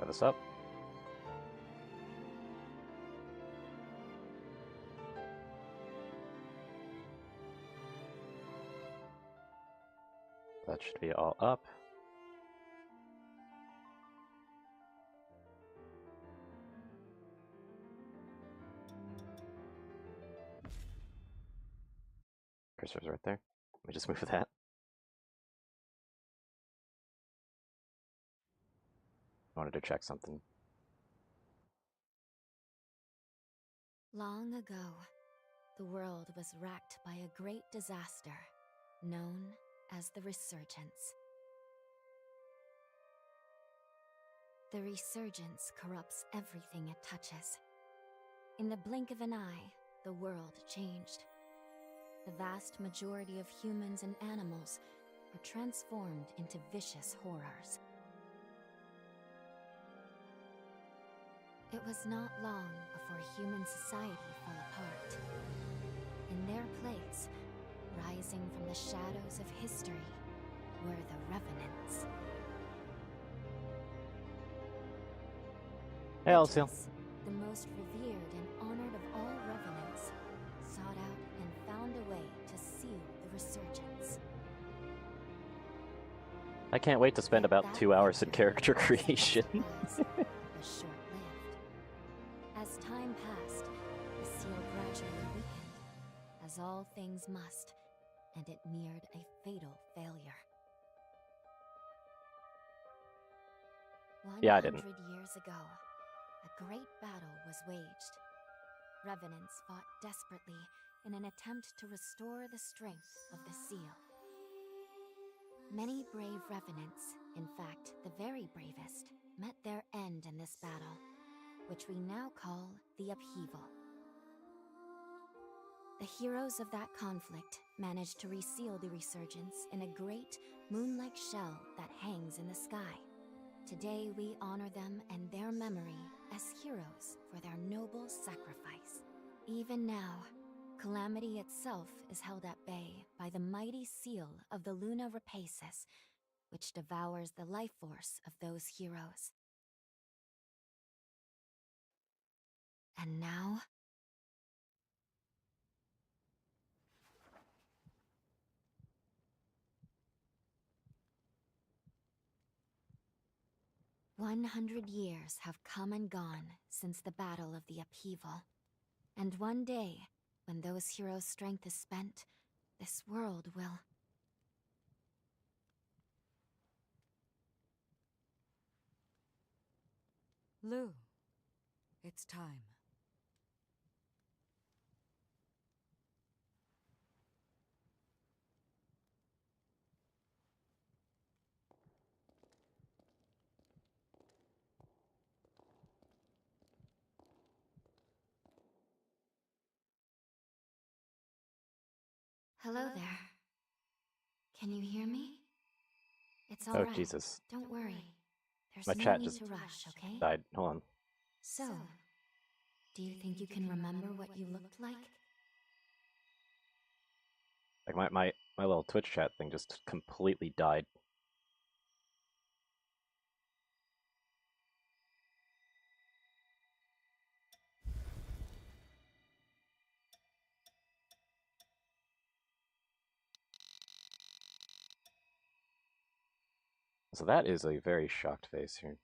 this up. That should be all up. Cursor's right there. Let me just move that. I wanted to check something. Long ago, the world was racked by a great disaster, known as the Resurgence. The Resurgence corrupts everything it touches. In the blink of an eye, the world changed. The vast majority of humans and animals were transformed into vicious horrors. It was not long before human society fell apart. In their place, rising from the shadows of history, were the Revenants. Hey, Alcyon. The most revered and honored of all Revenants, sought out and found a way to seal the Resurgence. I can't wait to spend about 2 hours in character creation. Was short-lived. As time passed, the seal gradually weakened, as all things must, and it neared a fatal failure. Yeah, I didn't. 100 years ago, a great battle was waged. Revenants fought desperately in an attempt to restore the strength of the seal. Many brave Revenants, in fact, the very bravest, met their end in this battle, which we now call the Upheaval. The heroes of that conflict managed to reseal the Resurgence in a great, moon-like shell that hangs in the sky. Today we honor them and their memory as heroes for their noble sacrifice. Even now, Calamity itself is held at bay by the mighty seal of the Luna Rapaces, which devours the life force of those heroes. And now... "100 years have come and gone since the Battle of the Upheaval. And one day, when those heroes' strength is spent, this world will... Lou, it's time. Hello there. Can you hear me? It's all Oh, right. Jesus. Don't worry. There's My no chat need just to rush, okay? died. Hold on. So, do you think you can remember what you looked like? Like my little Twitch chat thing just completely died. So that is a very shocked face here.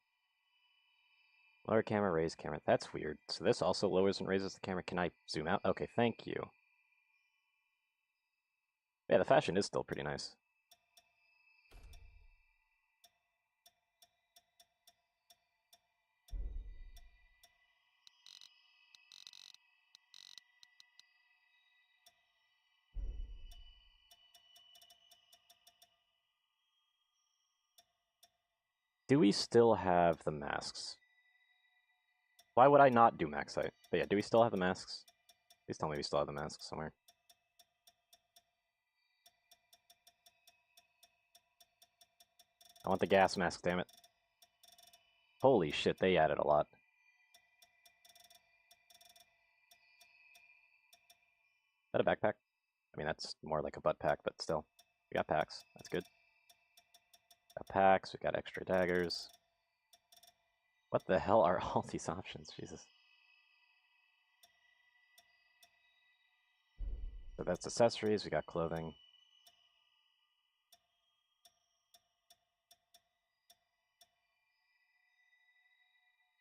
Lower camera, raise camera. That's weird. So this also lowers and raises the camera. Can I zoom out? Okay, thank you. Yeah, the fashion is still pretty nice. Do we still have the masks? Why would I not do max height? But yeah, do we still have the masks? Please tell me we still have the masks somewhere. I want the gas mask, damn it. Holy shit, they added a lot. Is that a backpack? I mean, that's more like a butt pack, but still. We got packs. That's good. Got packs, we got extra daggers. What the hell are all these options? Jesus. So that's accessories, we got clothing.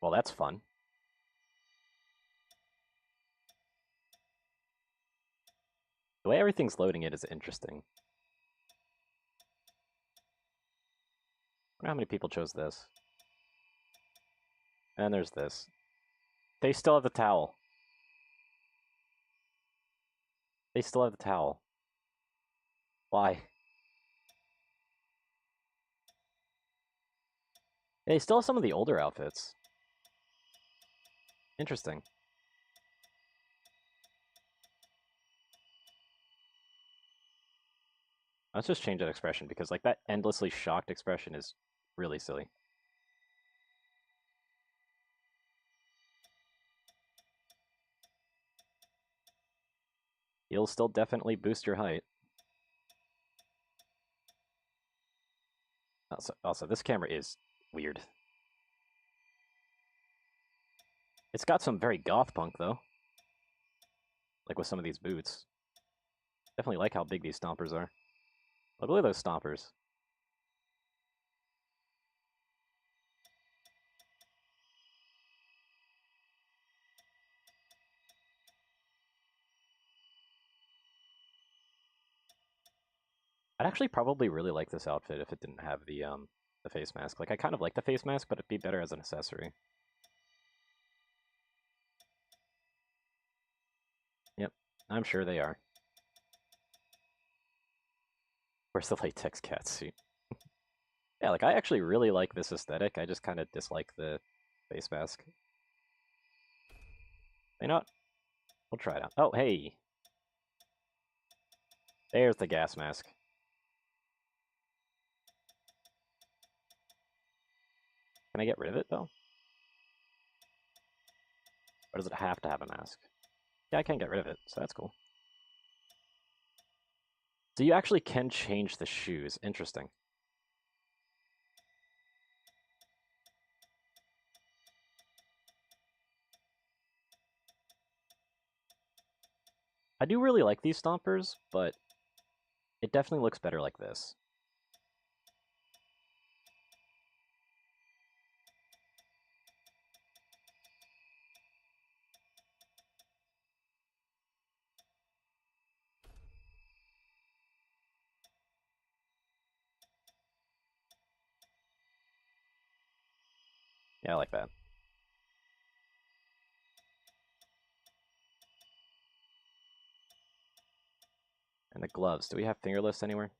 Well, that's fun. The way everything's loading it is interesting. I wonder how many people chose this. And there's this. They still have the towel. They still have the towel. Why? They still have some of the older outfits. Interesting. Let's just change that expression because like that endlessly shocked expression is really silly. You'll still definitely boost your height. Also, this camera is weird. It's got some very goth punk though. Like with some of these boots. Definitely like how big these stompers are. Look at those stompers. I'd actually probably really like this outfit if it didn't have the face mask. Like I kind of like the face mask, but it'd be better as an accessory. Yep, I'm sure they are. Where's the latex cat suit? Yeah, like I actually really like this aesthetic. I just kind of dislike the face mask. You know what? We'll try it out. Oh, hey. There's the gas mask. Can I get rid of it, though? Or does it have to have a mask? Yeah, I can get rid of it, so that's cool. So you actually can change the shoes. Interesting. I do really like these stompers, but it definitely looks better like this. Yeah, I like that. And the gloves. Do we have fingerless anywhere?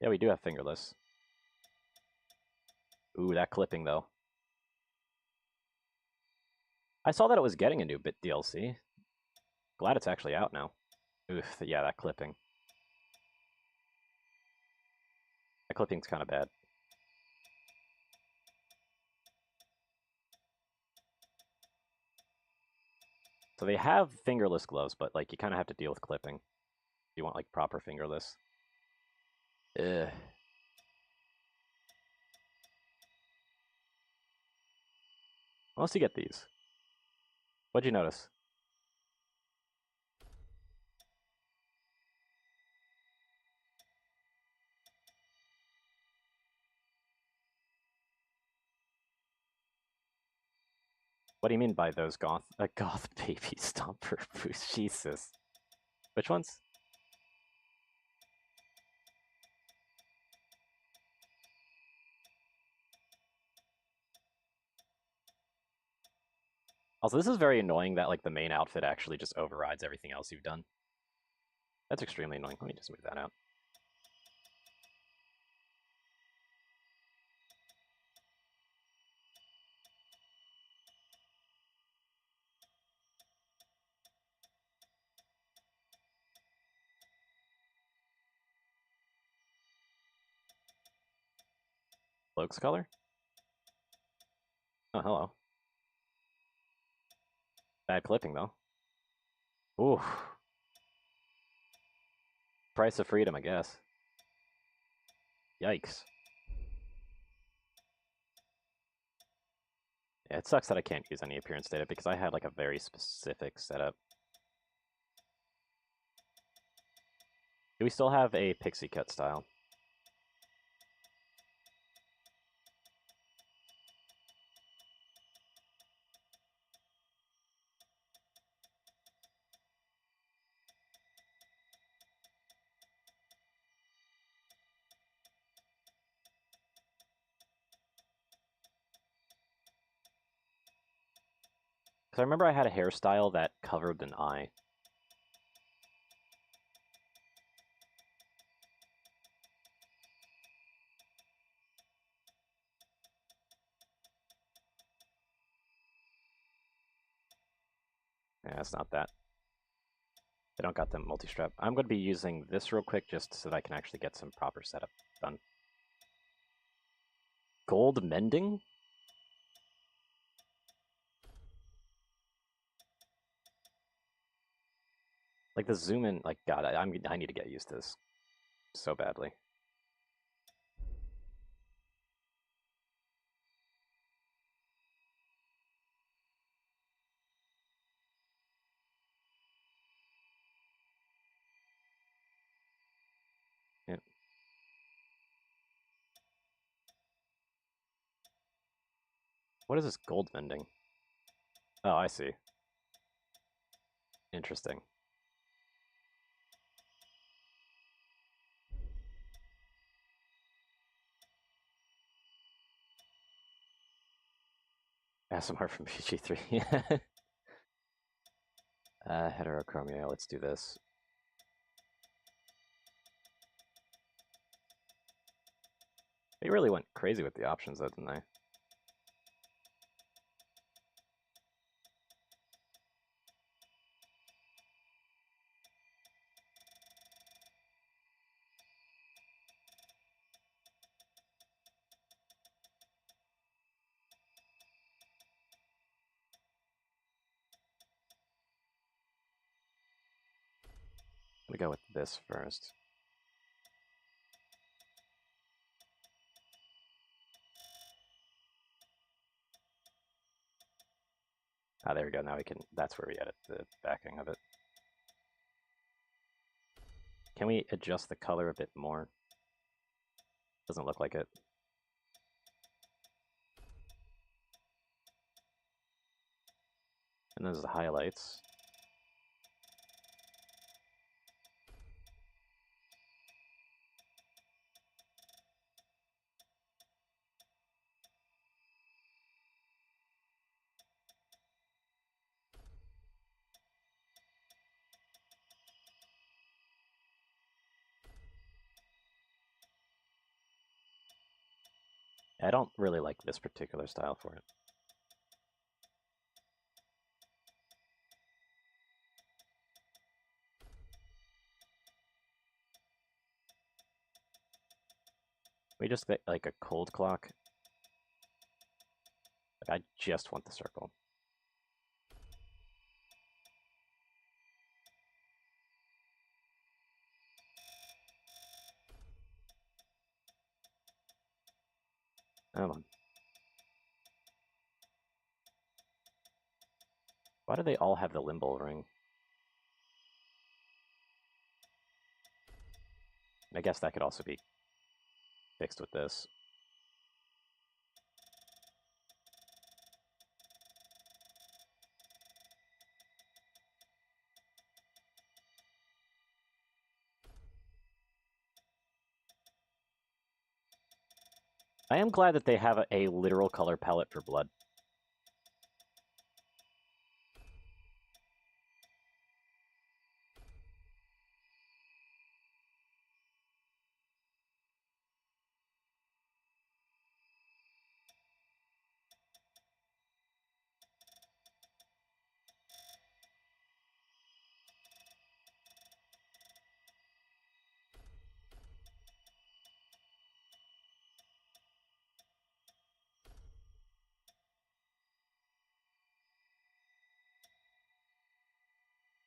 Yeah, we do have fingerless. Ooh, that clipping, though. I saw that it was getting a new bit DLC. Glad it's actually out now. Oof, yeah, that clipping. That clipping's kind of bad. So they have fingerless gloves, but like you kind of have to deal with clipping. You want like proper fingerless. Ugh. Unless you get these. What'd you notice? What do you mean by those goth baby stomper boots? Jesus. Which ones? Also, this is very annoying that like the main outfit actually just overrides everything else you've done. That's extremely annoying. Let me just move that out. Cloak's color? Oh, hello. Bad clipping, though. Ooh. Price of freedom, I guess. Yikes. Yeah, it sucks that I can't use any appearance data because I had like a very specific setup. Do we still have a pixie cut style? Because I remember I had a hairstyle that covered an eye. Yeah, it's not that. I don't got the multi-strap. I'm going to be using this real quick just so that I can actually get some proper setup done. Gold mending? Like the zoom in, like, God, I need to get used to this so badly. Yep. What is this gold mending? Oh, I see. Interesting. ASMR from PG3. Heterochromia, let's do this. They really went crazy with the options, though, didn't they? I'm gonna go with this first. Ah, there we go. Now we can, that's where we edit the backing of it. Can we adjust the color a bit more? Doesn't look like it. And there's the highlights. I don't really like this particular style for it. We just get like a cold clock. Like I just want the circle. Come on. Why do they all have the limbo ring? I guess that could also be fixed with this. I am glad that they have a literal color palette for blood.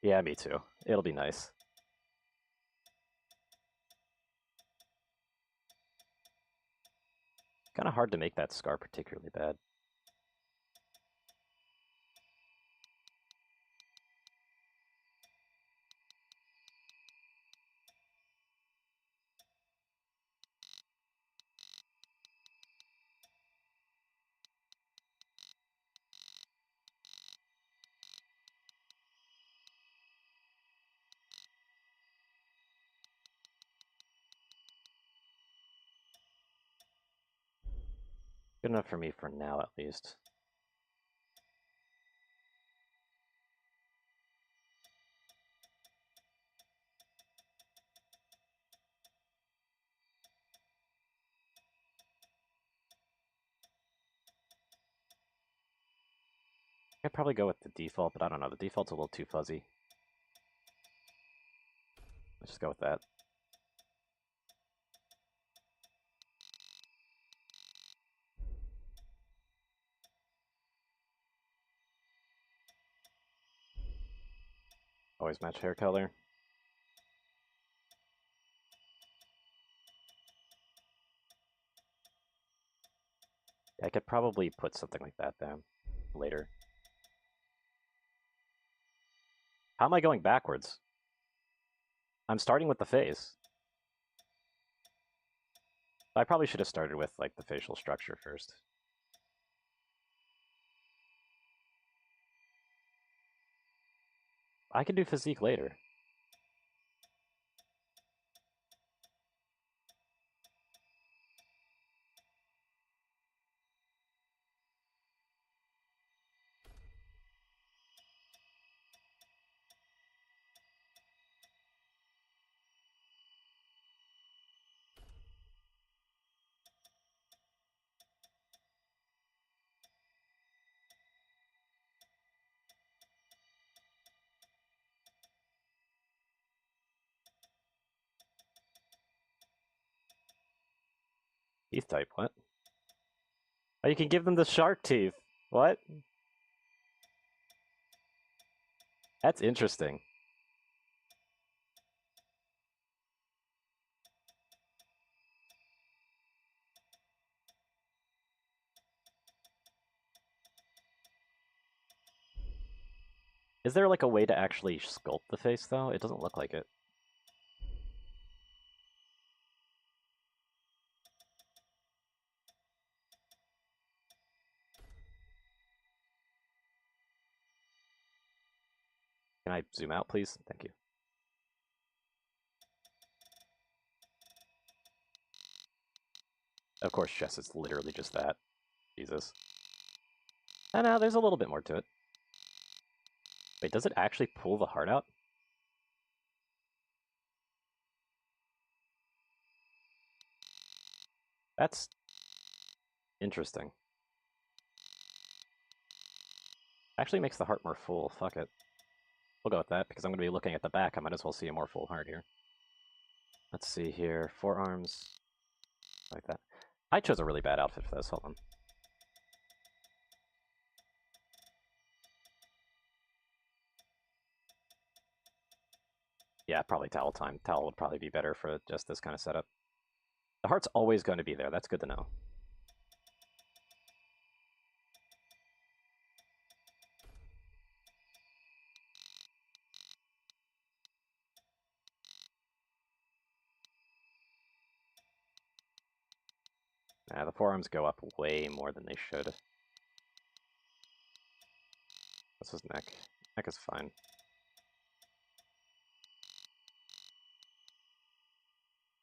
Yeah, me too. It'll be nice. Kind of hard to make that scar particularly bad. Good enough for me for now, at least. I'd probably go with the default, but I don't know. The default's a little too fuzzy. Let's just go with that. Always match hair color. I could probably put something like that down later. How am I going backwards? I'm starting with the face. I probably should have started with, like, the facial structure first. I can do physique later. Teeth type, what? Oh, you can give them the shark teeth. What? That's interesting. Is there like a way to actually sculpt the face though? It doesn't look like it. Can I zoom out, please? Thank you. Of course, chess is literally just that. Jesus. And now there's a little bit more to it. Wait, does it actually pull the heart out? That's interesting. Actually makes the heart more full. Fuck it. We'll go with that, because I'm going to be looking at the back. I might as well see a more full heart here. Let's see here. Forearms. Like that. I chose a really bad outfit for this. Hold on. Yeah, probably towel time. Towel would probably be better for just this kind of setup. The heart's always going to be there. That's good to know. Yeah, the forearms go up way more than they should. This is neck. Neck is fine.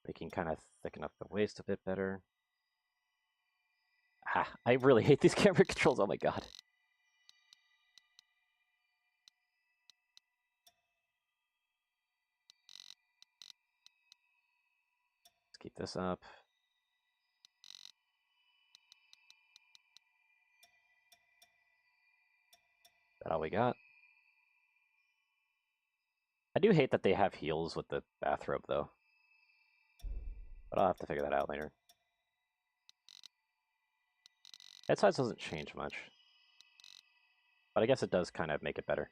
We can kind of thicken up the waist a bit better. Ah, I really hate these camera controls. Oh my god. Let's keep this up. Is that all we got? I do hate that they have heels with the bathrobe, though. But I'll have to figure that out later. Head size doesn't change much. But I guess it does kind of make it better.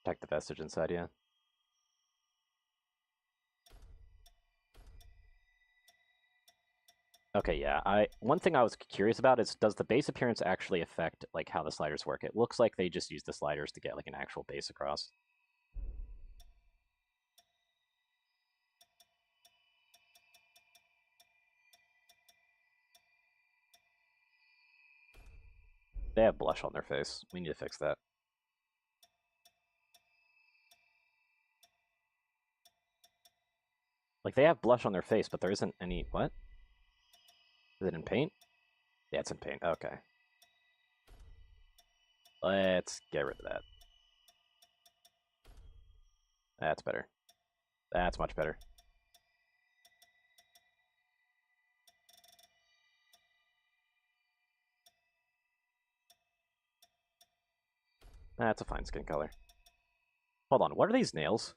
Protect the vestige inside, yeah. Okay, yeah. One thing I was curious about is, does the base appearance actually affect like how the sliders work? It looks like they just use the sliders to get like an actual base across. They have blush on their face. We need to fix that. Like, they have blush on their face, but there isn't any... What? Is it in paint? Yeah, it's in paint. Okay. Let's get rid of that. That's better. That's much better. That's a fine skin color. Hold on, what are these nails?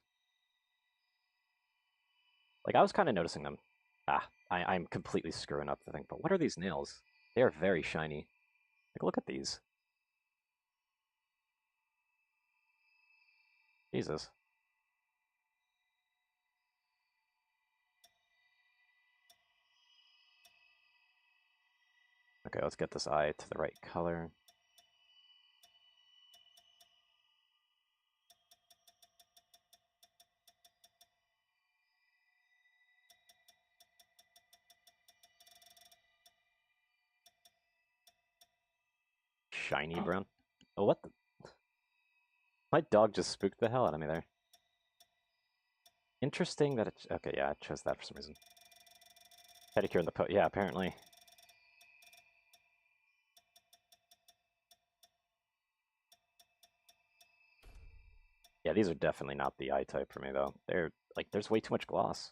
Like, I was kind of noticing them. I'm completely screwing up the thing, but what are these nails? They are very shiny. Like, look at these. Jesus. Okay, let's get this eye to the right color. Shiny brown. Oh, what the? My dog just spooked the hell out of me there. Interesting that it... Okay, yeah, it chose that for some reason. Pedicure in the yeah, apparently. Yeah, these are definitely not the eye type for me, though. They're, like, there's way too much gloss.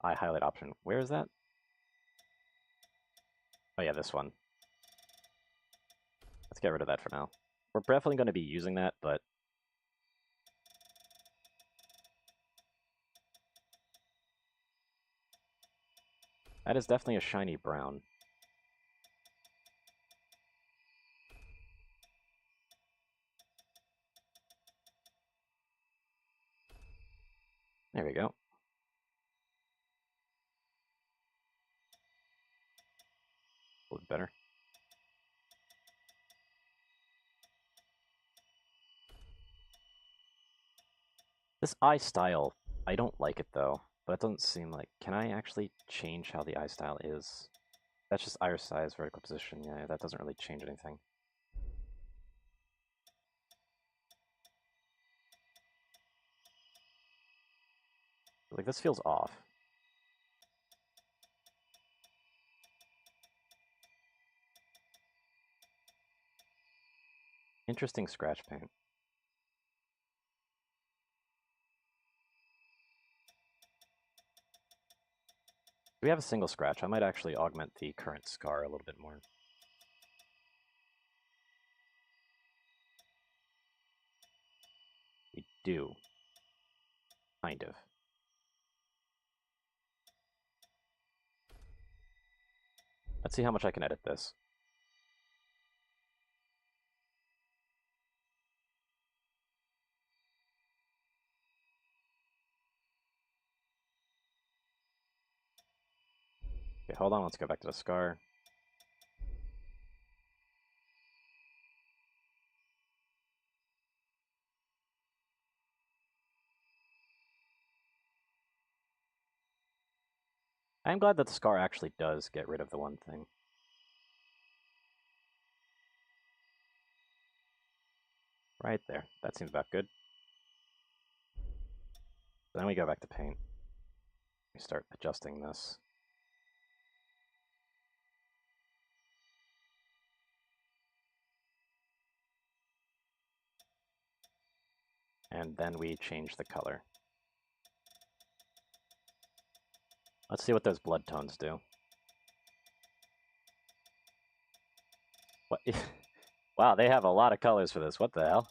Eye highlight option. Where is that? Oh yeah, this one. Let's get rid of that for now. We're definitely going to be using that, but... That is definitely a shiny brown. There we go. A little bit better. This eye style, I don't like it though, but it doesn't seem like... Can I actually change how the eye style is? That's just iris size, vertical position. Yeah, that doesn't really change anything. Like, this feels off. Interesting scratch paint. Do we have a single scratch? I might actually augment the current scar a little bit more. We do. Kind of. Let's see how much I can edit this. Okay, hold on, let's go back to the scar. I'm glad that the scar actually does get rid of the one thing. Right there. That seems about good. Then we go back to paint. We start adjusting this. And then we change the color. Let's see what those blood tones do. What? Wow, they have a lot of colors for this. What the hell?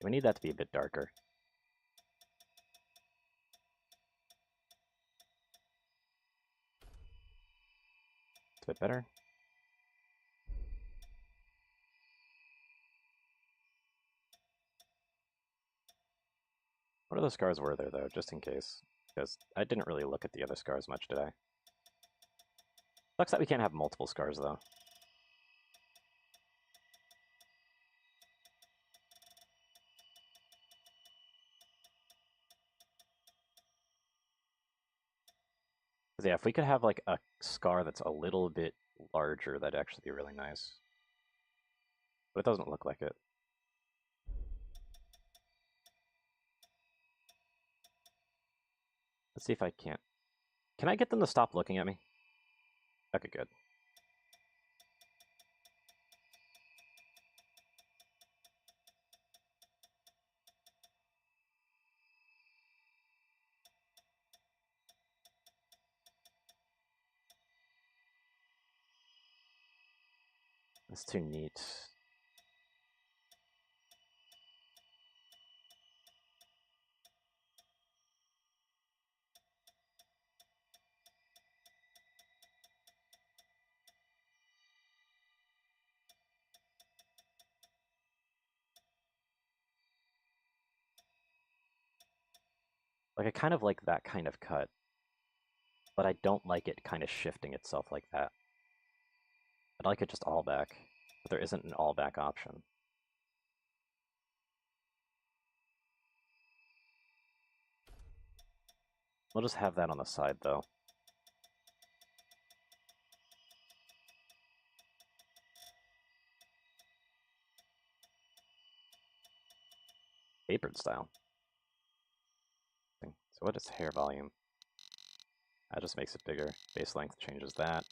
We need that to be a bit darker. It's a bit better. other scars were there, though, just in case? Because I didn't really look at the other scars much, did I? Sucks that we can't have multiple scars, though. Yeah, if we could have, like, a scar that's a little bit larger, that'd actually be really nice. But it doesn't look like it. Let's see if I can't. Can I get them to stop looking at me? Okay, good. That's too neat. Like, I kind of like that kind of cut, but I don't like it kind of shifting itself like that. I'd like it just all back, but there isn't an all back option. We'll just have that on the side, though. Tapered style. So what is hair volume? That just makes it bigger. Base length changes that.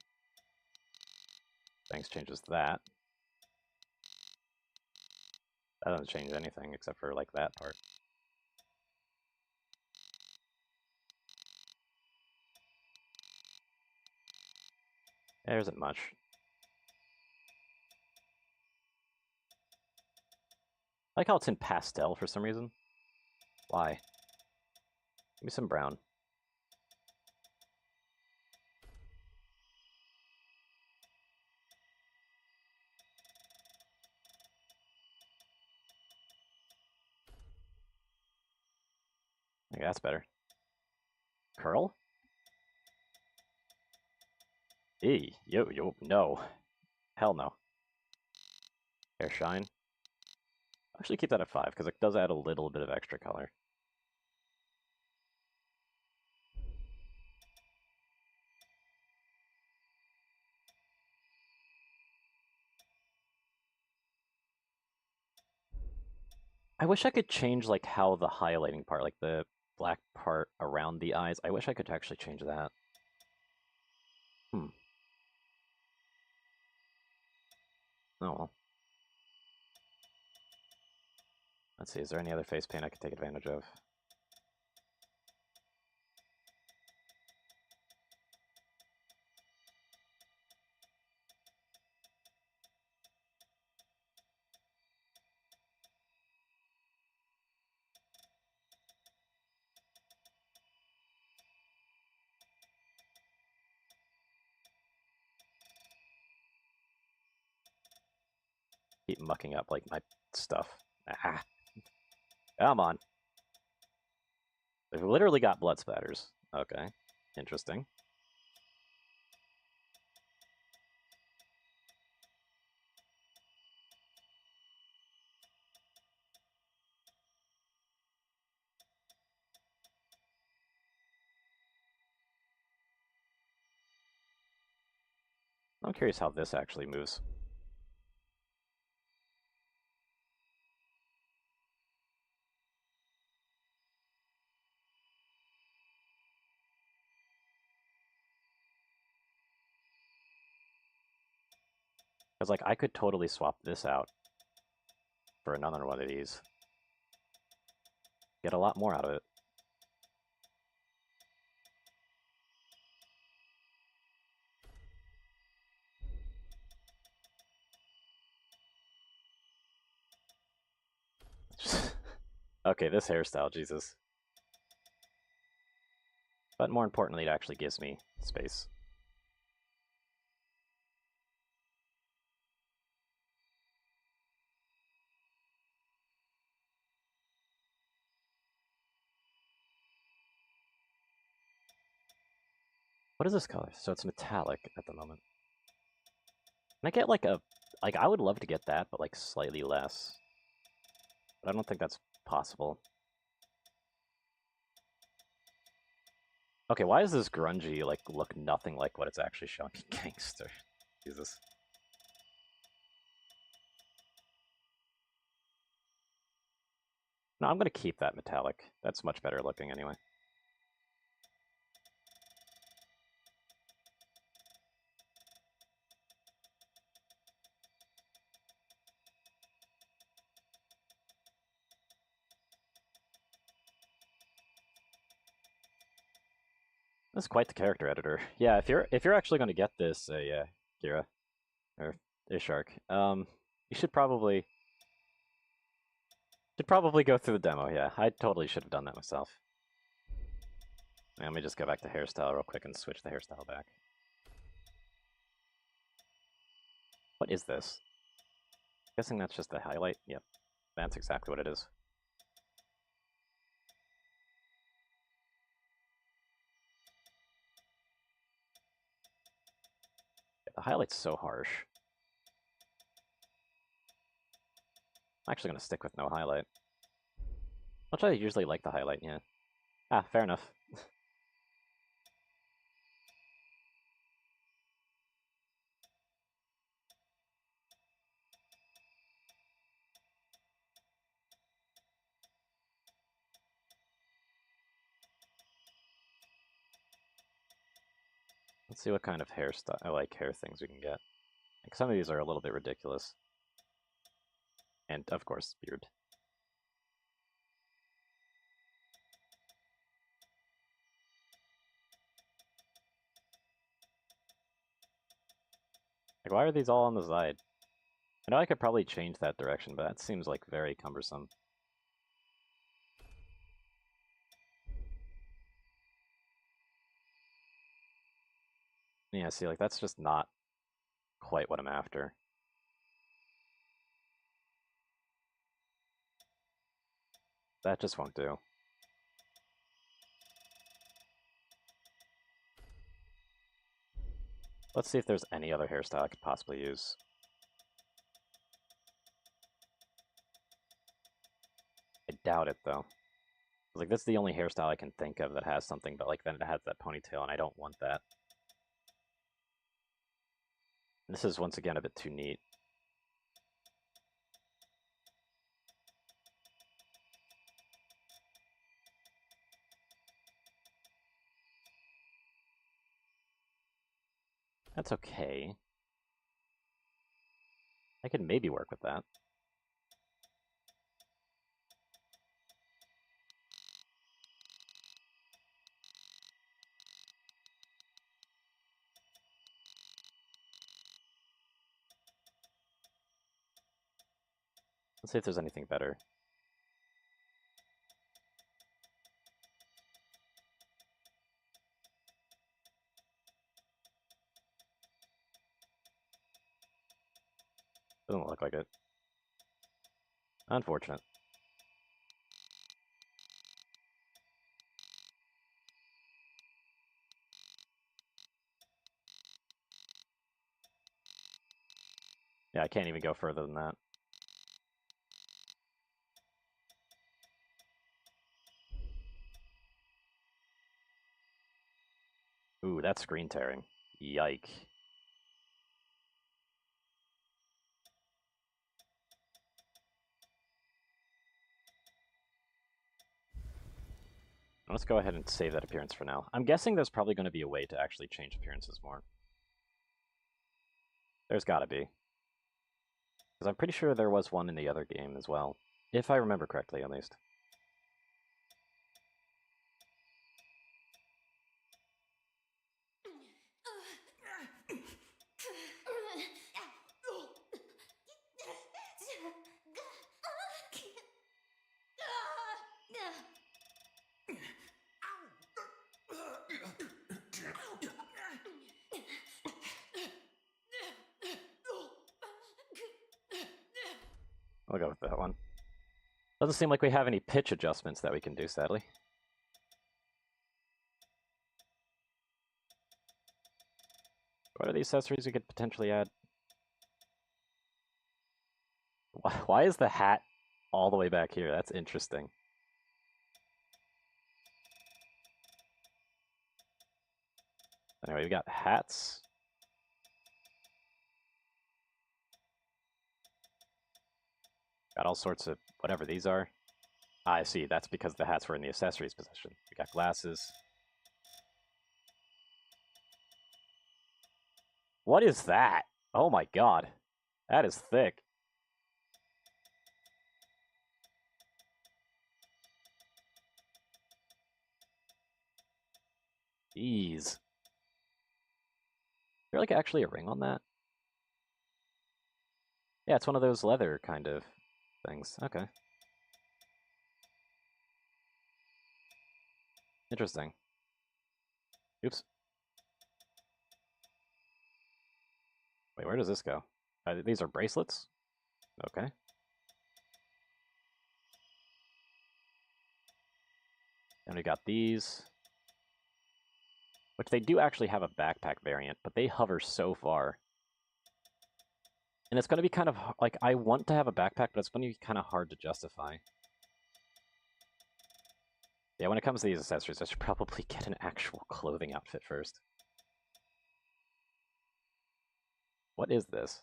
Length changes that. That doesn't change anything except for, like, that part. There isn't much. I like how it's in pastel for some reason. Why? Give me some brown. Okay, that's better. Curl? Yo, no. Hell no. Hair shine. Actually keep that at 5, because it does add a little bit of extra color. I wish I could change, like, how the highlighting part, like the black part around the eyes, I wish I could actually change that. Oh well. Let's see, is there any other face paint I could take advantage of? Keep mucking up, like, my stuff. Ah. Come on. They've literally got blood spatters. Okay. Interesting. I'm curious how this actually moves. Because, like, I could totally swap this out for another one of these. Get a lot more out of it. Okay, this hairstyle, Jesus. But more importantly, it actually gives me space. What is this color? So it's metallic at the moment. Can I get like a... Like, I would love to get that, but like slightly less. But I don't think that's possible. Okay, why does this grungy, like, look nothing like what it's actually showing in Gangster? Jesus. No, I'm gonna keep that metallic. That's much better looking anyway. That's quite the character editor. Yeah, if you're actually gonna get this, yeah, Kira or Ishark, you should probably go through the demo. Yeah, I totally should have done that myself. Let me just go back to hairstyle real quick and switch the hairstyle back. What is this? Guessing that's just a highlight. Yep, that's exactly what it is. Yeah, the highlight's so harsh. I'm actually gonna stick with no highlight. Which I usually like the highlight, yeah. Ah, fair enough. Let's see what kind of hairstyle, like hair things we can get. Like some of these are a little bit ridiculous. And of course, beard. Like, why are these all on the side? I know I could probably change that direction, but that seems like very cumbersome. Yeah, see, like, that's just not quite what I'm after. That just won't do. Let's see if there's any other hairstyle I could possibly use. I doubt it, though. Like, that's the only hairstyle I can think of that has something, but, like, then it has that ponytail, and I don't want that. And this is, once again, a bit too neat. That's okay. I could maybe work with that. Let's see if there's anything better. Doesn't look like it. Unfortunate. Yeah, I can't even go further than that. Ooh, that's screen tearing. Yike. Let's go ahead and save that appearance for now. I'm guessing there's probably going to be a way to actually change appearances more. There's gotta be. Because I'm pretty sure there was one in the other game as well. If I remember correctly, at least. I'll go with that one. Doesn't seem like we have any pitch adjustments that we can do, sadly. What are the accessories we could potentially add? Why is the hat all the way back here? That's interesting. Anyway, we got hats. Got all sorts of whatever these are. Ah, I see. That's because the hats were in the accessories position. We got glasses. What is that? Oh my god. That is thick. Jeez. Is there like actually a ring on that? Yeah, it's one of those leather kind of things. Okay. Interesting. Oops. Wait, where does this go? These are bracelets? Okay. And we got these. Which they do actually have a backpack variant, but they hover so far. And it's going to be kind of, like, I want to have a backpack, but it's going to be kind of hard to justify. Yeah, when it comes to these accessories, I should probably get an actual clothing outfit first. What is this?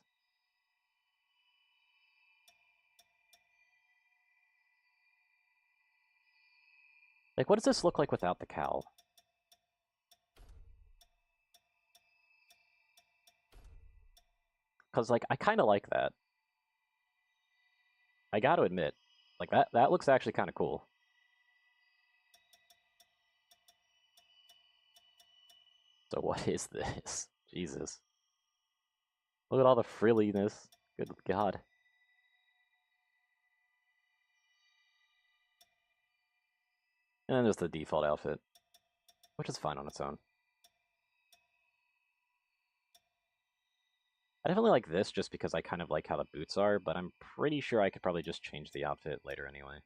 Like, what does this look like without the cowl? Because, like, I kind of like that. I gotta admit. Like, that looks actually kind of cool. So what is this? Jesus. Look at all the frilliness. Good God. And then there's the default outfit, which is fine on its own. I definitely like this just because I kind of like how the boots are, but I'm pretty sure I could probably just change the outfit later anyway.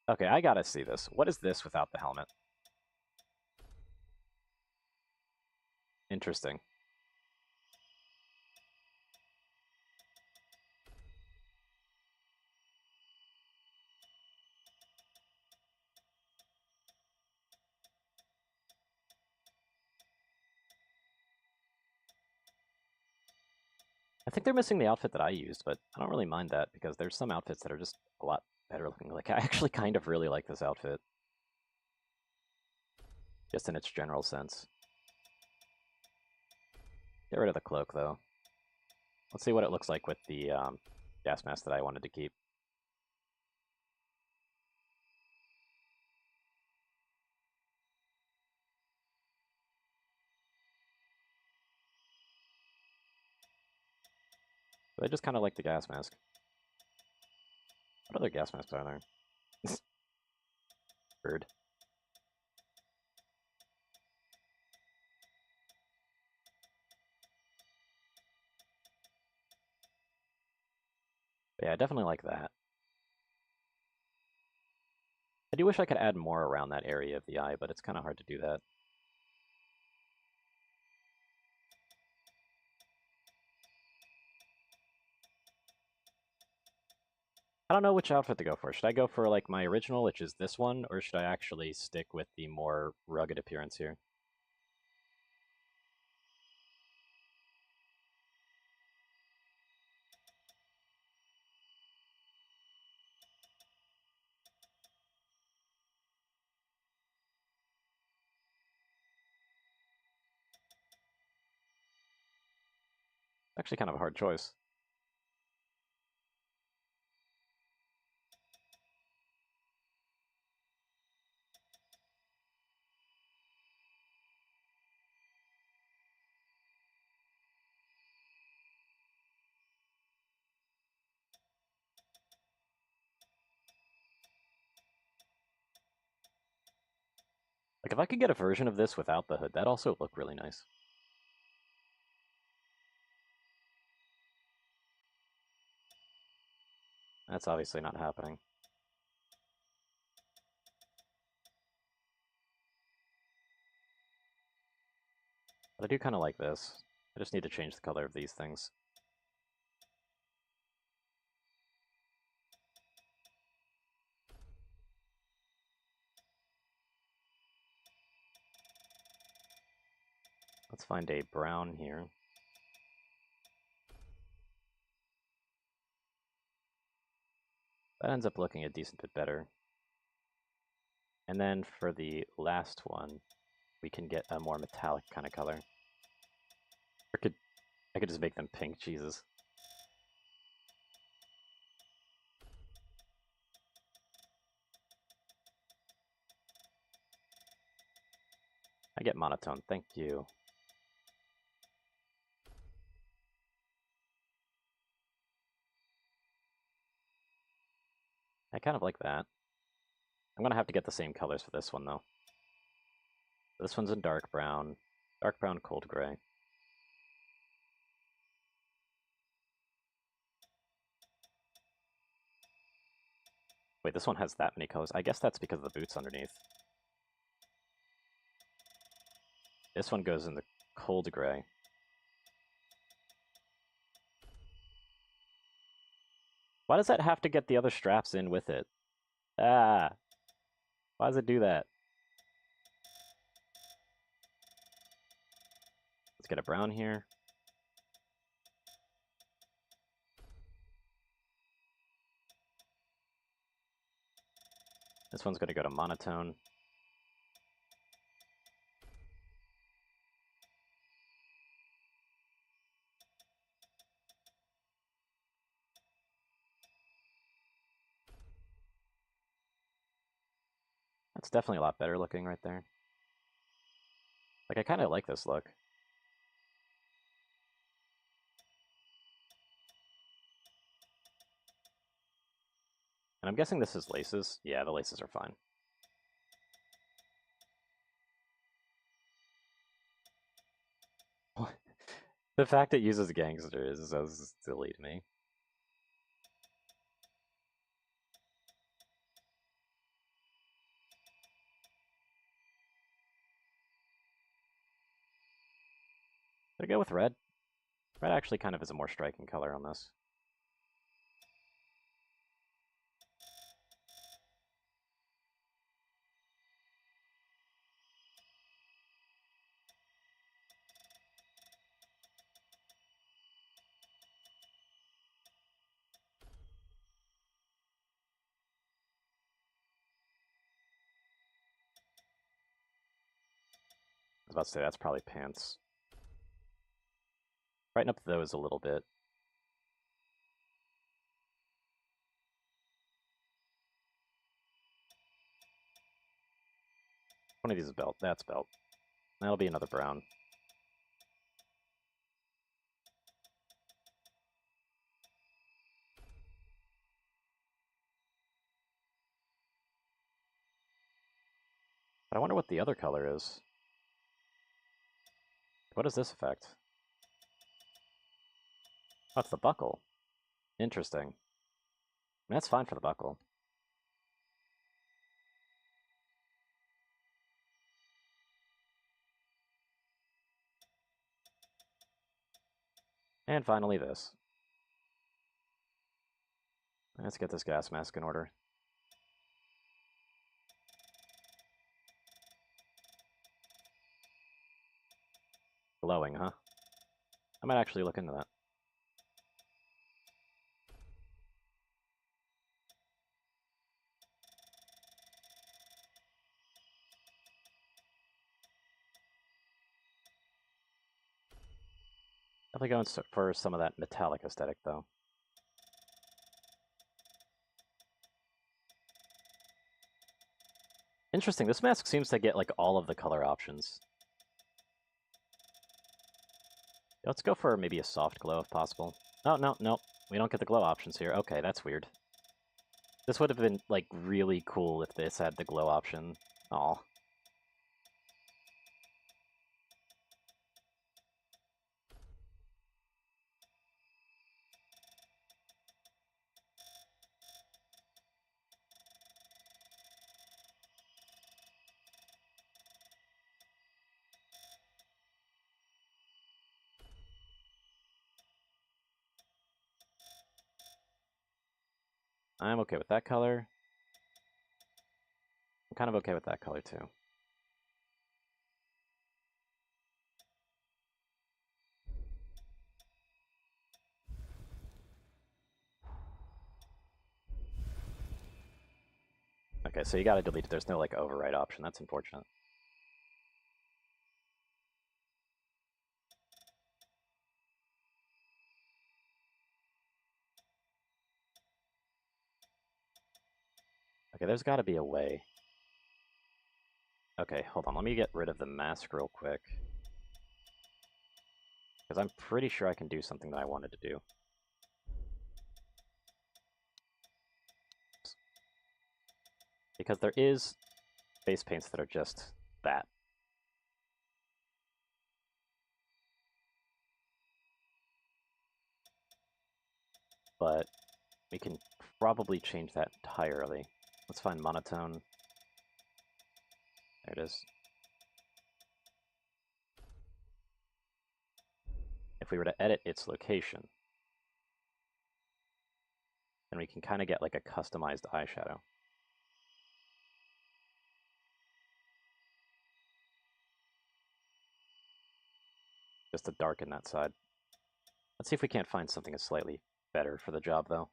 Okay, I gotta see this. What is this without the helmet? Interesting. I think they're missing the outfit that I used, but I don't really mind that because there's some outfits that are just a lot better looking. Like, I actually kind of really like this outfit. Just in its general sense. Get rid of the cloak, though. Let's see what it looks like with the gas mask that I wanted to keep. But I just kind of like the gas mask. What other gas masks are there? Bird. But yeah, I definitely like that. I do wish I could add more around that area of the eye, but it's kind of hard to do that. I don't know which outfit to go for. Should I go for, like, my original, which is this one, or should I actually stick with the more rugged appearance here? Actually kind of a hard choice. Like, if I could get a version of this without the hood, that'd also look really nice. That's obviously not happening. But I do kind of like this. I just need to change the color of these things. Let's find a brown here. That ends up looking a decent bit better. And then for the last one, we can get a more metallic kind of color. I could just make them pink, Jesus. I get monotone, thank you. I kind of like that. I'm gonna have to get the same colors for this one, though. This one's in dark brown, cold gray. Wait, this one has that many colors. I guess that's because of the boots underneath. This one goes in the cold gray. Why does that have to get the other straps in with it? Ah! Why does it do that? Let's get a brown here. This one's gonna go to monotone. That's definitely a lot better looking right there. Like, I kind of like this look. And I'm guessing this is laces. Yeah, the laces are fine. The fact it uses gangster is so silly to me. Should I go with red? Red actually kind of is a more striking color on this. I was about to say, that's probably pants. Brighten up those a little bit. One of these is belt. That's belt. That'll be another brown. But I wonder what the other color is. What does this affect? Oh, it's the buckle. Interesting. I mean, that's fine for the buckle. And finally this. Let's get this gas mask in order. Glowing, huh? I might actually look into that. Definitely going for some of that metallic aesthetic, though. Interesting, this mask seems to get, like, all of the color options. Let's go for maybe a soft glow if possible. Oh, no. We don't get the glow options here. Okay, that's weird. This would have been, like, really cool if this had the glow option. Aw. I'm okay with that color. I'm kind of okay with that color too. Okay, so you gotta delete it. There's no like override option. That's unfortunate. Okay, there's gotta be a way. Okay, hold on. Let me get rid of the mask real quick. Because I'm pretty sure I can do something that I wanted to do. Because there is face paints that are just that. But we can probably change that entirely. Let's find monotone. There it is. If we were to edit its location, then we can kind of get like a customized eyeshadow. Just to darken that side. Let's see if we can't find something that's slightly better for the job, though.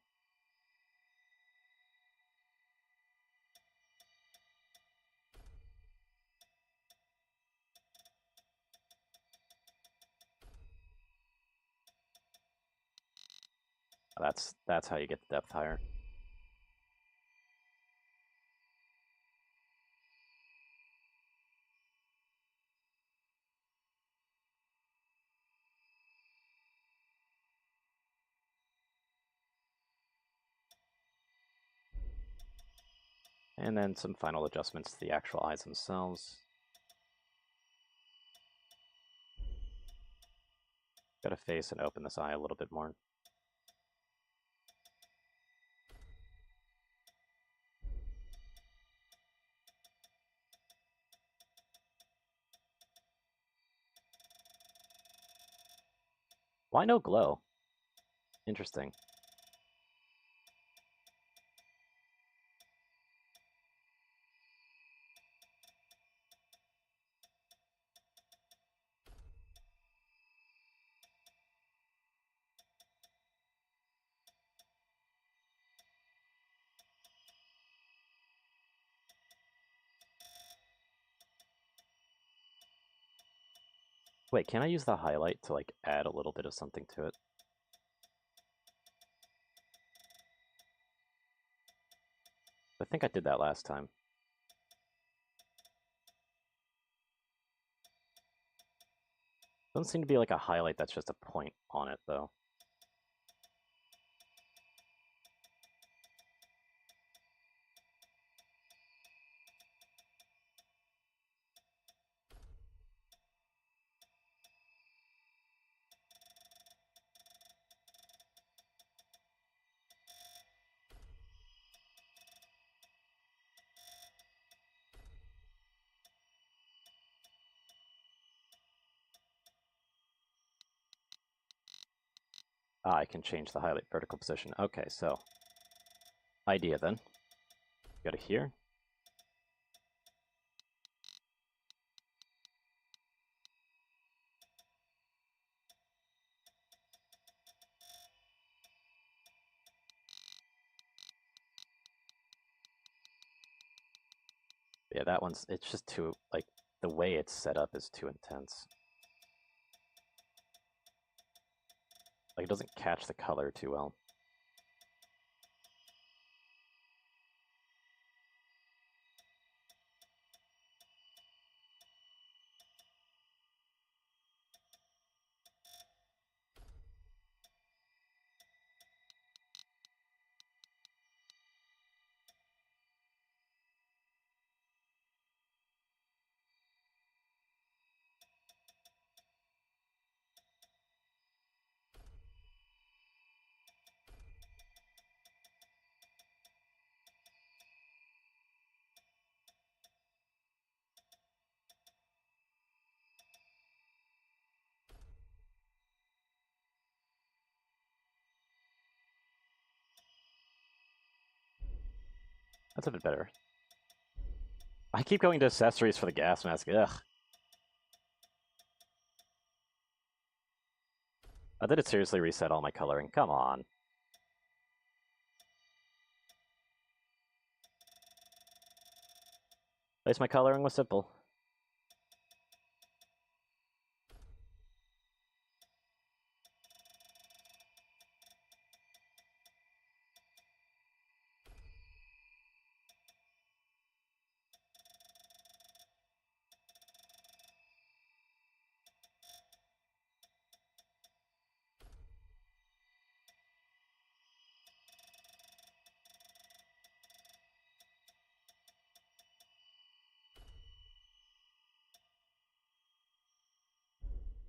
That's how you get the depth higher. And then some final adjustments to the actual eyes themselves. Gotta face and open this eye a little bit more. Why no glow? Interesting. Wait, can I use the highlight to like add a little bit of something to it? I think I did that last time. Doesn't seem to be like a highlight that's just a point on it, though. Ah, I can change the highlight vertical position. Okay, so idea then. Go to here. Yeah, that one's, it's just too, like, the way it's set up is too intense. Like, it doesn't catch the color too well. That's a bit better. I keep going to accessories for the gas mask. Ugh. Did it seriously reset all my coloring? Come on. At least my coloring was simple.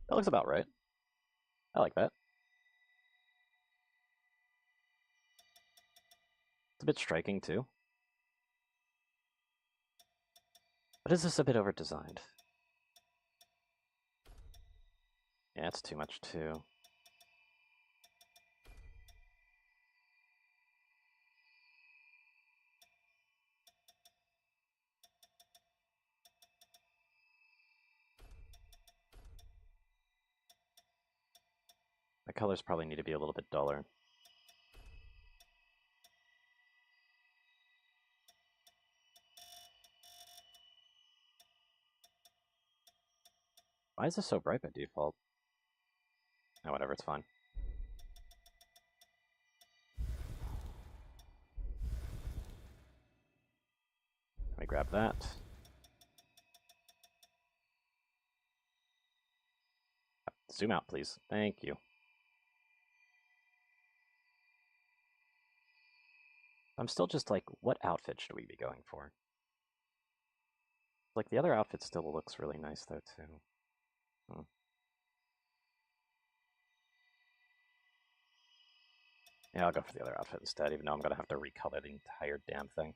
That looks about right. I like that. It's a bit striking, too. But is this a bit over-designed? Yeah, it's too much, too. The colors probably need to be a little bit duller. Why is this so bright by default? Oh, whatever, it's fine. Let me grab that. Zoom out, please. Thank you. I'm still just like, what outfit should we be going for? Like, the other outfit still looks really nice, though, too. Hmm. Yeah, I'll go for the other outfit instead, even though I'm gonna have to recolor the entire damn thing.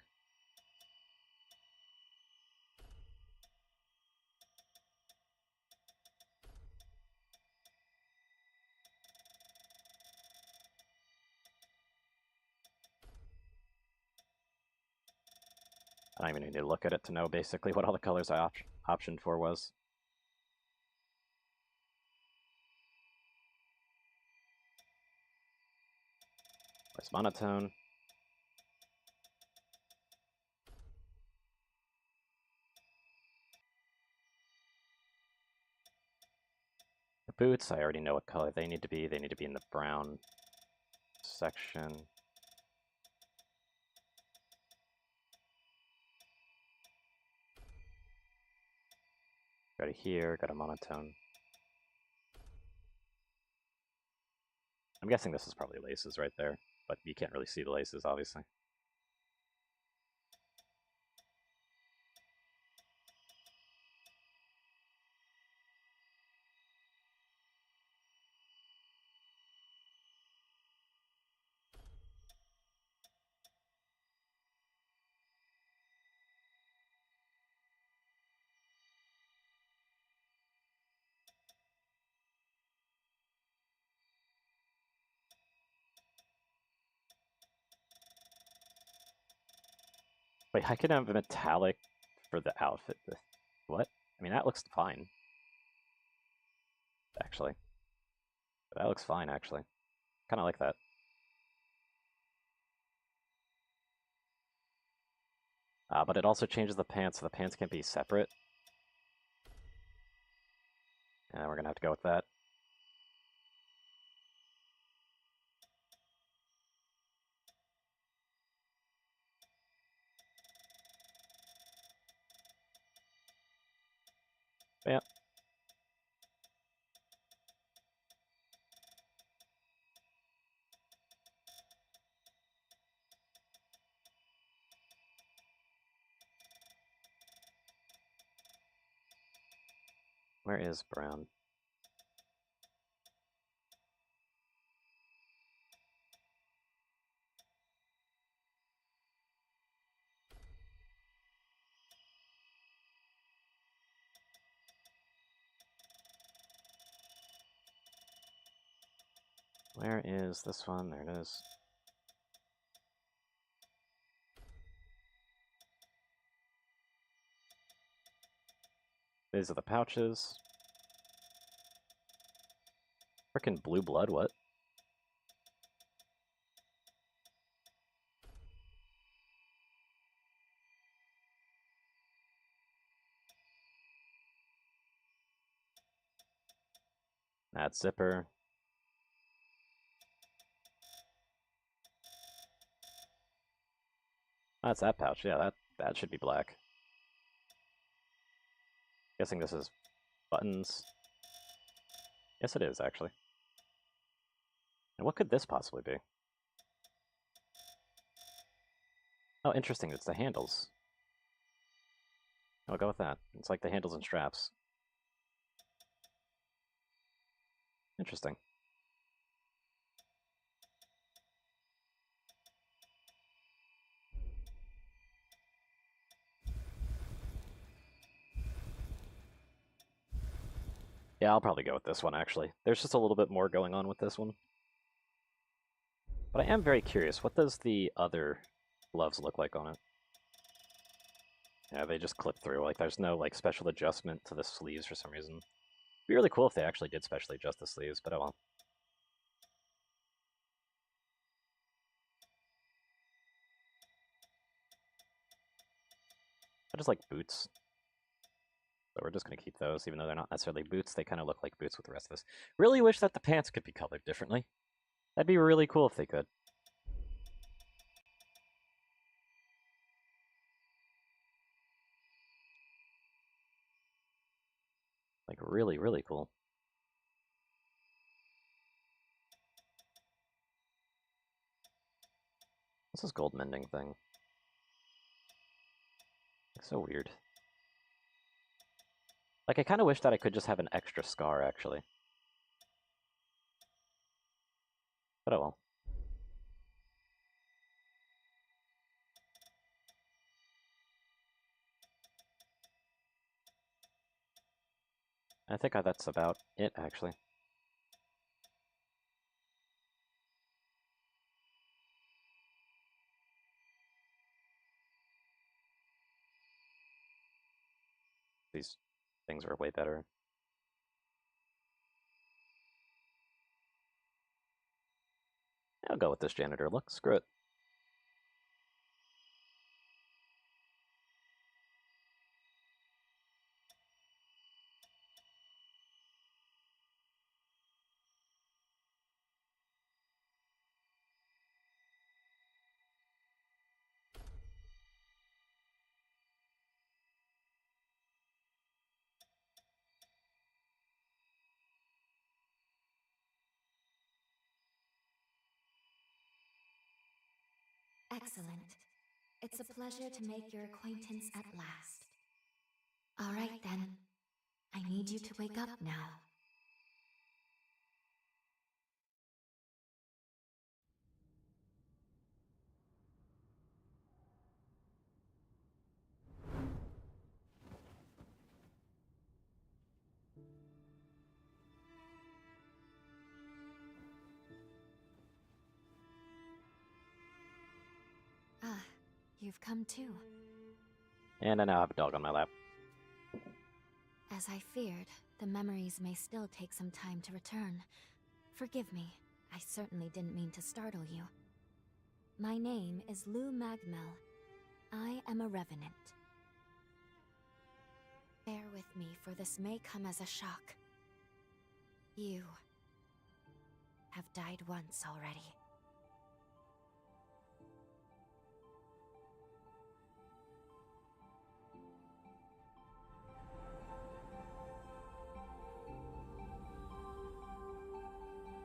I don't even need to look at it to know basically what all the colors I optioned for was. Where's monotone? The boots, I already know what color they need to be. They need to be in the brown section. Go to here, go to monotone. I'm guessing this is probably laces right there, but you can't really see the laces, obviously. Wait, I could have a metallic for the outfit. What? I mean, that looks fine. Actually. That looks fine, actually. Kind of like that. But it also changes the pants, so the pants can't be separate. And we're gonna have to go with that. Yeah. Where is brown? Where is this one? There it is. These are the pouches. Frickin' blue blood, what? That zipper. That's that pouch. Yeah, that should be black. Guessing this is buttons. Yes, it is, actually. And what could this possibly be? Oh, interesting. It's the handles. I'll go with that. It's like the handles and straps. Interesting. Yeah, I'll probably go with this one, actually. There's just a little bit more going on with this one. But I am very curious. What does the other gloves look like on it? Yeah, they just clip through. Like, there's no, like, special adjustment to the sleeves for some reason. It'd be really cool if they actually did specially adjust the sleeves, but oh well. I just like boots. So we're just going to keep those, even though they're not necessarily boots. They kind of look like boots with the rest of this. Really wish that the pants could be colored differently. That'd be really cool if they could. Like, really, really cool. What's this gold mending thing? It's so weird. Like, I kind of wish that I could just have an extra scar, actually. But oh well. I think that's about it, actually. These things are way better. I'll go with this janitor look. Screw it. Excellent. It's a pleasure to make your acquaintance at last. All right, then. I need you to wake up now. Ah, you've come too. And I now have a dog on my lap. As I feared, the memories may still take some time to return. Forgive me, I certainly didn't mean to startle you. My name is Lou Magmel. I am a revenant. Bear with me, for this may come as a shock. You have died once already.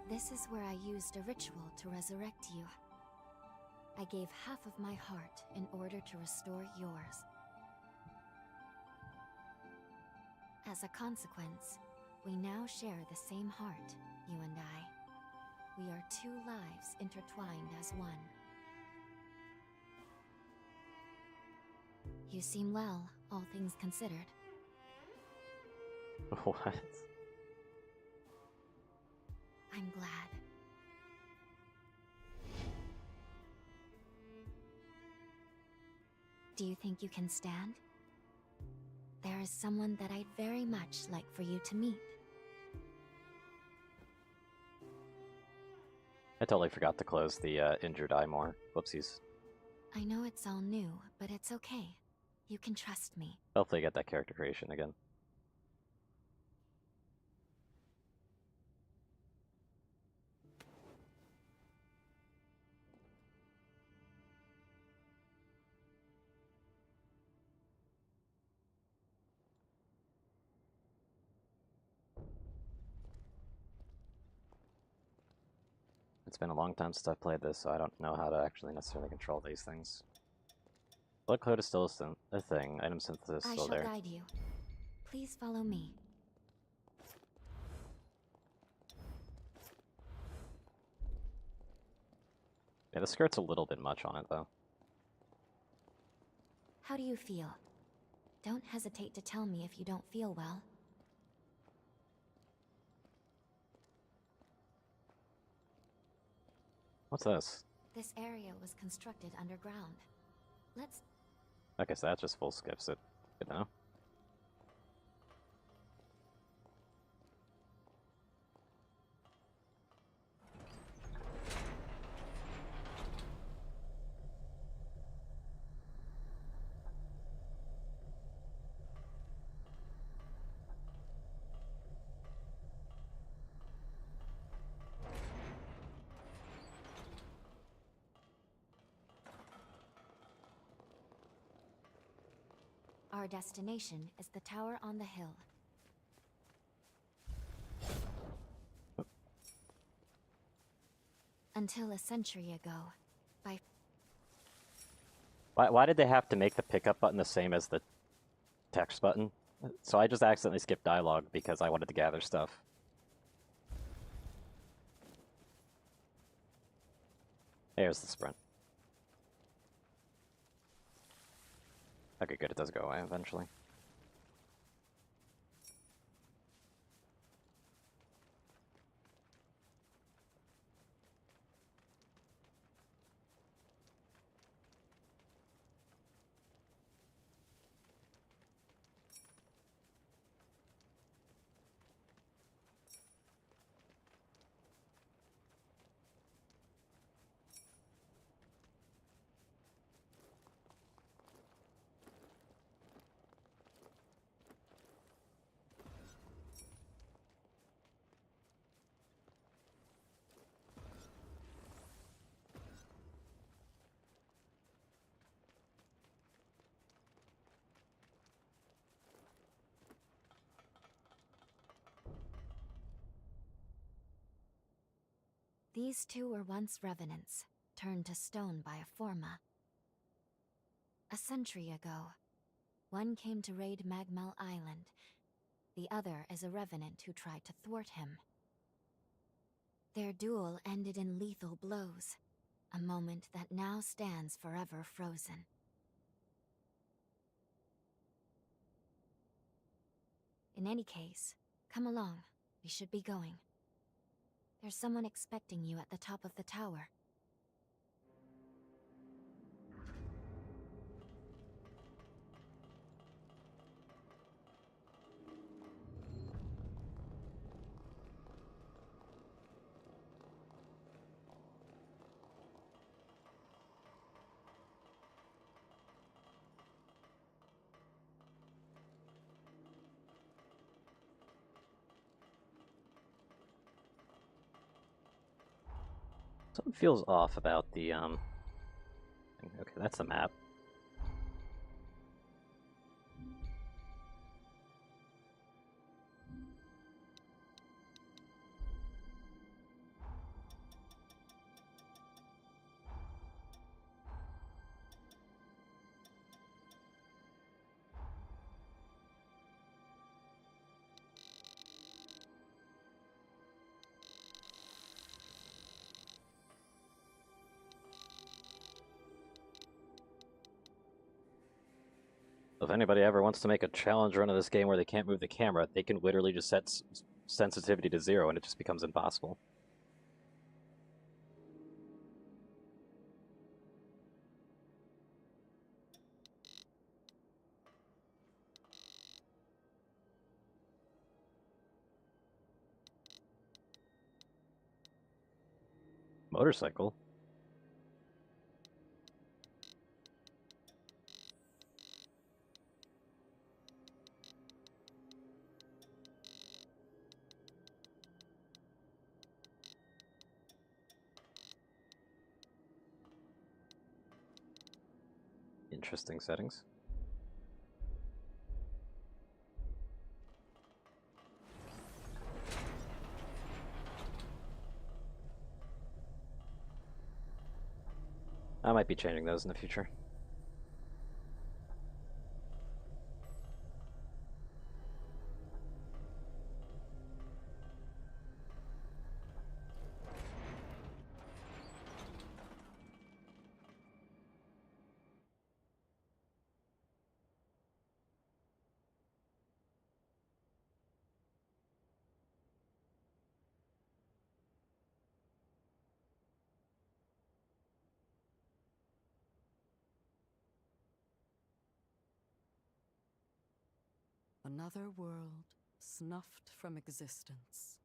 This is where I used a ritual to resurrect you. I gave half of my heart in order to restore yours. As a consequence, we now share the same heart, you and I. We are two lives intertwined as one. You seem well, all things considered. What? I'm glad. Do you think you can stand? There is someone that I'd very much like for you to meet. I totally forgot to close the injured eye more. Whoopsies. I know it's all new, but it's okay. You can trust me. Hopefully I get that character creation again. It's been a long time since I've played this, so I don't know how to actually necessarily control these things. Blood code is still a thing. Item synthesis is I still shall there. guide you. Please follow me. Yeah, the skirt's a little bit much on it, though. How do you feel? Don't hesitate to tell me if you don't feel well. What's this? This area was constructed underground. Let's... Okay, so that just full skips it. Good to know. Our destination is the tower on the hill. Until a century ago, by... Why did they have to make the pickup button the same as the text button? So I just accidentally skipped dialogue because I wanted to gather stuff. There's the sprint. Okay, good, it does go away eventually. These two were once revenants, turned to stone by a Forma. A century ago, one came to raid Magmel Island. The other is a revenant who tried to thwart him. Their duel ended in lethal blows, a moment that now stands forever frozen. In any case, come along. We should be going. There's someone expecting you at the top of the tower. Something feels off about the, okay, that's the map. If anybody ever wants to make a challenge run of this game where they can't move the camera, they can literally just set sensitivity to 0 and it just becomes impossible. Motorcycle? Interesting settings. I might be changing those in the future. Another world snuffed from existence.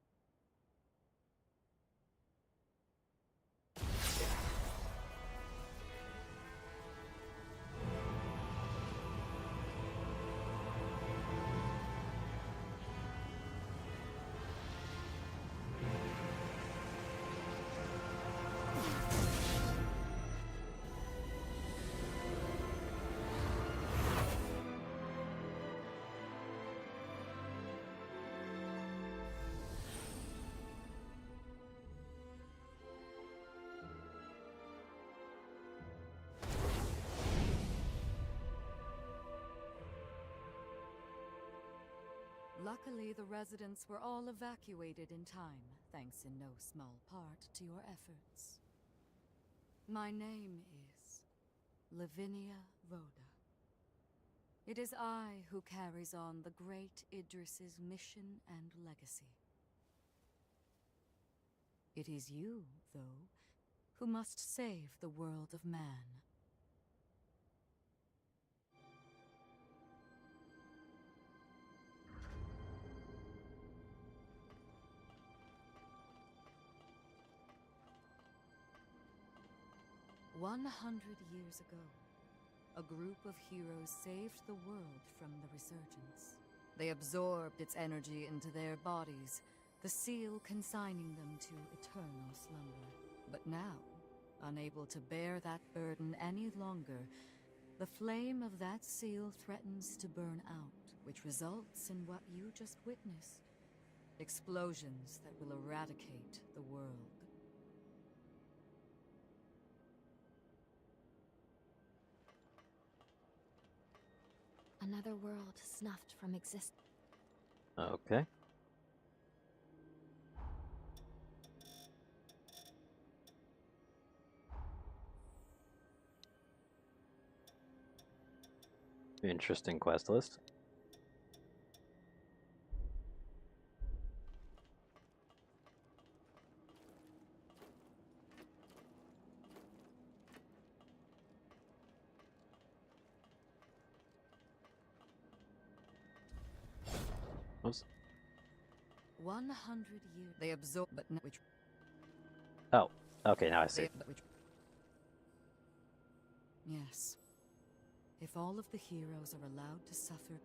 Luckily, the residents were all evacuated in time, thanks in no small part to your efforts. My name is Lavinia Rhoda. It is I who carries on the great Idris's mission and legacy. It is you, though, who must save the world of man. "100 years ago, a group of heroes saved the world from the resurgence. They absorbed its energy into their bodies, the seal consigning them to eternal slumber. But now, unable to bear that burden any longer, the flame of that seal threatens to burn out, which results in what you just witnessed. Explosions that will eradicate the world. Another world snuffed from existence. Okay. Interesting quest list. Oops. 100 years. They absorb, but no, which. Oh, okay, now I see. Yes. If all of the heroes are allowed to suffer,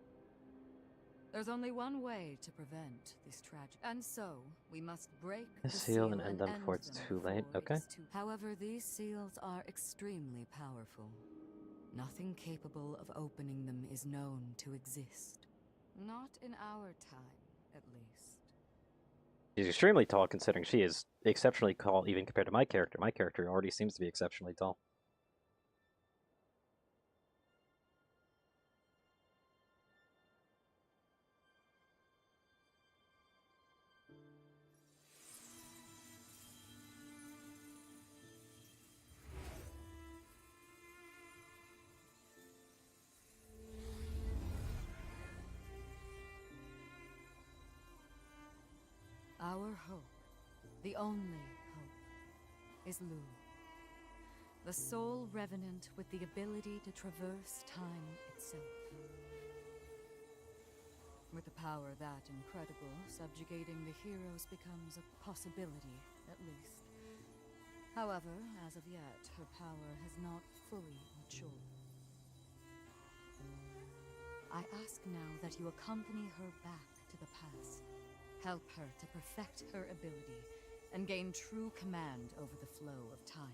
there's only one way to prevent this tragedy. And so, we must break the seal and end them before it's too late. Okay. However, these seals are extremely powerful. Nothing capable of opening them is known to exist. Not in our time, at least. She's extremely tall considering she is exceptionally tall even compared to my character. My character already seems to be exceptionally tall. Our hope, the only hope, is Lu. The sole revenant with the ability to traverse time itself. With a power that incredible, subjugating the heroes becomes a possibility, at least. However, as of yet, her power has not fully matured. I ask now that you accompany her back to the past. Help her to perfect her ability and gain true command over the flow of time.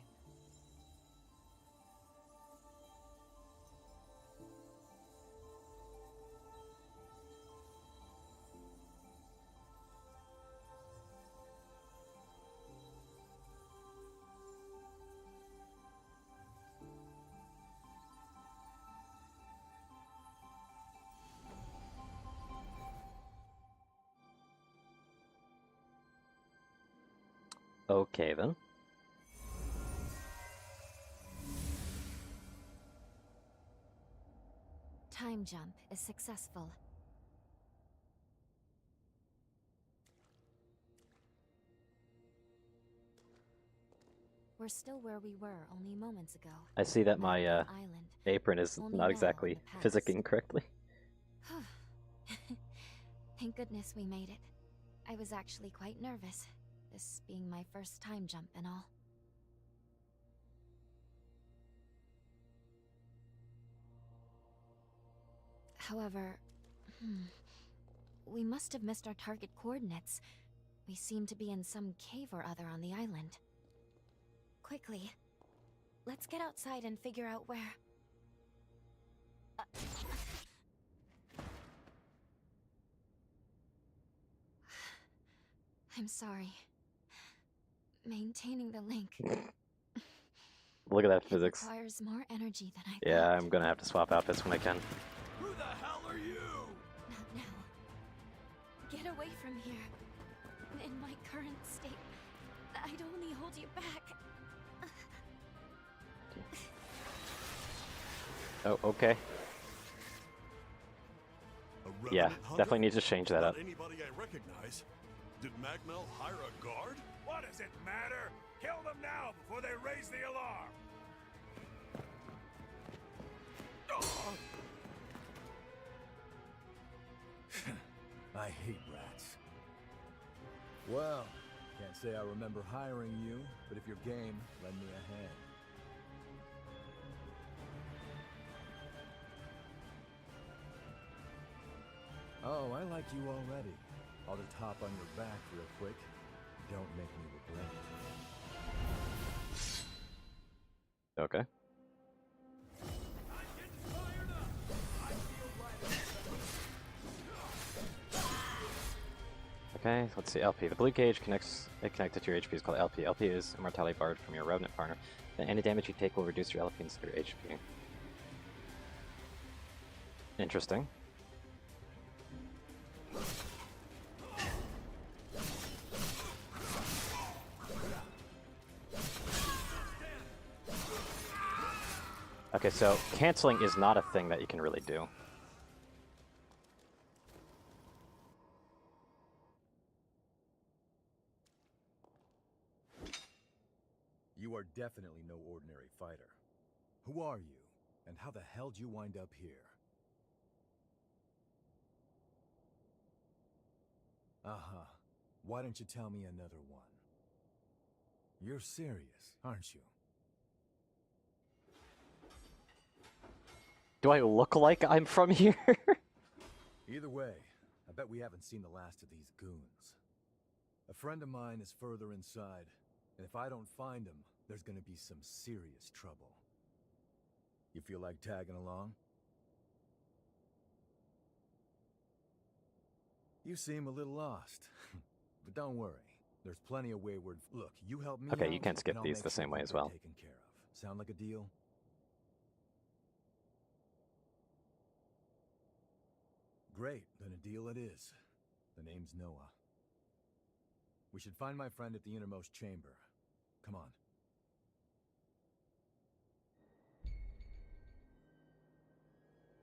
Okay, then. Time jump is successful. We're still where we were only moments ago. I see that my Madrigal Island. apron is Only not now exactly in the past. physicking correctly. Thank goodness we made it. I was actually quite nervous, this being my first time jump and all. However, we must have missed our target coordinates. We seem to be in some cave or other on the island. Quickly, let's get outside and figure out where... I'm sorry. Maintaining the link Look at that physics. requires more energy than I Yeah, thought. I'm gonna have to swap outfits when I can. Who the hell are you? Not now. Get away from here. In my current state, I'd only hold you back. Oh, okay. A Yeah, revenant hunter? definitely need to change that up. Not anybody I recognize. Did Magmel hire a guard? What does it matter? Kill them now before they raise the alarm. I hate rats. Well, can't say I remember hiring you, but if you're game, lend me a hand. Oh, I like you already. I'll just hop on your back real quick. Don't make me regret it. Okay. Okay, let's see. LP. The blue gauge connected to your HP is called LP. LP is immortality barred from your revenant partner. Then any damage you take will reduce your LP instead of HP. Interesting. Okay, so canceling is not a thing that you can really do. You are definitely no ordinary fighter. Who are you, and how the hell did you wind up here? Uh-huh. Why don't you tell me another one? You're serious, aren't you? Do I look like I'm from here? Either way, I bet we haven't seen the last of these goons. A friend of mine is further inside, and if I don't find him, there's gonna be some serious trouble. You feel like tagging along? You seem a little lost, but don't worry. There's plenty of wayward... Look, you help me Okay, out, you can skip and I'll these make the sure same way you as get well. taken care of. Sound like a deal? Great, then a deal it is. The name's Noah. We should find my friend at the innermost chamber. Come on.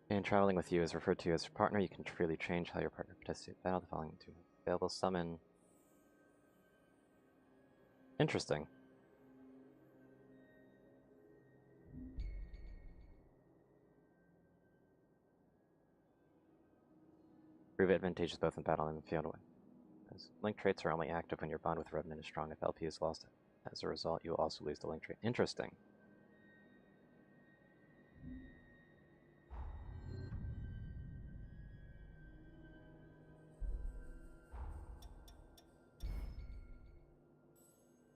And traveling with you is referred to as your partner. You can freely change how your partner participates in battle. The following two available summon. Interesting. Prove advantageous both in battle and in the field. Link traits are only active when your bond with Revenant is strong. If LP is lost, As a result, you will also lose the link tree. Interesting.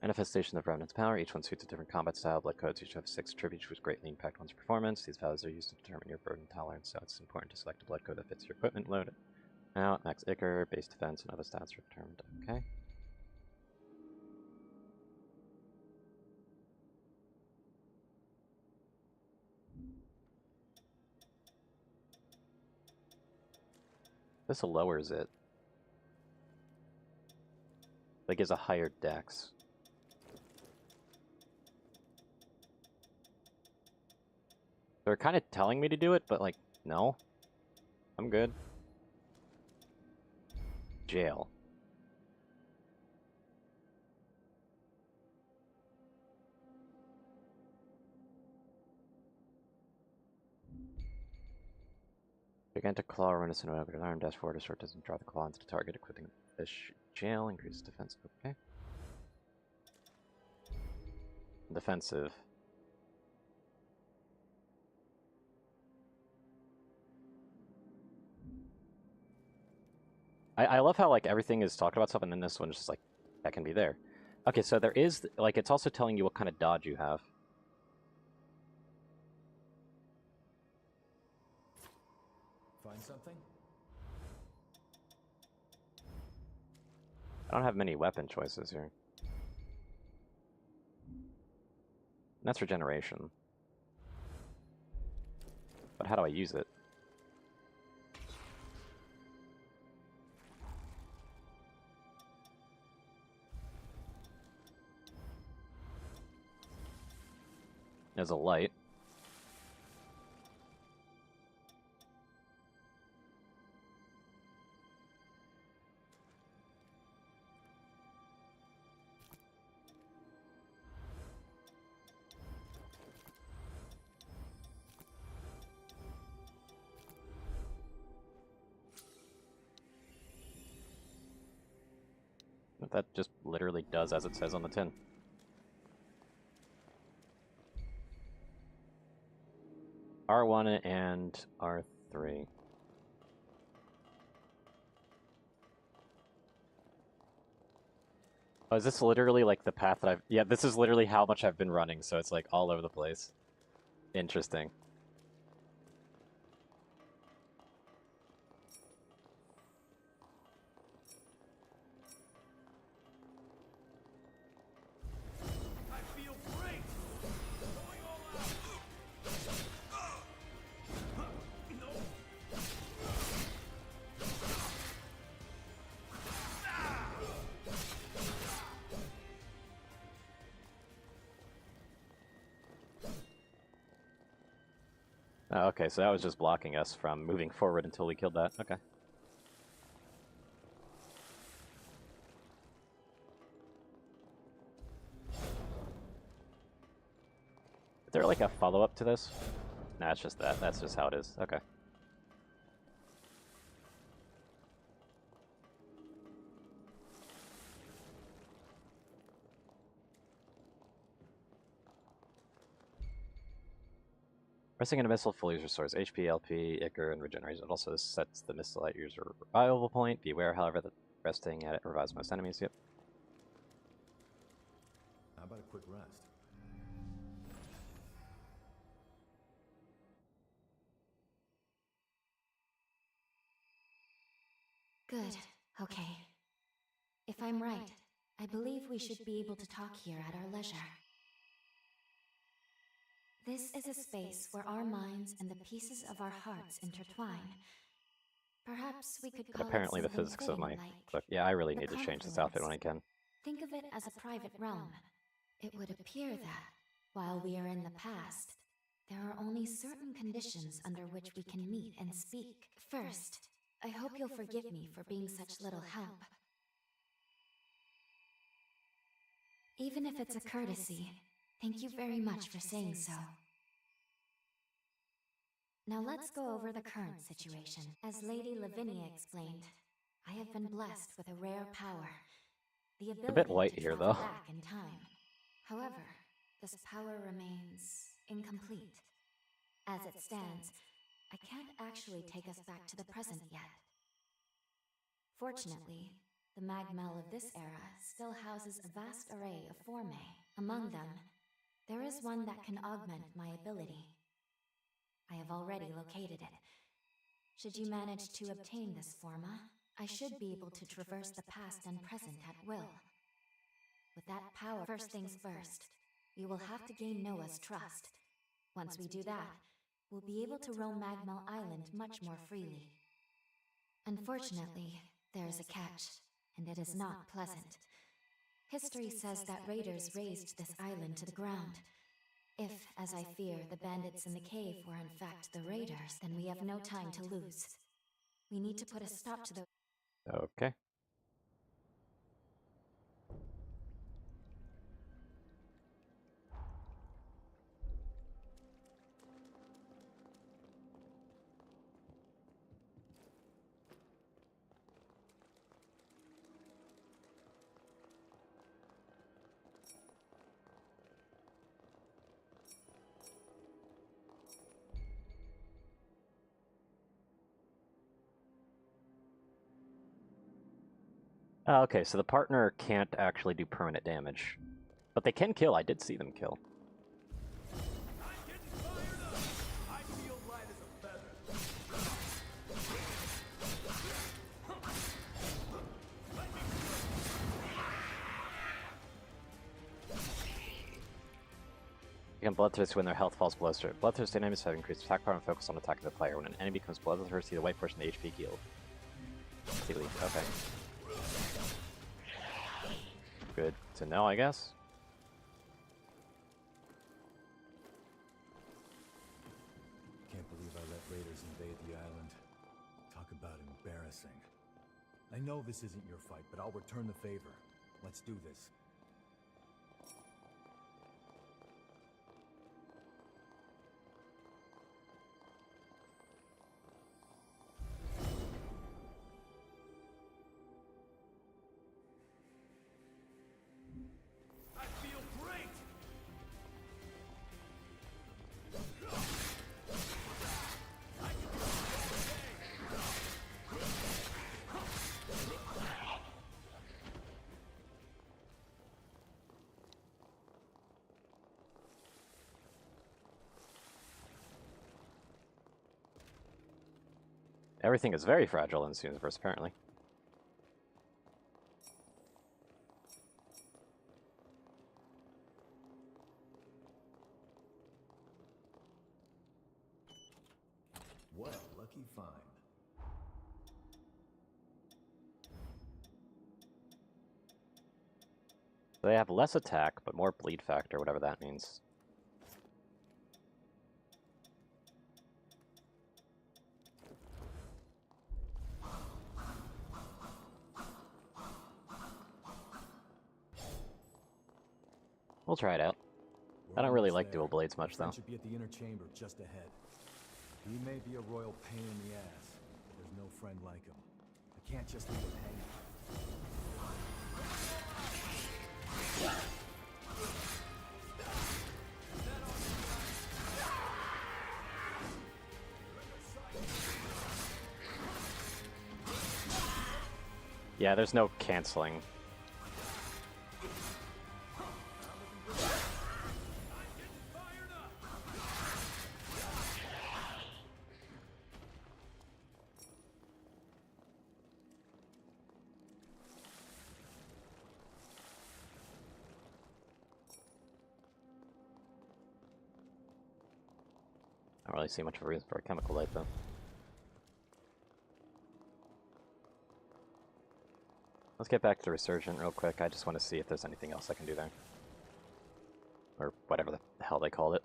Manifestation of Remnant's power. Each one suits a different combat style. Blood codes each have 6 attributes which greatly impact one's performance. These values are used to determine your burden tolerance, so it's important to select a blood code that fits your equipment load. Now, max Ichor, base defense, and other stats are determined. Okay. This lowers it. That gives a higher dex. They're kind of telling me to do it, but like, no. I'm good. Jail. Gigantic claw, reminiscent of an arm, dash forward, a short distance, draw the claw into the target, equipping this jail, increases defense. Okay. Defensive. I love how like everything is talked about stuff, and then this one's just like, that can be there. Okay, so there is, like, it's also telling you what kind of dodge you have. Find something? I don't have many weapon choices here. And that's regeneration. But how do I use it? There's a light. That just literally does as it says on the tin. R1 and R3. Oh, is this literally like the path that I've... Yeah, this is literally how much I've been running, so it's like all over the place. Interesting. I feel great! Going all out! No! Oh, okay, so that was just blocking us from moving forward until we killed that. Okay. Is there like a follow-up to this? Nah, it's just that. That's just how it is. Okay. Pressing in a missile fully restores HP, LP, Ichor, and regenerates. It also sets the missile at user revival point. Beware, however, that resting at it revives most enemies. Yep. How about a quick rest? Good. Okay. If I'm right, I believe we should be able to talk here at our leisure. This is a space where our minds and the pieces of our hearts intertwine. Perhaps we could But call apparently it the something physics of my fitting, like book. Yeah, I really the need to change this outfit when I can. Think of it as a private realm. It would appear that, while we are in the past, there are only certain conditions under which we can meet and speak. First, I hope you'll forgive me for being such little help. Even if it's a courtesy, thank you very much for saying so. Now let's go over the current situation. As Lady Lavinia explained, I have been blessed with a rare power. The ability bit white to here, travel though. back in time. However, this power remains incomplete. As it stands, I can't actually take us back to the present yet. Fortunately, the Magmel of this era still houses a vast array of formae. Among them, there is one that can augment my ability. I have already located it. Should you manage to obtain this forma, I should be able to traverse the past and present at will. With that power, first things first, we will have to gain Noah's trust. Once we do that, we'll be able to roam Magmel Island much more freely. Unfortunately, there is a catch, and it is not pleasant. History says that raiders razed this island to the ground. If, as I fear, the bandits in the cave were in fact the raiders, then we have no time to lose. We need to put a stop to the... Okay. Okay, so the partner can't actually do permanent damage. But they can kill. I did see them kill. I'm getting fired up. I feel light as a feather. You can bloodthirst when their health falls below zero. Bloodthirsty enemies have increased attack power and focus on attacking the player. When an enemy becomes bloodthirsty, the white portion of the HP healed. Okay. Good to know, I guess. Can't believe I let raiders invade the island. Talk about embarrassing. I know this isn't your fight, but I'll return the favor. Let's do this. I feel great. Everything is very fragile in this universe, apparently. What a lucky find. They have less attack, but more bleed factor, whatever that means. We'll try it out. I don't really like dual blades much, though. Should be at the inner chamber just ahead. He may be a royal pain in the ass, but there's no friend like him. I can't just leave him hanging. Yeah, there's no canceling. I don't really see much of a reason for a chemical light, though. Let's get back to Resurgent real quick. I just want to see if there's anything else I can do there. Or whatever the hell they called it.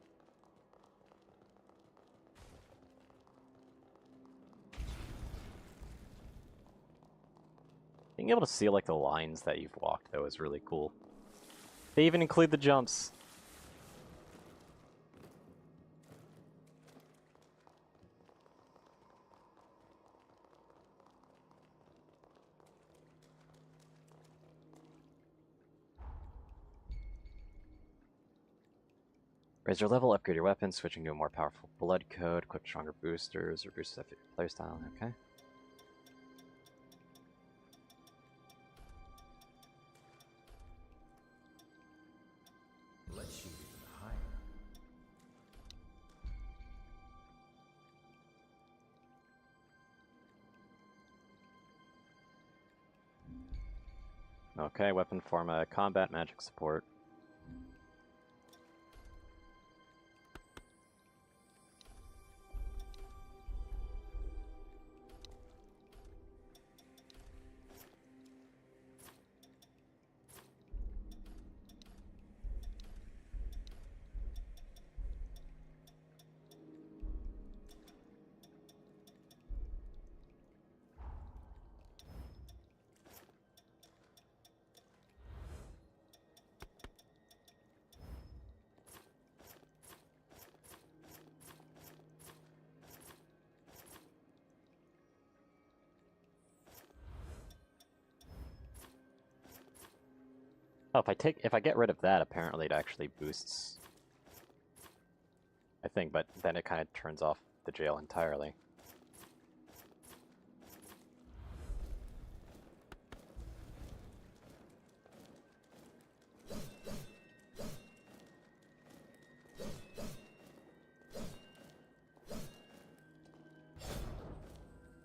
Being able to see like the lines that you've walked, though, is really cool. They even include the jumps. Raise your level, upgrade your weapon, switching to a more powerful blood code, equip stronger boosters, or boost playstyle. Okay. Let's shoot even higher. Okay, weapon forma, combat magic support. Oh, if I get rid of that, apparently it actually boosts. I think, but then it kind of turns off the jail entirely.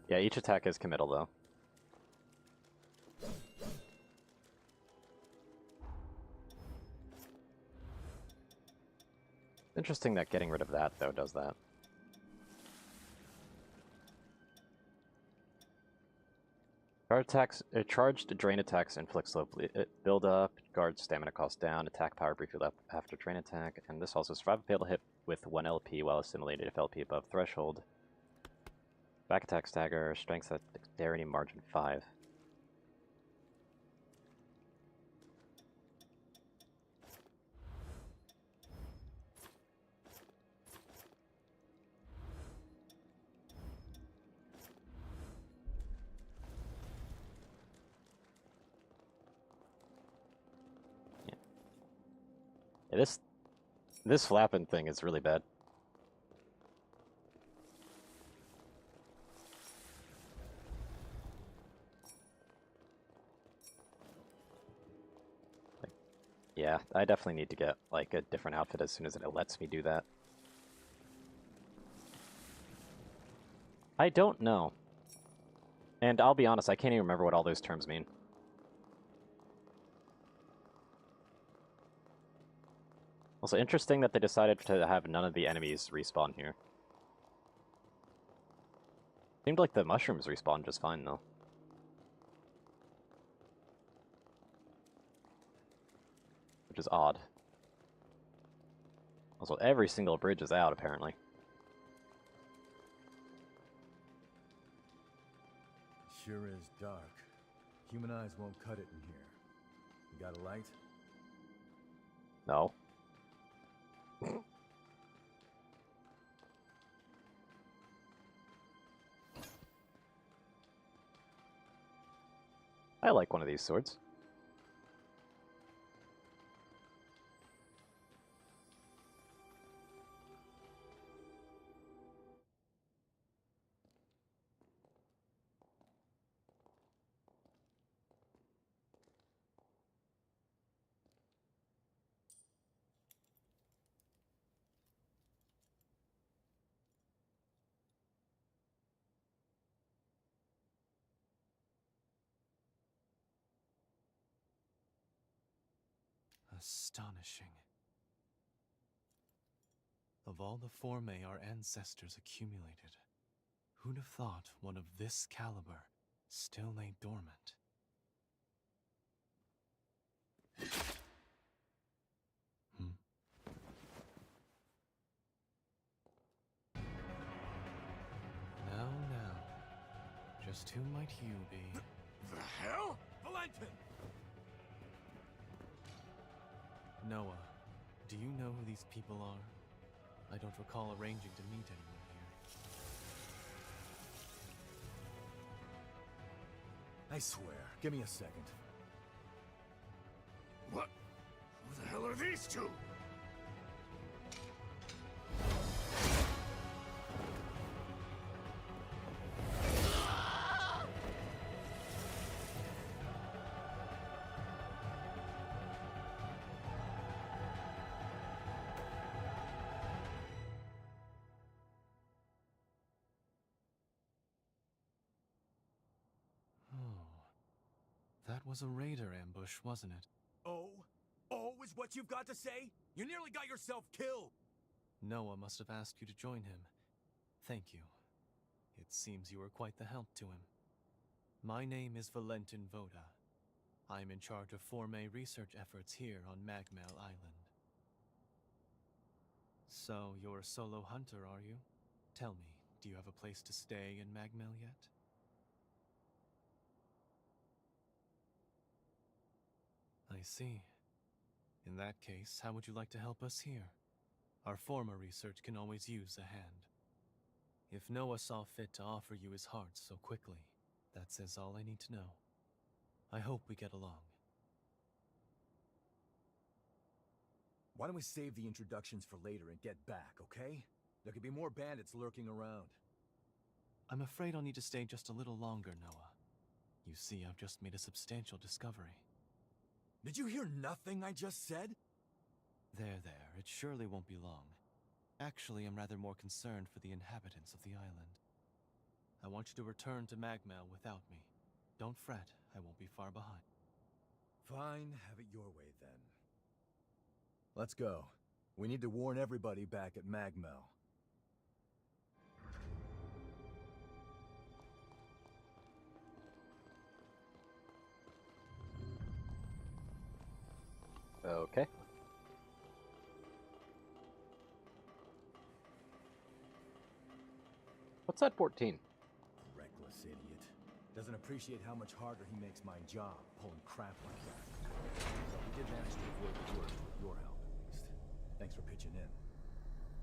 Yeah, each attack is committal though. Interesting that getting rid of that, though, does that. Charged drain attacks inflict slow build up, guard stamina cost down, attack power briefly up after drain attack, and this also survive a fatal hit with 1 LP while assimilated if LP above threshold. Back attack stagger, strength at dexterity margin 5. Yeah, this flapping thing is really bad. Yeah, I definitely need to get like a different outfit as soon as it lets me do that. I don't know. And I'll be honest, I can't even remember what all those terms mean. Also interesting that they decided to have none of the enemies respawn here. Seemed like the mushrooms respawn just fine though. Which is odd. Also, every single bridge is out, apparently. Sure is dark. Human eyes won't cut it in here. You got a light? No. I like one of these swords. Astonishing. Of all the formae our ancestors accumulated, who'd have thought one of this caliber still lay dormant? Now, just who might you be? The hell? Valentin! Noah, do you know who these people are? I don't recall arranging to meet anyone here. I swear. Give me a second. What? Who the hell are these two? That was a raider ambush, wasn't it? Oh? Oh is what you've got to say? You nearly got yourself killed! Noah must have asked you to join him. Thank you. It seems you were quite the help to him. My name is Valentin Voda. I'm in charge of Forme research efforts here on Magmel Island. So, you're a solo hunter, are you? Tell me, do you have a place to stay in Magmel yet? I see. In that case, how would you like to help us here? Our former research can always use a hand. If Noah saw fit to offer you his heart so quickly, that says all I need to know. I hope we get along. Why don't we save the introductions for later and get back, okay? There could be more bandits lurking around. I'm afraid I'll need to stay just a little longer, Noah. You see, I've just made a substantial discovery. Did you hear nothing I just said? There, it surely won't be long. Actually, I'm rather more concerned for the inhabitants of the island. I want you to return to Magmel without me. Don't fret, I won't be far behind. Fine, have it your way then. Let's go. We need to warn everybody back at Magmel. Okay. What's that 14? Reckless idiot. Doesn't appreciate how much harder he makes my job, pulling crap like that. But we did manage to avoid the worst with your help, at least. Thanks for pitching in.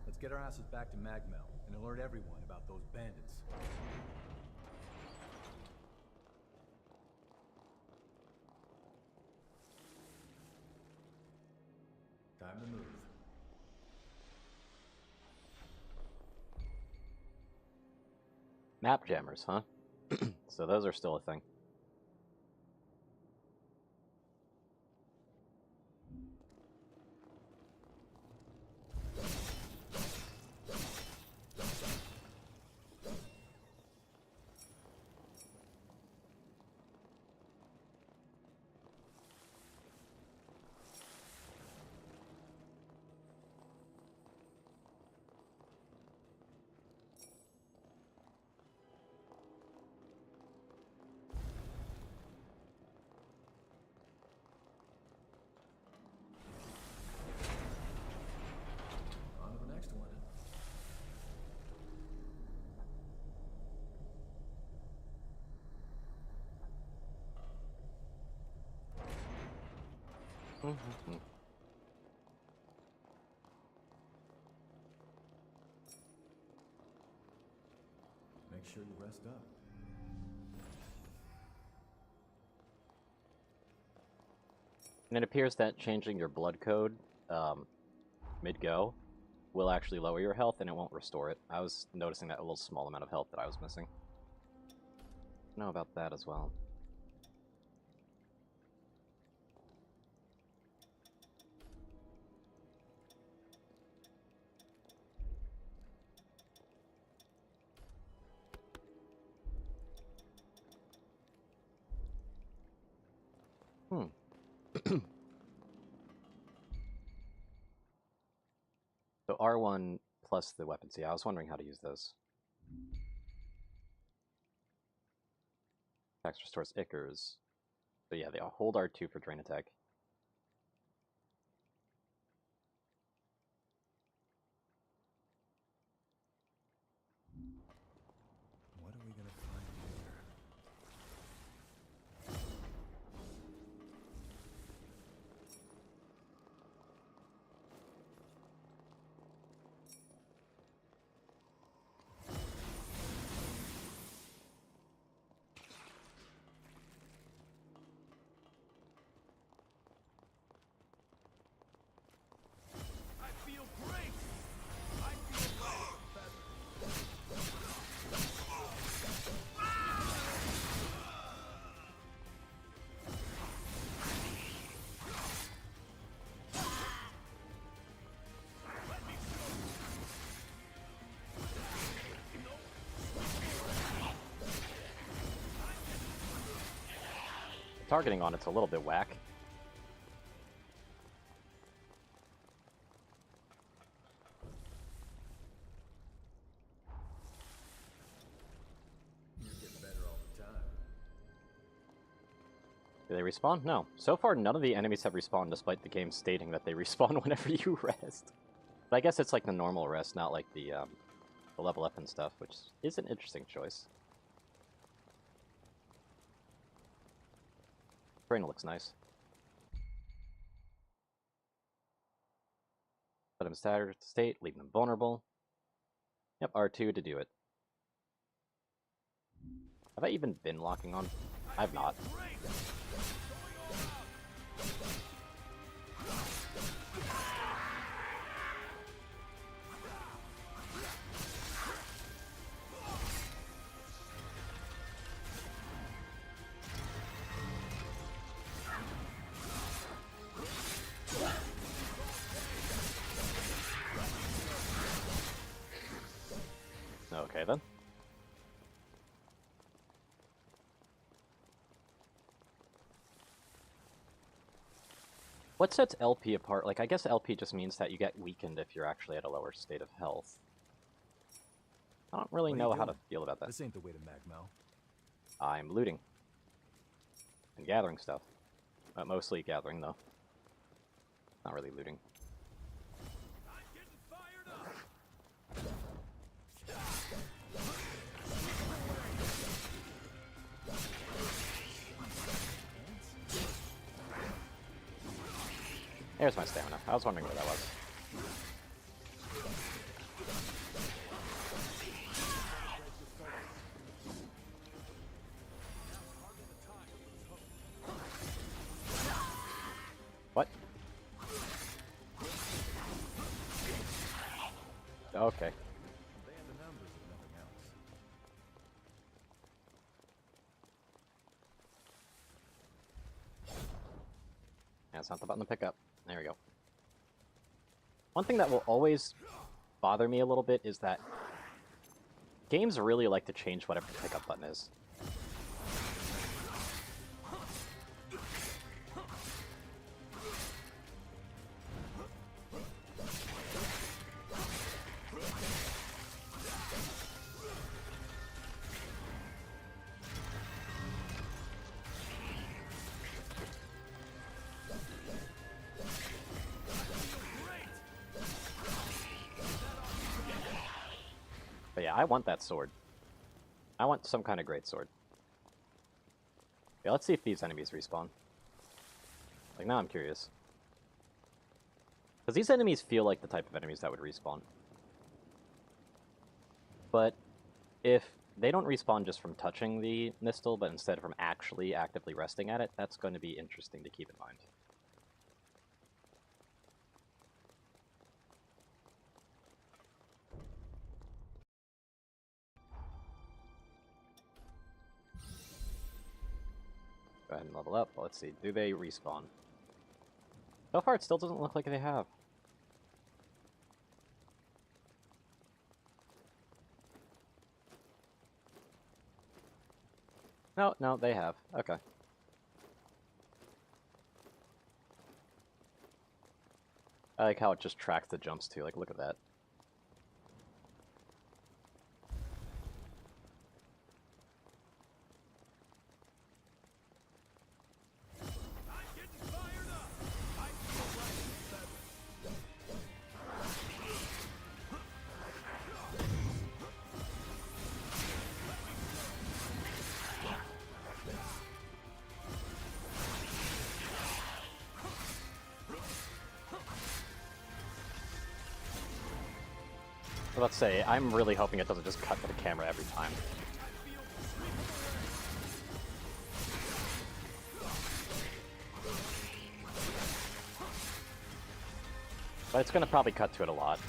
Let's get our asses back to Magmel and alert everyone about those bandits. Time to move. Map jammers, huh? So those are still a thing. On to the next one. Make sure you rest up. And it appears that changing your blood code mid-go will actually lower your health and it won't restore it. I was noticing that a little small amount of health that I was missing. Know about that as well. So R1 plus the weapons. Yeah, I was wondering how to use those. Attacks restores Ickers. So yeah, they hold R2 for drain attack. What are we gonna find here? targeting on it's a little bit whack. You're getting better all the time. Do they respawn? No. So far, none of the enemies have respawned, despite the game stating that they respawn whenever you rest. But I guess it's like the normal rest, not like the level up and stuff, which is an interesting choice. Brain looks nice. Put him in staggered state, leaving him vulnerable. Yep, R2 to do it. Have I even been locking on? I've not. Okay then. What sets LP apart? Like, I guess LP just means that you get weakened if you're actually at a lower state of health. I don't really What are you know how to doing? feel about that. This ain't the way to Magmel. I'm looting. And gathering stuff. Mostly gathering, though. Not really looting. I'm getting fired up. There's my stamina. I was wondering where that was. What? Okay. They had the numbers if nothing else. That's not the button to pick up. There we go. One thing that will always bother me a little bit is that games really like to change whatever the pickup button is. But yeah, I want that sword. I want some kind of great sword. Yeah, let's see if these enemies respawn. Like, now I'm curious. Because these enemies feel like the type of enemies that would respawn. But if they don't respawn just from touching the Mistle, but instead from actually actively resting at it, that's going to be interesting to keep in mind. Go ahead and level up. Let's see. Do they respawn? So far, it still doesn't look like they have. No, no, they have. Okay. I like how it just tracks the jumps too. Like, look at that. I'm getting fired up. I feel like it's better. Let's say, I'm really hoping it doesn't just cut to the camera every time. But it's gonna probably cut to it a lot.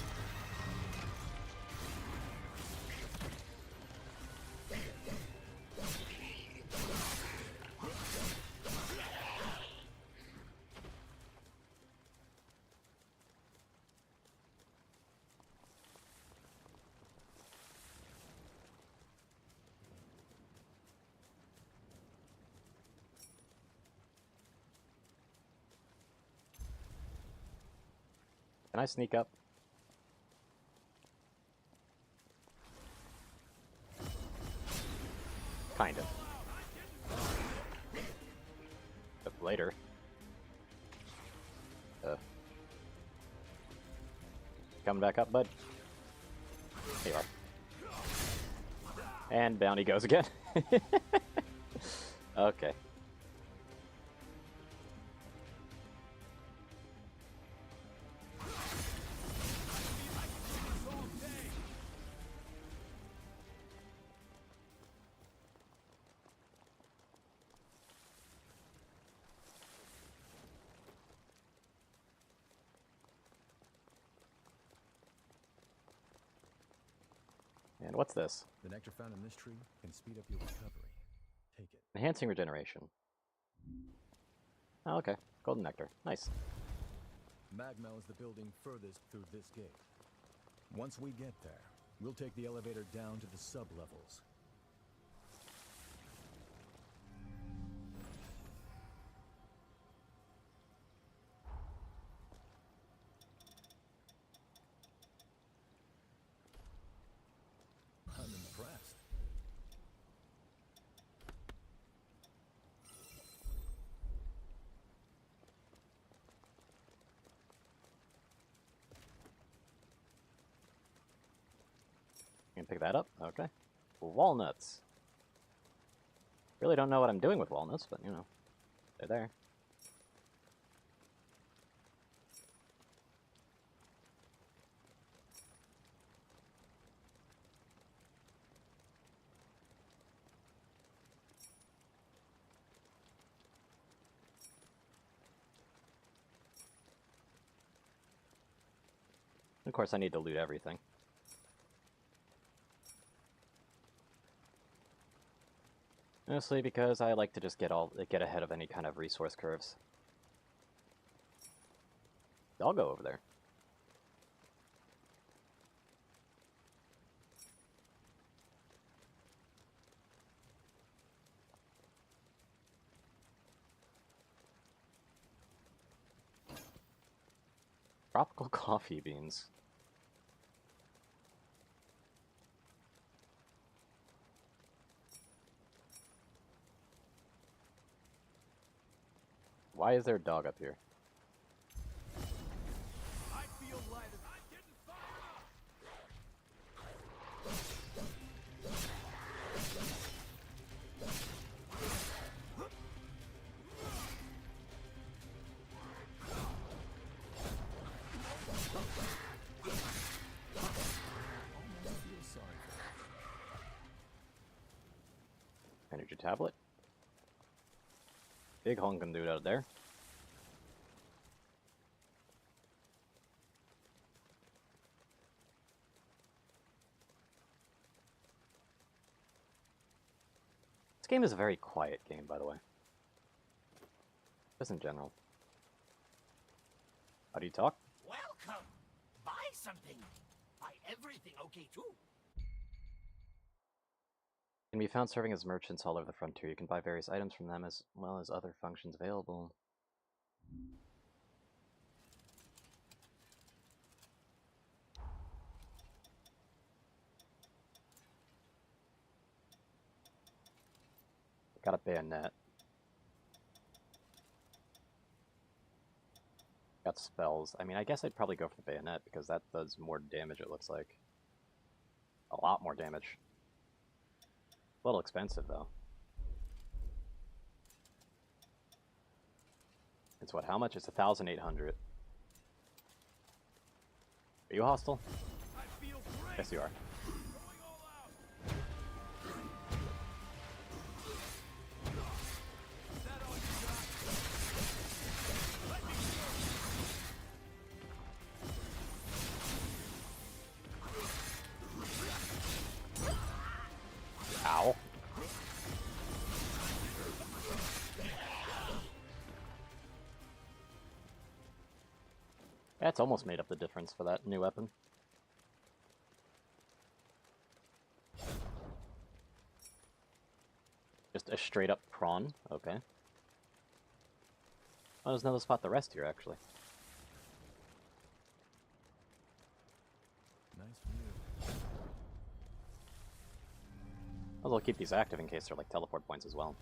Can I sneak up? Kind of. But later. Coming back up, bud? There you are. And down he goes again. Okay. And what's this? The nectar found in this tree can speed up your recovery. Take it. Enhancing regeneration. Oh, okay. Golden nectar. Nice. Magmel is the building furthest through this gate. Once we get there, we'll take the elevator down to the sub-levels. I'm impressed. You can pick that up? Okay. Walnuts. Really don't know what I'm doing with walnuts, but you know, they're there. Of course, I need to loot everything. Mostly because I like to just get ahead of any kind of resource curves. I'll go over there. Tropical coffee beans. Why is there a dog up here? I feel lighter. I'm getting fired up. Energy tablet. Big honkin' dude out there. This game is a very quiet game, by the way. Just in general. How do you talk? Welcome! Buy something! Buy everything, okay, too? Can be found serving as merchants all over the frontier. You can buy various items from them as well as other functions available. Got a bayonet. Got spells. I mean, I guess I'd probably go for the bayonet because that does more damage, it looks like. A lot more damage. A little expensive, though. It's what, how much? It's 1,800. Are you hostile? I feel great. Yes, you are. Going all out. Is that all you got? Let me Ow. That's almost made up the difference for that new weapon. Just a straight up prawn, okay. Oh, there's another spot to rest here, actually. Might as well keep these active in case they're like teleport points as well.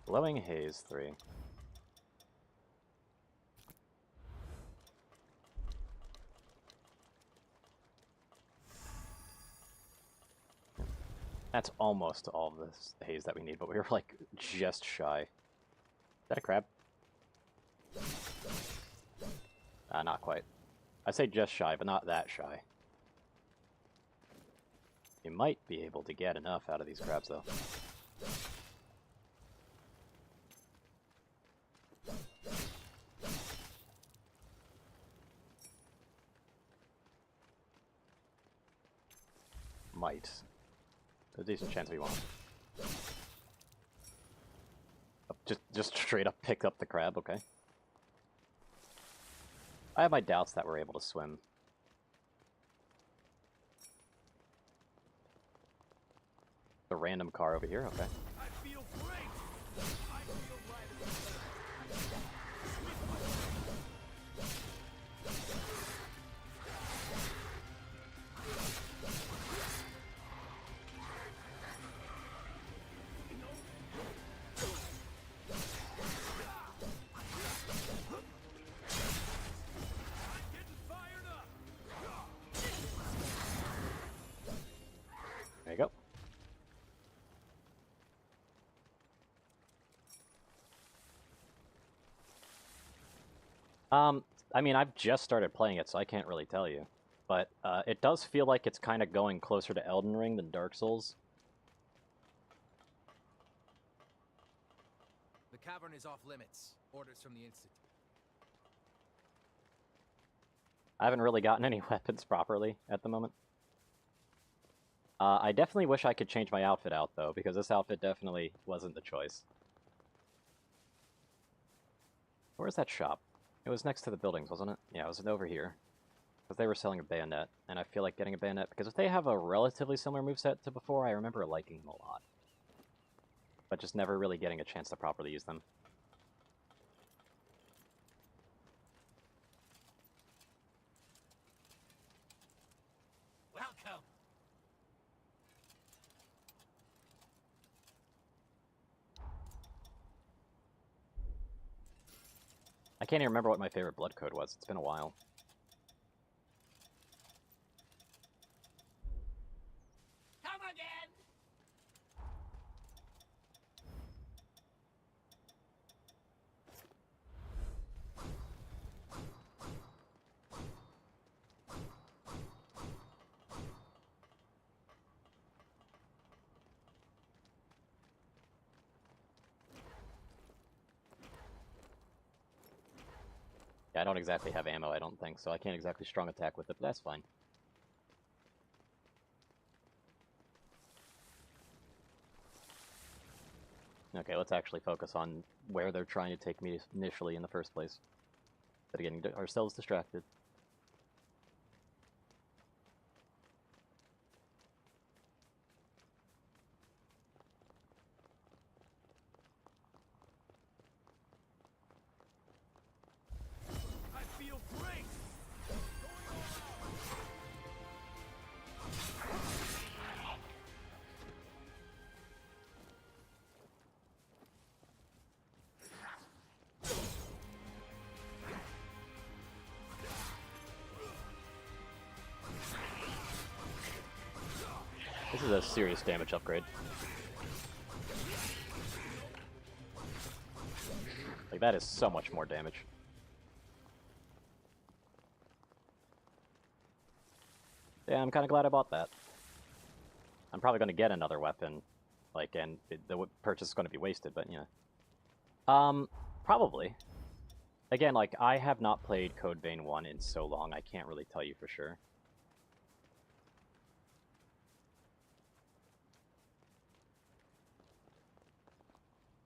Glowing Haze 3. That's almost all of this haze that we need, but we were like just shy. Is that a crab? Not quite. I say just shy, but not that shy. You might be able to get enough out of these crabs, though. Might. There's a decent chance we won't. Just straight up pick up the crab, okay. I have my doubts that we're able to swim. The random car over here, okay. I feel great. I feel lighter. There you go. I mean, I've just started playing it, so I can't really tell you. But it does feel like it's kind of going closer to Elden Ring than Dark Souls. The cavern is off limits. Orders from the Institute. I haven't really gotten any weapons properly at the moment. I definitely wish I could change my outfit out, though, because this outfit definitely wasn't the choice. Where's that shop? It was next to the buildings, wasn't it? Yeah, it was over here. Because they were selling a bayonet, and I feel like getting a bayonet, because if they have a relatively similar moveset to before, I remember liking them a lot. But just never really getting a chance to properly use them. Welcome. I can't even remember what my favorite blood code was. It's been a while. Come again. Yeah, I don't exactly have ammo, I don't think, so I can't exactly strong attack with it, but that's fine. Okay, let's actually focus on where they're trying to take me initially in the first place. Instead of getting ourselves distracted. I feel great. This is a serious damage upgrade. Like, that is so much more damage. Yeah, I'm kind of glad I bought that. I'm probably going to get another weapon, like, and the purchase is going to be wasted, but yeah. Probably. Again, like, I have not played Code Vein 1 in so long, I can't really tell you for sure.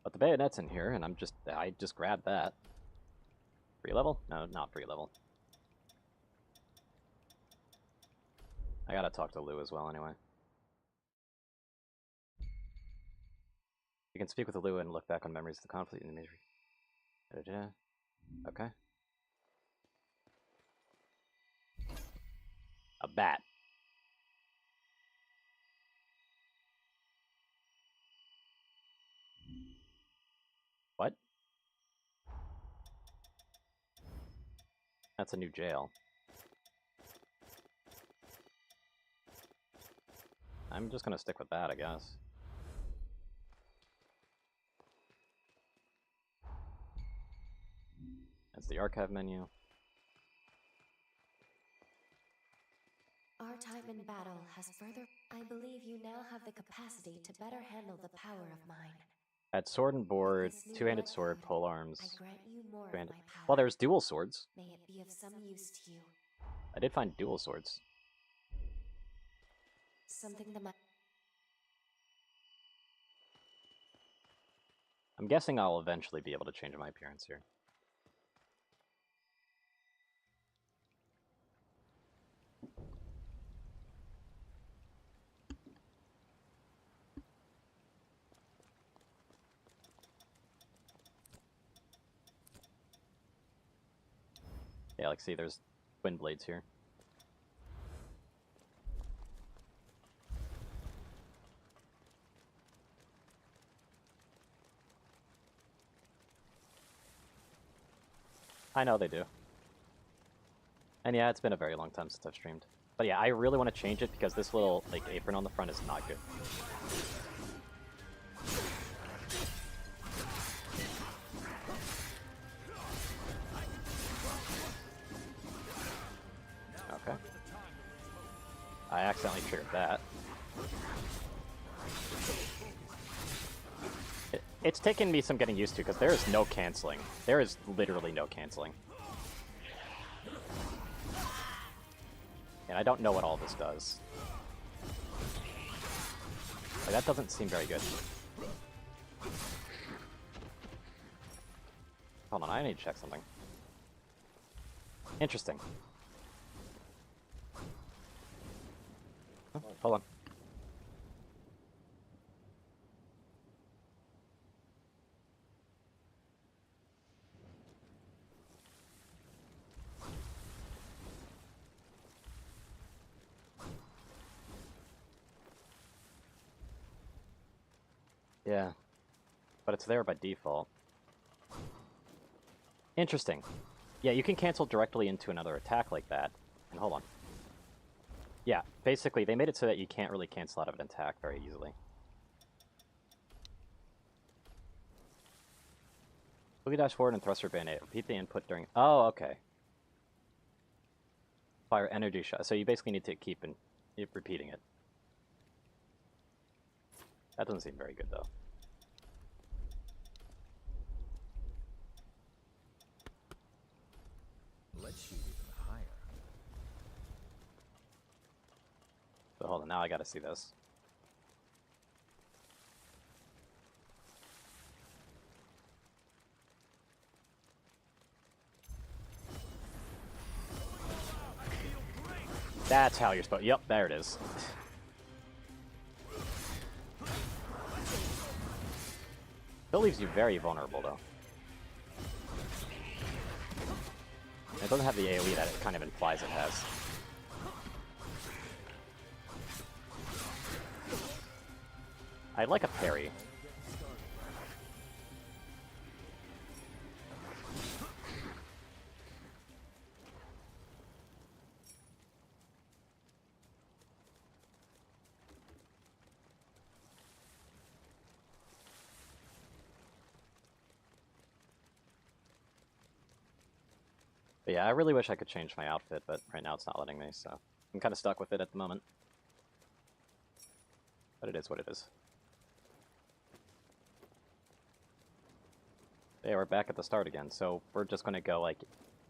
But the bayonet's in here, and I just grabbed that. Free level? No, not free level. I gotta talk to Lou as well, anyway. You can speak with Lou and look back on memories of the conflict in the misery. Okay. A bat. What? That's a new jail. I'm just gonna stick with that, I guess. That's the archive menu. Our time in battle has further... I believe you now have the capacity to better handle the power of mine. Add sword and board, With this new two-handed blood sword, code, pole I arms. grant you more of Two-handed. my power. Well, there's dual swords. May it be of some use to you. I did find dual swords. Something the I'm guessing I'll eventually be able to change my appearance here. Yeah, like, see, there's twin blades here. I know they do. And yeah, it's been a very long time since I've streamed. But yeah, I really want to change it because this little, like, apron on the front is not good. Okay. I accidentally triggered that. It's taken me some getting used to because there is no canceling. There is literally no canceling. And I don't know what all this does. Like, that doesn't seem very good. Hold on, I need to check something. Interesting. Oh, hold on. Yeah, but it's there by default. Interesting. Yeah, you can cancel directly into another attack like that. And hold on. Yeah, basically, they made it so that you can't really cancel out of an attack very easily. Quickly dash forward and thruster bayonet. Repeat the input during... Oh, okay. Fire energy shot. So you basically need to keep repeating it. That doesn't seem very good, though. Let's shoot even higher. So hold on, now I gotta see this. That's how you're supposed... Yep, there it is. Still leaves you very vulnerable, though. It doesn't have the AoE that it kind of implies it has. I'd like a parry. But yeah, I really wish I could change my outfit, but right now it's not letting me, so I'm kind of stuck with it at the moment. But it is what it is. Yeah, we're back at the start again, so we're just going to go, like,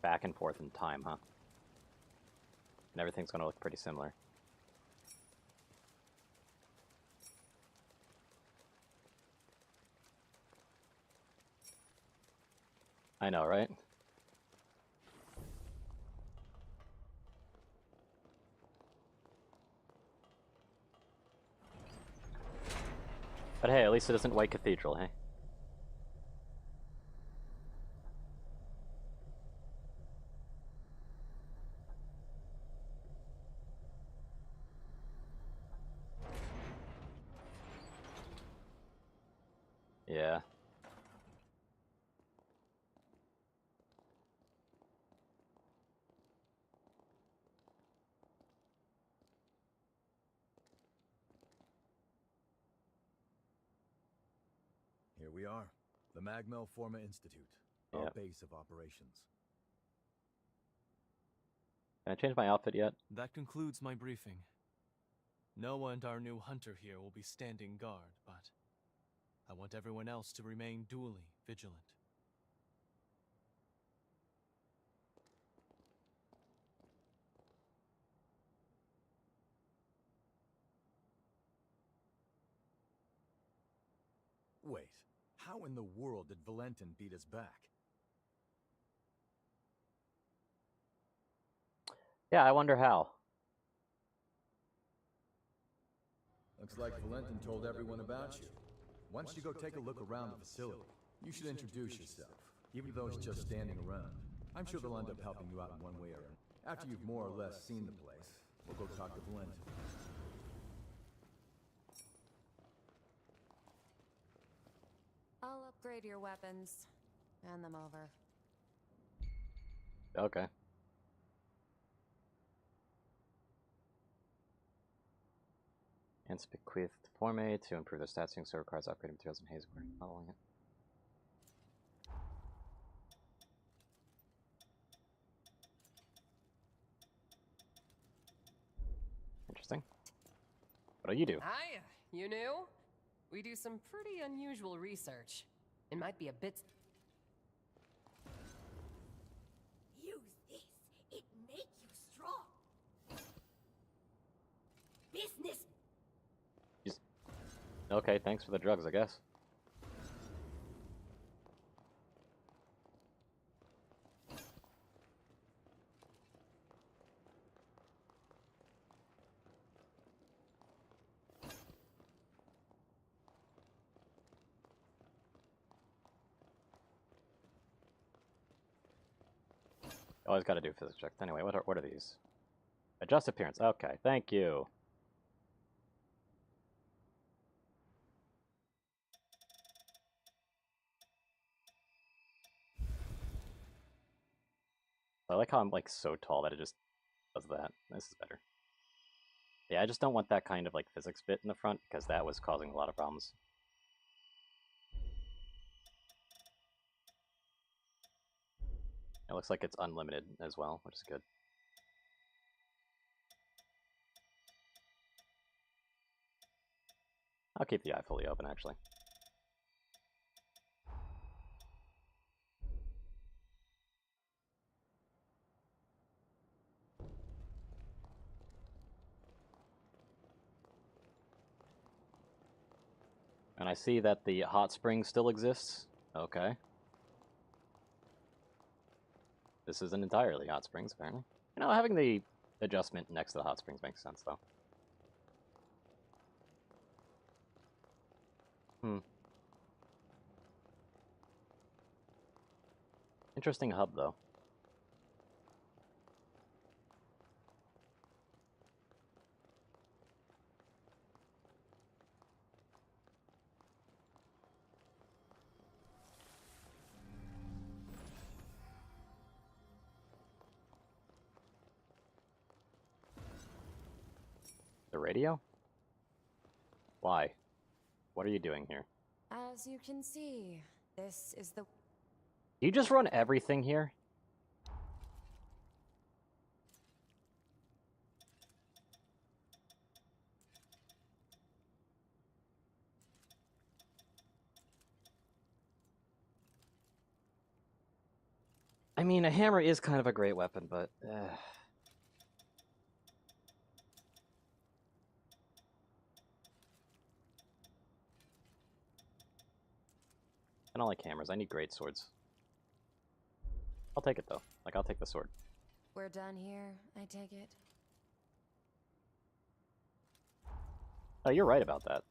back and forth in time, huh? And everything's going to look pretty similar. I know, right? But hey, at least it isn't White Cathedral, hey? Yeah. Here we are. The Magmel Forma Institute. Our Yep. base of operations. Can I change my outfit yet? That concludes my briefing. Noah and our new hunter here will be standing guard, but I want everyone else to remain duly vigilant. Wait, how in the world did Valentin beat us back? Yeah, I wonder how. Looks like Valentin told everyone about you. Why don't you go take a look around the facility? You should introduce yourself, even though it's just standing around. I'm sure they'll end up helping you out in one way or another. After you've more or less seen the place, we'll go talk to Valentin. I'll upgrade your weapons. Hand them over. Okay. And bequeathed Forme to improve the stats using server cards, upgraded materials, and Hazeborn. Following it. Interesting. What do you do? Hiya, you new? We do some pretty unusual research. It might be a bit... Use this. It make you strong. Business. Okay, thanks for the drugs, I guess. Always got to do physics checks. Anyway, what are these? Adjust appearance. Okay, thank you. I like how I'm like so tall that it just does that. This is better. Yeah, I just don't want that kind of like physics bit in the front because that was causing a lot of problems. It looks like it's unlimited as well, which is good. I'll keep the eye fully open, actually. And I see that the hot spring still exists. Okay. This isn't entirely hot springs, apparently. You know, having the adjustment next to the hot springs makes sense, though. Interesting hub, though. The radio? Why? What are you doing here? As you can see, this is the... Do you just run everything here? I mean, a hammer is kind of a great weapon, but... I don't like hammers. I need great swords. I'll take it, though. Like, I'll take the sword. We're done here, I take it. Oh, you're right about that.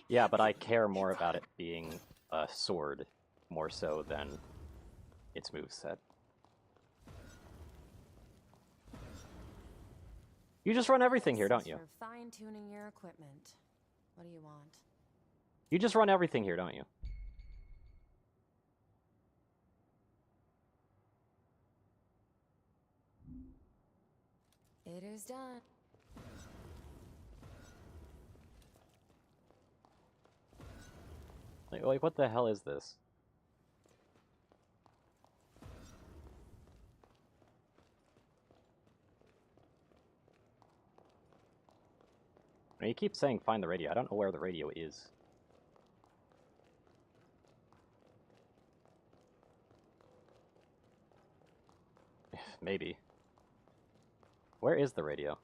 Yeah, but I care more about it being a sword more so than its moveset. You just run everything here, don't This is you? for fine-tuning your equipment. What do you want? You just run everything here, don't you? It is done. Like, what the hell is this? I mean, you keep saying find the radio. I don't know where the radio is. Maybe. Where is the radio?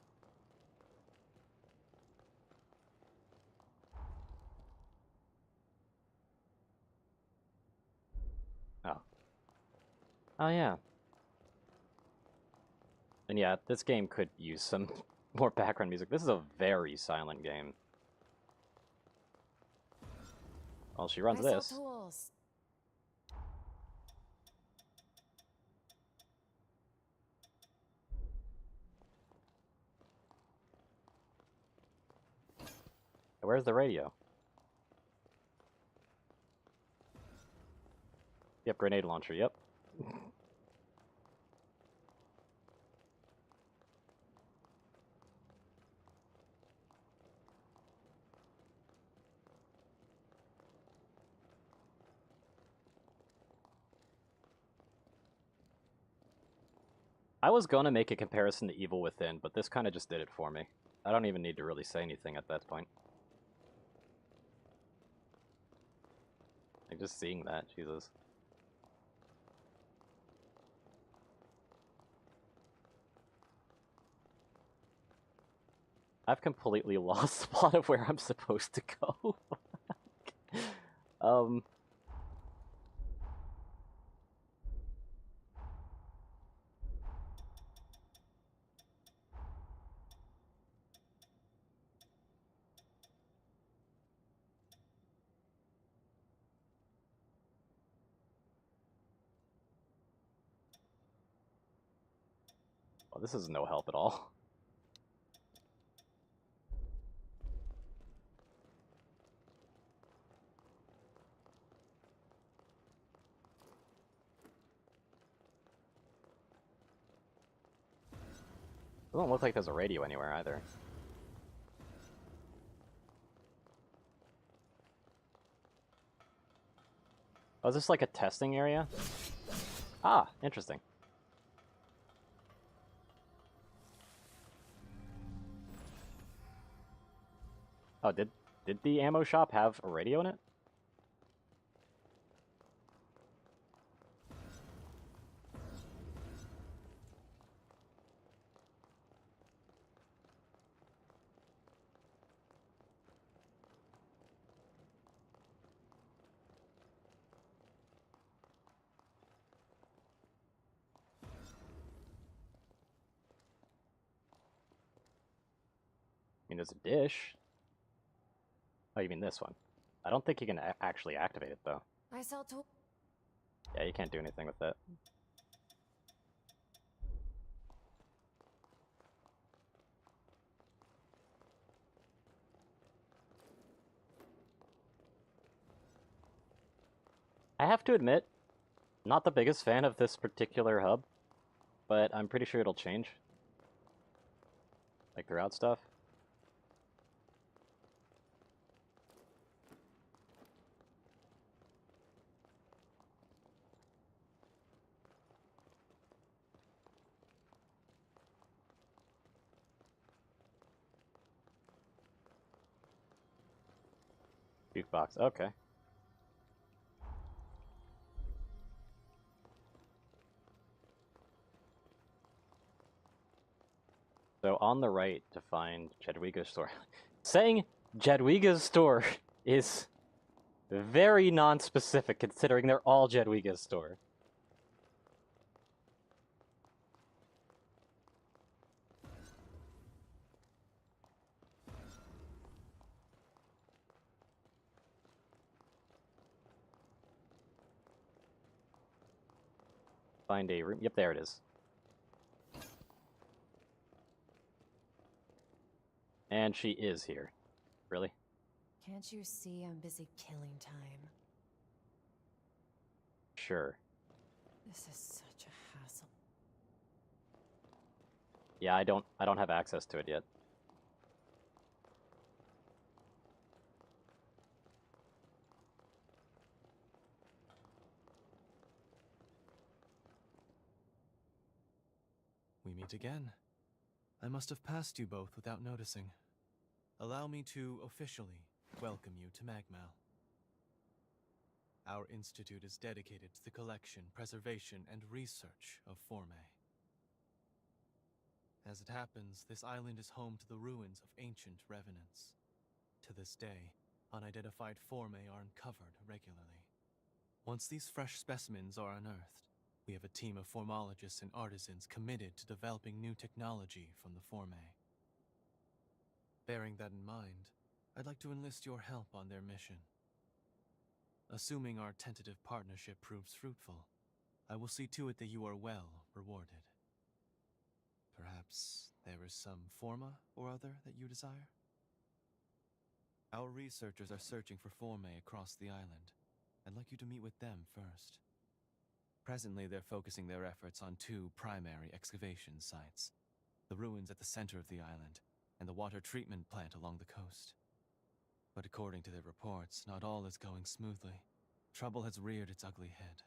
Oh. Oh, yeah. And yeah, this game could use some more background music. This is a very silent game. Well, she runs I sell this. tools. Where's the radio? Yep, grenade launcher, yep. I was gonna make a comparison to Evil Within, but this kind of just did it for me. I don't even need to really say anything at that point. Like, just seeing that, Jesus. I've completely lost the plot of where I'm supposed to go. Well, this is no help at all. Doesn't look like there's a radio anywhere either. Oh, is this like a testing area? Ah, interesting. Oh, did the ammo shop have a radio in it? I mean, there's a dish. Oh, you mean this one? I don't think you can actually activate it, though. I sell tools. Yeah, you can't do anything with that. I have to admit, not the biggest fan of this particular hub, but I'm pretty sure it'll change. Like throughout stuff. Jukebox, okay. So on the right to find Jadwiga's store. Saying Jadwiga's store is very non-specific considering they're all Jadwiga's store. Find a room. Yep, there it is. And she is here. Really? Can't you see I'm busy killing time? Sure. This is such a hassle. Yeah, I don't have access to it yet. We meet again. I must have passed you both without noticing. Allow me to officially welcome you to Magmal. Our institute is dedicated to the collection, preservation, and research of Forme. As it happens, this island is home to the ruins of ancient revenants. To this day, unidentified Forme are uncovered regularly. Once these fresh specimens are unearthed, we have a team of formologists and artisans committed to developing new technology from the Forme. Bearing that in mind, I'd like to enlist your help on their mission. Assuming our tentative partnership proves fruitful, I will see to it that you are well rewarded. Perhaps there is some forma or other that you desire? Our researchers are searching for Forme across the island. I'd like you to meet with them first. Presently, they're focusing their efforts on two primary excavation sites: the ruins at the center of the island, and the water treatment plant along the coast. But according to their reports, not all is going smoothly. Trouble has reared its ugly head.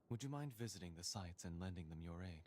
Would you mind visiting the sites and lending them your aid?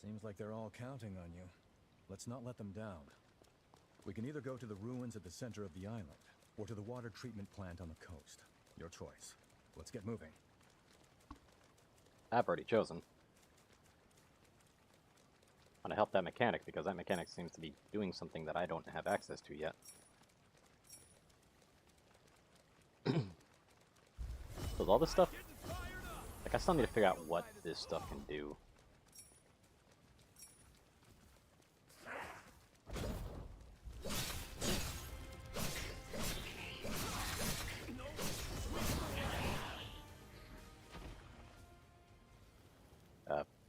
Seems like they're all counting on you. Let's not let them down. We can either go to the ruins at the center of the island, or to the water treatment plant on the coast. Your choice. Let's get moving. I've already chosen. I want to help that mechanic, because that mechanic seems to be doing something that I don't have access to yet. With all this stuff, like, I still need to figure out what this stuff can do.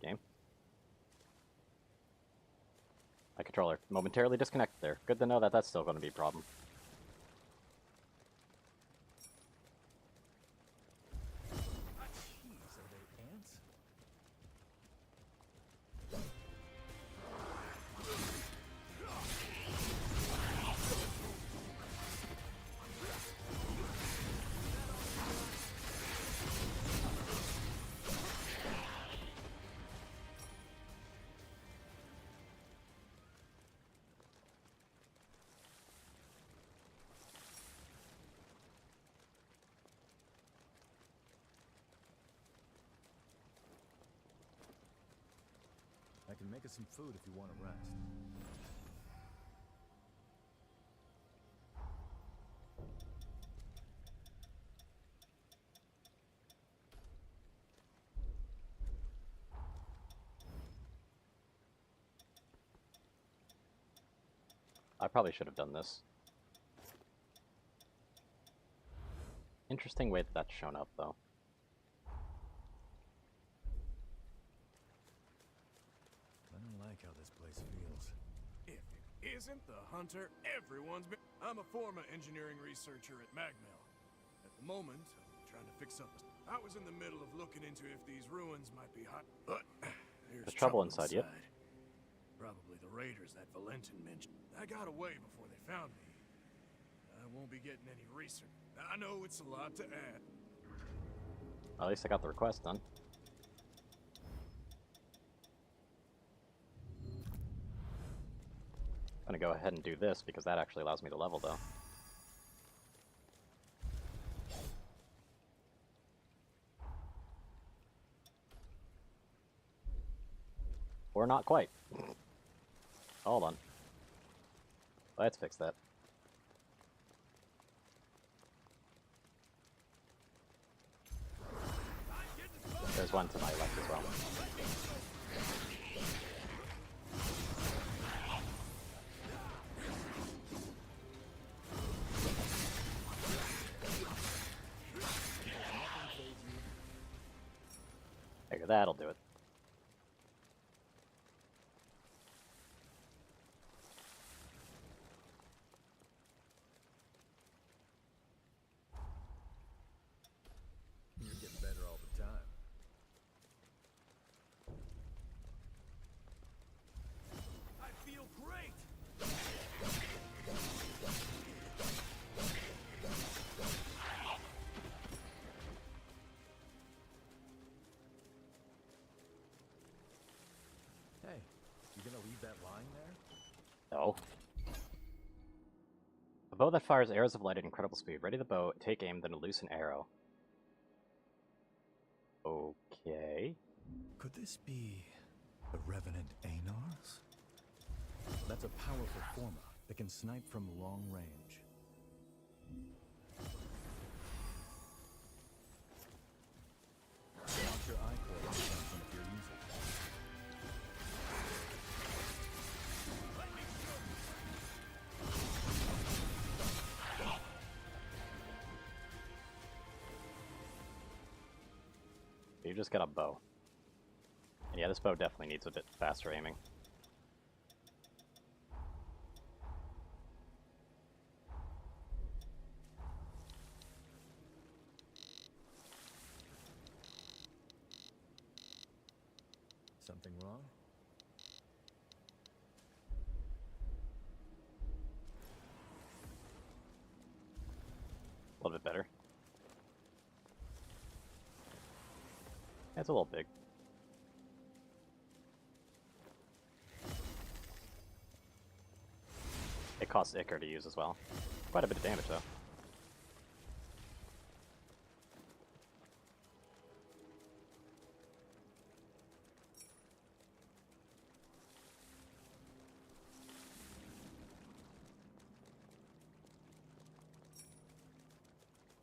Game. My controller momentarily disconnected there. Good to know that that's still going to be a problem. Jeez, are they ants? I can make us some food if you want to rest. I probably should have done this. Interesting way that that's shown up, though. I don't like how this place feels. If it isn't the hunter everyone's been... I'm a Forma engineering researcher at Magmel. At the moment, I'm trying to fix up... I was in the middle of looking into if these ruins might be hot, but there's trouble inside, yep. Probably the raiders that Valentin mentioned. I got away before they found me. I won't be getting any research. I know it's a lot to add. Well, at least I got the request done. I'm gonna go ahead and do this because that actually allows me to level, though. Or not quite. Hold on. Let's fix that. There's one to my left as well. Figure that'll do it. You're getting better all the time. I feel great! Hey, you gonna leave that lying there? No. A bow that fires arrows of light at incredible speed. Ready the bow, take aim, then loose an arrow. Okay. Could this be the Revenant Anars? That's a powerful forma that can snipe from long range. Watch your eye core on something if you're using it. You just got a bow. And yeah, this bow definitely needs a bit faster aiming. Something wrong? A little bit better. It's a little big. It costs Ichor to use as well. Quite a bit of damage though.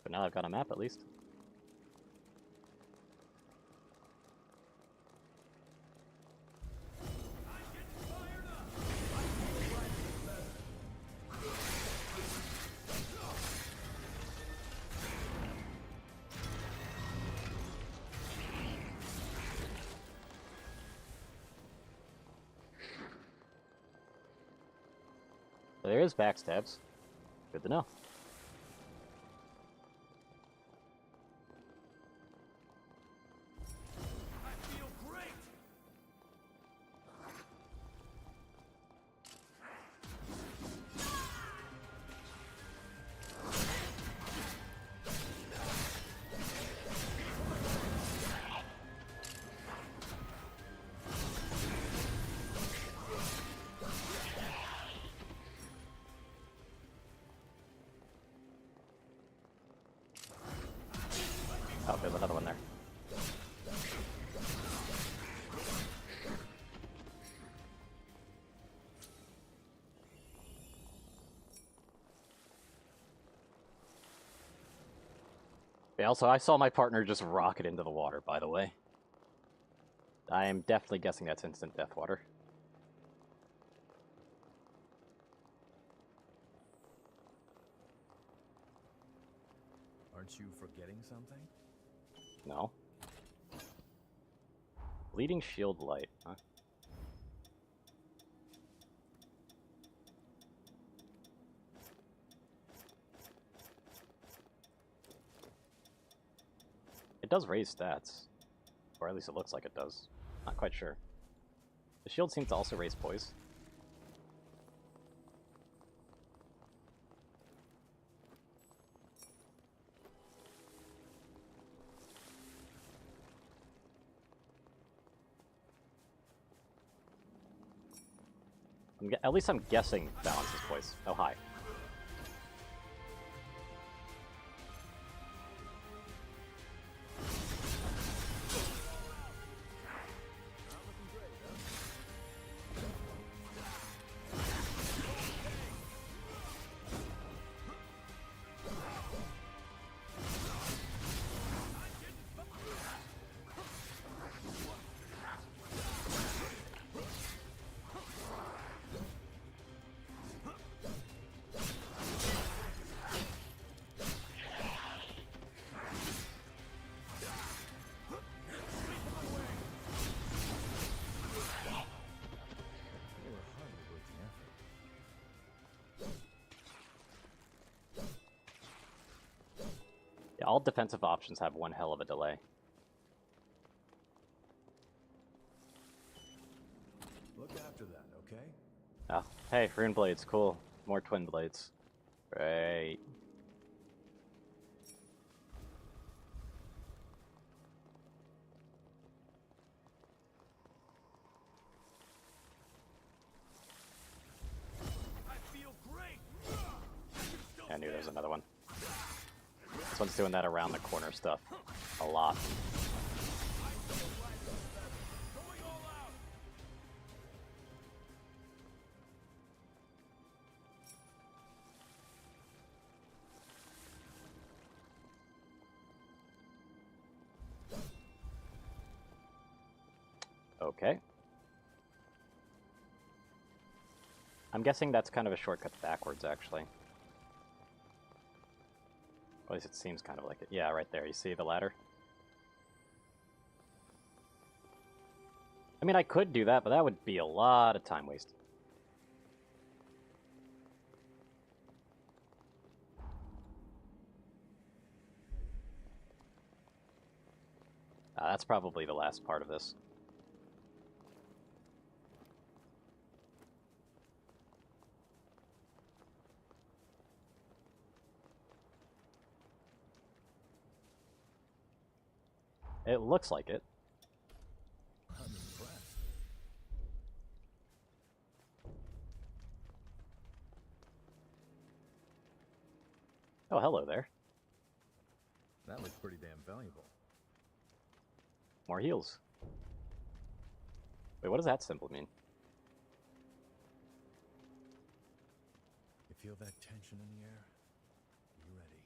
But now I've got a map at least. There is backstabs. Good to know. I feel great! Oh, there's another one there. Yeah, also, I saw my partner just rocket into the water, by the way. I am definitely guessing that's instant death water. Aren't you forgetting something? No. Bleeding shield light, huh? It does raise stats. Or at least it looks like it does. Not quite sure. The shield seems to also raise poise. At least I'm guessing balances poise. Oh, hi. Yeah, all defensive options have one hell of a delay. Look after that, okay? Oh, hey, rune blades, cool. More twin blades. Great. I knew there was another one. This one's doing that around the corner stuff a lot. Okay. I'm guessing that's kind of a shortcut backwards, actually. At least it seems kind of like it. Yeah, right there. You see the ladder? I mean, I could do that, but that would be a lot of time wasted. That's probably the last part of this. It looks like it. I'm impressed. Oh, hello there. That looks pretty damn valuable. More heals. Wait, what does that symbol mean? You feel that tension in the air? Be ready.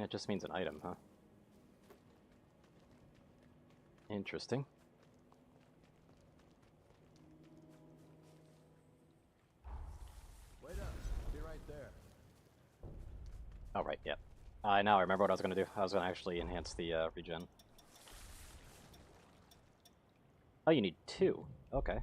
It just means an item, huh? Interesting. Wait up. Be right there. Oh, right, yeah. Now I remember what I was going to do. I was going to actually enhance the regen. Oh, you need 2. Okay.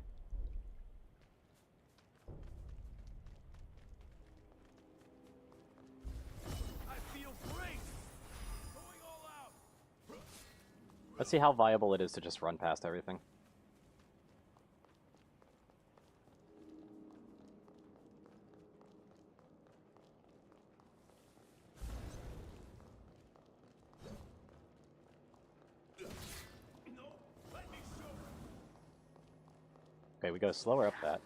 Let's see how viable it is to just run past everything. Okay, we go slower up that.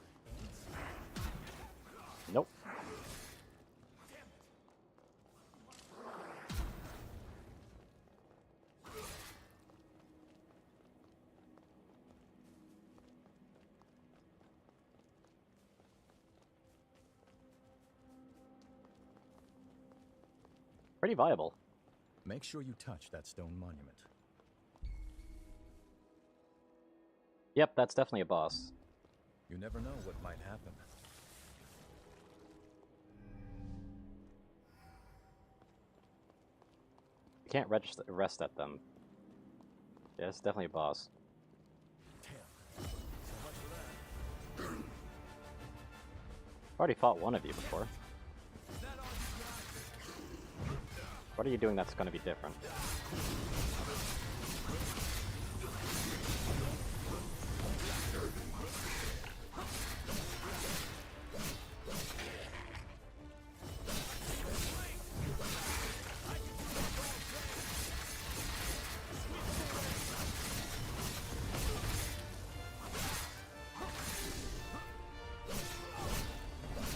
Nope. Pretty viable. Make sure you touch that stone monument. Yep, that's definitely a boss. You never know what might happen. You can't rest at them. Yeah, it's definitely a boss. Damn. So much for Already fought one of you before. What are you doing that's going to be different?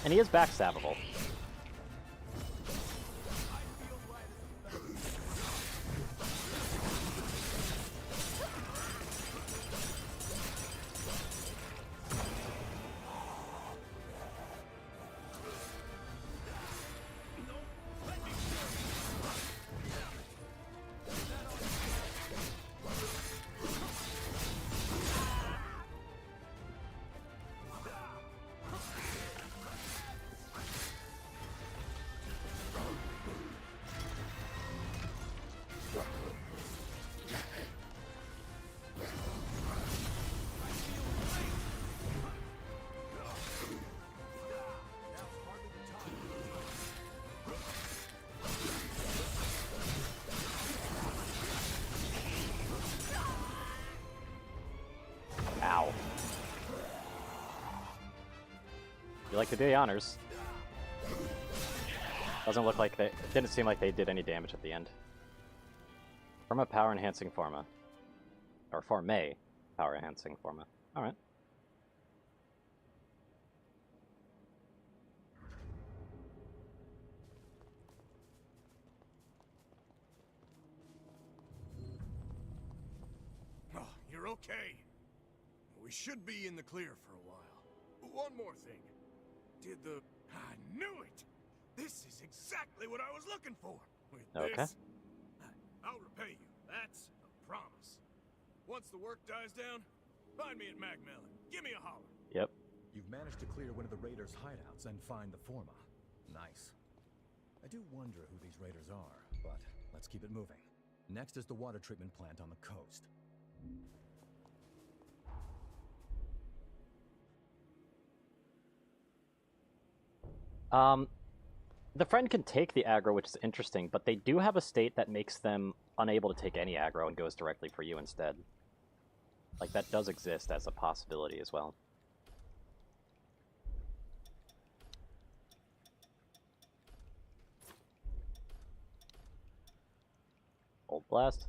And he is backstabbable. Ow. You like to do the honors. Doesn't look like they... It didn't seem like they did any damage at the end. Forma power enhancing Forma. Or Forme power enhancing Forma. Alright. Oh, you're okay. We should be in the clear for a while. One more thing. Did the... I knew it! This is exactly what I was looking for! With this, I'll repay you. That's a promise. Once the work dies down, find me at Magmelon. Give me a holler. Yep. You've managed to clear one of the raiders' hideouts and find the Forma. Nice. I do wonder who these raiders are, but let's keep it moving. Next is the water treatment plant on the coast. The friend can take the aggro, which is interesting, but they do have a state that makes them unable to take any aggro and goes directly for you instead. Like, that does exist as a possibility as well. Old Blast.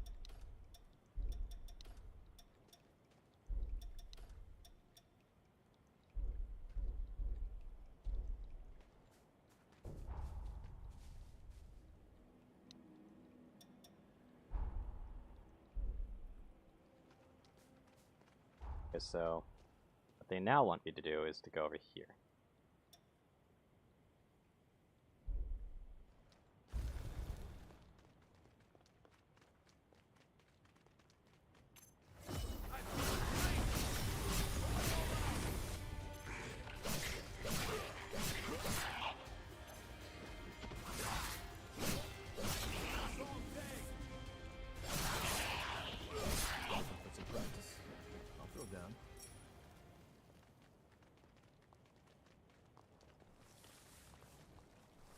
Okay, so what they now want me to do is to go over here.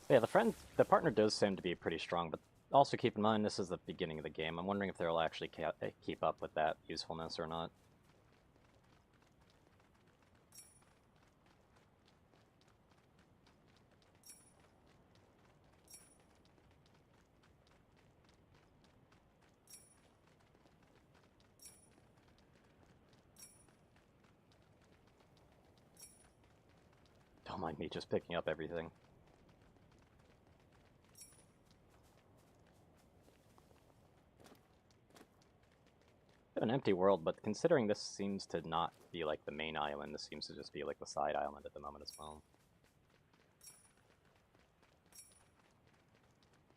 Yeah, the partner does seem to be pretty strong, but also keep in mind this is the beginning of the game. I'm wondering if they'll actually keep up with that usefulness or not. Don't mind me just picking up everything. An empty world, but considering this seems to not be like the main island, this seems to just be like the side island at the moment as well.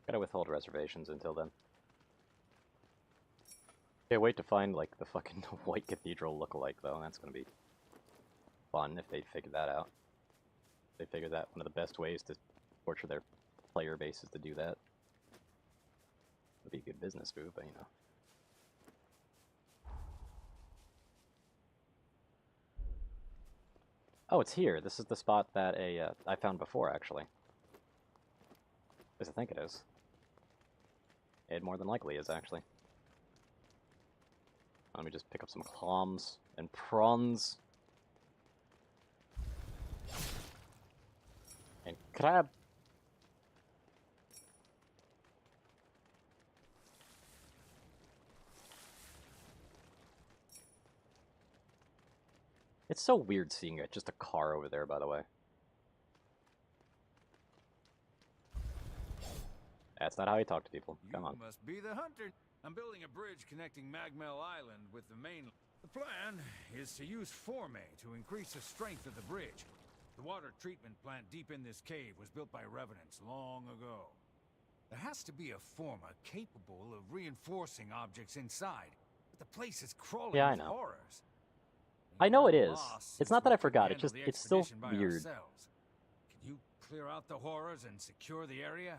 Gotta withhold reservations until then. Can't wait to find like the fucking White Cathedral lookalike though, and that's gonna be fun if they figure that out. They figure that one of the best ways to torture their player base is to do that. It'd be a good business move, but you know. Oh, it's here. This is the spot that I found before, actually. At least I think it is. It more than likely is, actually. Let me just pick up some clams and prawns. And crab. It's so weird seeing it, just a car over there, by the way. That's not how you talk to people. Come on. You must be the hunter. I'm building a bridge connecting Magmel Island with the main. The plan is to use Forme to increase the strength of the bridge. The water treatment plant deep in this cave was built by Revenants long ago. There has to be a Forma capable of reinforcing objects inside, but the place is crawling Yeah, I with know. horrors. I know it is. Lost It's since not that we I forgot, couldn't it's handle just, the it's still expedition by weird. ourselves. Can you clear out the horrors and secure the area?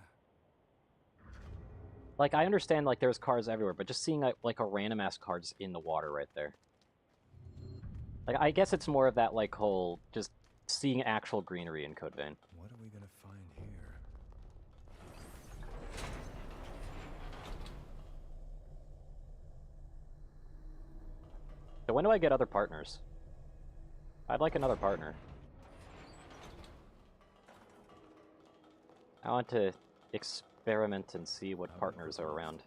Like, I understand, like, there's cars everywhere, but just seeing, like a random-ass car just in the water right there. Like, I guess it's more of that, like, whole, just seeing actual greenery in Code Vein. What are we gonna find here? So when do I get other partners? I'd like another partner. I want to experiment and see what partners are around.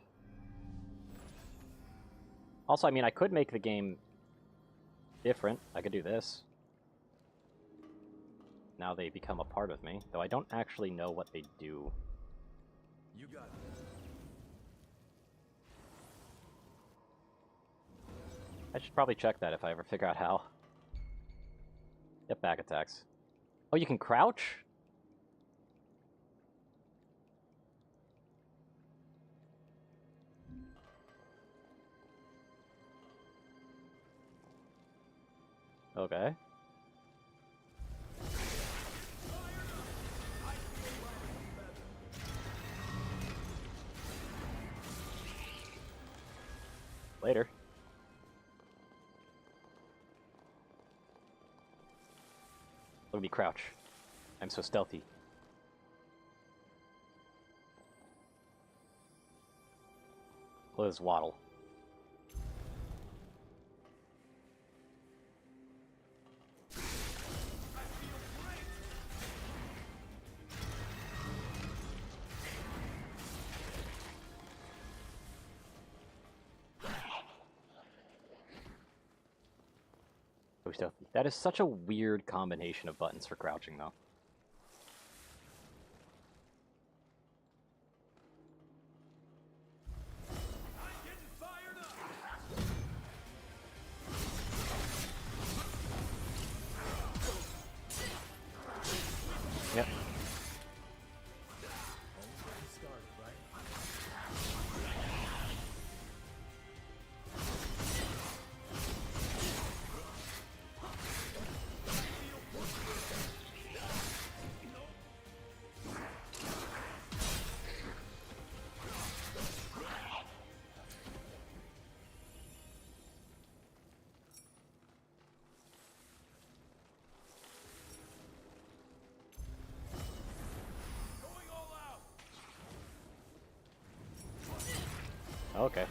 Also, I mean, I could make the game different. I could do this. Now they become a part of me, though I don't actually know what they do. You got it. I should probably check that if I ever figure out how. Yep, back attacks. Oh, you can crouch? Okay. Later. Look at me crouch. I'm so stealthy. Look at this waddle. So stealthy. That is such a weird combination of buttons for crouching, though. Yep. Okay.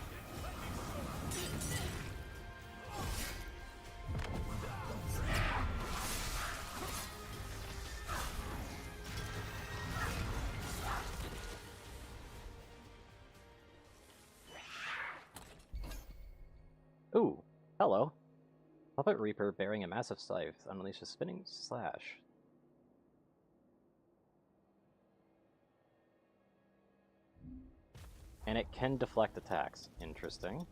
Ooh, hello. Puppet Reaper bearing a massive scythe unleashes a spinning slash. And it can deflect attacks. Interesting.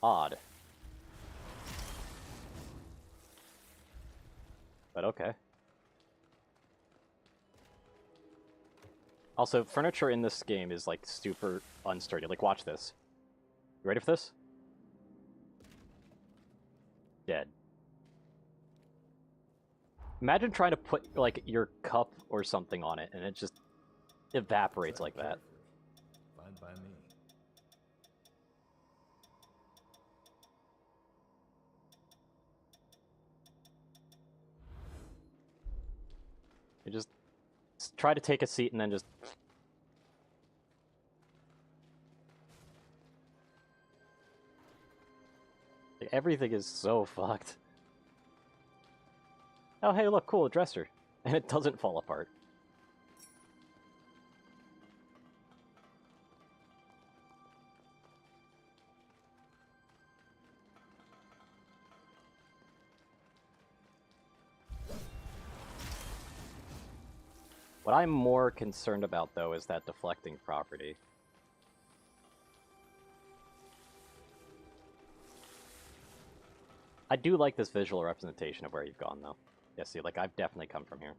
Odd. But okay. Also, furniture in this game is like super unsturdy. Like, watch this. You ready for this? Dead. Imagine trying to put, like, your cup or something on it, and it just evaporates like that. Fine by me. You just try to take a seat and then just... Everything is so fucked. Oh, hey, look, cool, a dresser. And it doesn't fall apart. What I'm more concerned about, though, is that deflecting property. I do like this visual representation of where you've gone, though. Yeah, see, like, I've definitely come from here.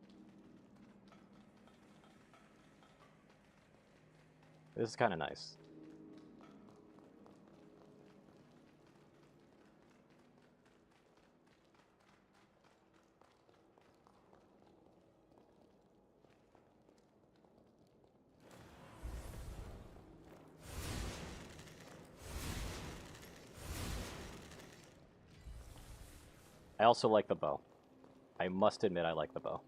This is kind of nice. I also like the bow. I must admit I like the bow.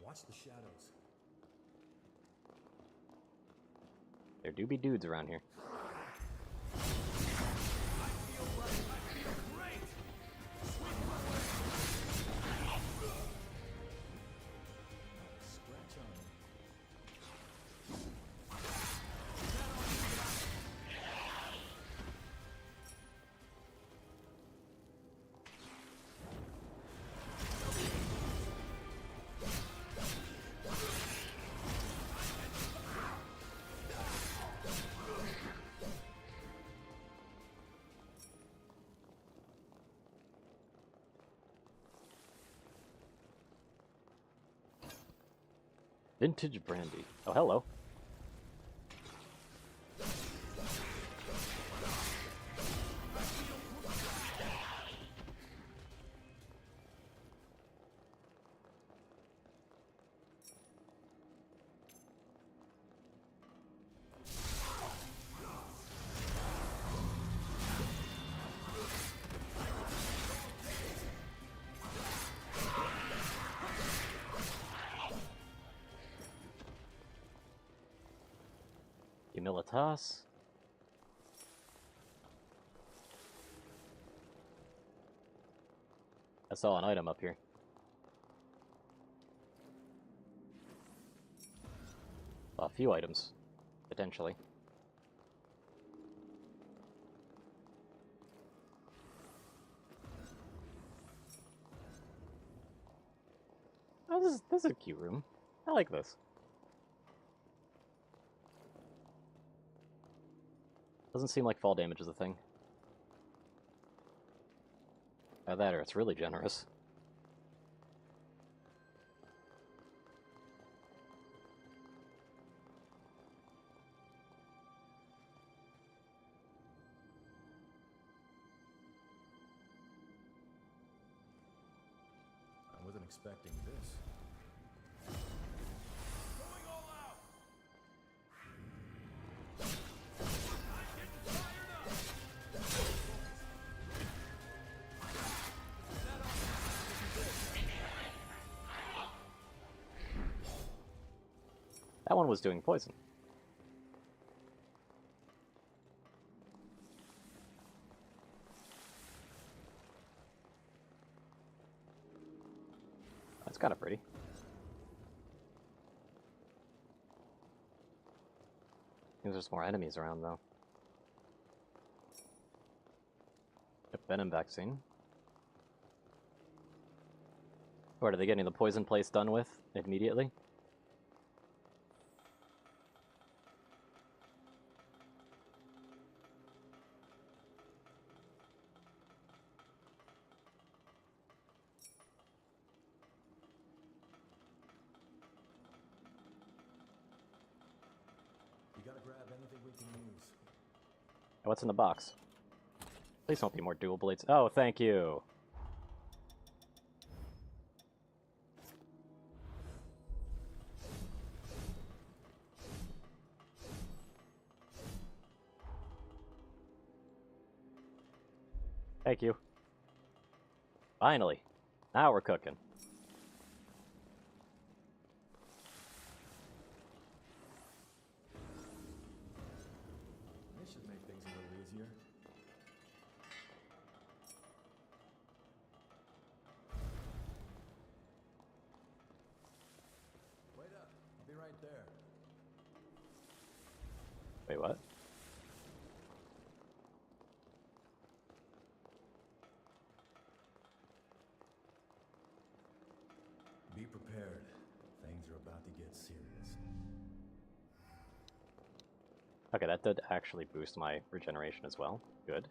Watch the shadows. There do be dudes around here. Vintage brandy. Oh, hello. Humilitas. I saw an item up here. A few items, potentially. Oh, this is a cute room. I like this. Doesn't seem like fall damage is a thing. Either that or it's really generous. I wasn't expecting this. That one was doing poison. That's kind of pretty. Seems there's more enemies around, though. Yep, venom vaccine. What, are they getting the poison place done with immediately? You gotta grab anything we can use. What's in the box? Please don't be more dual blades. Oh, thank you. Thank you. Finally. Now we're cooking. This should make things a little easier. Wait up. I'll be right there. Wait, what? Be prepared. Things are about to get serious. Okay, that did actually boost my regeneration as well. Good.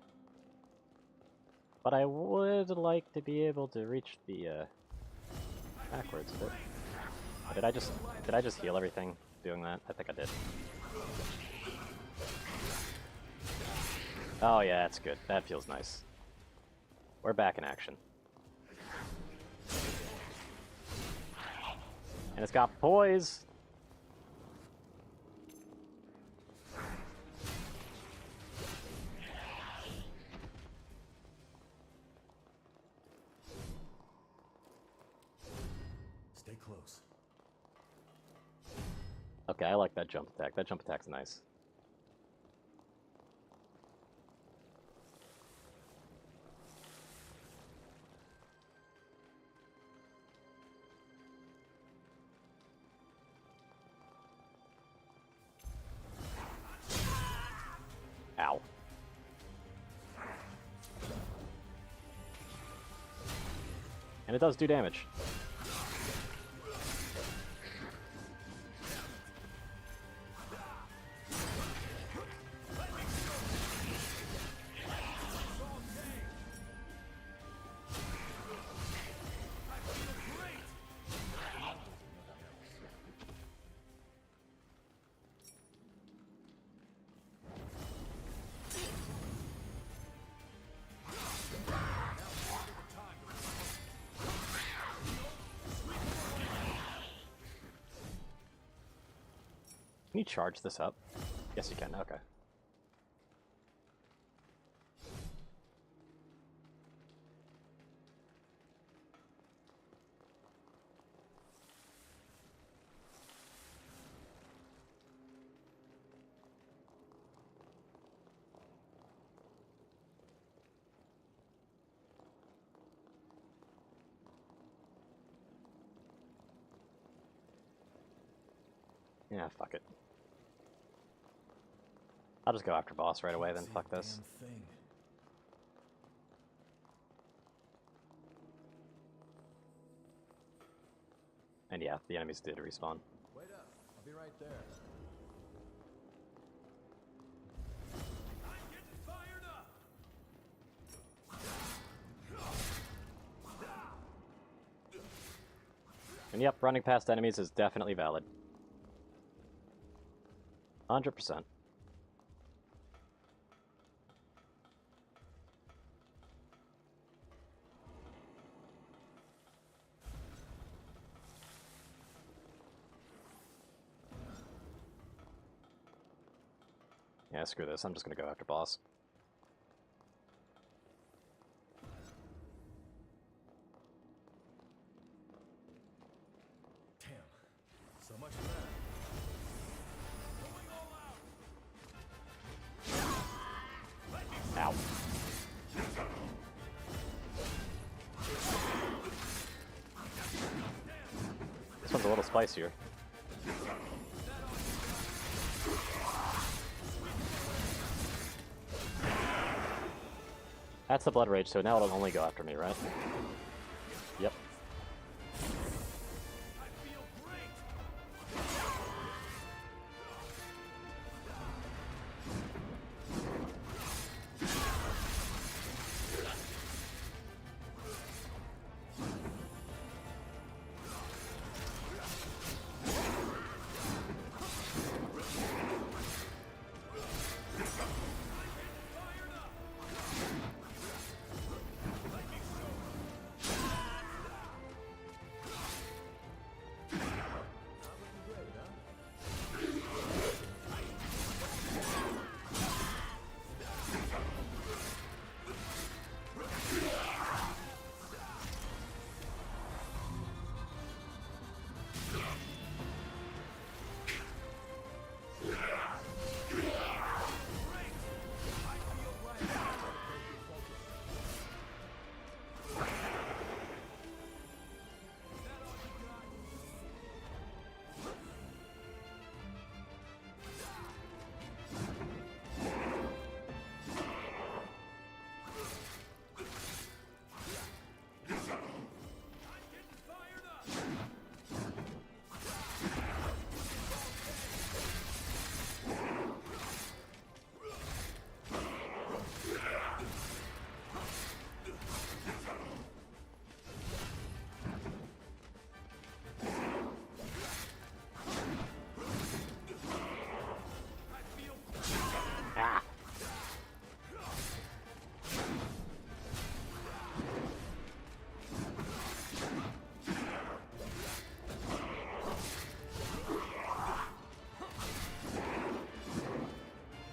But I would like to be able to reach the, backwards a bit. Oh, did I just heal everything doing that? I think I did. Oh yeah, that's good. That feels nice. We're back in action. And it's got poise! Stay close. Okay, I like that jump attack. That jump attack's nice. Ow. And it does do damage. Can you charge this up? Yes, you can. Okay. Yeah, fuck it. I'll just go after boss right away, then fuck this. And yeah, the enemies did respawn. Wait up. I'll be right there. I'm getting fired up. And yep, running past enemies is definitely valid. 100%. Yeah, screw this. I'm just gonna go after boss. Damn. So much for that. Ow. This one's a little spicier. That's the Blood Rage, so now it'll only go after me, right? Yep.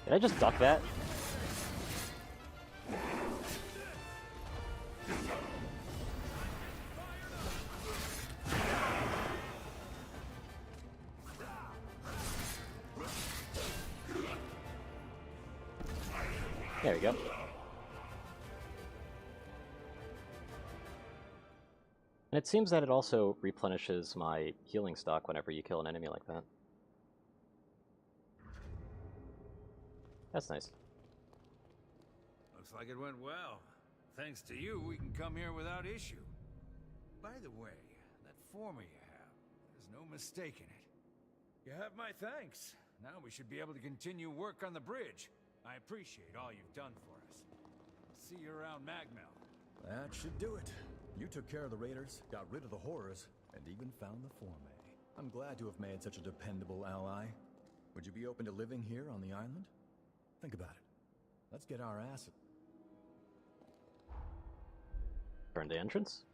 Did I just duck that? There we go. And it seems that it also replenishes my healing stock whenever you kill an enemy like that. That's nice. Looks like it went well. Thanks to you, we can come here without issue. By the way, that former you have, there's no mistaking it. You have my thanks. Now we should be able to continue work on the bridge. I appreciate all you've done for us. See you around Magmel. That should do it. You took care of the raiders, got rid of the horrors, and even found the Fourme. I'm glad to have made such a dependable ally. Would you be open to living here on the island? Think about it. Let's get our ass. Turn the entrance.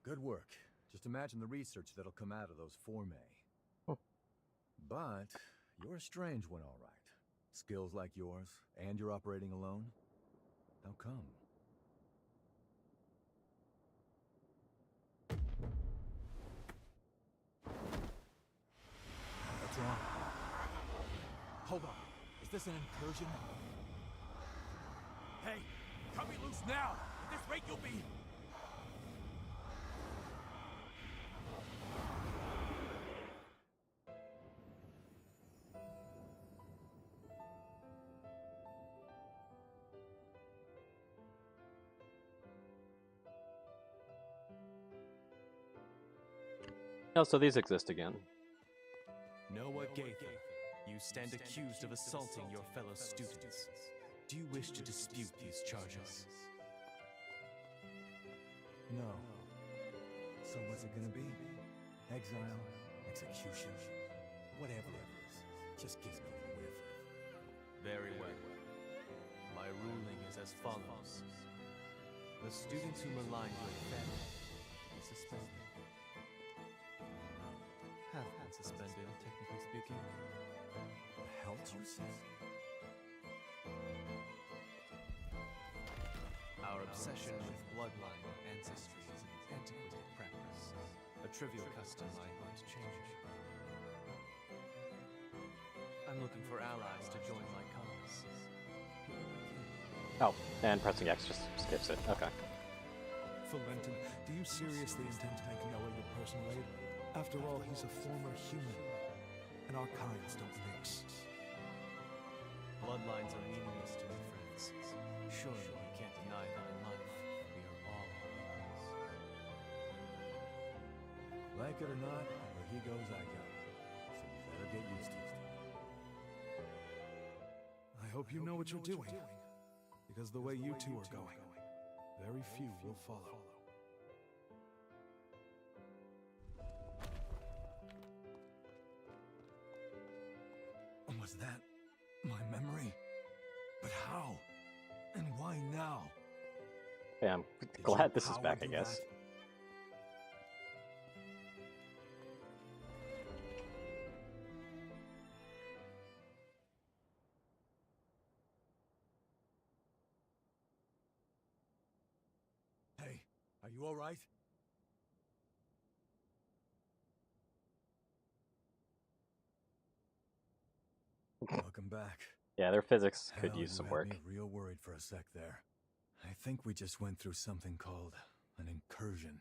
Good work. Just imagine the research that'll come out of those Fourme. Huh. But you're a strange one, all right. Skills like yours, and you're operating alone? How come? What's wrong? Hold on. Is this an incursion? Hey, cut me loose now! At this rate, you'll be... Oh, so these exist again. Noah Gaither, you stand accused of assaulting your fellow students. Do you wish to dispute these charges? No. So what's it gonna be? Exile? Execution? Whatever it is. Just get it over with. Very well. My ruling is as follows. The students who maligned your family are suspended. Have been suspended, technically speaking. The hell did you say? Our obsession with bloodline ancestry is an antiquated practice. A trivial custom I hope to change. I'm looking for allies to join my cause. Oh, and pressing X just skips it. Okay. Valentin, do you seriously intend to make Noah your personal aide? After all, he's a former human, and our kinds don't mix. Bloodlines are meaningless to me, friends. Surely we can't deny that in life, we are all equals. Like it or not, where he goes, I go. So you better get used to it. I hope you know what you're doing, because the way you two are going, very few will follow. Was that my memory? But how? And why now? Yeah, I'm glad this is back, I guess. Hey, are you all right? Welcome back. Yeah, their physics could Hell, use you some had work. me real worried for a sec there. I think we just went through something called an incursion.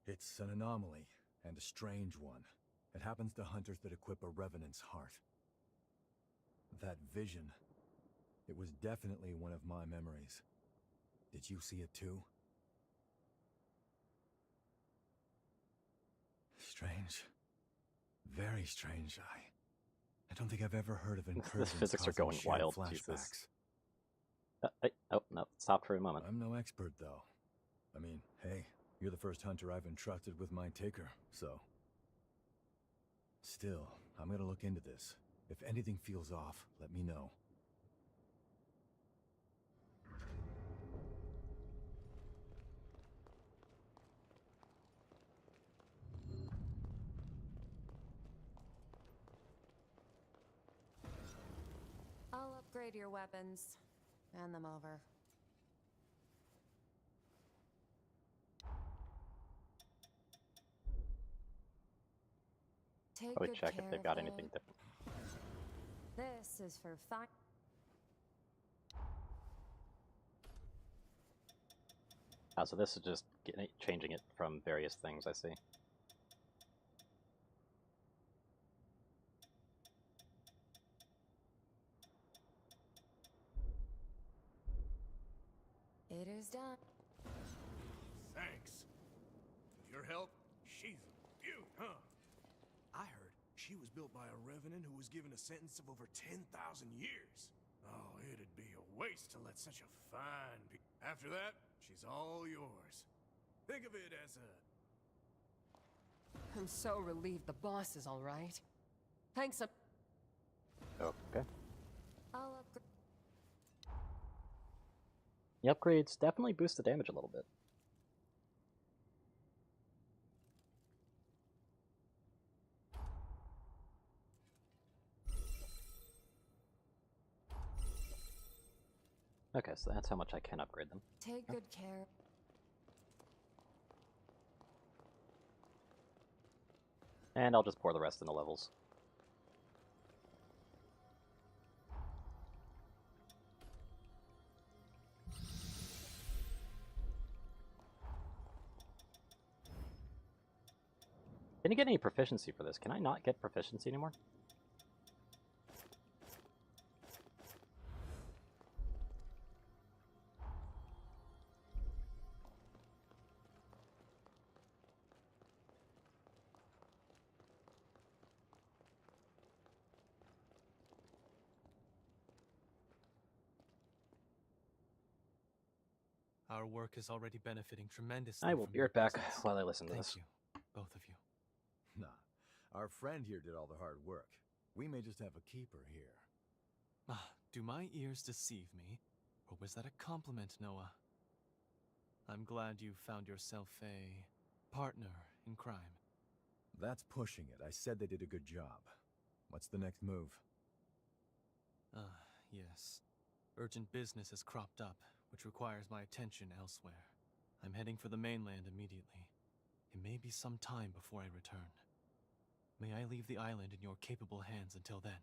It's an anomaly, and a strange one. It happens to hunters that equip a revenant's heart. That vision, it was definitely one of my memories. Did you see it too? Strange. Very strange, I don't think I've ever heard of incursions. The physics are causing going shared wild, flashbacks. Jesus. Oh, no, stop for a moment. I'm no expert, though. I mean, hey, you're the first hunter I've entrusted with my taker, so... Still, I'm gonna look into this. If anything feels off, let me know. I'll upgrade your weapons. Hand them over. Take Probably good check if care they've of got their- anything different. This is for fun. Oh, so this is just changing it from various things, I see. It is done. Thanks. With your help, she's a beaut, huh? I heard she was built by a revenant who was given a sentence of over 10,000 years. Oh, it'd be a waste to let such a fine be. After that, she's all yours. Think of it as a... I'm so relieved the boss is all right. Thanks. Okay. I'll upgrade. The upgrades definitely boost the damage a little bit. Okay, so that's how much I can upgrade them. Take good care. And I'll just pour the rest into levels. Can you get any proficiency for this? Can I not get proficiency anymore? Our work is already benefiting tremendously. I will from be your right back presence. while I listen to Thank this. you, both of you. Nah, our friend here did all the hard work. We may just have a keeper here. Ah, do my ears deceive me? Or was that a compliment, Noah? I'm glad you found yourself a partner in crime. That's pushing it. I said they did a good job. What's the next move? Yes. Urgent business has cropped up, which requires my attention elsewhere. I'm heading for the mainland immediately. It may be some time before I return. May I leave the island in your capable hands until then?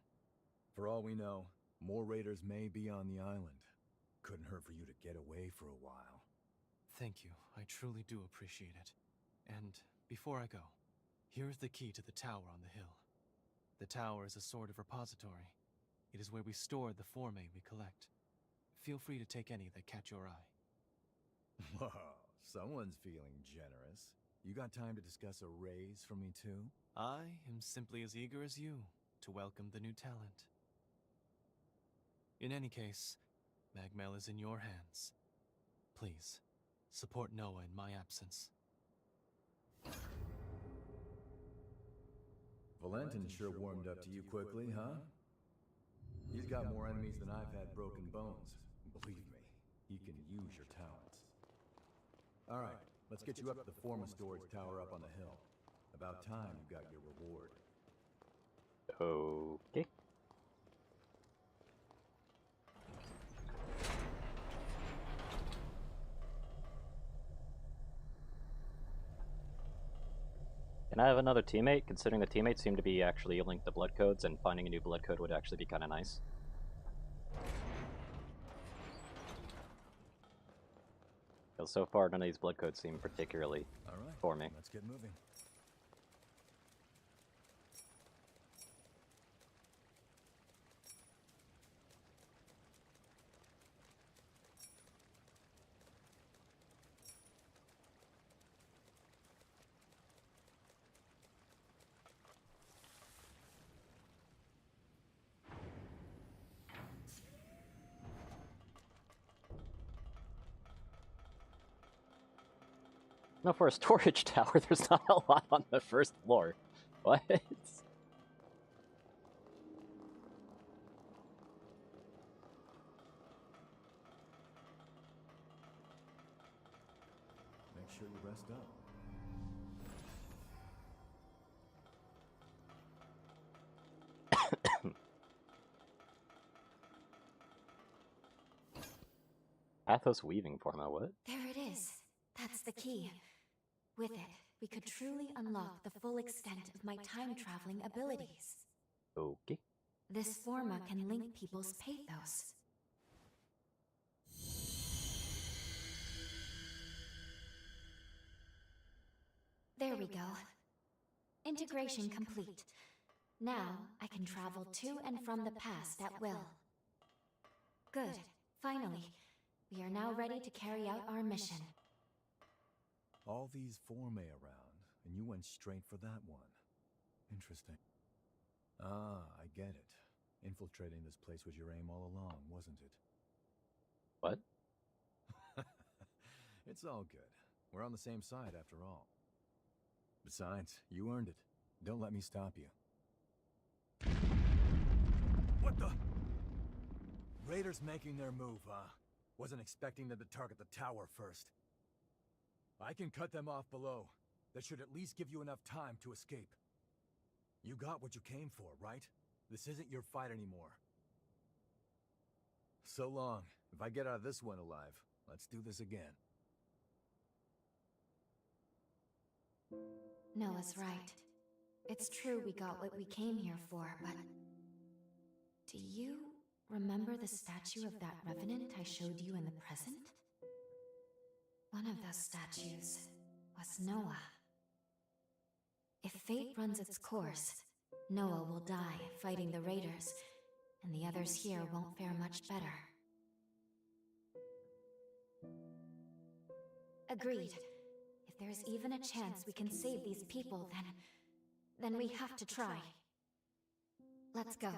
For all we know, more raiders may be on the island. Couldn't hurt for you to get away for a while. Thank you. I truly do appreciate it. And before I go, here is the key to the tower on the hill. The tower is a sort of repository. It is where we store the formae we collect. Feel free to take any that catch your eye. Whoa, someone's feeling generous. You got time to discuss a raise for me too? I am simply as eager as you to welcome the new talent. In any case, Magmel is in your hands. Please, support Noah in my absence. Valentin sure warmed up to you quickly, huh? He's got more enemies than I've had broken bones. Believe me, he can use your talents. Alright, let's get you up to the Forma storage tower up on the hill. About time you got your reward. Okay. Can I have another teammate, considering the teammates seem to be actually linked to blood codes, and finding a new blood code would actually be kind of nice. Because so far, none of these blood codes seem particularly for me. Let's get moving. No, for a storage tower, there's not a lot on the first floor. What? Make sure you rest up. Athos weaving forma, what? There it is. That's the key. With it, we could truly unlock the full extent of my time-traveling abilities. Okay. This forma can link people's pathos. There we go. Integration complete. Now, I can travel to and from the past at will. Good. Finally. We are now ready to carry out our mission. All these formae around, and you went straight for that one. Interesting. Ah, I get it. Infiltrating this place was your aim all along, wasn't it? What? It's all good. We're on the same side after all. Besides, you earned it. Don't let me stop you. What the? Raiders making their move, huh? Wasn't expecting them to target the tower first. I can cut them off below. That should at least give you enough time to escape. You got what you came for, right? This isn't your fight anymore. So long. If I get out of this one alive, let's do this again. Noah's right. It's true we got what we came here for, but... Do you remember the statue of that revenant I showed you in the present? One of those statues was Noah. If fate runs its course, Noah will die fighting the raiders, and the others here won't fare much better. Agreed. If there's even a chance we can save these people, then we have to try. Let's go.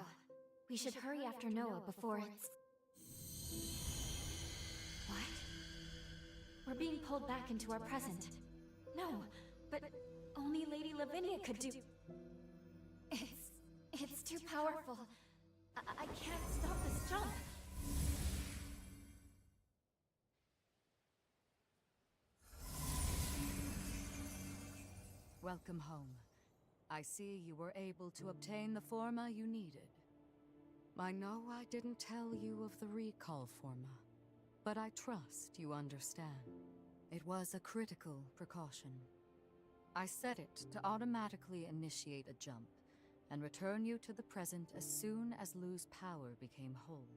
We should hurry after Noah before it's... What? We're being pulled back into our present. No, but only Lady Lavinia could do... It's too powerful. I can't stop this jump. Welcome home. I see you were able to obtain the forma you needed. I know I didn't tell you of the recall forma, but I trust you understand. It was a critical precaution. I set it to automatically initiate a jump, and return you to the present as soon as Lu's power became whole.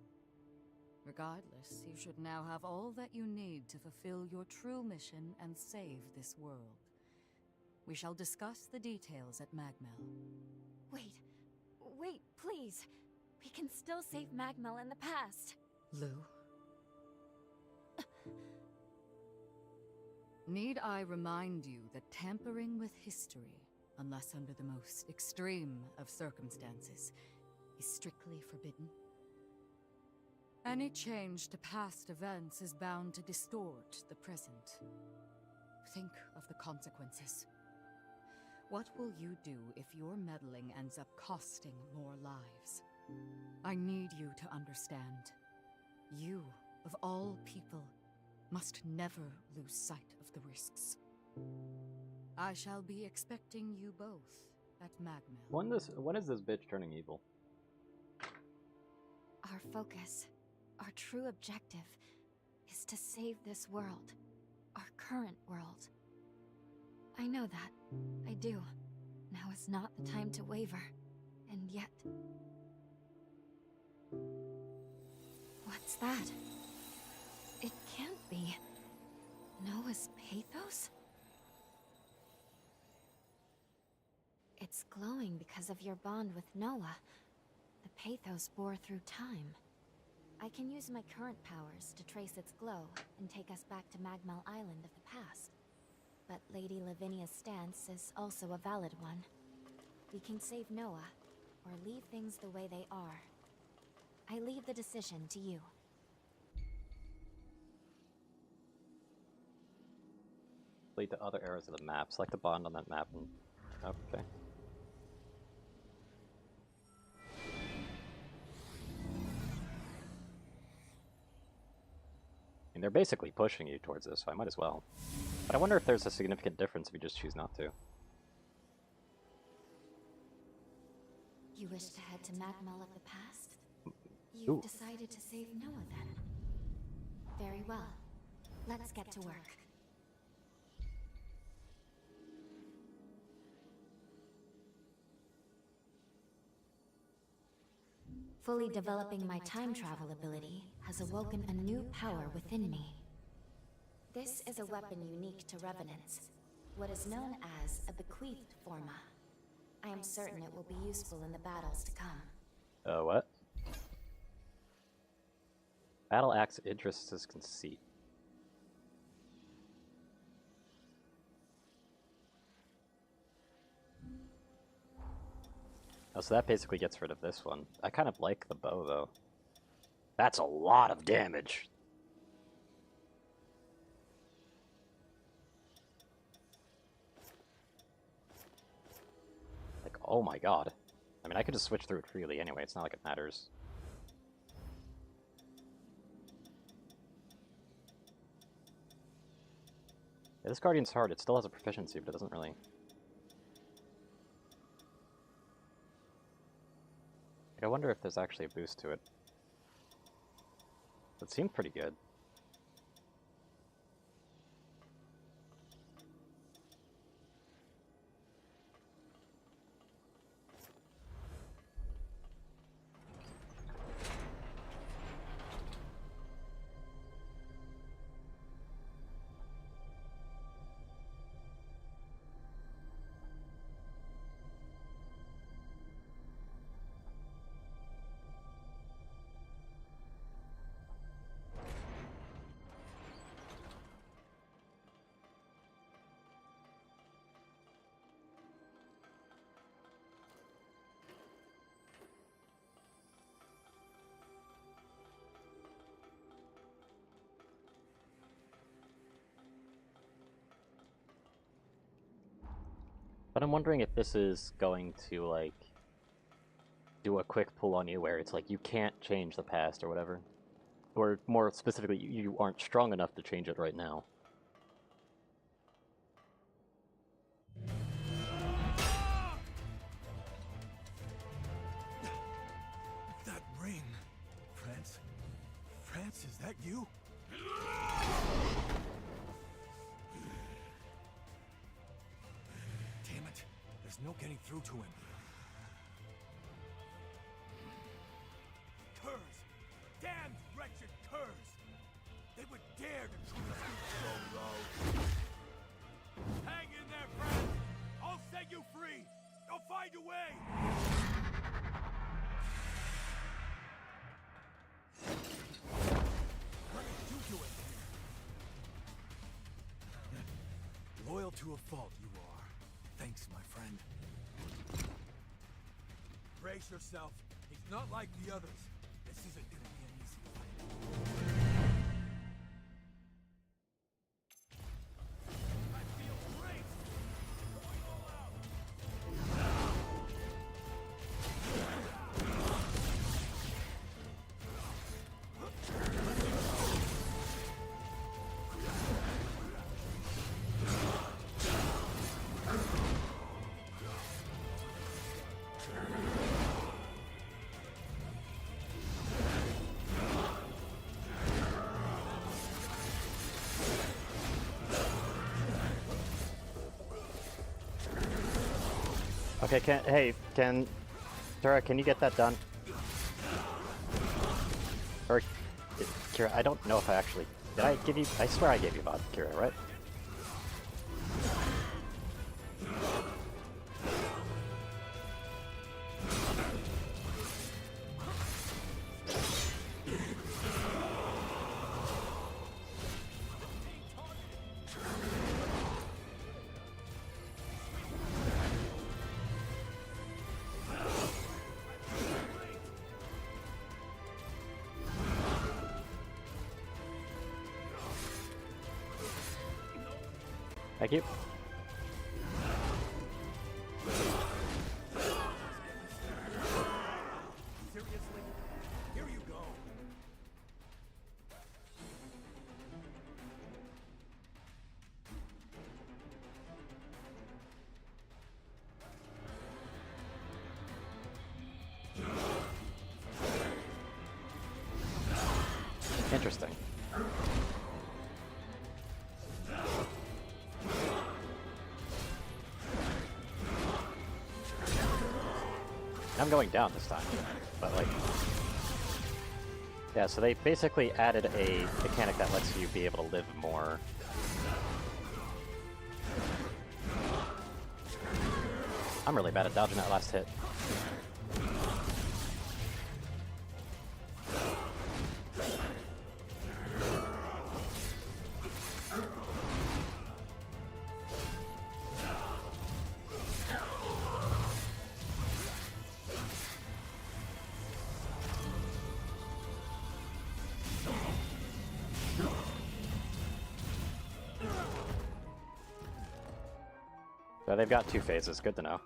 Regardless, you should now have all that you need to fulfill your true mission and save this world. We shall discuss the details at Magmel. Wait, please. We can still save Magmel in the past. Lu? Need I remind you that tampering with history, unless under the most extreme of circumstances, is strictly forbidden? Any change to past events is bound to distort the present. Think of the consequences. What will you do if your meddling ends up costing more lives? I need you to understand. You, of all people, must never lose sight of the risks. I shall be expecting you both at Magmel. When is this bitch turning evil? Our focus, our true objective, is to save this world. Our current world. I know that. I do. Now is not the time to waver. And yet... What's that? It can't be. Noah's pathos? It's glowing because of your bond with Noah. The pathos bore through time. I can use my current powers to trace its glow and take us back to Magmel Island of the past. But Lady Lavinia's stance is also a valid one. We can save Noah, or leave things the way they are. I leave the decision to you. Lead to other areas of the map. Select a bond on that map and... Okay. I mean, they're basically pushing you towards this, so I might as well. But I wonder if there's a significant difference if you just choose not to. You wish to head to Magmel of the past? You've decided to save Noah then. Very well. Let's get to work. Fully developing my time travel ability has awoken a new power within me. This is a weapon unique to Revenants, what is known as a bequeathed forma. I am certain it will be useful in the battles to come. What? Battle axe interests his conceit. Oh, so that basically gets rid of this one. I kind of like the bow, though. That's a lot of damage. Like, oh my god. I mean, I could just switch through it freely anyway. It's not like it matters. Yeah, this Guardian's hard. It still has a proficiency, but it doesn't really... I wonder if there's actually a boost to it. It seemed pretty good. But I'm wondering if this is going to, like, do a quick pull on you where it's like you can't change the past or whatever. Or more specifically, you aren't strong enough to change it right now. That ring! France? France, is that you? Damn it! There's no getting through to him. Curs! Damned wretched curs! They would dare to treat us so low! Hang in there, friend! I'll set you free! I'll find a way! What did you do in here? Loyal to a fault, you are. Thanks, my friend. Brace yourself. He's not like the others. This isn't gonna be an easy fight. I feel great! Going all out! Okay, Tara, can you get that done? Or, Kira, I don't know if I actually, did I give you, I swear I gave you Vod, Kira, right? Thank you. Seriously? Here you go. Interesting. I'm going down this time, but like... Yeah, so they basically added a mechanic that lets you be able to live more. I'm really bad at dodging that last hit. So they've got 2 phases, good to know.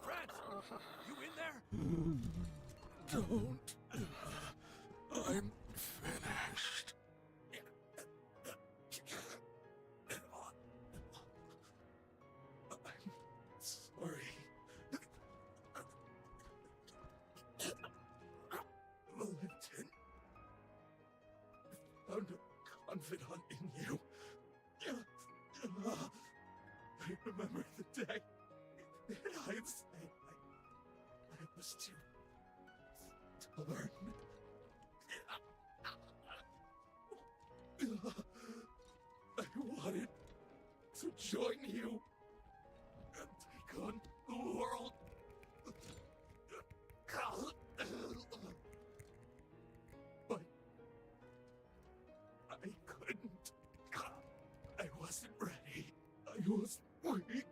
Fred! You in there? Don't. I'm finished. I'm sorry. Valentin. I found a confidant in you. I remember the day in hindsight. I was too stubborn. I wanted to join you and take on the world. But I couldn't. I wasn't ready. I was weak.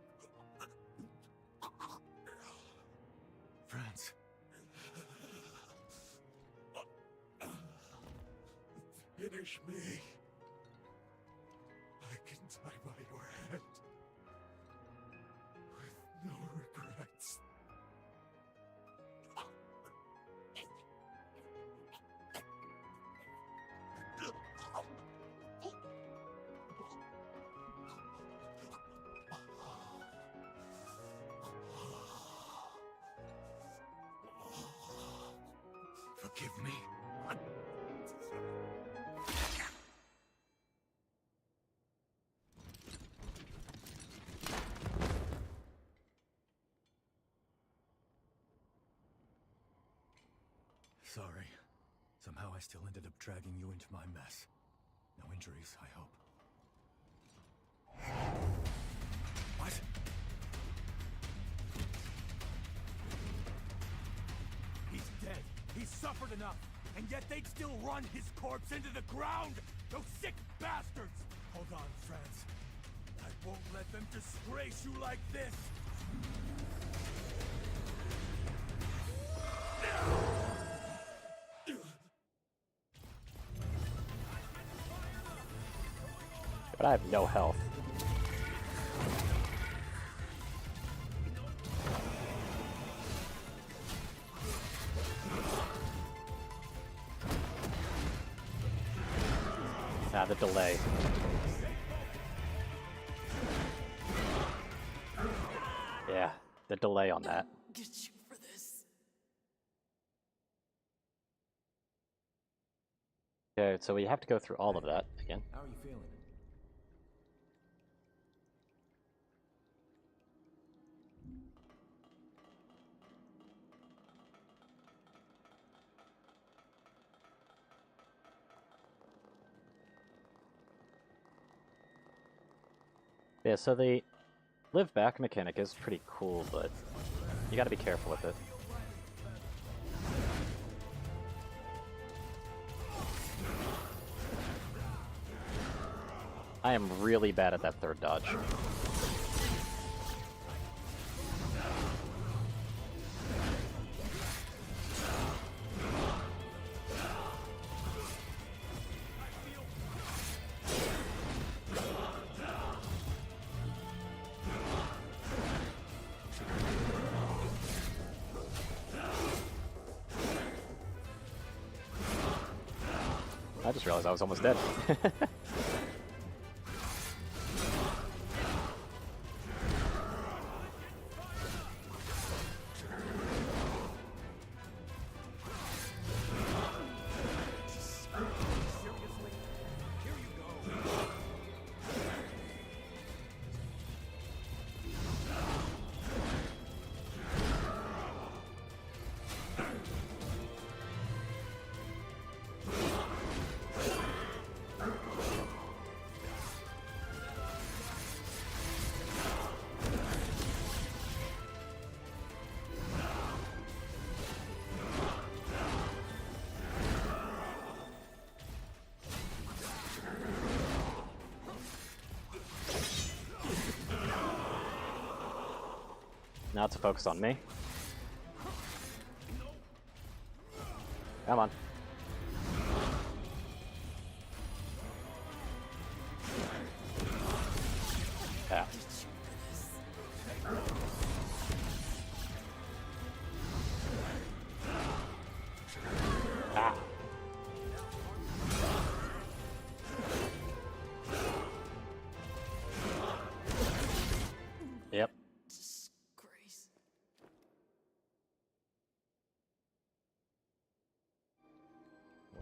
France. Finish me. I can die by your hand. With no regrets. Forgive me. Sorry. Somehow I still ended up dragging you into my mess. No injuries, I hope. What? He's dead. He's suffered enough. And yet they'd still run his corpse into the ground! Those sick bastards! Hold on, friends. I won't let them disgrace you like this! But I have no health. Ah, the delay. Yeah, the delay on that. Get you for this. Okay, so we have to go through all of that again. How are you feeling? Yeah, so the live back mechanic is pretty cool, but you gotta be careful with it. I am really bad at that third dodge. I just realized I was almost dead. Now to focus on me. Come on. Yeah. Ah. Yep.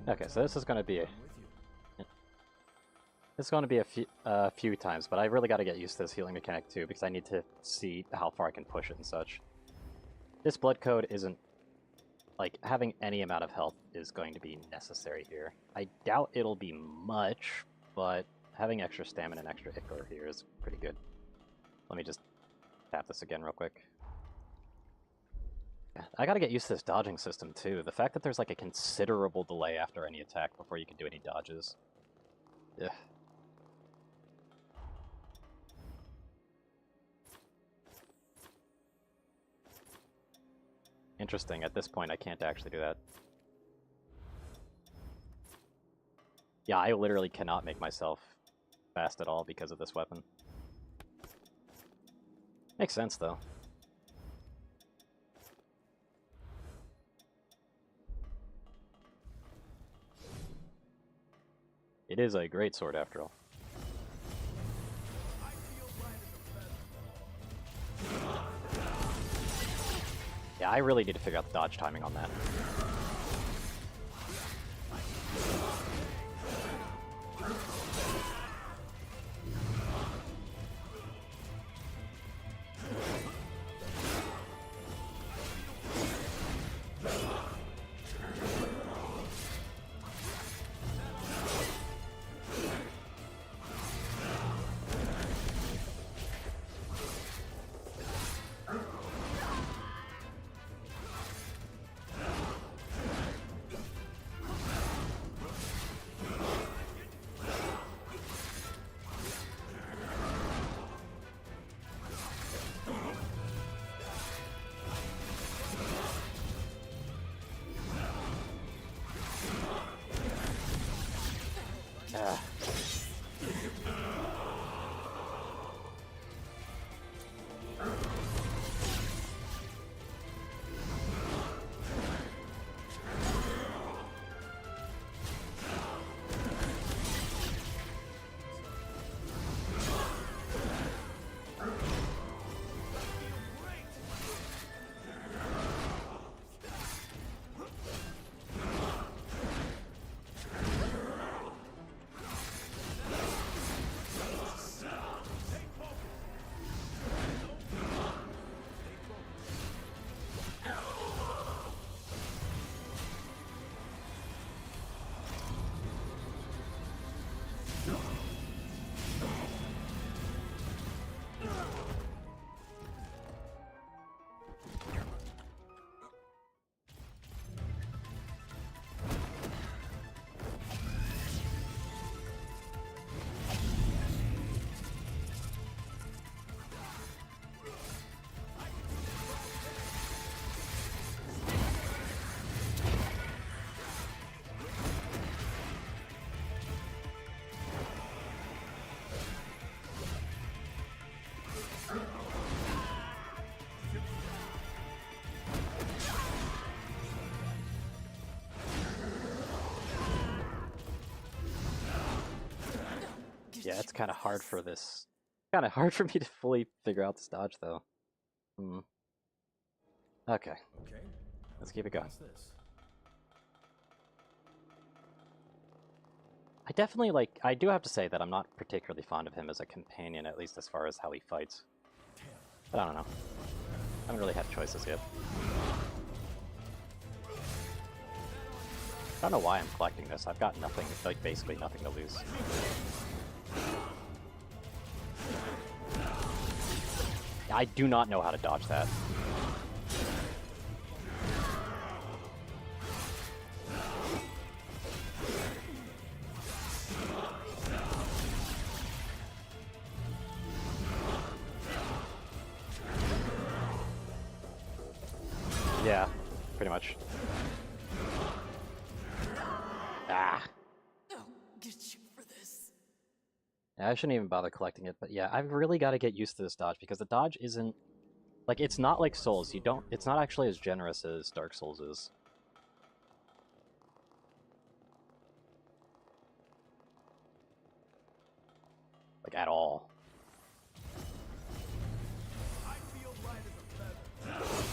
Okay, so this is going to be a few times, but I really got to get used to this healing mechanic too, because I need to see how far I can push it and such. This blood code isn't, like, having any amount of health is going to be necessary here. I doubt it'll be much, but having extra stamina and extra ichor here is pretty good. Let me just tap this again real quick. I gotta get used to this dodging system too. The fact that there's like a considerable delay after any attack before you can do any dodges. Ugh. Interesting, at this point I can't actually do that. Yeah, I literally cannot make myself fast at all because of this weapon. Makes sense though. It is a great sword, after all. Yeah, I really need to figure out the dodge timing on that. Yeah, it's kind of hard for this. Kind of hard for me to fully figure out this dodge, though. Okay. Okay. Let's keep it going. What's this? I definitely like. I do have to say that I'm not particularly fond of him as a companion, at least as far as how he fights. But I don't know. I haven't really had choices yet. I don't know why I'm collecting this. I've got nothing, like basically nothing to lose. I do not know how to dodge that. Yeah, pretty much. Ah. I'll get you for this. Yeah, I shouldn't even bother collecting it, but yeah, I've really got to get used to this dodge because the dodge isn't like it's not like Souls. It's not actually as generous as Dark Souls is. Like at all. I feel light as a feather.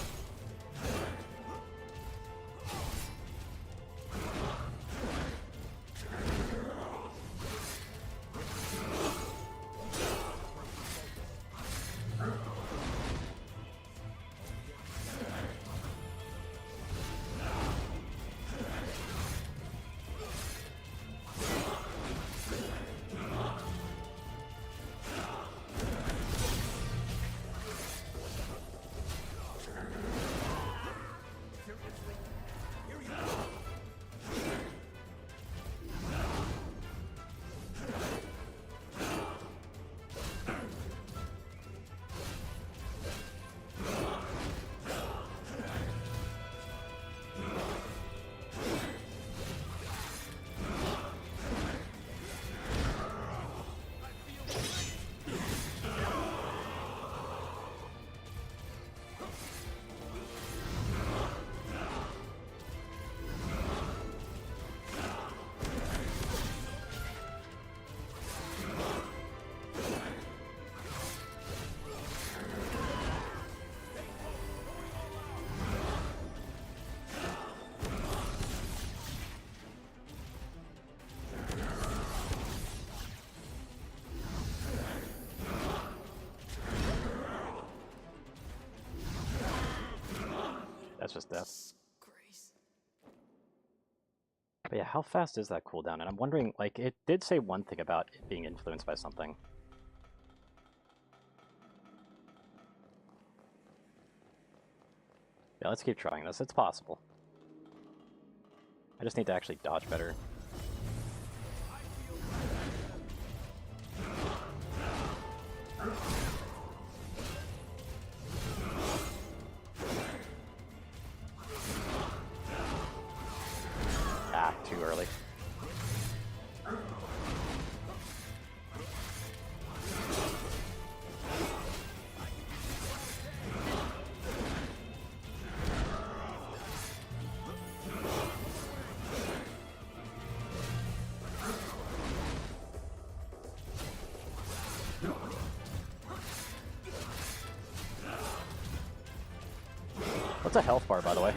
That's just death. But yeah, how fast is that cooldown? And I'm wondering, like, it did say one thing about it being influenced by something. Yeah, let's keep trying this. It's possible. I just need to actually dodge better. Ah, too early. What's a health bar, by the way?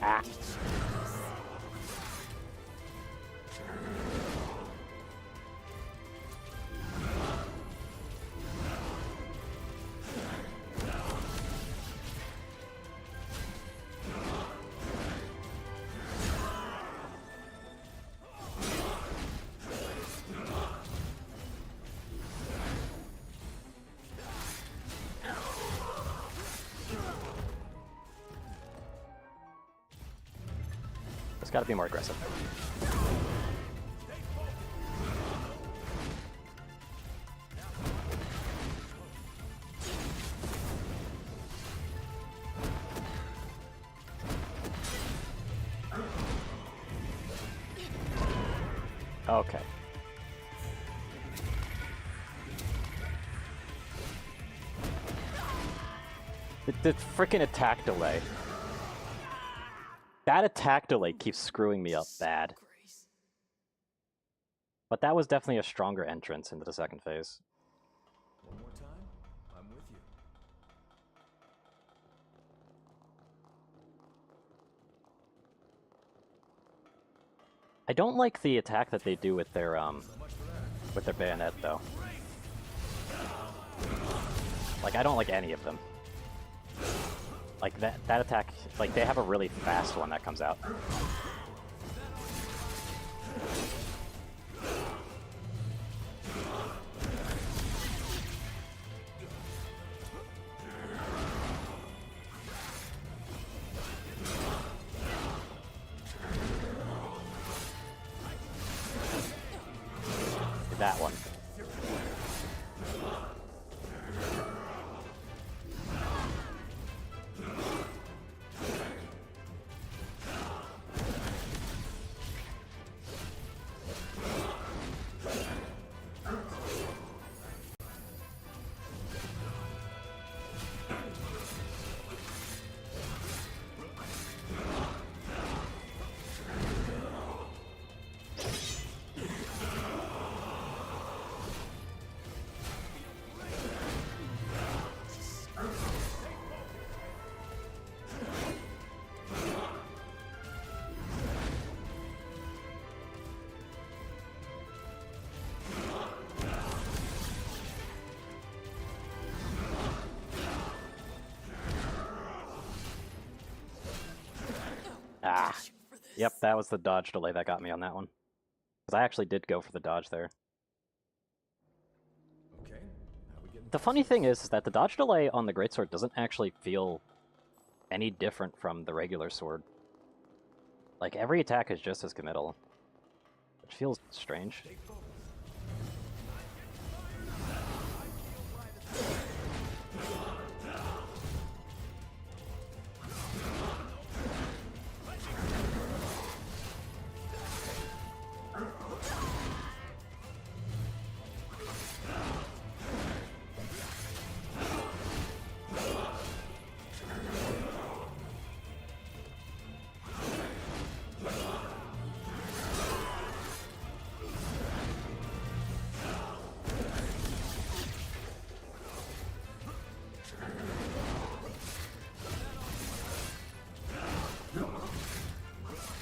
Ah. It's got to be more aggressive. Okay. The freaking attack delay. That attack delay keeps screwing me up bad. But that was definitely a stronger entrance into the second phase. One more time, I'm with you. I don't like the attack that they do with their bayonet though. Like I don't like any of them. Like that attack, like they have a really fast one that comes out. That one. Ah, yep, that was the dodge delay that got me on that one. Because I actually did go for the dodge there. Okay, now we get The funny thing is that the dodge delay on the greatsword doesn't actually feel any different from the regular sword. Like, every attack is just as committal. Which feels strange.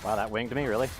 Wow, that winged me, really?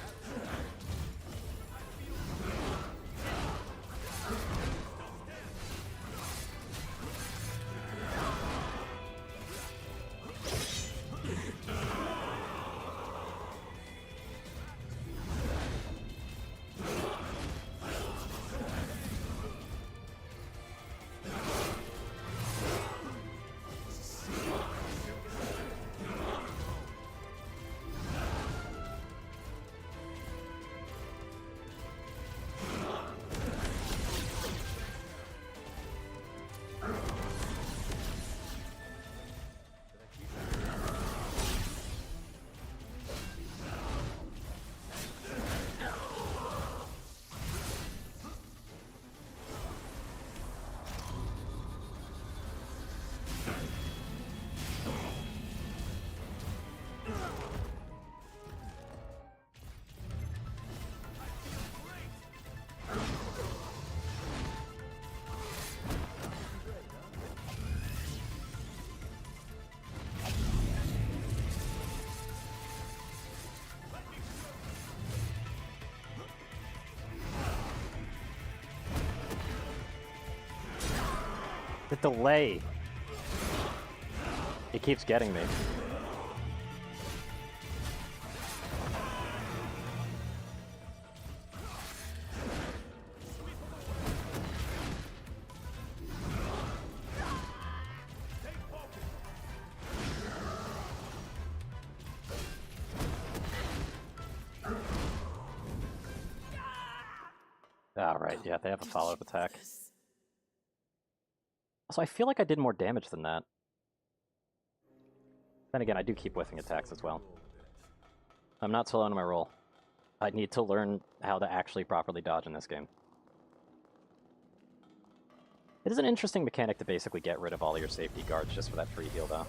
The delay. It keeps getting me. Alright, yeah, they have a follow-up attack. So I feel like I did more damage than that. Then again, I do keep whiffing attacks as well. I'm not so low on my roll. I need to learn how to actually properly dodge in this game. It is an interesting mechanic to basically get rid of all your safety guards just for that free heal, though.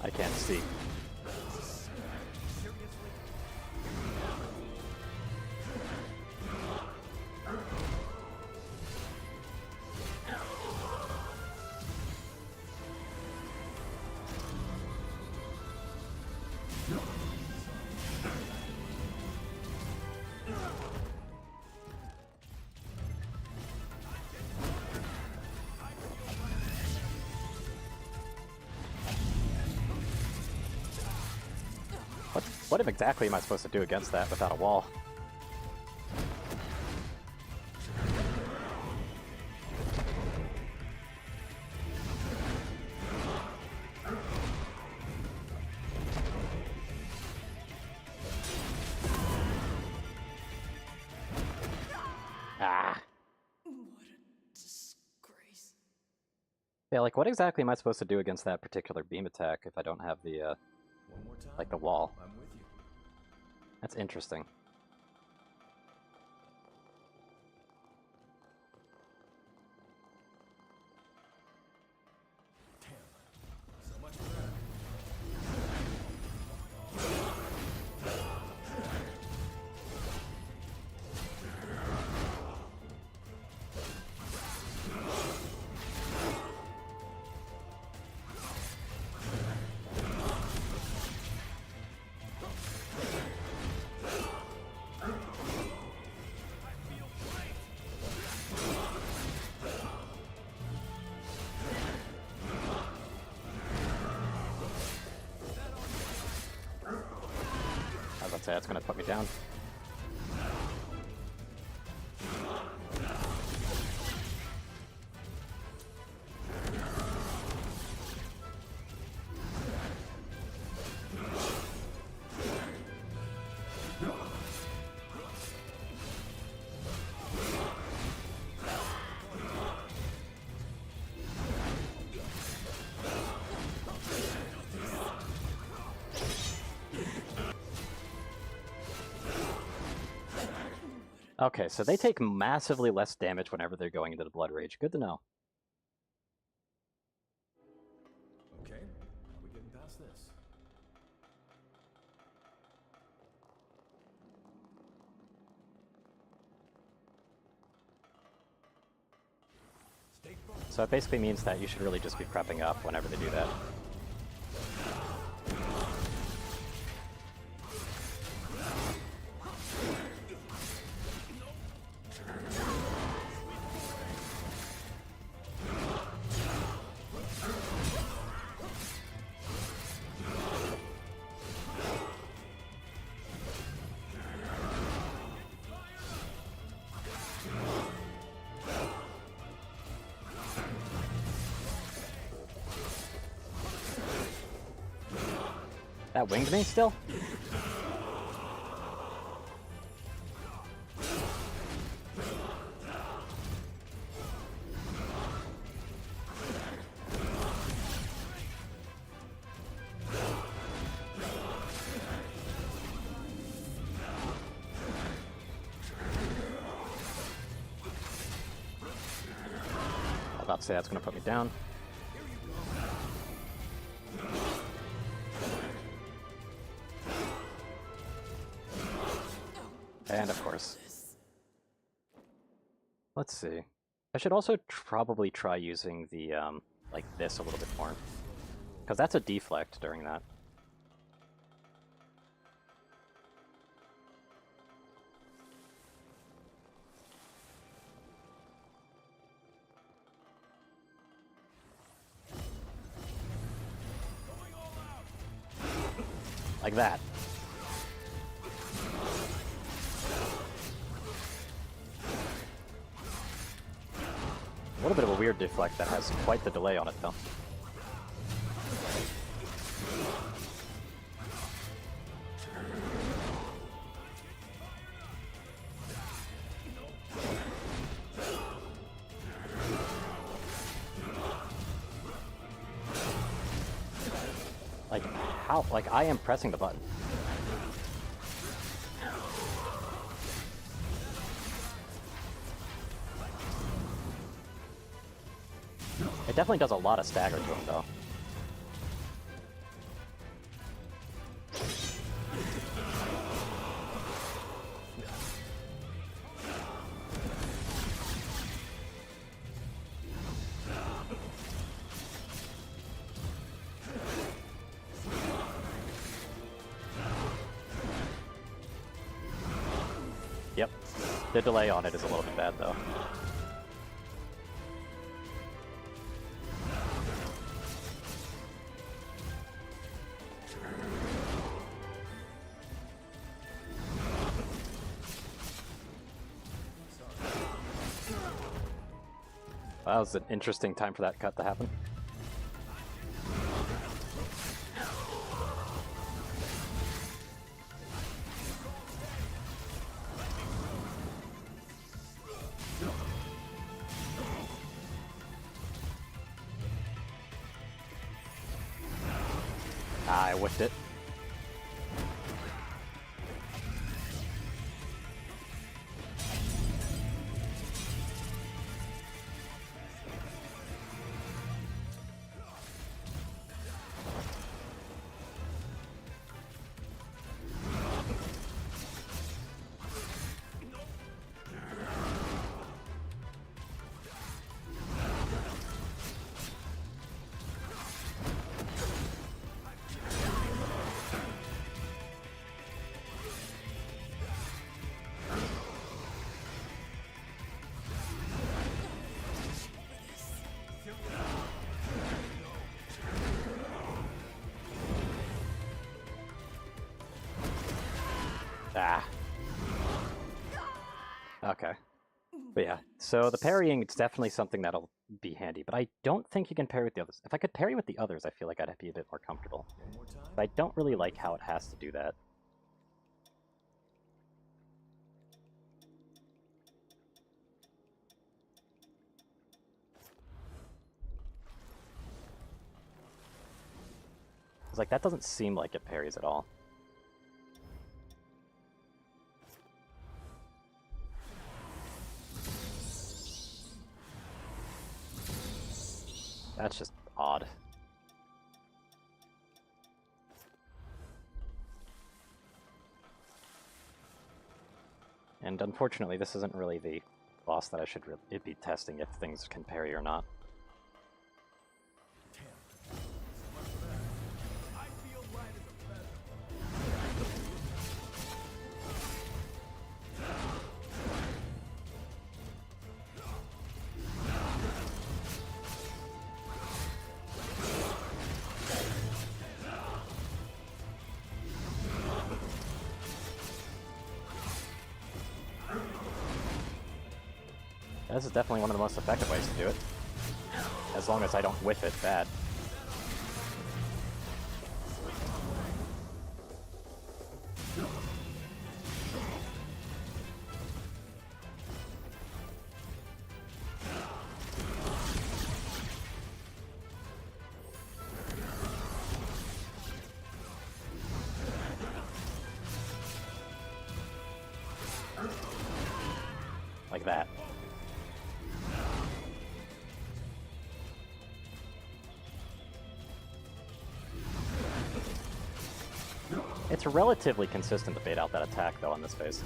I can't see. What exactly am I supposed to do against that without a wall? Ah! What a disgrace. Yeah, like, what exactly am I supposed to do against that particular beam attack if I don't have the, One more time. like, the wall? I'm with you. That's interesting. So much for that. I was about to say, that's gonna put me down. Okay, so they take massively less damage whenever they're going into the Blood Rage. Good to know. Okay, how are we getting past this? So it basically means that you should really just be prepping up whenever they do that. That winged me still? I was about to say that's gonna put me down. And of course. Let's see. I should also probably try using the, like this a little bit more. Because that's a deflect during that. Like that. A little bit of a weird deflect that has quite the delay on it, though. Like, how? Like, I am pressing the button. It definitely does a lot of stagger to him, though. Yep. The delay on it is a little bit bad, though. That was an interesting time for that cut to happen. Ah, I whiffed it. Ah. Okay. But yeah, so the parrying is definitely something that'll be handy, but I don't think you can parry with the others. If I could parry with the others, I feel like I'd be a bit more comfortable. But I don't really like how it has to do that. It's like, that doesn't seem like it parries at all. That's just odd. And unfortunately, this isn't really the boss that I should be testing if things can parry or not. This is definitely one of the most effective ways to do it. As long as I don't whiff it bad. Like that. It's relatively consistent to bait out that attack, though, on this phase.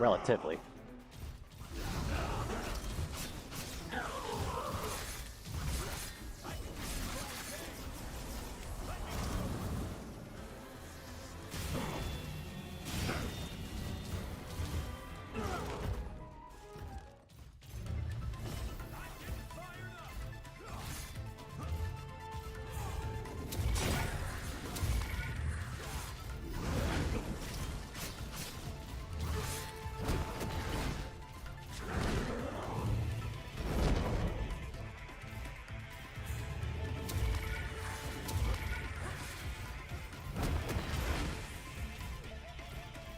Relatively.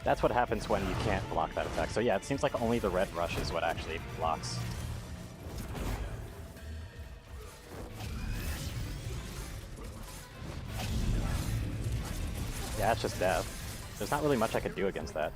That's what happens when you can't block that attack. So yeah, it seems like only the red rush is what actually blocks. Yeah, it's just death. There's not really much I could do against that.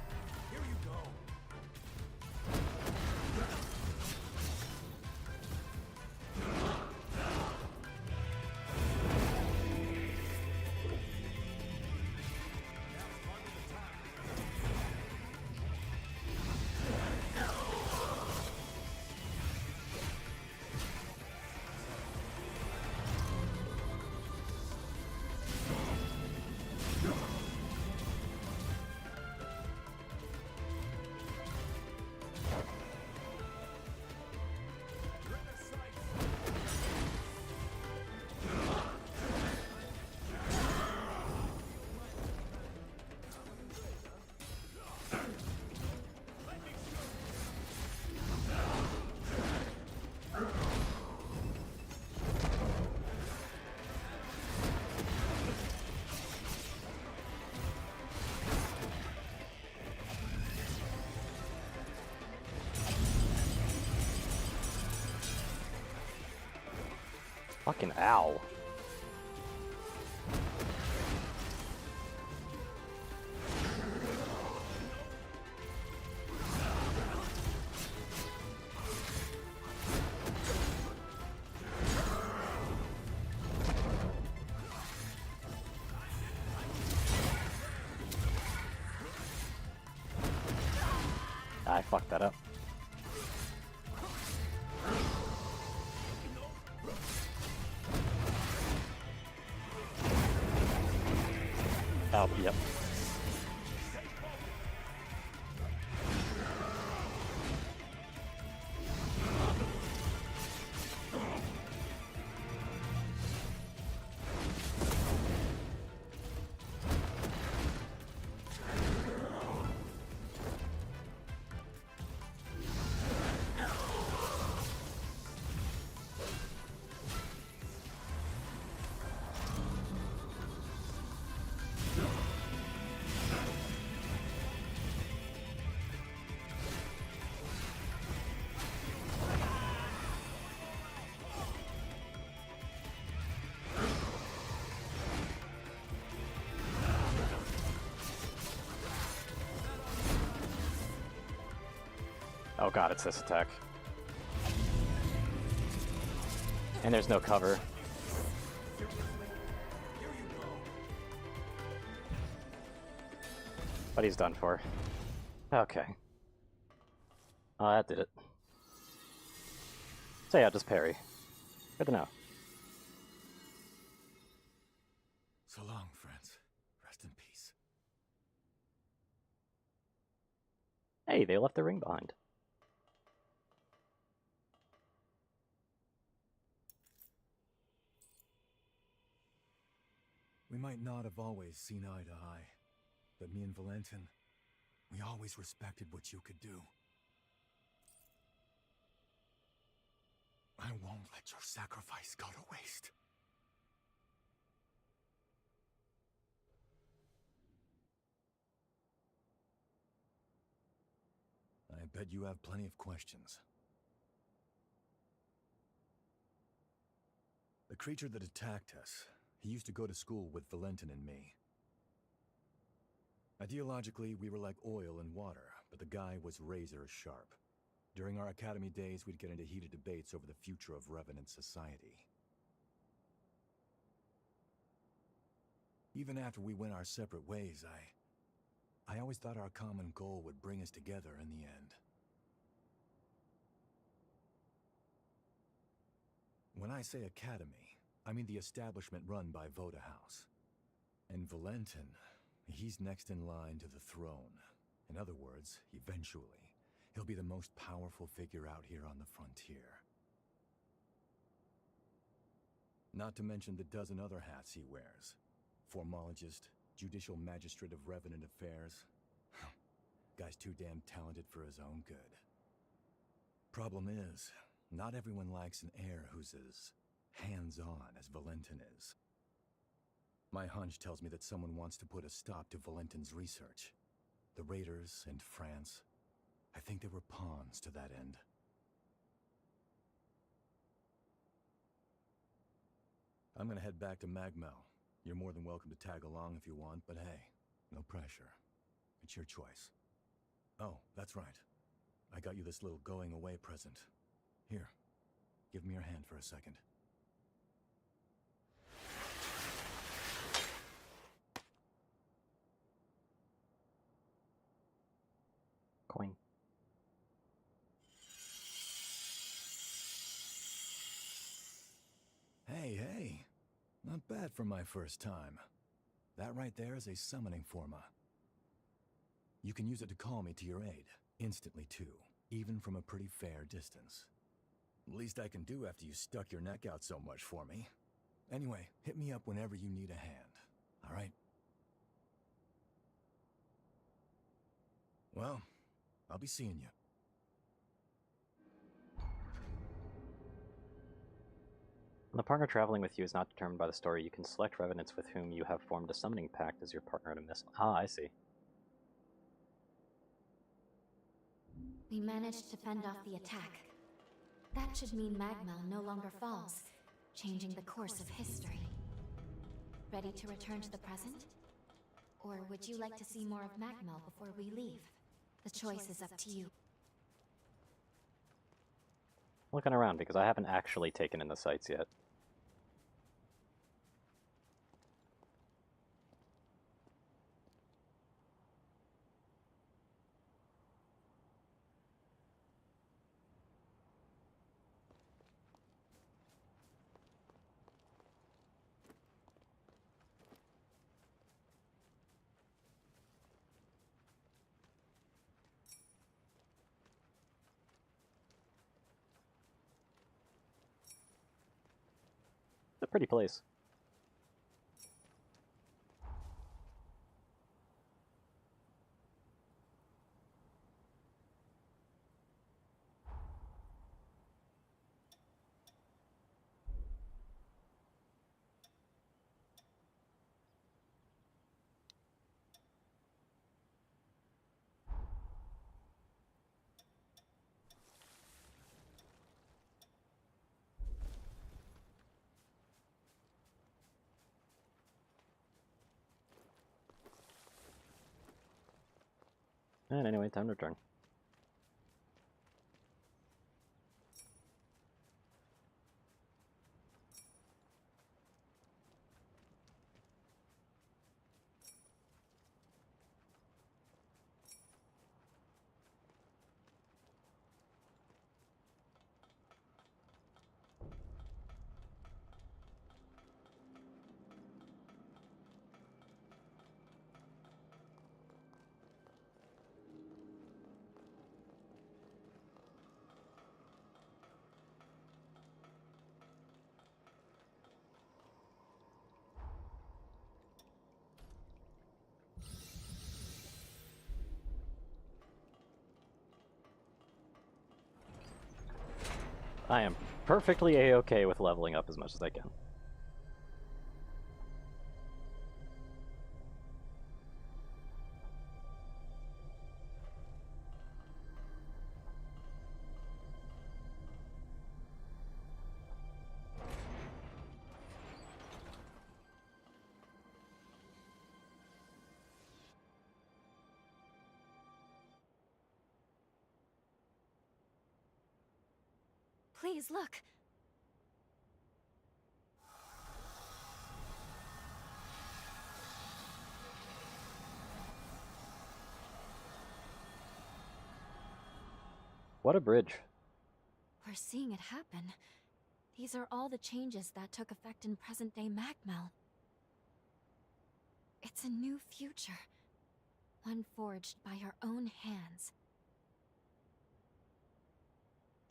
Fucking ow. I fucked that up. Oh, yep. Oh god, it's this attack. And there's no cover. But he's done for. Okay. Oh, that did it. So yeah, just parry. Good to know. So long, friends. Rest in peace. Hey, they left the ring behind. We might not have always seen eye to eye, but me and Valentin, we always respected what you could do. I won't let your sacrifice go to waste. I bet you have plenty of questions. The creature that attacked us, he used to go to school with Valentin and me. Ideologically, we were like oil and water, but the guy was razor sharp. During our academy days, we'd get into heated debates over the future of Revenant society. Even after we went our separate ways, I always thought our common goal would bring us together in the end. When I say academy, I mean the establishment run by Voda House. And Valentin, he's next in line to the throne. In other words, eventually, he'll be the most powerful figure out here on the frontier. Not to mention the dozen other hats he wears. Formologist, Judicial Magistrate of Revenant Affairs. Guy's too damn talented for his own good. Problem is, not everyone likes an heir who's as hands-on as Valentin is. My hunch tells me that someone wants to put a stop to Valentin's research. The Raiders and France, I think they were pawns to that end. I'm gonna head back to Magmel. You're more than welcome to tag along if you want, but hey, no pressure. It's your choice. Oh, that's right. I got you this little going-away present. Here, give me your hand for a second. Coin. Hey, not bad for my first time. That right there is a summoning forma. You can use it to call me to your aid, instantly too, even from a pretty fair distance. Least I can do after you stuck your neck out so much for me. Anyway, hit me up whenever you need a hand, all right? Well, I'll be seeing you. When the partner traveling with you is not determined by the story, you can select revenants with whom you have formed a summoning pact as your partner in a mission. Ah, I see. We managed to fend off the attack. That should mean Magmel no longer falls, changing the course of history. Ready to return to the present? Or would you like to see more of Magmel before we leave? The choice is up to you. Looking around because I haven't actually taken in the sights yet. It's a pretty place. And anyway, time to return. I am perfectly a-okay with leveling up as much as I can. Please, look! What a bridge. We're seeing it happen. These are all the changes that took effect in present-day Magmel. It's a new future. One forged by our own hands.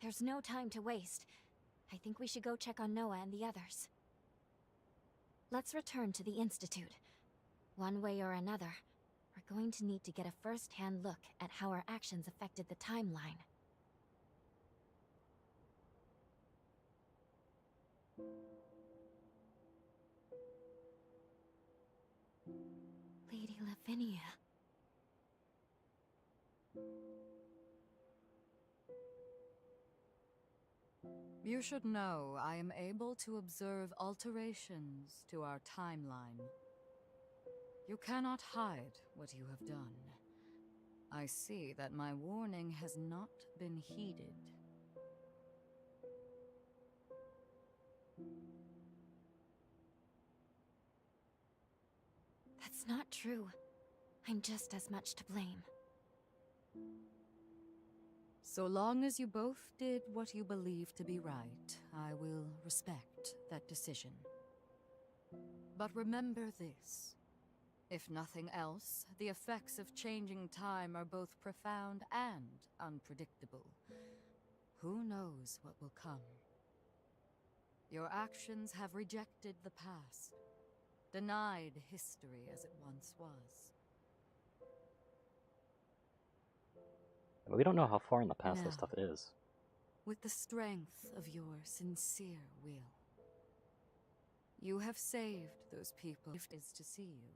There's no time to waste. I think we should go check on Noah and the others. Let's return to the Institute. One way or another, we're going to need to get a first-hand look at how our actions affected the timeline. Lady Lavinia. You should know I am able to observe alterations to our timeline. You cannot hide what you have done. I see that my warning has not been heeded. That's not true. I'm just as much to blame. So long as you both did what you believe to be right, I will respect that decision. But remember this. If nothing else, the effects of changing time are both profound and unpredictable. Who knows what will come? Your actions have rejected the past, denied history as it once was. But we don't know how far in the past this Now, stuff is. with the strength of your sincere will, you have saved those people it is to see you.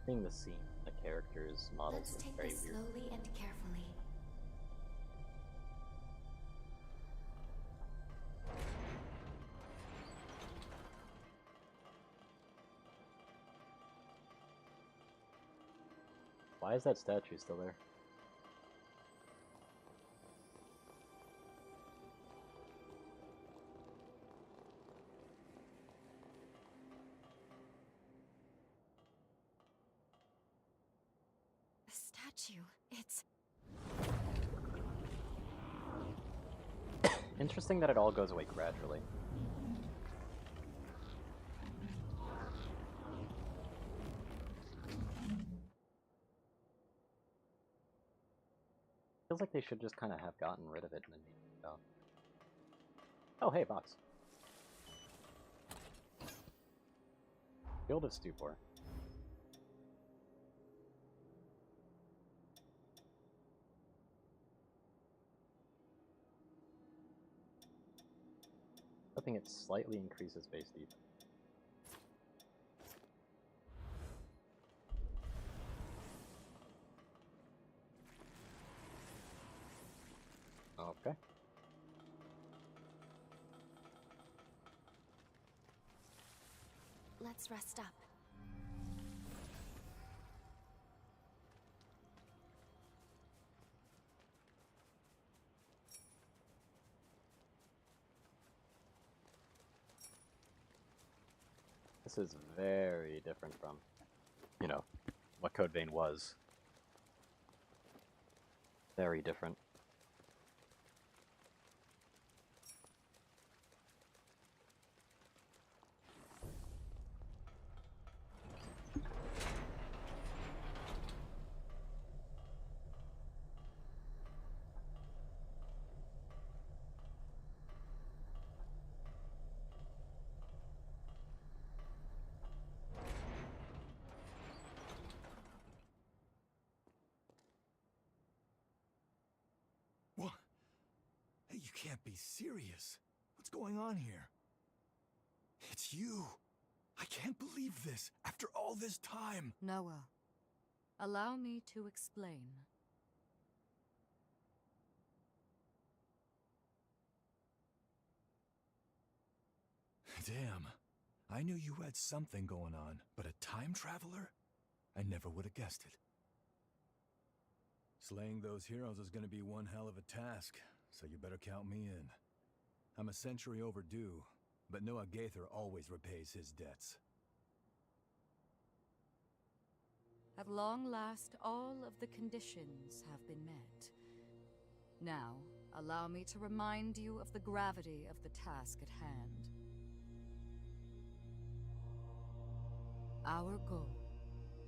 Seeing the scene, the characters, models Let's is take very this weird. slowly and carefully. Why is that statue still there? The statue, it's... Interesting that it all goes away gradually. Feels like they should just kind of have gotten rid of it and then made it out. Oh, hey, box. Guild of Stupor. Hoping it slightly increases base defense. Okay. Let's rest up. This is very different from, you know, what Code Vein was. Very different. What? Hey, you can't be serious. What's going on here? It's you. I can't believe this after all this time. Noah, allow me to explain. Damn. I knew you had something going on, but a time traveler? I never would have guessed it. Slaying those heroes is gonna be one hell of a task, so you better count me in. I'm a century overdue, but Noah Gaither always repays his debts. At long last, all of the conditions have been met. Now, allow me to remind you of the gravity of the task at hand. Our goal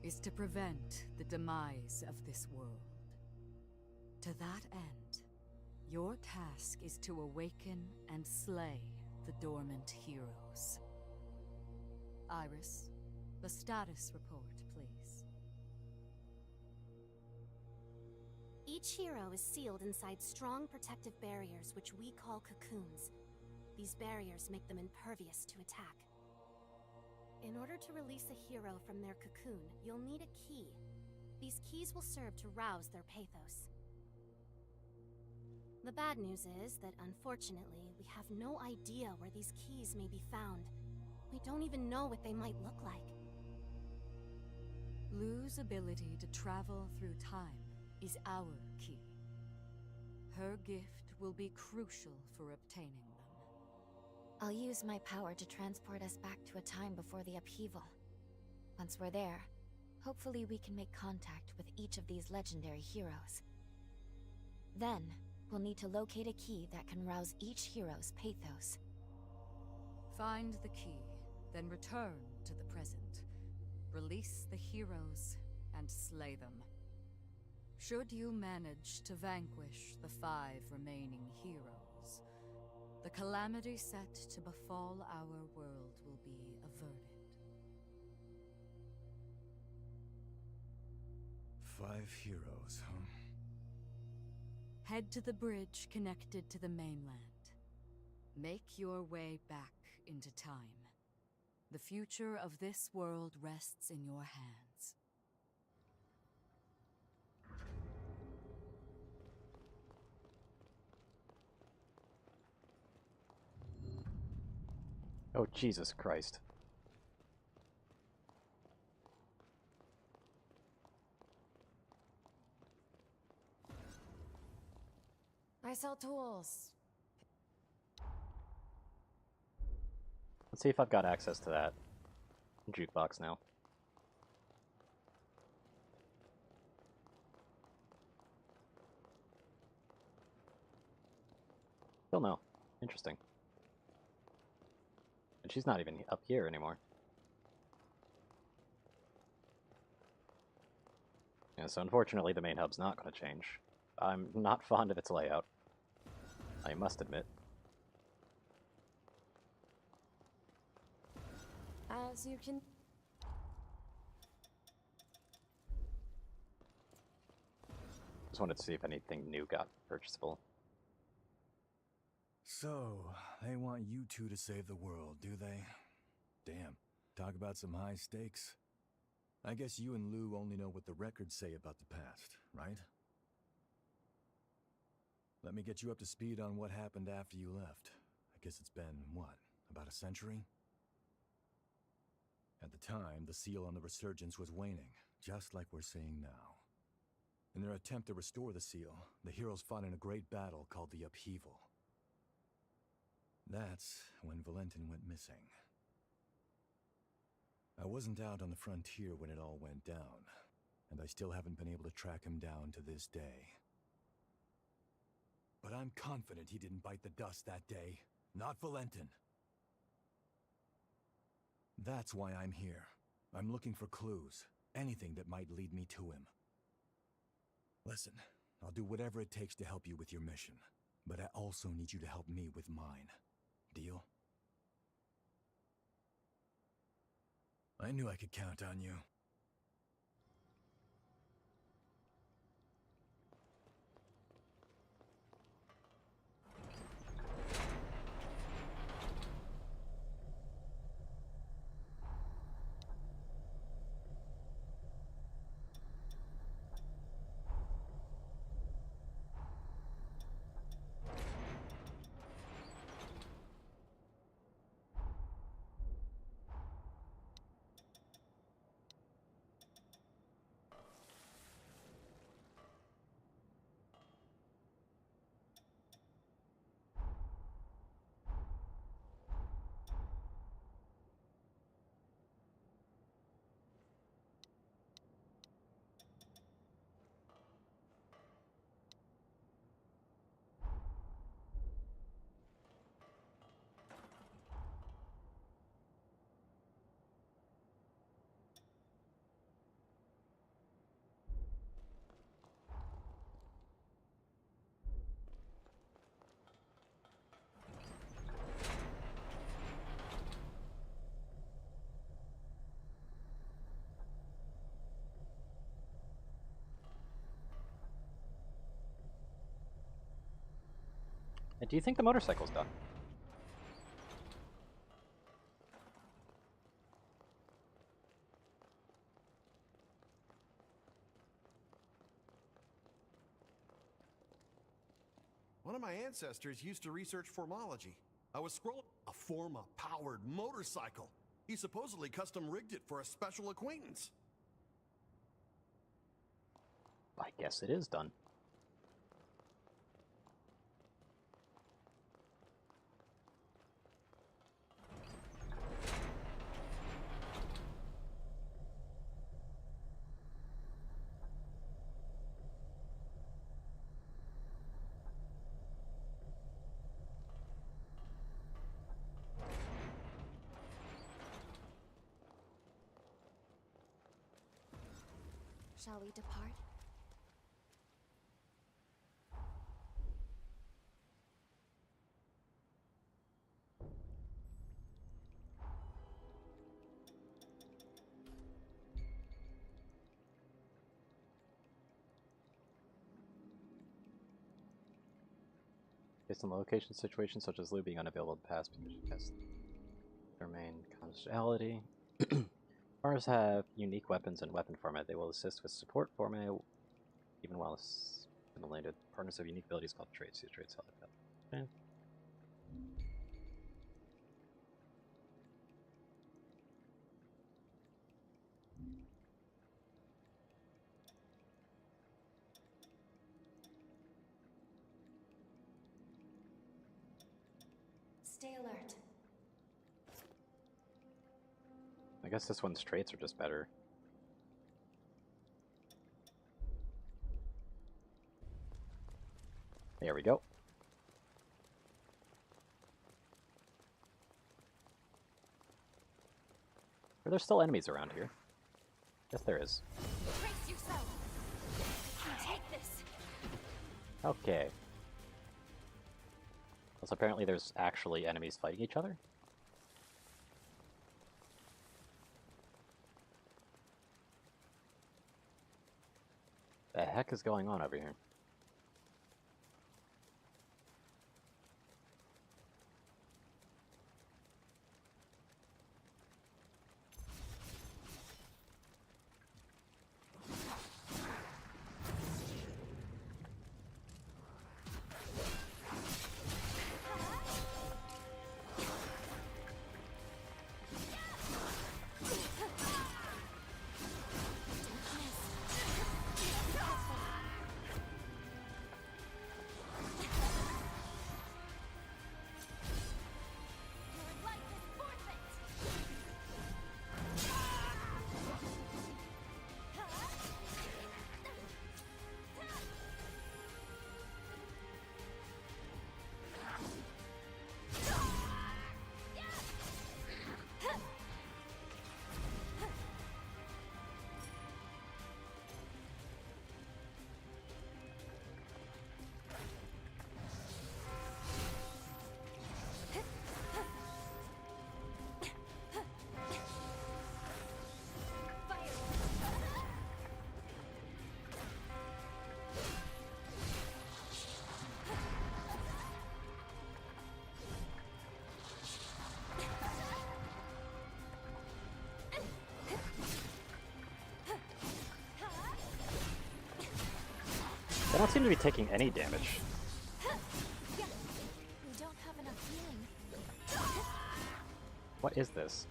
is to prevent the demise of this world. To that end, your task is to awaken and slay the dormant heroes. Iris, the status report, please. Each hero is sealed inside strong protective barriers which we call cocoons. These barriers make them impervious to attack. In order to release a hero from their cocoon, you'll need a key. These keys will serve to rouse their pathos. The bad news is that, unfortunately, we have no idea where these keys may be found. We don't even know what they might look like. Lu's ability to travel through time is our key. Her gift will be crucial for obtaining them. I'll use my power to transport us back to a time before the upheaval. Once we're there, hopefully we can make contact with each of these legendary heroes. Then, we'll need to locate a key that can rouse each hero's pathos. Find the key, then return to the present. Release the heroes and slay them. Should you manage to vanquish the 5 remaining heroes, the calamity set to befall our world will be averted. 5 heroes, huh? Head to the bridge connected to the mainland. Make your way back into time. The future of this world rests in your hands. Oh, Jesus Christ. I sell tools. Let's see if I've got access to that jukebox now. Still no. Interesting. And she's not even up here anymore. Yeah, so unfortunately the main hub's not going to change. I'm not fond of its layout, I must admit. As you can... Just wanted to see if anything new got purchasable. So, they want you two to save the world, do they? Damn, talk about some high stakes. I guess you and Lu only know what the records say about the past, right? Let me get you up to speed on what happened after you left. I guess it's been, what, about a century? At the time, the seal on the Resurgence was waning, just like we're seeing now. In their attempt to restore the seal, the heroes fought in a great battle called the Upheaval. That's when Valentin went missing. I wasn't out on the frontier when it all went down, and I still haven't been able to track him down to this day. But I'm confident he didn't bite the dust that day. Not Valentin. That's why I'm here. I'm looking for clues. Anything that might lead me to him. Listen, I'll do whatever it takes to help you with your mission. But I also need you to help me with mine. Deal? I knew I could count on you. Do you think the motorcycle's done? One of my ancestors used to research formology. I was scrolling a Forma-powered motorcycle. He supposedly custom-rigged it for a special acquaintance. I guess it is done. Shall we depart? Based on the location situation, such as Lou being unavailable to pass because she has remain confidentiality. Farmers have unique weapons and weapon format. They will assist with support format, even while assimilated. Partners have unique abilities called traits. These traits help. Okay. Stay alert. I guess this one's traits are just better. There we go. Are there still enemies around here? Yes, there is. Brace yourself. Take this. Okay. So apparently there's actually enemies fighting each other? The heck is going on over here? They don't seem to be taking any damage. We don't have enough healing. What is this?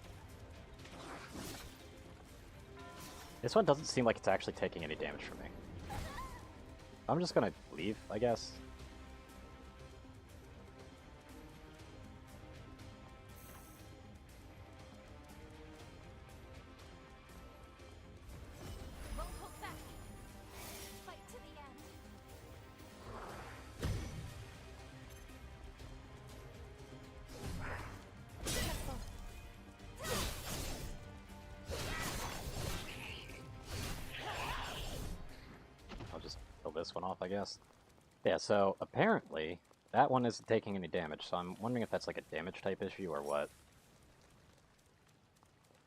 This one doesn't seem like it's actually taking any damage from me. I'm just gonna leave, I guess. Won't hold back. Fight to the end. I'll just kill this one off, I guess. Yeah, so apparently that one isn't taking any damage, so I'm wondering if that's like a damage type issue or what.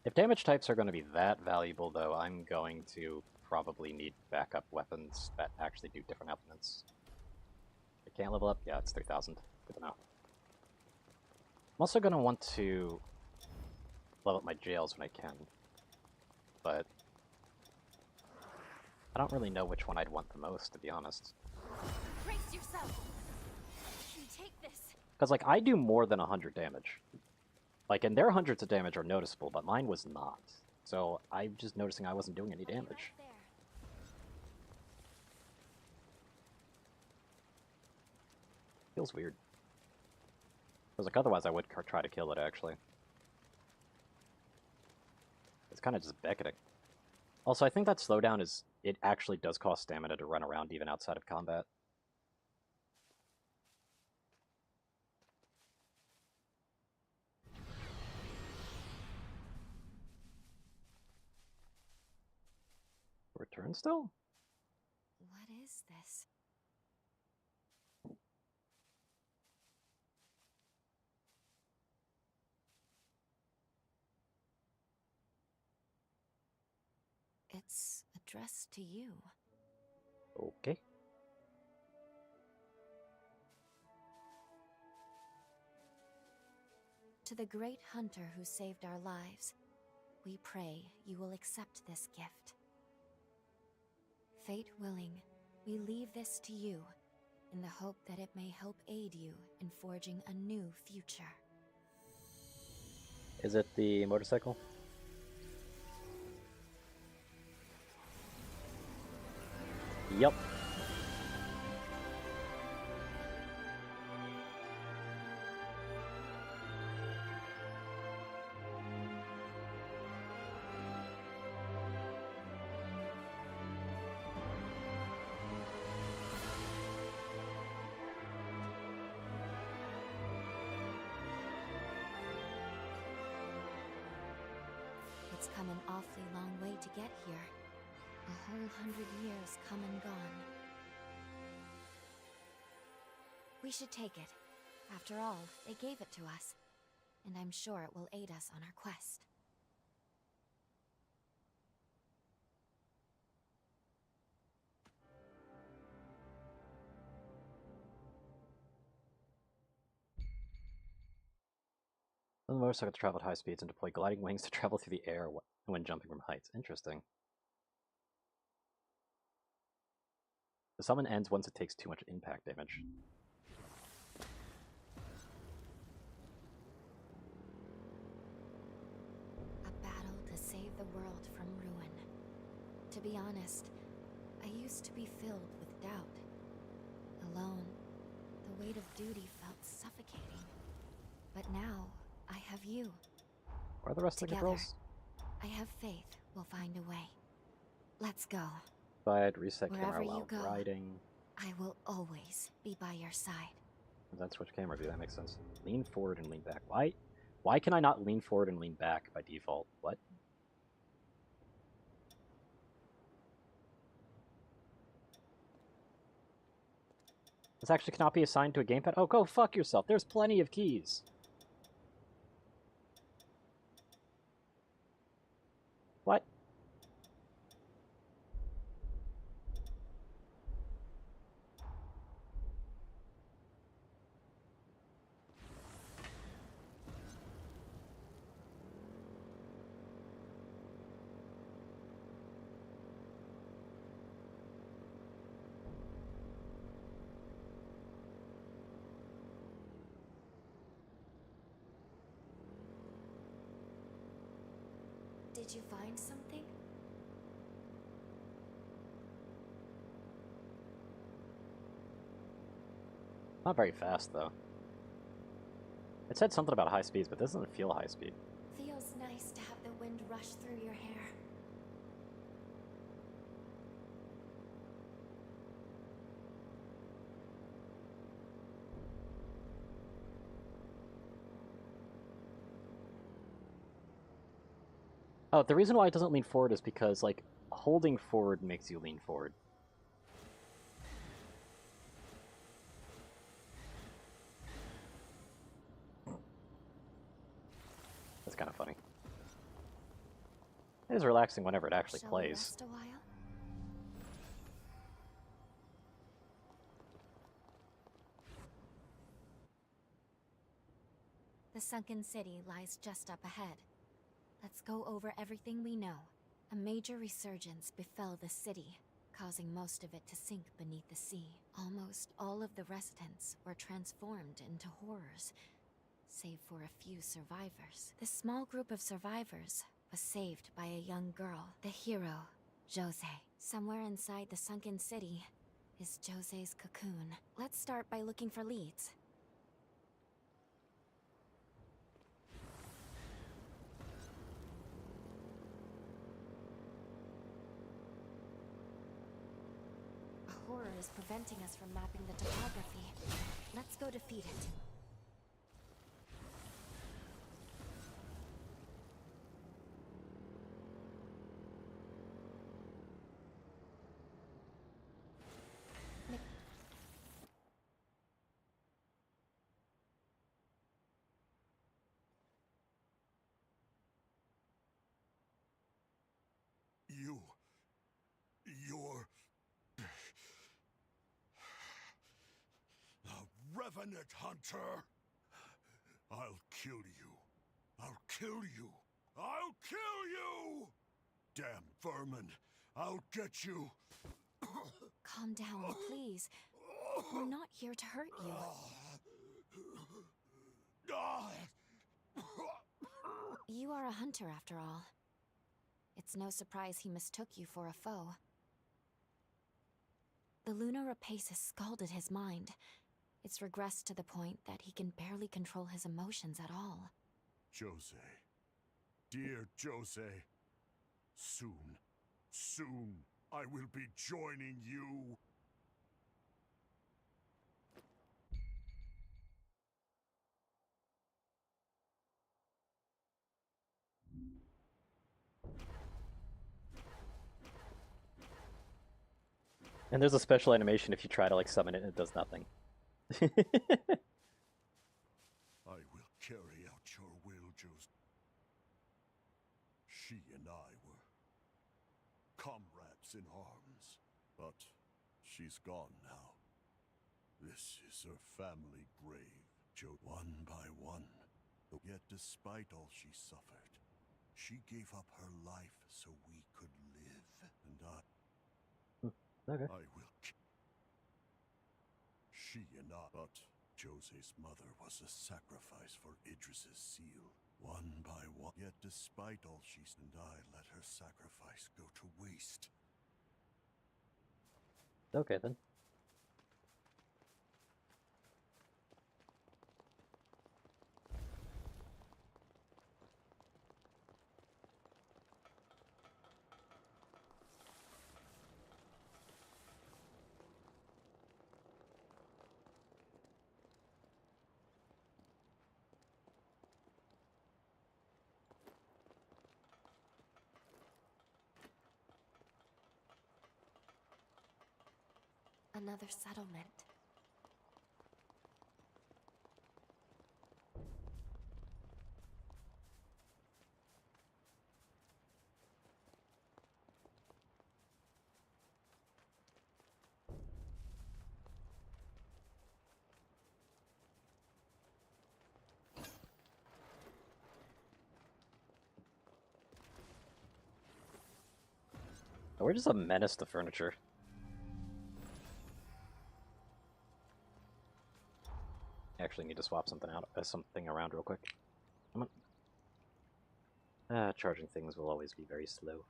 If damage types are going to be that valuable, though, I'm going to probably need backup weapons that actually do different elements. I can't level up? Yeah, it's 3,000. Good to know. I'm also going to want to level up my jails when I can, but I don't really know which one I'd want the most, to be honest. Brace yourself. You take this. Because, like, I do more than 100 damage. Like, and their hundreds of damage are noticeable, but mine was not. So I'm just noticing I wasn't doing any damage. Feels weird. Because, like, otherwise I would try to kill it, actually. It's kind of just beckoning. Also, I think that slowdown is... It actually does cost stamina to run around even outside of combat. Return still? What is this? It's addressed to you. Okay. To the great hunter who saved our lives, we pray you will accept this gift. Fate willing, we leave this to you, in the hope that it may help aid you in forging a new future. Is it the motorcycle? Yep. It's come an awfully long way to get here. A whole 100 years come and gone. We should take it. After all, they gave it to us. And I'm sure it will aid us on our quest. The motorcycle to travel at high speeds and deploy gliding wings to travel through the air when jumping from heights. Interesting. The summon ends once it takes too much impact damage. A battle to save the world from ruin. To be honest, I used to be filled with doubt. Alone, the weight of duty felt suffocating. But now, I have you. Where are the rest of the girls? I have faith we'll find a way. Let's go. Side, reset Wherever camera you while go, riding. I will always be by your side. Then switch camera view, that makes sense. Lean forward and lean back. Why can I not lean forward and lean back by default? What? This actually cannot be assigned to a gamepad? Oh, go fuck yourself. There's plenty of keys. What? Did you find something? Not very fast, though. It said something about high speeds, but it doesn't feel high speed. Feels nice to have the wind rush through your hair. Oh, the reason why it doesn't lean forward is because, like, holding forward makes you lean forward. That's kind of funny. It is relaxing whenever it actually Shall we plays. rest a while? The sunken city lies just up ahead. Let's go over everything we know. A major resurgence befell the city, causing most of it to sink beneath the sea. Almost all of the residents were transformed into horrors, save for a few survivors. This small group of survivors was saved by a young girl, the hero, Jose. Somewhere inside the sunken city is Jose's cocoon. Let's start by looking for leads. A horror is preventing us from mapping the topography. Let's go defeat it. You're... a revenant hunter! I'll kill you. I'll kill you. I'll kill you! Damn vermin! I'll get you! Calm down, please. We're not here to hurt you. You are a hunter, after all. It's no surprise he mistook you for a foe. The Luna Rapace has scalded his mind. It's regressed to the point that he can barely control his emotions at all. Jose. Dear Jose. Soon, I will be joining you. And there's a special animation if you try to like summon it and it does nothing. I will carry out your will, Jose. She and I were comrades in arms, but she's gone now. This is her family grave, one by one. Yet despite all she suffered, she gave up her life so we could live, and Okay. I will. She and I, but Jose's mother was a sacrifice for Idris's seal. One by one. Yet despite all she's and I let her sacrifice go to waste. Okay then. Another settlement. We're just a menace to furniture. I actually need to swap something around real quick. Come on. Charging things will always be very slow.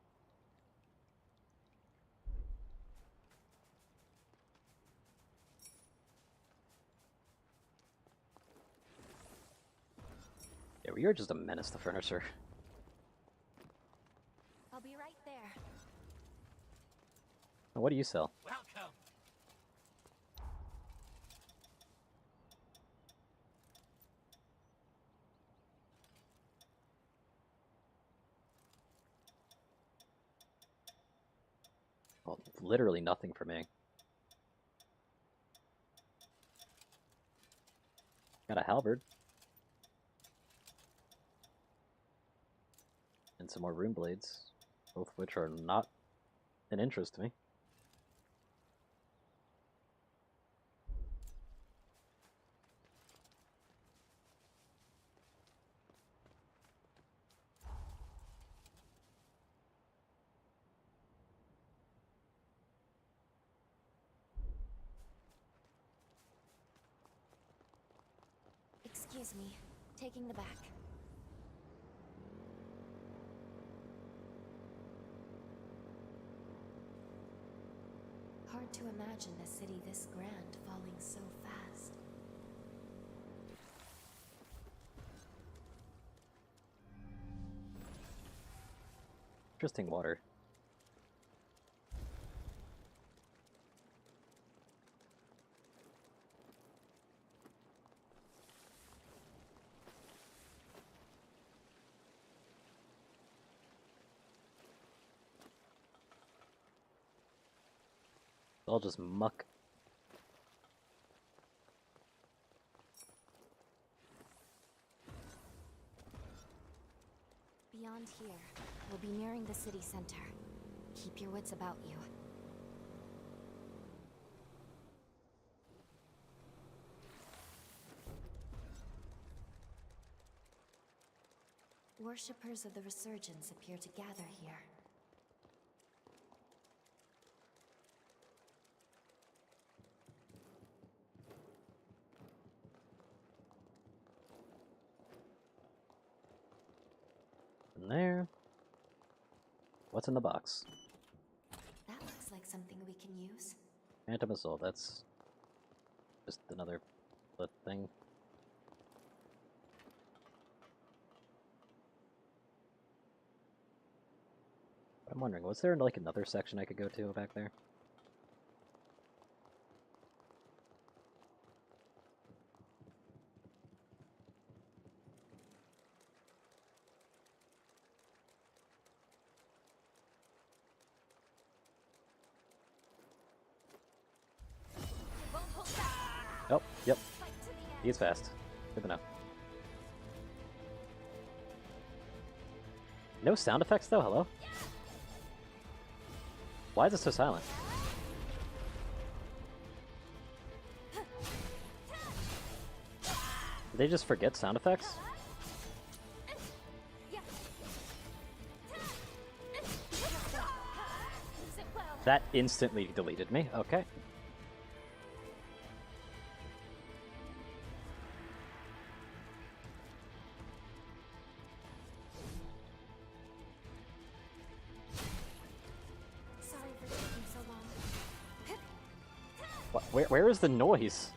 Yeah, we are just a menace to furniture. I'll be right there. What do you sell? Welcome. Well, literally nothing for me. Got a halberd. And some more rune blades, both of which are not an interest to me. Excuse me. Taking the back. Hard to imagine a city this grand falling so fast. Interesting water. I'll just muck. Beyond here, we'll be nearing the city center. Keep your wits about you. Worshippers of the Resurgence appear to gather here. In there. What's in the box? That looks like something we can use. Phantom Missile, that's just another thing. I'm wondering, was there like another section I could go to back there? Oh, yep. He's fast. Good enough. No sound effects though, hello? Why is it so silent? Did they just forget sound effects? That instantly deleted me, okay. Where is the noise?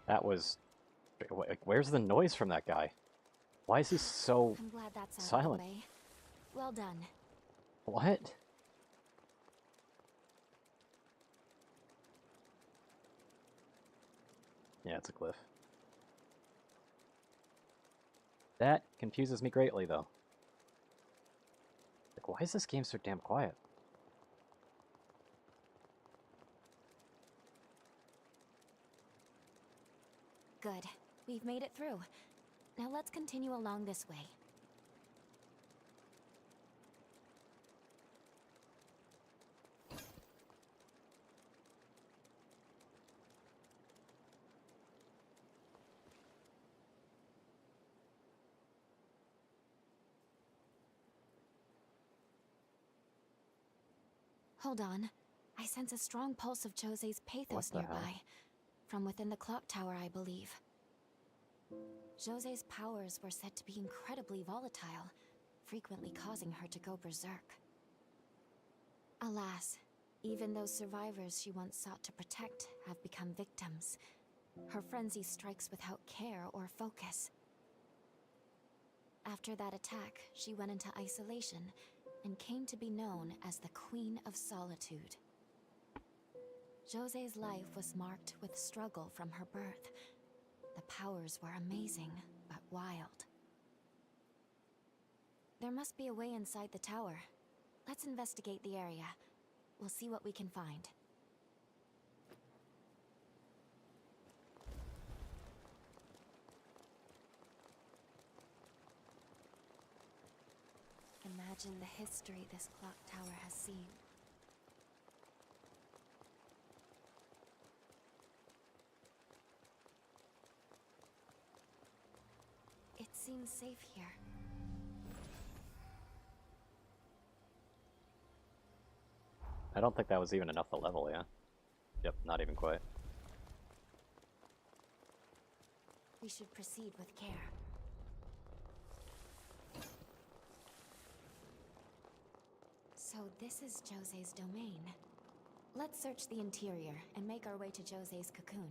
That was... Where's the noise from that guy? Why is he so I'm glad that's silent? Out of the way. Well done. What? Yeah, it's a glyph. That confuses me greatly, though. Like, why is this game so damn quiet? Good. We've made it through. Now let's continue along this way. Hold on. I sense a strong pulse of Jose's pathos What the hell? nearby. From within the clock tower, I believe. Jose's powers were said to be incredibly volatile, frequently causing her to go berserk. Alas, even those survivors she once sought to protect have become victims. Her frenzy strikes without care or focus. After that attack, she went into isolation and came to be known as the Queen of Solitude. Jose's life was marked with struggle from her birth. The powers were amazing, but wild. There must be a way inside the tower. Let's investigate the area. We'll see what we can find. Imagine the history this clock tower has seen. It seems safe here. I don't think that was even enough to level, yeah? Yep, not even quite. We should proceed with care. So this is Jose's domain. Let's search the interior and make our way to Jose's cocoon.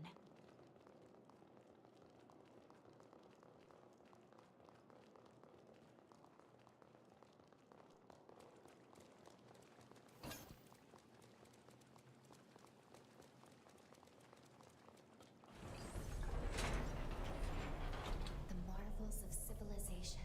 The marvels of civilization.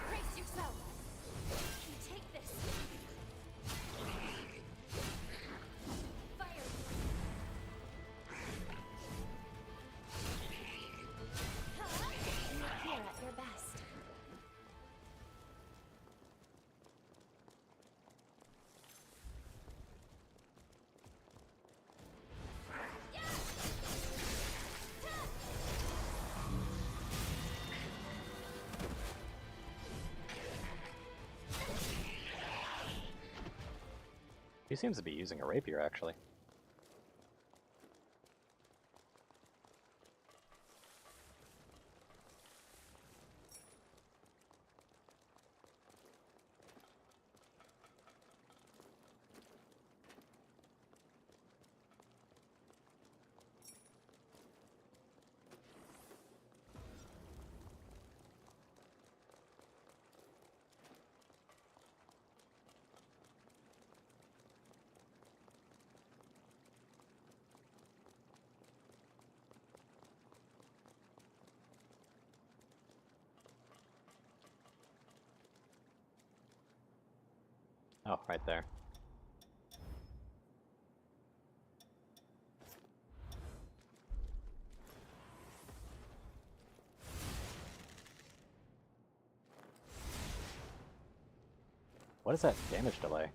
Brace yourself! You take this! Fire! You appear at your best. He seems to be using a rapier, actually. Oh, right there. What is that damage delay?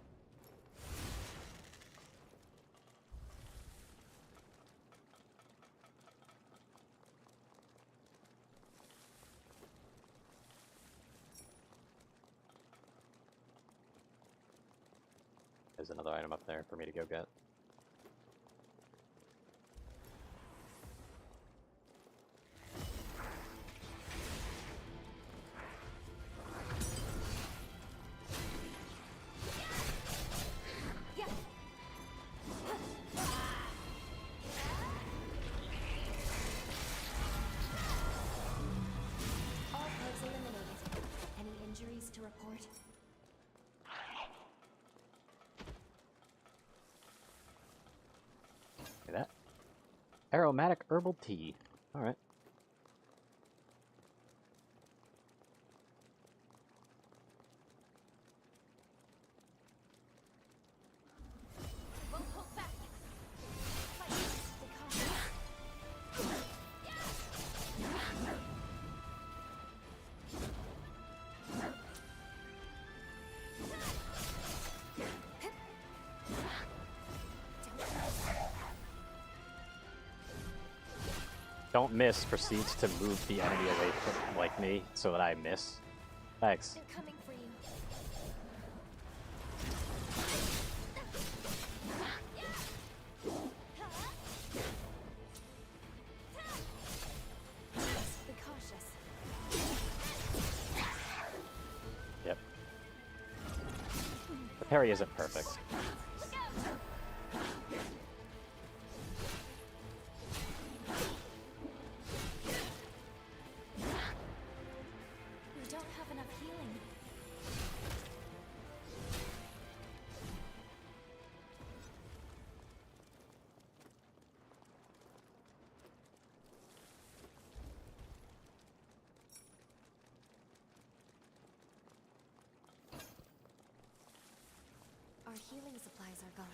There's another item up there for me to go get. All foes eliminated. Any injuries to report? See that? Aromatic herbal tea. Alright. Won't hold back. Fight. Stay cautious. Don't miss proceeds to move the enemy away from like me so that I miss. Thanks. They're coming for you. Be cautious. parry isn't perfect. We don't have enough healing. Our healing supplies are gone.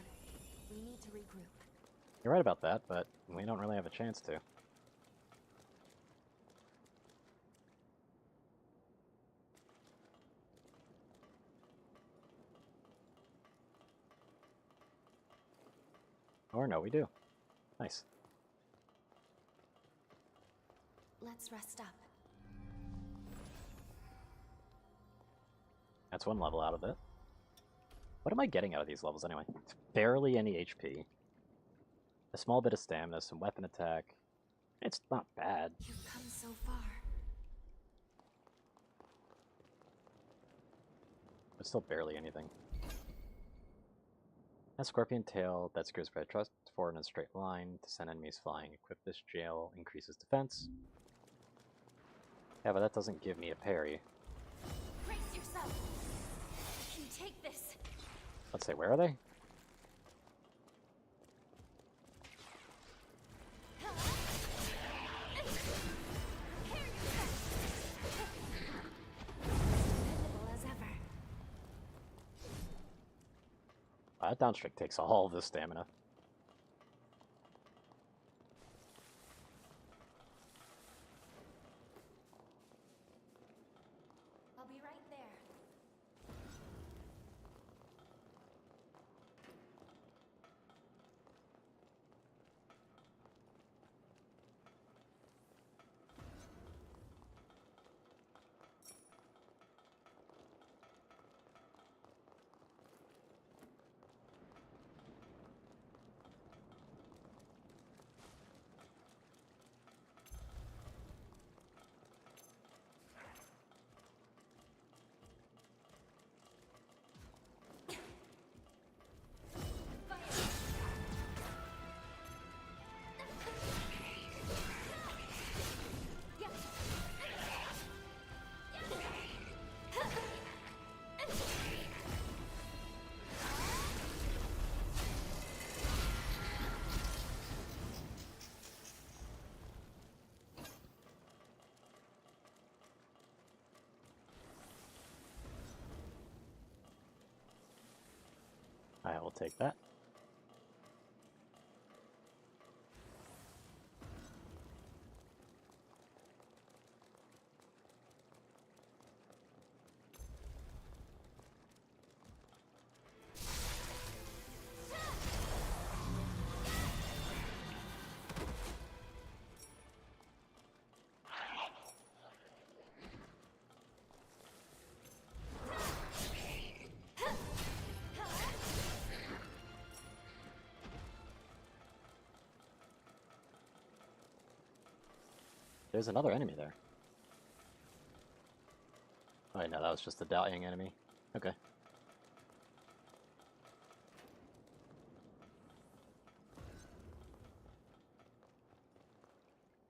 We need to regroup. You're right about that, but we don't really have a chance to. Or no, we do. Nice. Let's rest up. That's one level out of it. What am I getting out of these levels anyway? It's barely any HP. A small bit of stamina, some weapon attack. It's not bad. You've come so far. But still barely anything. A scorpion tail that secures by trust forward in a straight line to send enemies flying. Equip this jail, increases defense. Yeah, but that doesn't give me a parry. Brace yourself. You can take this. Let's say, where are they? Dependable as ever. That downstrike takes all of the stamina. I'll be right there. I will take that. There's another enemy there. Oh, no, that was just a Dalian enemy. Okay.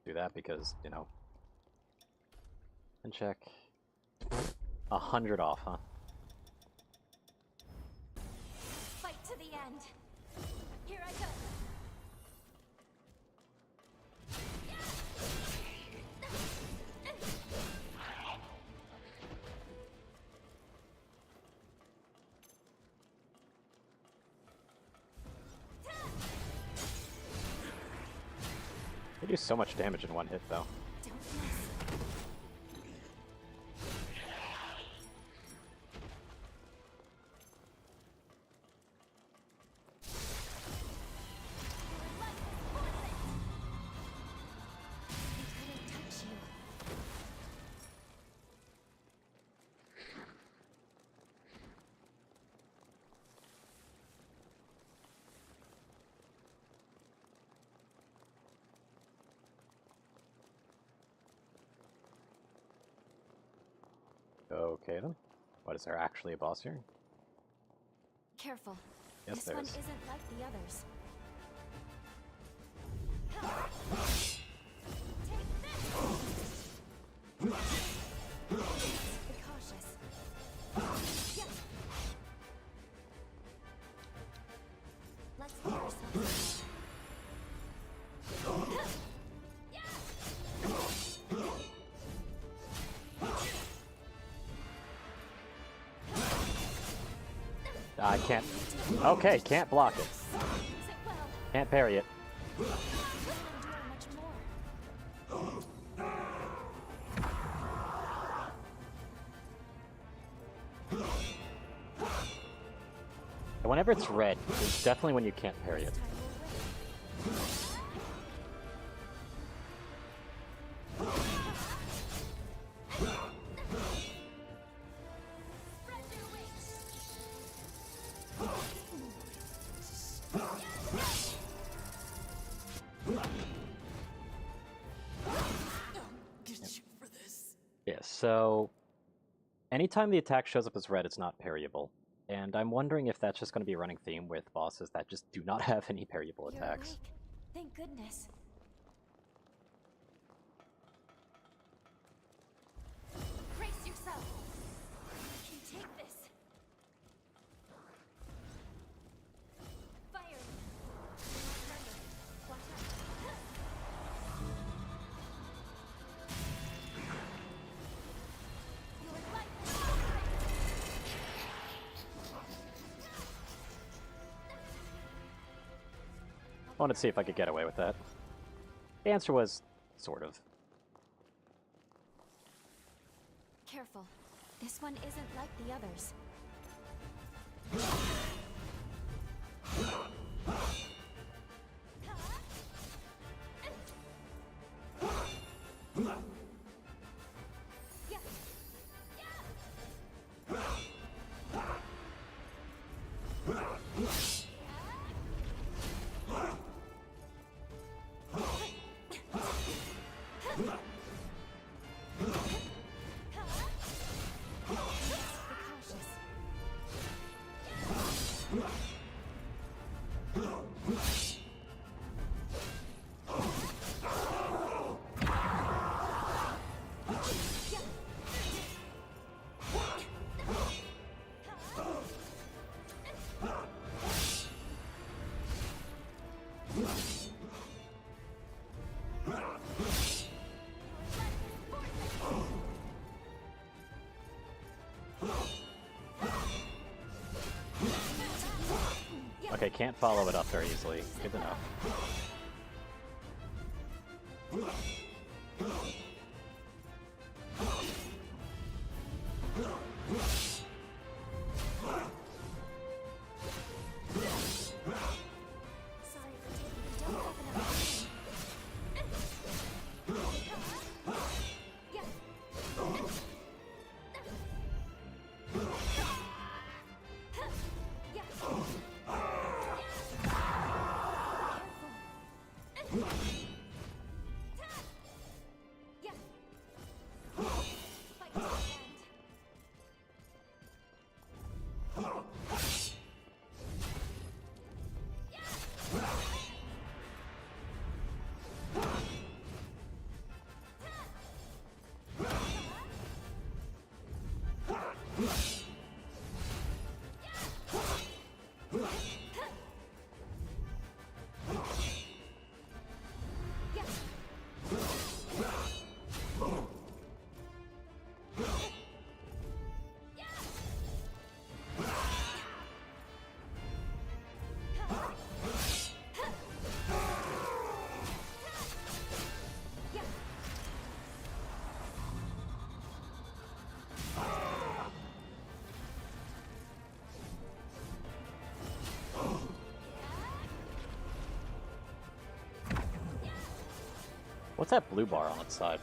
Do that because, you know. And check. 100 off, huh? Fight to the end. Here I go. They do so much damage in one hit, though. Don't miss. I couldn't touch you. Okay, then. What, is there actually a boss here? Careful. Yes, this there one is. isn't like the others. Be cautious. Yeah. Let's get ourselves. I can't. Okay, can't block it. Can't parry it. And whenever it's red, it's definitely when you can't parry it. Yeah, so anytime the attack shows up as red, it's not parryable. And I'm wondering if that's just going to be a running theme with bosses that just do not have any parryable You're attacks. awake. Thank goodness. Brace yourself. You can take this. Fire. Remember, watch out. Your life is I wanted to see if I could get away with that. The answer was, sort of. careful. This one isn't like the others. Okay, can't follow it up very easily. Good enough. What's that blue bar on its side?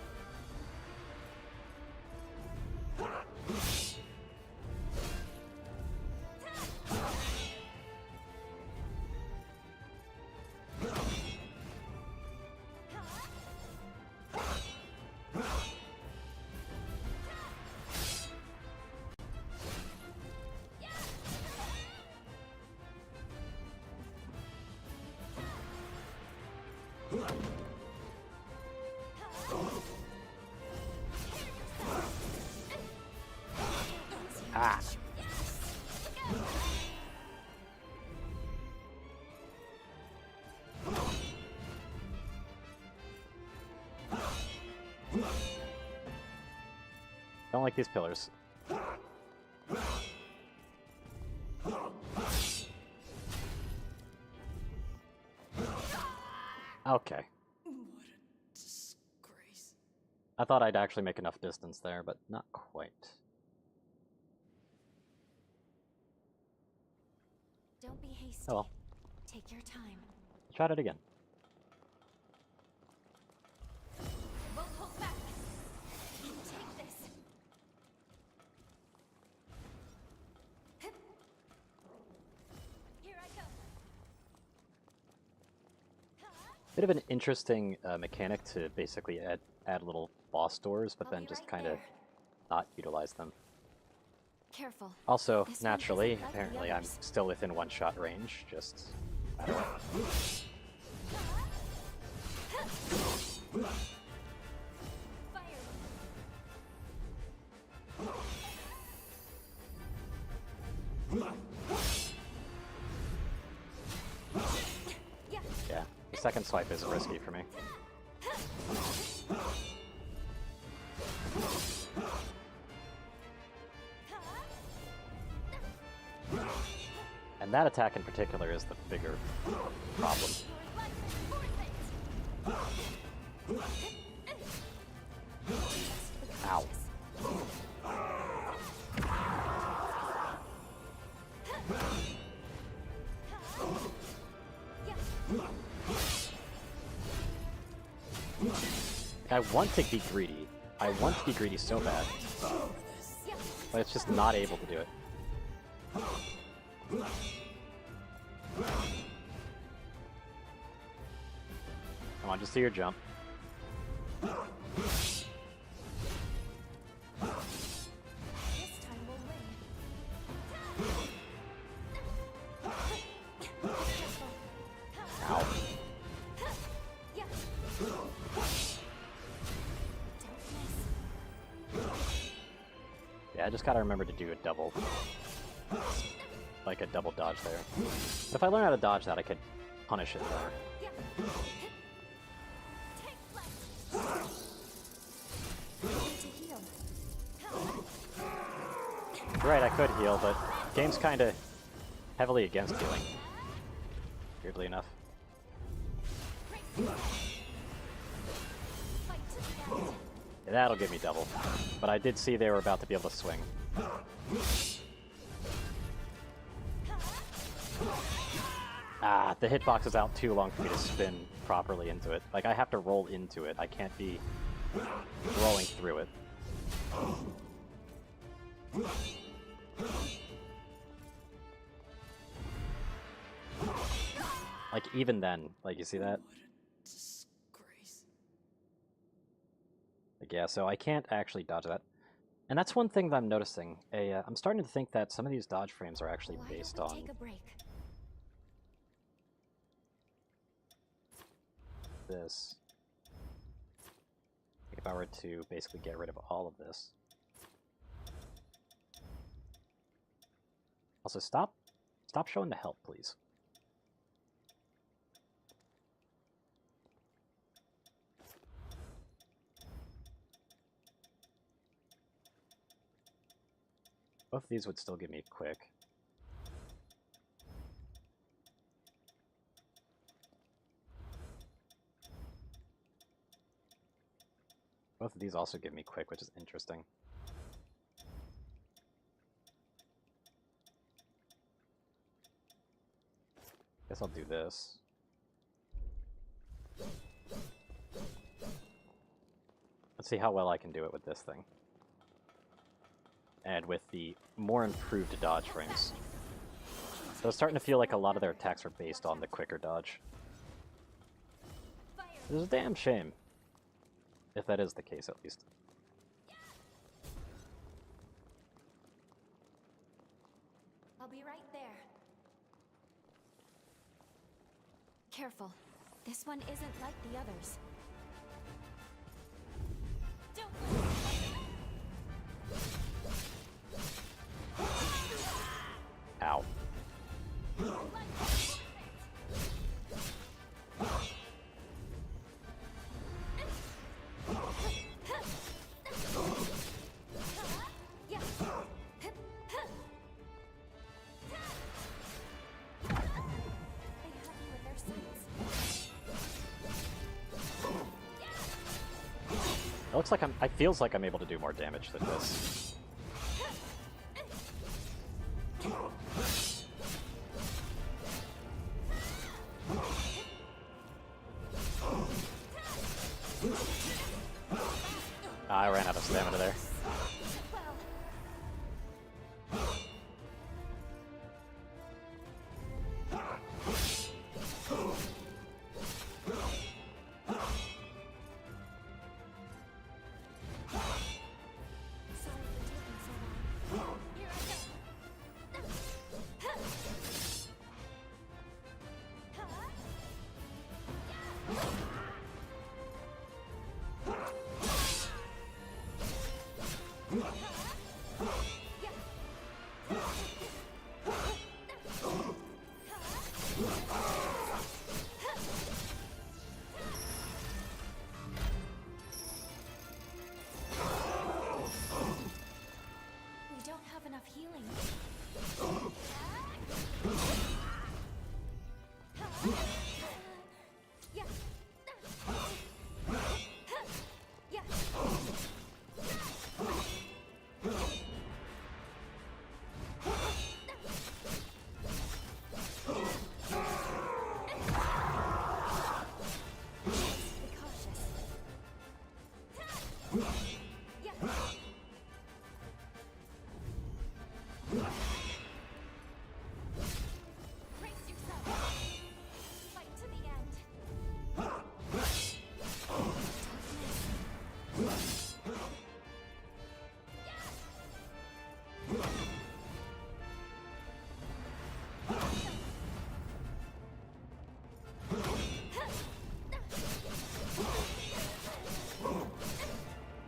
Ah. Don't like these pillars. Okay. I thought I'd actually make enough distance there, but not quite. Don't be hasty. Oh well. Take your time. Try it again. Won't hold back. Take this. Here I go. Bit of an interesting mechanic to basically add little boss doors, but then just kind of not utilize them. Careful. Also, This one naturally, isn't like the apparently, I'm others. still within one-shot range. Just I don't know. Yeah, the second swipe is risky for me. And that attack in particular is the bigger problem. Ow. I want to be greedy. I want to be greedy so bad. But it's just not able to do it. Come on, just do your jump. Ow. Yeah, I just gotta remember to do a double, like a double dodge there. But if I learn how to dodge that, I could punish it better. You're right, I could heal, but the game's kind of heavily against healing. Weirdly enough. Yeah, that'll give me double. But I did see they were about to be able to swing. Ah, the hitbox is out too long for me to spin properly into it. Like, I have to roll into it. I can't be rolling through it. Like, even then, like, you see that? Like, yeah, so I can't actually dodge that. And that's one thing that I'm noticing. I'm starting to think that some of these dodge frames are actually based on Take a break. this. Like if I were to basically get rid of all of this. Also, stop showing the help, please. Both of these would still give me quick. Both of these also give me quick, which is interesting. Guess I'll do this. Let's see how well I can do it with this thing. And with the more improved dodge frames. So it's starting to feel like a lot of their attacks are based on the quicker dodge. It's a damn shame. If that is the case, at least. I'll be right there. Careful. This one isn't like the others. Ow. It looks like it feels like I'm able to do more damage than this. I ran out of stamina there. We don't have enough healing.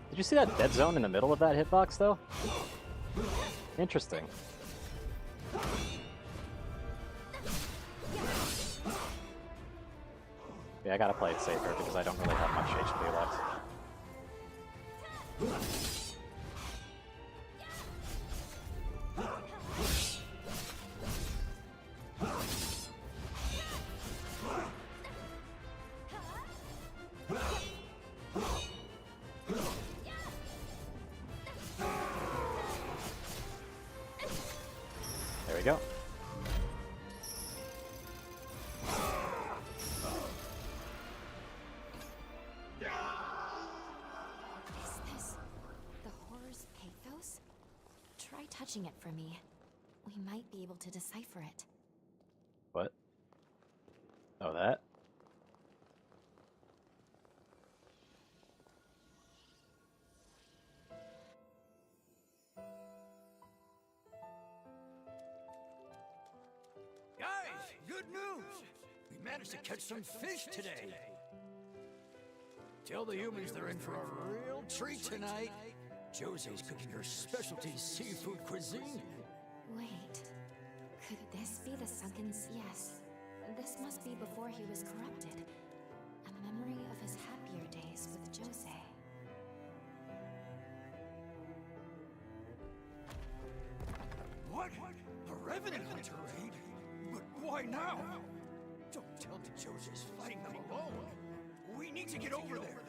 Did you see that dead zone in the middle of that hitbox, though? Interesting. Yeah, I gotta play it safer because I don't really have much HP left. There we go. Is this the horror's pathos? Try touching it for me. We might be able to decipher it. What? Oh, that? Guys, good news! We managed to catch some fish today. Tell the humans they're in for a real treat tonight. Jose's cooking her specialty seafood cuisine. Wait. Could this be the sunken... Yes. This must be before he was corrupted. A memory of his happier days with Jose. What? A revenant hunter raid? But why now? Don't tell me Jose's fighting them alone. We need to get over there.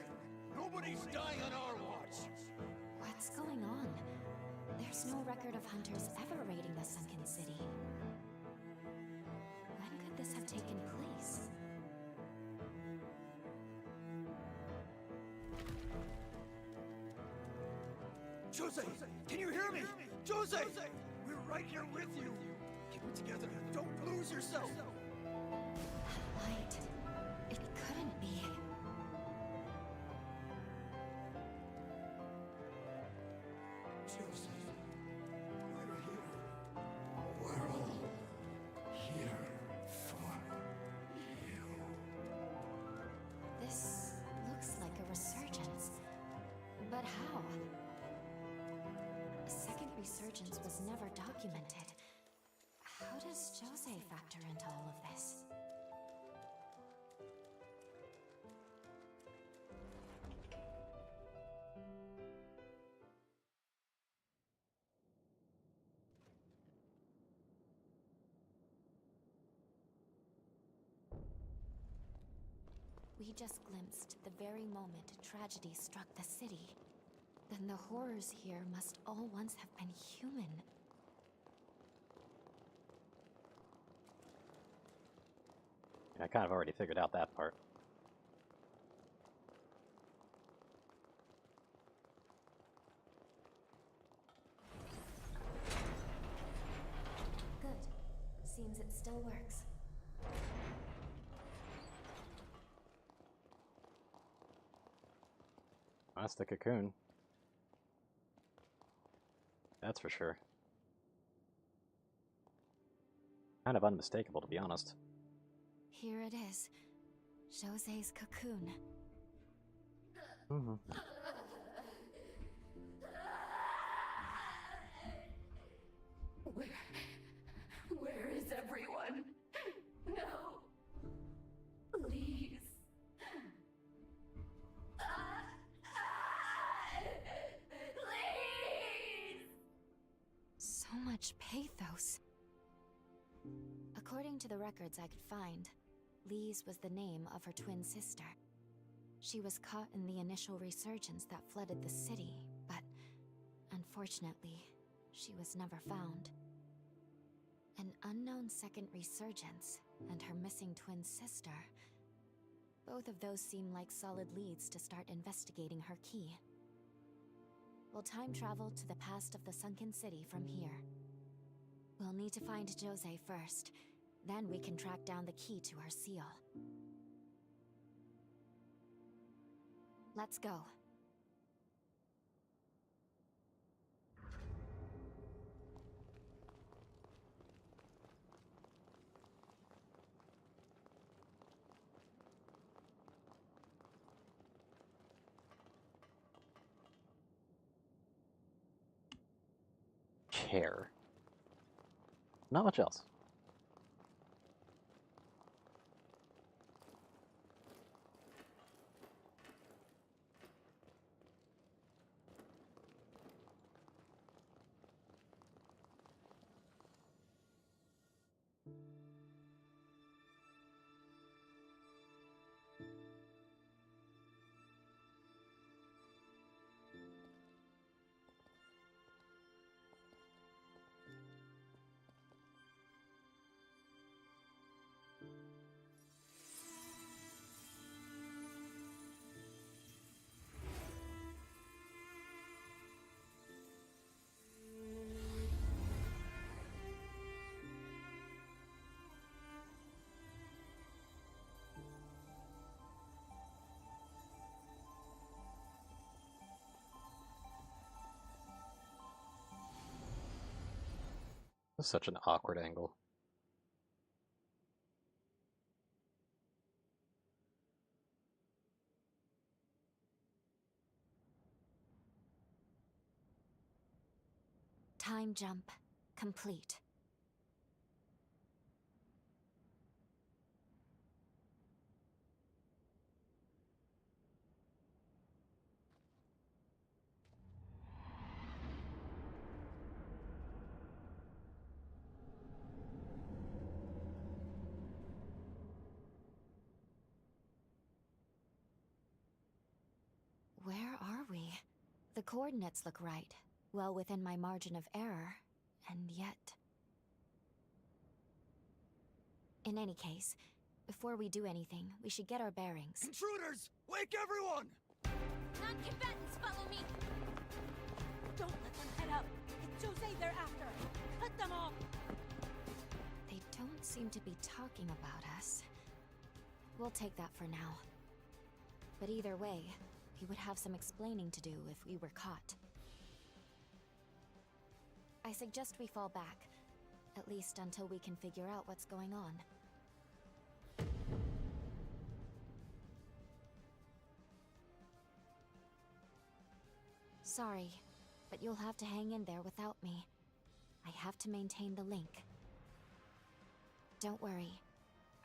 Nobody's dying on our watch. What's going on? There's no record of hunters ever raiding the sunken city. When could this have taken place? Jose, can you hear me? Jose! We're right here with you. Keep it together. Don't lose yourself. Light. It couldn't be. Jose, we're here. We're all here for you. resurgence was never documented. How does Jose factor into all of this? We just glimpsed the very moment tragedy struck the city. Then the horrors here must all once have been human. I kind of already figured out that part. Good. Seems it still works. That's the cocoon. That's for sure. Kind of unmistakable, to be honest. Here it is. Jose's cocoon. Mm-hmm. Where is everyone? No. Please. Please. So much pathos. According to the records I could find, Lise was the name of her twin sister. She was caught in the initial resurgence that flooded the city, but unfortunately, she was never found. An unknown second resurgence and her missing twin sister. Both of those seem like solid leads to start investigating her key. We'll time travel to the past of the sunken city from here. We'll need to find Jose first, then we can track down the key to her seal. Let's go. Care. Not much else. This is such an awkward angle. Time jump complete. Where are we? The coordinates look right, well within my margin of error, and yet... In any case, before we do anything, we should get our bearings. Intruders! Wake everyone! Non-combatants, follow me! Don't let them head up! It's Jose they're after! Cut them off! They don't seem to be talking about us. We'll take that for now. But either way, we would have some explaining to do if we were caught. I suggest we fall back, at least until we can figure out what's going on. Sorry, but you'll have to hang in there without me. I have to maintain the link. Don't worry.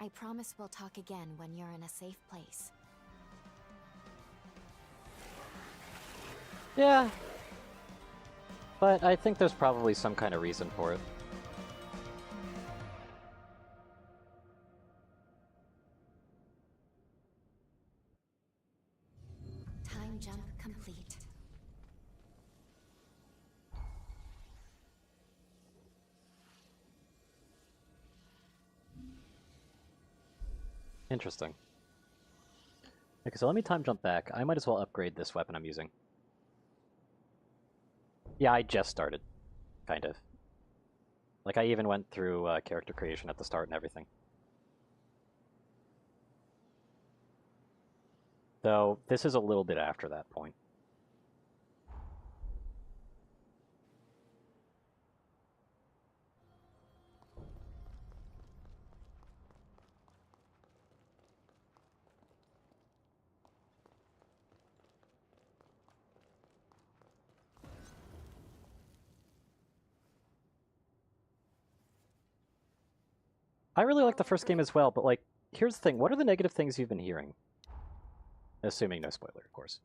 I promise we'll talk again when you're in a safe place. Yeah. But I think there's probably some kind of reason for it. Time jump complete. Interesting. Okay, so let me time jump back. I might as well upgrade this weapon I'm using. Yeah, I just started. Kind of. Like, I even went through character creation at the start and everything. Though, this is a little bit after that point. I really like the first game as well, but like, here's the thing. What are the negative things you've been hearing? Assuming no spoiler, of course.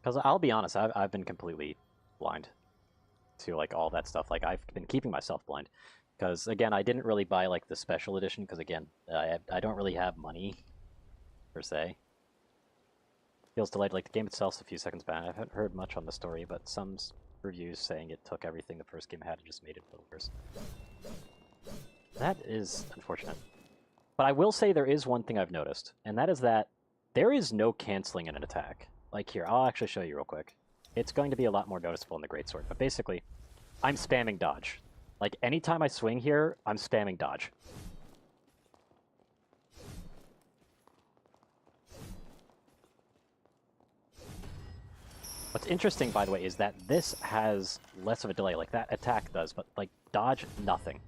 Because I'll be honest, I've been completely blind to like all that stuff. Like, I've been keeping myself blind. Because, again, I didn't really buy like the special edition, because again, I don't really have money, per se. Feels delayed. Like, the game itself's a few seconds back. I haven't heard much on the story, but some reviews saying it took everything the first game had and just made it a little worse. That is unfortunate. But I will say there is one thing I've noticed, and that is that there is no canceling in an attack. Like here, I'll actually show you real quick. It's going to be a lot more noticeable in the Greatsword, but basically, I'm spamming dodge. Like, anytime I swing here, I'm spamming dodge. What's interesting, by the way, is that this has less of a delay, like that attack does, but like dodge, nothing.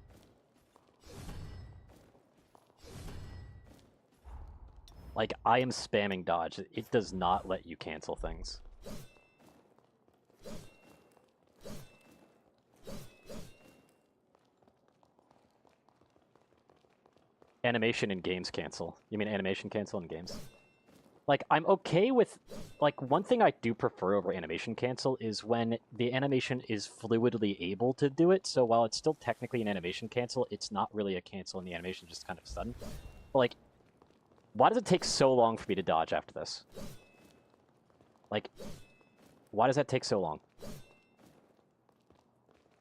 Like, I am spamming dodge. It does not let you cancel things. Animation in games cancel. You mean animation cancel in games? Like, I'm okay with... Like, one thing I do prefer over animation cancel is when the animation is fluidly able to do it, so while it's still technically an animation cancel, it's not really a cancel and the animation just kind of sudden. But, like, why does it take so long for me to dodge after this? Like, why does that take so long?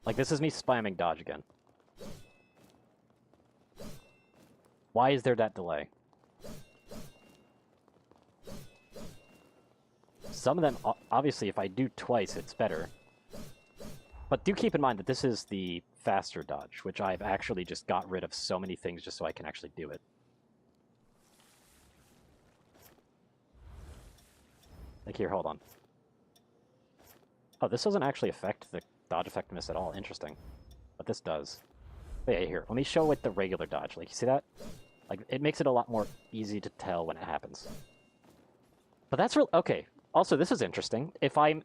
Like, this is me spamming dodge again. Why is there that delay? Some of them, obviously, if I do twice, it's better. But do keep in mind that this is the faster dodge, which I've actually just got rid of so many things just so I can actually do it. Like here, hold on. Oh, this doesn't actually affect the dodge effectiveness at all. Interesting. But this does. But yeah, here, let me show with the regular dodge. Like, you see that? Like, it makes it a lot more easy to tell when it happens. But that's real. Okay. Also, this is interesting. If I'm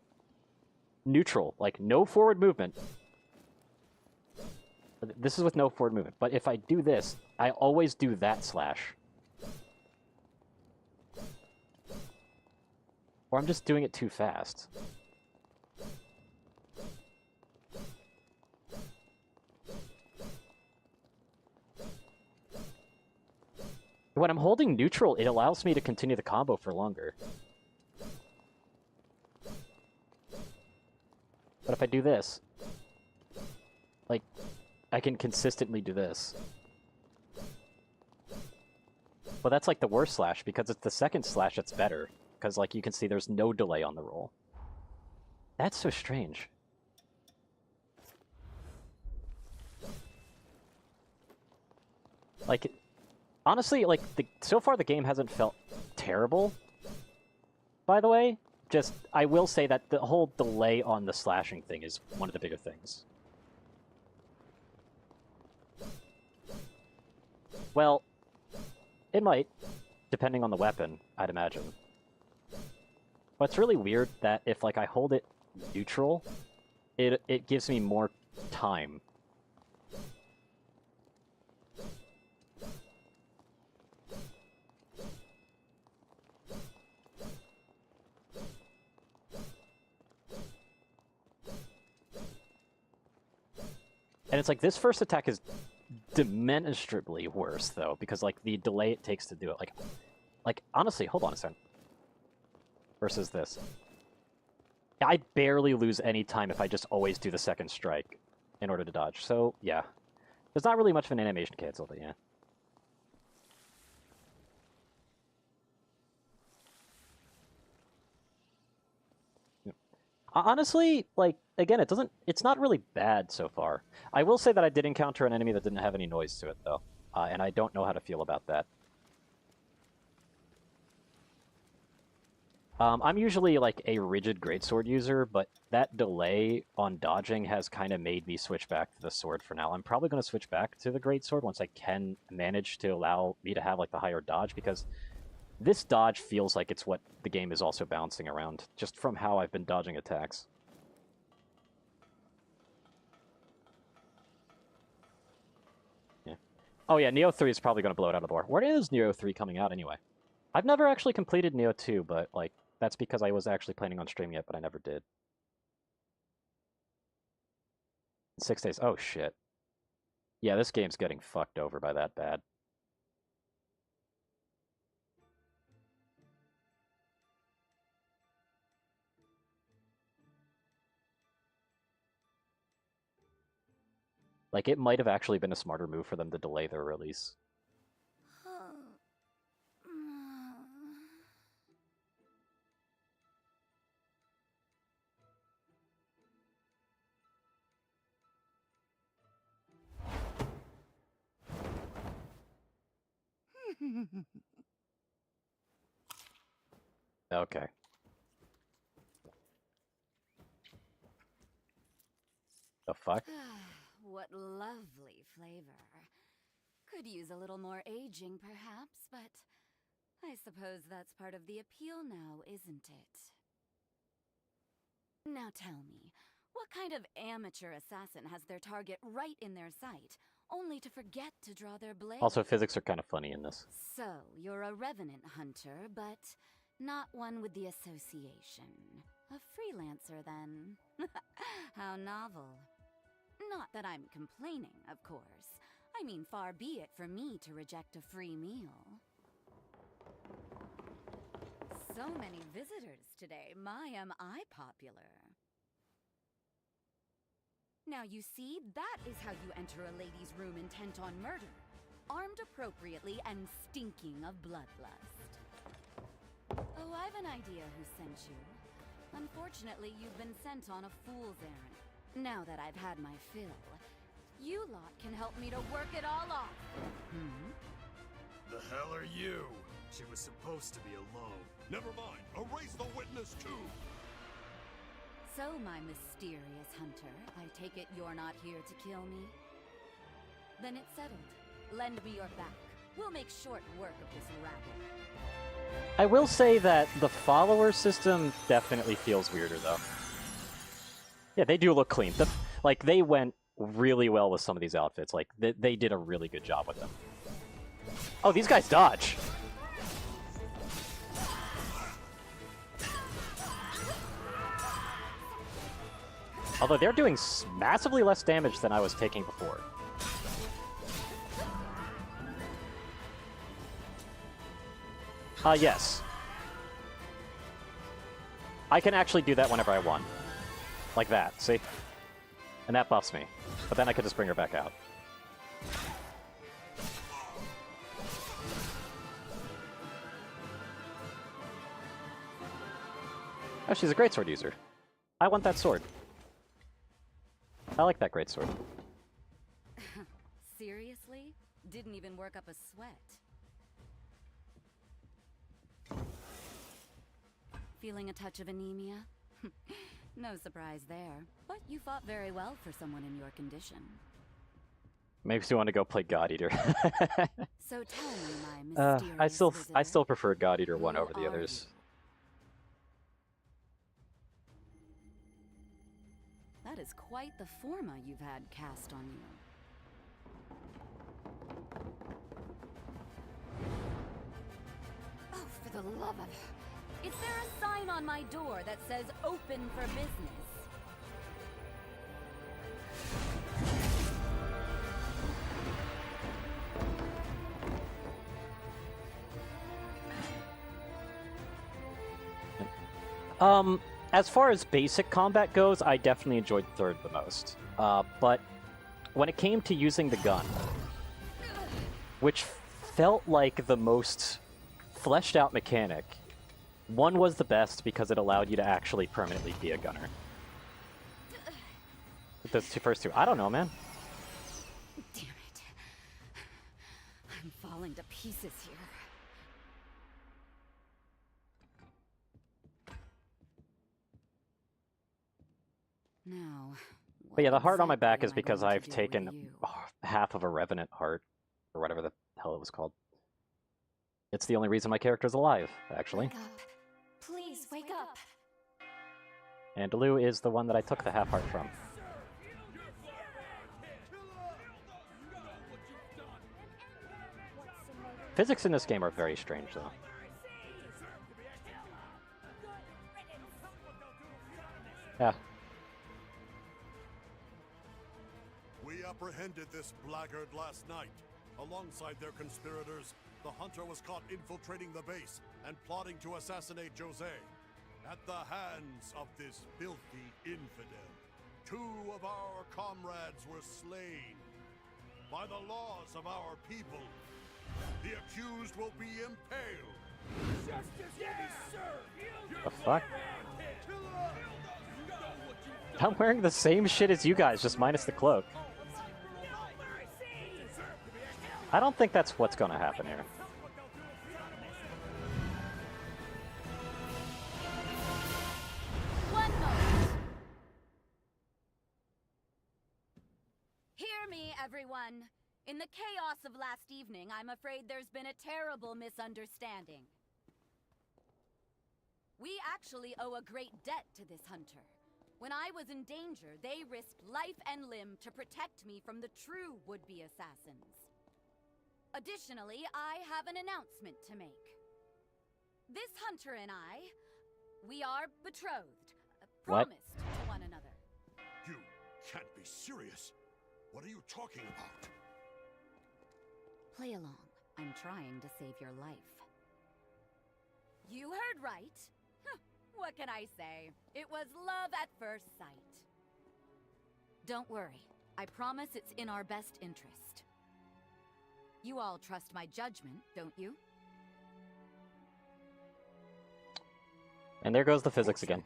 neutral, like no forward movement. This is with no forward movement. But if I do this, I always do that slash. Or I'm just doing it too fast. When I'm holding neutral, it allows me to continue the combo for longer. But if I do this, like, I can consistently do this. But that's like the worst slash, because it's the second slash that's better. Because, like, you can see there's no delay on the roll. That's so strange. Like, honestly, like, so far the game hasn't felt terrible, by the way. Just, I will say that the whole delay on the slashing thing is one of the bigger things. Well, it might, depending on the weapon, I'd imagine. But it's really weird that if, like, I hold it neutral, it gives me more time. And it's like, this first attack is demonstrably worse, though, because, like, the delay it takes to do it. Like honestly, hold on a second. Versus this. I barely lose any time if I just always do the second strike in order to dodge. So, yeah. There's not really much of an animation cancel, but yeah. Honestly, like, again, it's not really bad so far. I will say that I did encounter an enemy that didn't have any noise to it, though. And I don't know how to feel about that. I'm usually, like, a rigid greatsword user, but that delay on dodging has kind of made me switch back to the sword for now. I'm probably going to switch back to the greatsword once I can manage to allow me to have, like, the higher dodge, because this dodge feels like it's what the game is also bouncing around, just from how I've been dodging attacks. Yeah. Oh yeah, Neo 3 is probably going to blow it out of the water. Where is Neo 3 coming out anyway? I've never actually completed Neo 2, but, like, that's because I was actually planning on streaming it, but I never did. 6 days. Oh, shit. Yeah, this game's getting fucked over by that bad. Like, it might have actually been a smarter move for them to delay their release. Okay. The fuck? What lovely flavor. Could use a little more aging, perhaps, but I suppose that's part of the appeal now, isn't it? Now tell me, what kind of amateur assassin has their target right in their sight, only to forget to draw their blade? Also, physics are kind of funny in this. So, you're a revenant hunter, but not one with the association. A freelancer, then. How novel. Not that I'm complaining, of course. I mean, far be it for me to reject a free meal. So many visitors today. My, am I popular. Now you see, that is how you enter a lady's room intent on murder. Armed appropriately and stinking of bloodlust. Oh, I've an idea who sent you. Unfortunately, you've been sent on a fool's errand. Now that I've had my fill, you lot can help me to work it all off. The hell are you? She was supposed to be alone. Never mind. Erase the witness too. So, my mysterious hunter, I take it you're not here to kill me? Then it's settled. Lend me your back. We'll make short work of this rabble. I will say that the follower system definitely feels weirder, though. Yeah, they do look clean. Like, they went really well with some of these outfits. Like, they did a really good job with them. Oh, these guys dodge! Although they're doing massively less damage than I was taking before. Yes. I can actually do that whenever I want. Like that, see? And that buffs me. But then I can just bring her back out. Oh, she's a greatsword user. I want that sword. I like that greatsword. Seriously? Didn't even work up a sweat. Feeling a touch of anemia? No surprise there, but you fought very well for someone in your condition. Makes you want to go play God Eater. So tell me, my mysterious I still visitor, preferred God Eater 1 who over the are others. That is quite the forma you've had cast on you. Oh, for the love of... Is there a sign on my door that says open for business? As far as basic combat goes, I definitely enjoyed third the most. But when it came to using the gun, which felt like the most fleshed out mechanic, 1 was the best because it allowed you to actually permanently be a gunner. Those first two, I don't know, man. Damn it. I'm falling to pieces here. Now, But yeah, the heart on my back exactly is am I because going to I've do with taken you? half of a Revenant heart, or whatever the hell it was called. It's the only reason my character's alive, actually. Wake up. Please, wake up. And Dalu is the one that I took the half heart from. Physics in this game are very strange, though. Yeah. We apprehended this blackguard last night. Alongside their conspirators, the hunter was caught infiltrating the base and plotting to assassinate Jose. At the hands of this filthy infidel, 2 of our comrades were slain. By the laws of our people, the accused will be impaled. Justice will be served. The fuck? I'm wearing the same shit as you guys, just minus the cloak. I don't think that's what's gonna happen here. One moment. Hear me, everyone. In the chaos of last evening, I'm afraid there's been a terrible misunderstanding. We actually owe a great debt to this hunter. When I was in danger, they risked life and limb to protect me from the true would-be assassins. Additionally, I have an announcement to make. This hunter and I, we are betrothed, promised to one another. You can't be serious. What are you talking about? Play along. I'm trying to save your life. You heard right. What can I say? It was love at first sight. Don't worry. I promise it's in our best interest. You all trust my judgment, don't you? And there goes the physics again.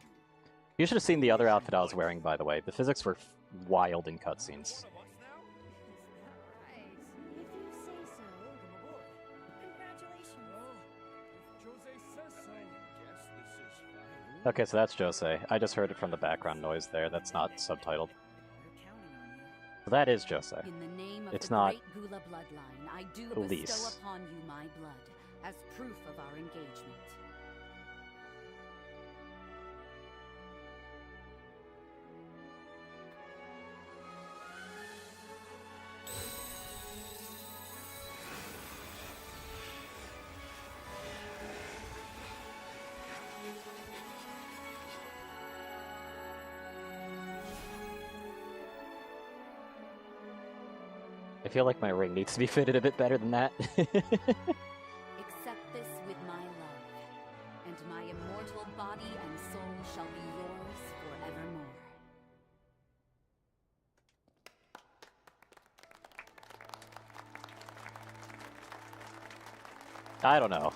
You should have seen the other outfit I was wearing, by the way. The physics were wild in cutscenes. Okay, so that's Jose. I just heard it from the background noise there. That's not subtitled. So that is Jose. In the name of it's the not great Gula bloodline, I do Elise. bestow upon you my blood as proof of our engagement. I feel like my ring needs to be fitted a bit better than that. Accept this with my love, and my immortal body and soul shall be yours forevermore. I don't know.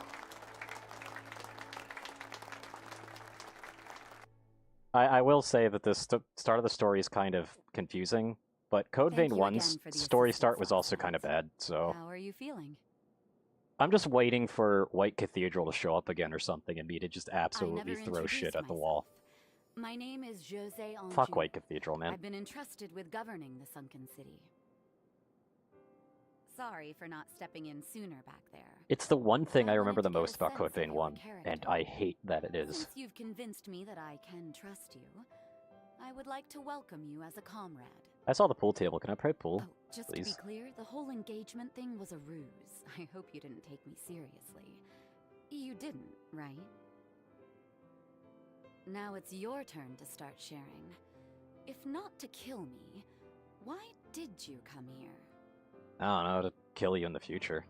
I will say that the start of the story is kind of confusing, But Code Thank Vein you 1's again for the story assistance, start was also kind of bad, so... How are you feeling? I'm just waiting for White Cathedral to show up again or something and me to just I absolutely never throw shit introduced at the myself. wall. My name is Jose Anjou. Fuck White Cathedral, man. I've been entrusted with governing the Sunken City. Sorry for not stepping in sooner back there. It's the one thing I remember wanted the to get most a about sense Code of Vein your 1, character. and I hate that it is. Since you've convinced me that I can trust you, I would like to welcome you as a comrade. I saw the pool table. Can I play pool? Just please? to be clear, the whole engagement thing was a ruse. I hope you didn't take me seriously. You didn't, right? Now it's your turn to start sharing. If not to kill me, why did you come here? I don't know, to kill you in the future.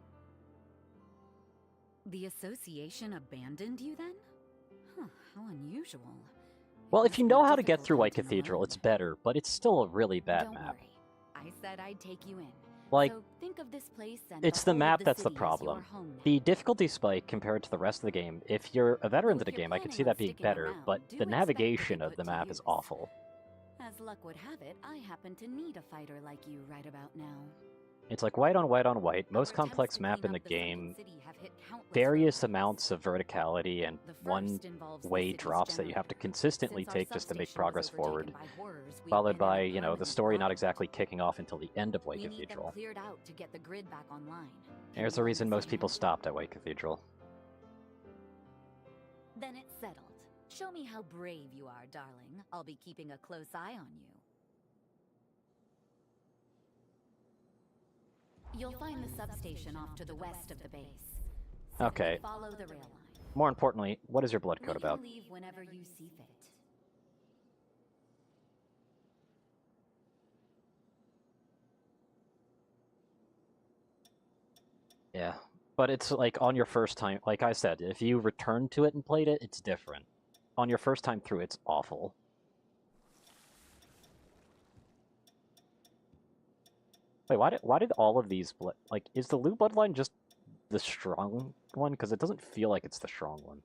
The association abandoned you then? Huh, how unusual. Well, if you know how to get through White Cathedral, it's better, but it's still a really bad Don't map. worry. I said I'd take you in. Like, So think of this place and it's the whole of map that's the city as your problem. home now. The difficulty spike compared to the rest of the game, if you're a veteran to the game, I could see that being better, but the navigation of the map is awful. As luck would have it, I happen to need a fighter like you right about now. It's like white on white on white, most complex map in the game, various amounts of verticality, and one-way drops that you have to consistently take just to make progress forward, followed by, you know, the story not exactly kicking off until the end of White Cathedral. Cleared out to get the grid back online. There's the reason most people stopped at White Cathedral. Then it's settled. Show me how brave you are, darling. I'll be keeping a close eye on you. You'll find the substation off to the west of the base. Okay. Follow the rail line. More importantly, what is your blood code about? Leave whenever you see fit. Yeah, but it's like on your first time, like I said, if you return to it and played it, it's different. On your first time through, it's awful. Wait, why did all of these, like, is the Lu bloodline just the strong one? Because it doesn't feel like it's the strong one.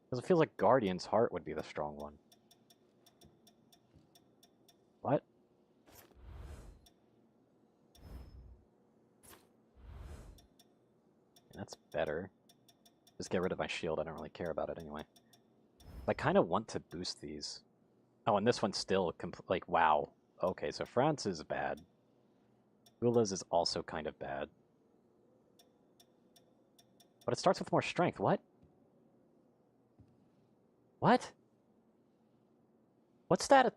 Because it feels like Guardian's Heart would be the strong one. What? That's better. Just get rid of my shield, I don't really care about it anyway. I kind of want to boost these. Oh, and this one's still, like, wow. Okay, so France is bad. Ula's is also kind of bad. But it starts with more strength. What? What? What's that?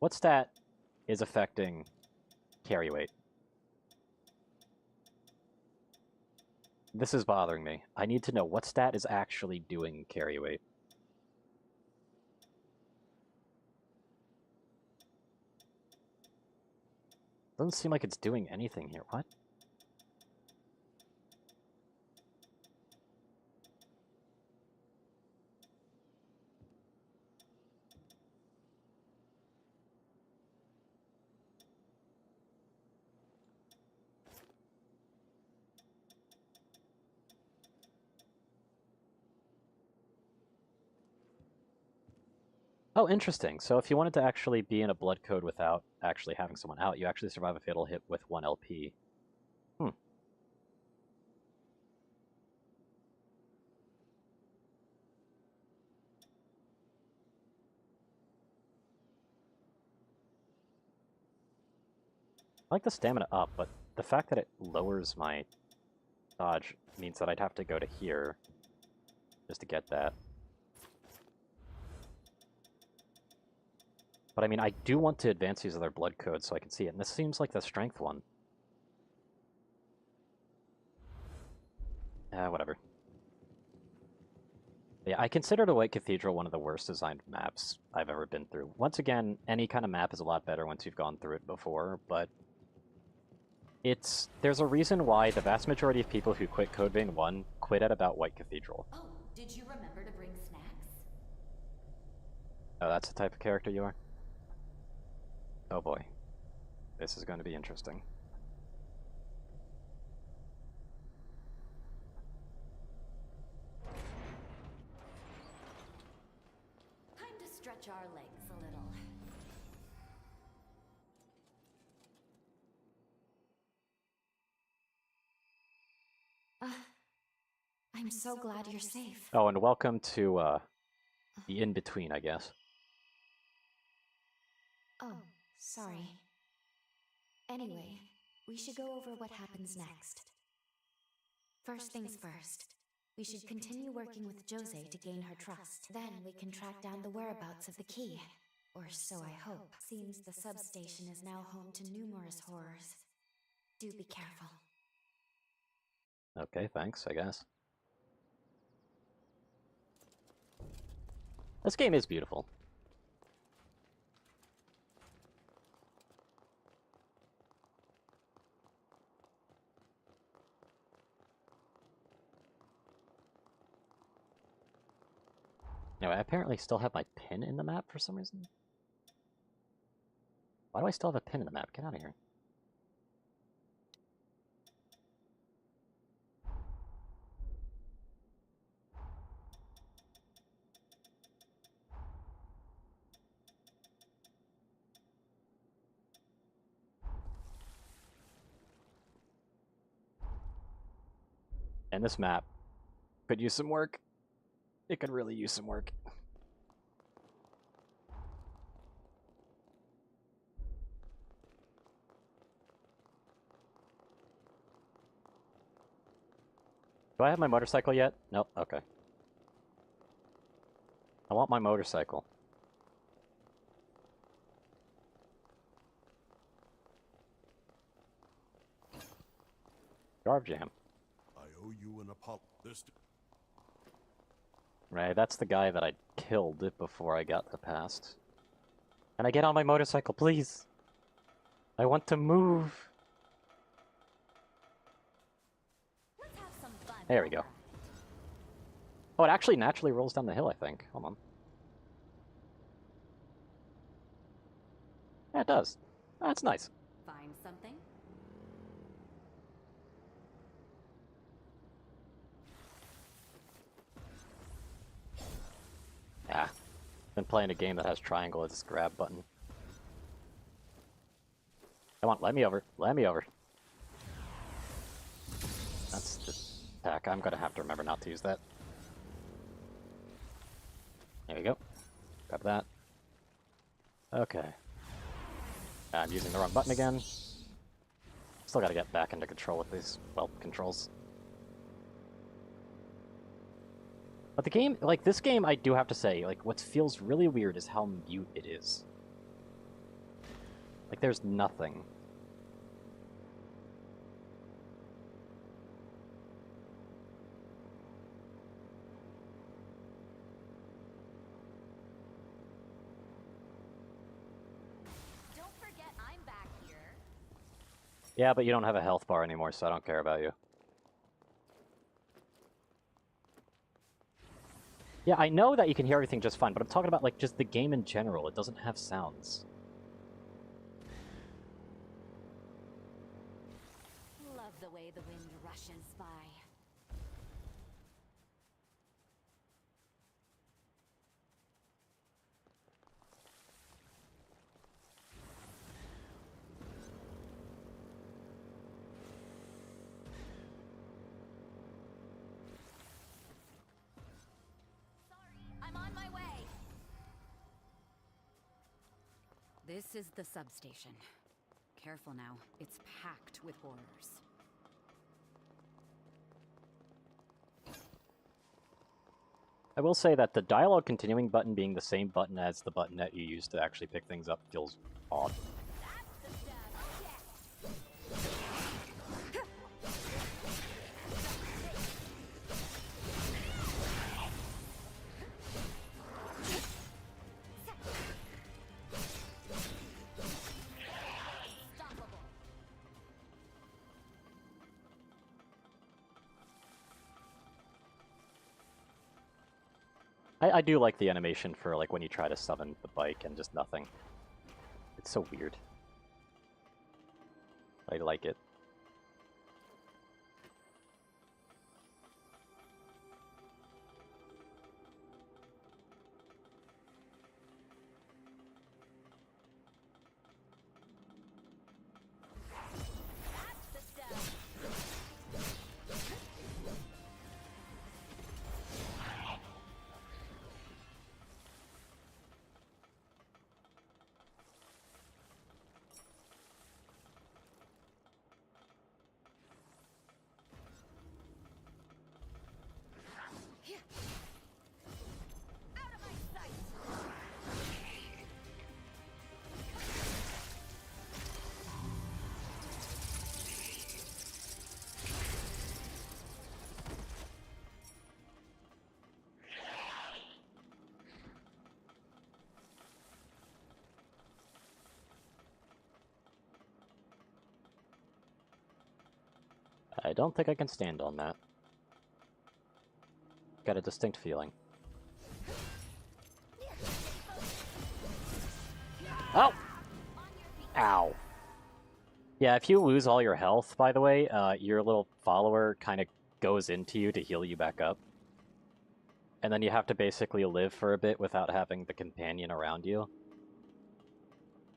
What stat is affecting carry weight? This is bothering me. I need to know what stat is actually doing carry weight. Doesn't seem like it's doing anything here. What? Oh, interesting. So if you wanted to actually be in a blood code without actually having someone out, you actually survive a fatal hit with 1 LP. Hmm. I like the stamina up, but the fact that it lowers my dodge means that I'd have to go to here just to get that. But I mean, I do want to advance these other blood codes so I can see it, and this seems like the strength one. Whatever. Yeah, I consider the White Cathedral one of the worst designed maps I've ever been through. Once again, any kind of map is a lot better once you've gone through it before, but there's a reason why the vast majority of people who quit Code Vein 1 quit at about White Cathedral. Oh, did you remember to bring snacks? Oh, that's the type of character you are? Oh boy. This is going to be interesting. I'm so glad you're safe. Oh, and welcome to the in-between, I guess. Oh, sorry. Anyway, we should go over what happens next. First things first, we should continue working with Jose to gain her trust. Then we can track down the whereabouts of the key. Or so I hope. Seems the substation is now home to numerous horrors. Do be careful. Okay, thanks, I guess. This game is beautiful. Anyway, I apparently still have my pin in the map for some reason. Why do I still have a pin in the map? Get out of here. And this map could use some work. It could really use some work. Do I have my motorcycle yet? Nope, okay. I want my motorcycle. Garb Jam. I owe you an apology. Right, that's the guy that I killed before I got the past. Can I get on my motorcycle, please? I want to move. Let's have some fun. There we go. Oh, it actually naturally rolls down the hill, I think. Hold on. Yeah, it does. That's nice. Find something? Yeah. Been playing a game that has triangle as its grab button. Come on, let me over. Let me over. That's the attack. I'm gonna have to remember not to use that. There you go. Grab that. Okay. I'm using the wrong button again. Still gotta get back into control with these, well, controls. But the game, like, this game, I do have to say, like, what feels really weird is how mute it is. Like, there's nothing. Don't forget I'm back here. Yeah, but you don't have a health bar anymore, so I don't care about you. Yeah, I know that you can hear everything just fine, but I'm talking about, like, just the game in general. It doesn't have sounds. Love the way the wind rushes by. I'm on my way. This is the substation. Careful now. It's packed with horrors. I will say that the dialogue continuing button being the same button as the button that you use to actually pick things up feels odd. I do like the animation for, like, when you try to summon the bike and just nothing. It's so weird. I like it. I don't think I can stand on that. Got a distinct feeling. Oh! Ow. Yeah, if you lose all your health, by the way, your little follower kind of goes into you to heal you back up. And then you have to basically live for a bit without having the companion around you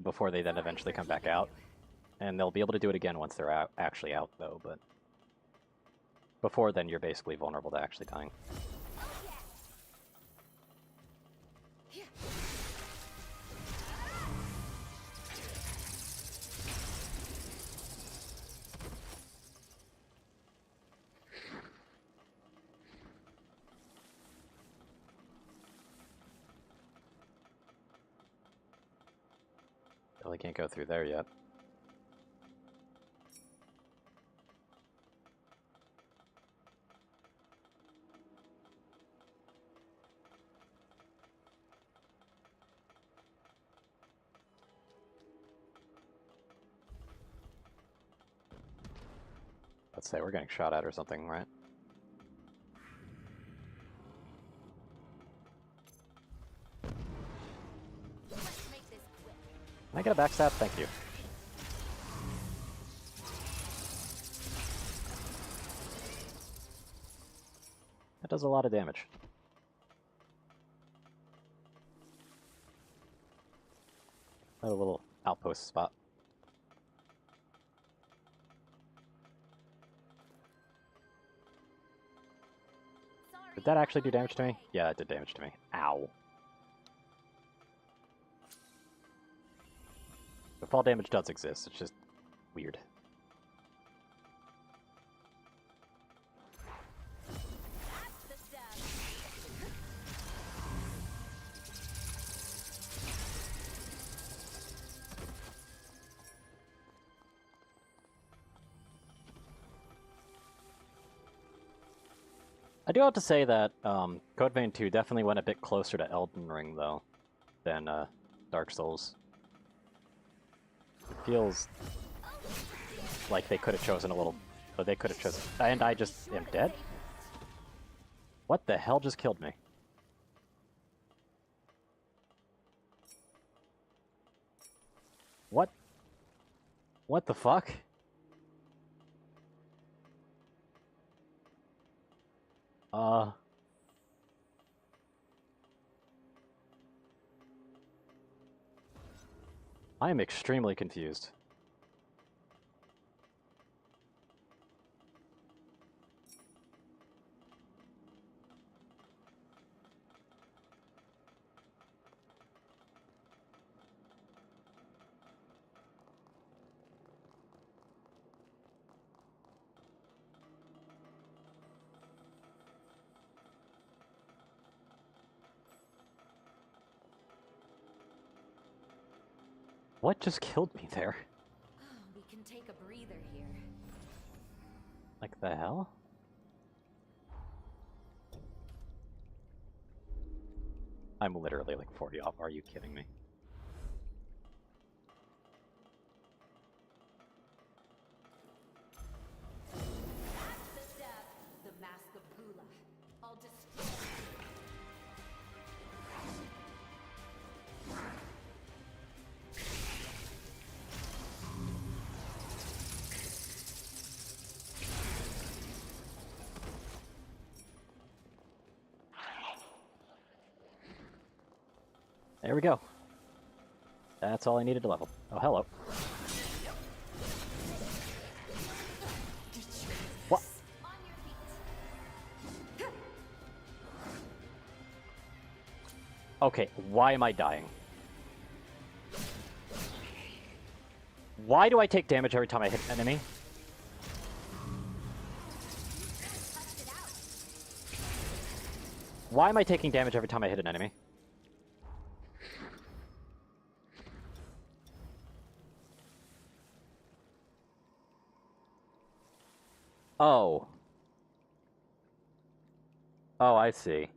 before they then eventually come back out. And they'll be able to do it again once they're actually out, though, but before then you're basically vulnerable to actually dying. Really can't go through there yet. Let's say we're getting shot at or something, right? Can I get a backstab? Thank you. That does a lot of damage. A little outpost spot. Did that actually do damage to me? Yeah, it did damage to me. Ow. The fall damage does exist, it's just weird. I do have to say that Code Vein 2 definitely went a bit closer to Elden Ring, though, than Dark Souls. It feels like they could have chosen a little... But they could have chosen... And I just am dead? What the hell just killed me? What? What the fuck? I am extremely confused. What just killed me there? We can take a breather here. Like the hell? I'm literally like 40 off. Are you kidding me? That's the step, the Mask of Gula. I'll destroy you. There we go. That's all I needed to level. Oh, hello. What? Okay, why am I dying? Why do I take damage every time I hit an enemy? Why am I taking damage every time I hit an enemy? Oh. Oh, I see.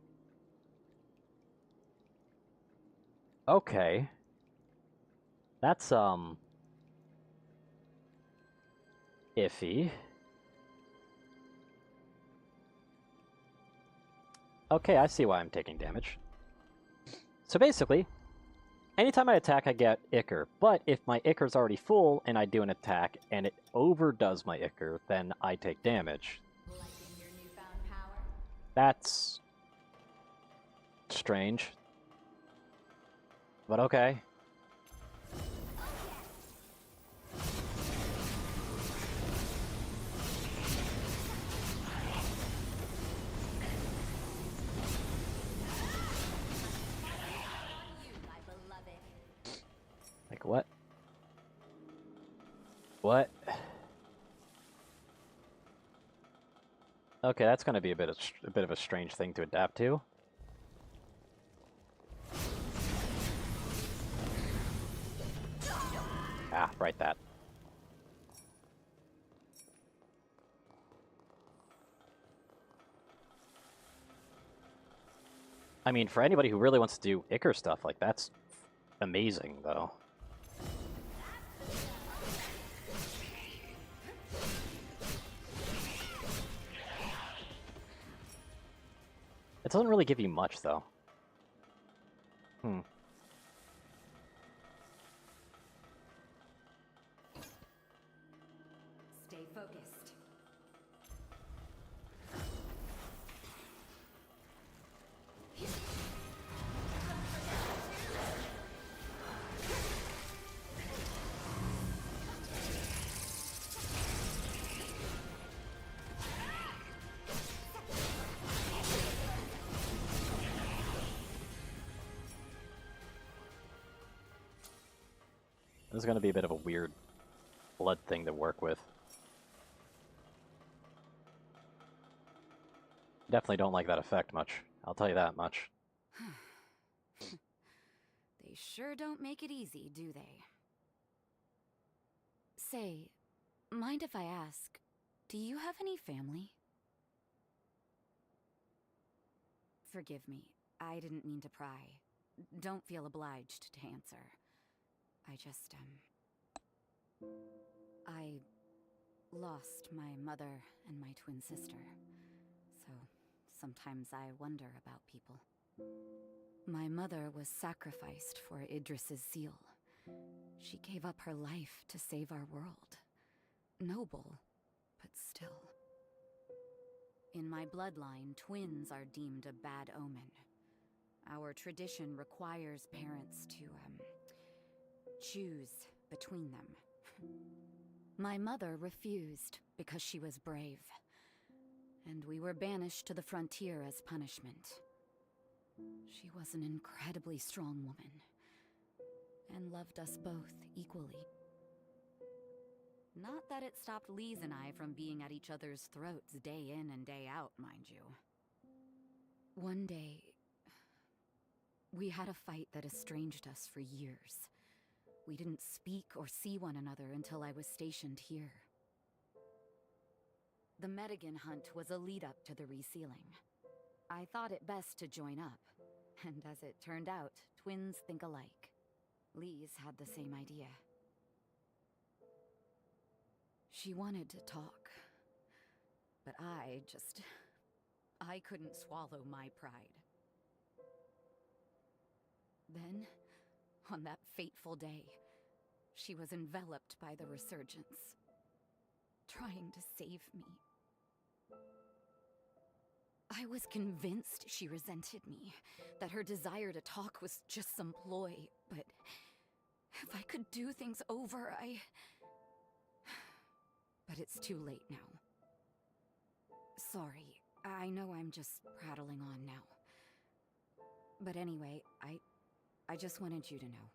Okay. That's, iffy. Okay, I see why I'm taking damage. So basically, anytime I attack, I get Ichor. But if my Ichor's already full and I do an attack and it overdoes my Ichor, then I take damage. That's strange. But okay. Like what? What? Okay, that's going to be a bit of a strange thing to adapt to. Ah, right that. I mean, for anybody who really wants to do Ichor stuff, like, that's amazing, though. It doesn't really give you much, though. Stay focused. This is going to be a bit of a weird blood thing to work with. Definitely don't like that effect much. I'll tell you that much. They sure don't make it easy, do they? Say, mind if I ask, do you have any family? Forgive me, I didn't mean to pry. Don't feel obliged to answer. I just, I lost my mother and my twin sister, so sometimes I wonder about people. My mother was sacrificed for Idris's seal. She gave up her life to save our world. Noble, but still. In my bloodline, twins are deemed a bad omen. Our tradition requires parents to, choose between them. My mother refused because she was brave, and we were banished to the frontier as punishment. She was an incredibly strong woman, and loved us both equally. Not that it stopped Lise and I from being at each other's throats day in and day out, mind you. One day, we had a fight that estranged us for years. We didn't speak or see one another until I was stationed here. The Medigan hunt was a lead-up to the resealing. I thought it best to join up, and as it turned out, twins think alike. Lise had the same idea. She wanted to talk, but I couldn't swallow my pride. Then, on that fateful day, she was enveloped by the resurgence, trying to save me. I was convinced she resented me, that her desire to talk was just some ploy, but if I could do things over, But it's too late now. Sorry, I know I'm just prattling on now. But anyway, I just wanted you to know.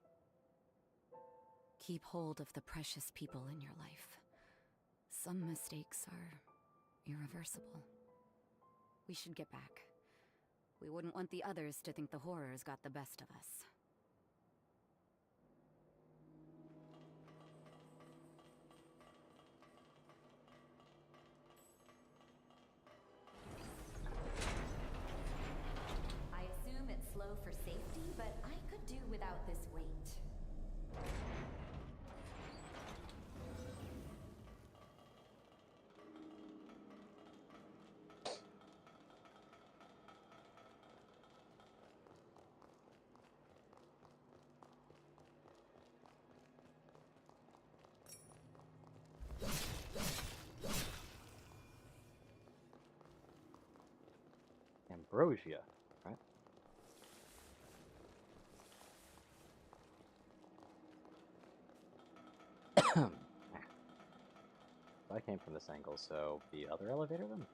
Keep hold of the precious people in your life. Some mistakes are irreversible. We should get back. We wouldn't want the others to think the horrors got the best of us. I assume it's slow for safety, but I could do without this weight. Ambrosia, right? I came from this angle, so the other elevator then?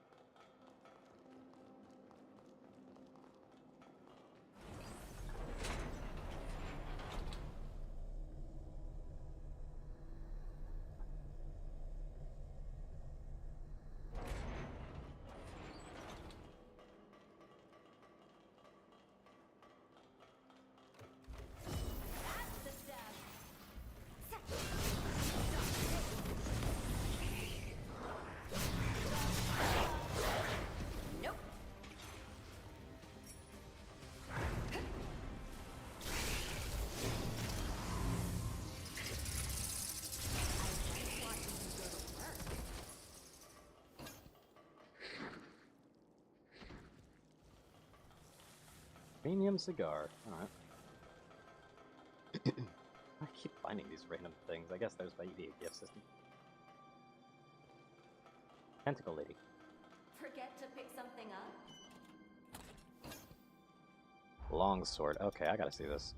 Premium cigar. Alright. I keep finding these random things. I guess there's maybe a gift system. Tentacle lady. Forget to pick something up? Longsword. Okay, I gotta see this.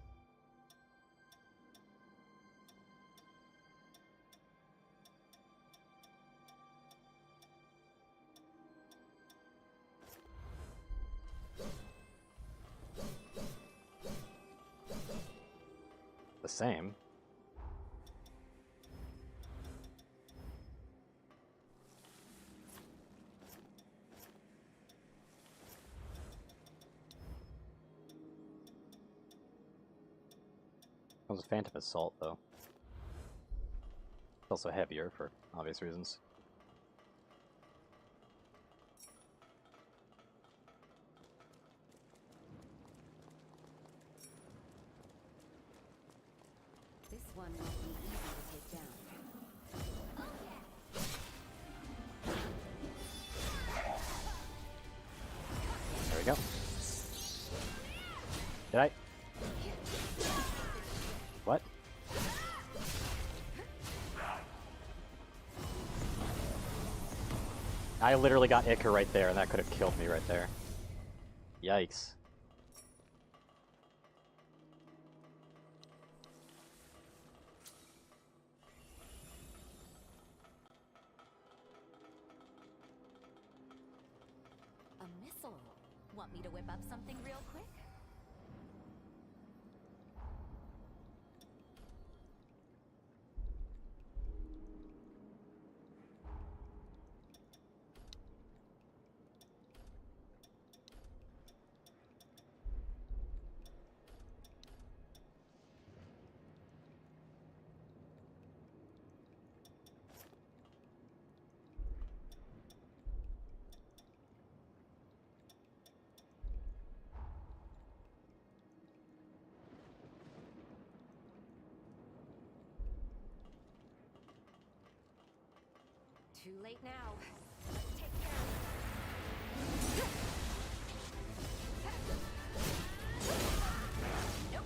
The same. It was a Phantom Assault, though. It's also heavier, for obvious reasons. This one won't be easy to take down. There we go. Did I? What? I literally got Icar right there, and that could have killed me right there. Yikes. A missile. Want me to whip up something real quick? Too late now. Let's take care of it. Nope.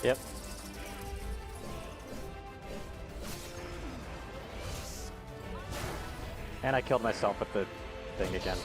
Yep. And I killed myself with the thing again.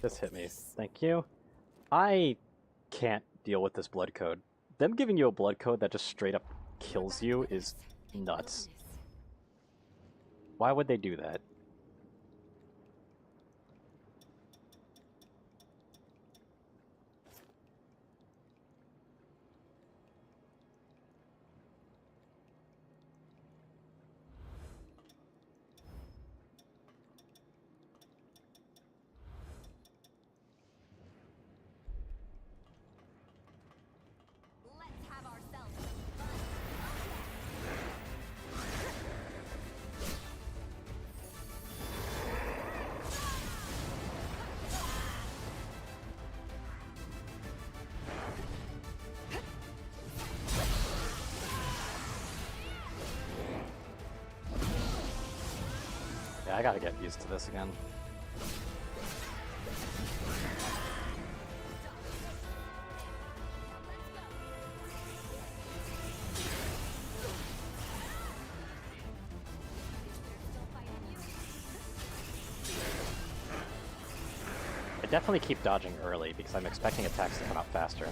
Just hit me. Thank you. I can't deal with this blood code. Them giving you a blood code that just straight up kills you is nuts. Why would they do that? Let's have ourselves some fun. Yeah, I gotta get used to this again. I definitely keep dodging early because I'm expecting attacks to come out faster.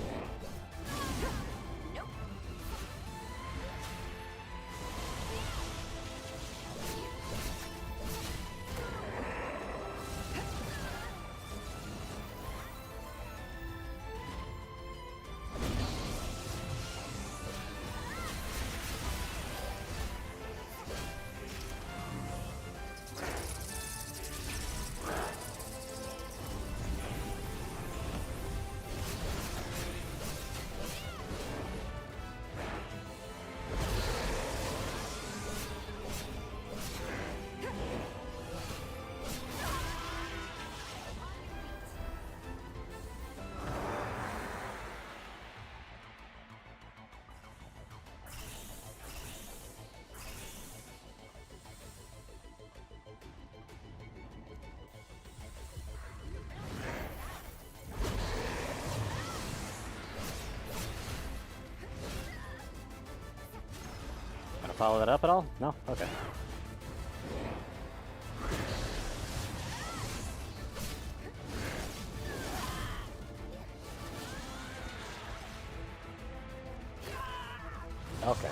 Gonna follow that up at all? No? Okay. Okay.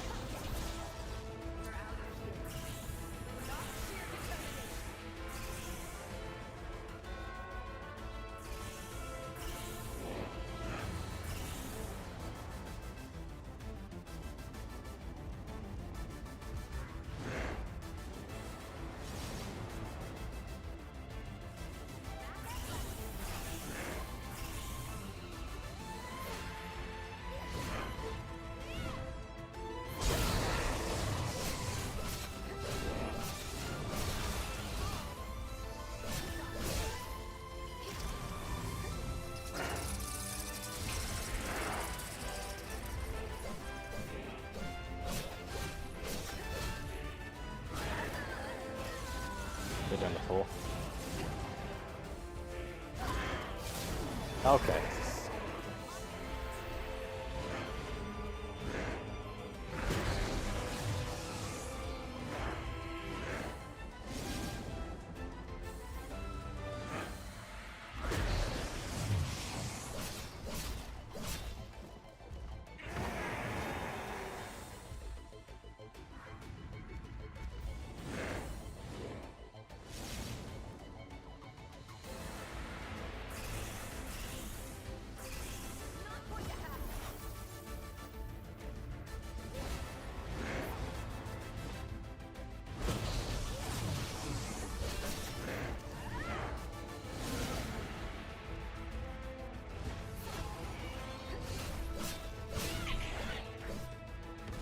They're doing the full. Okay.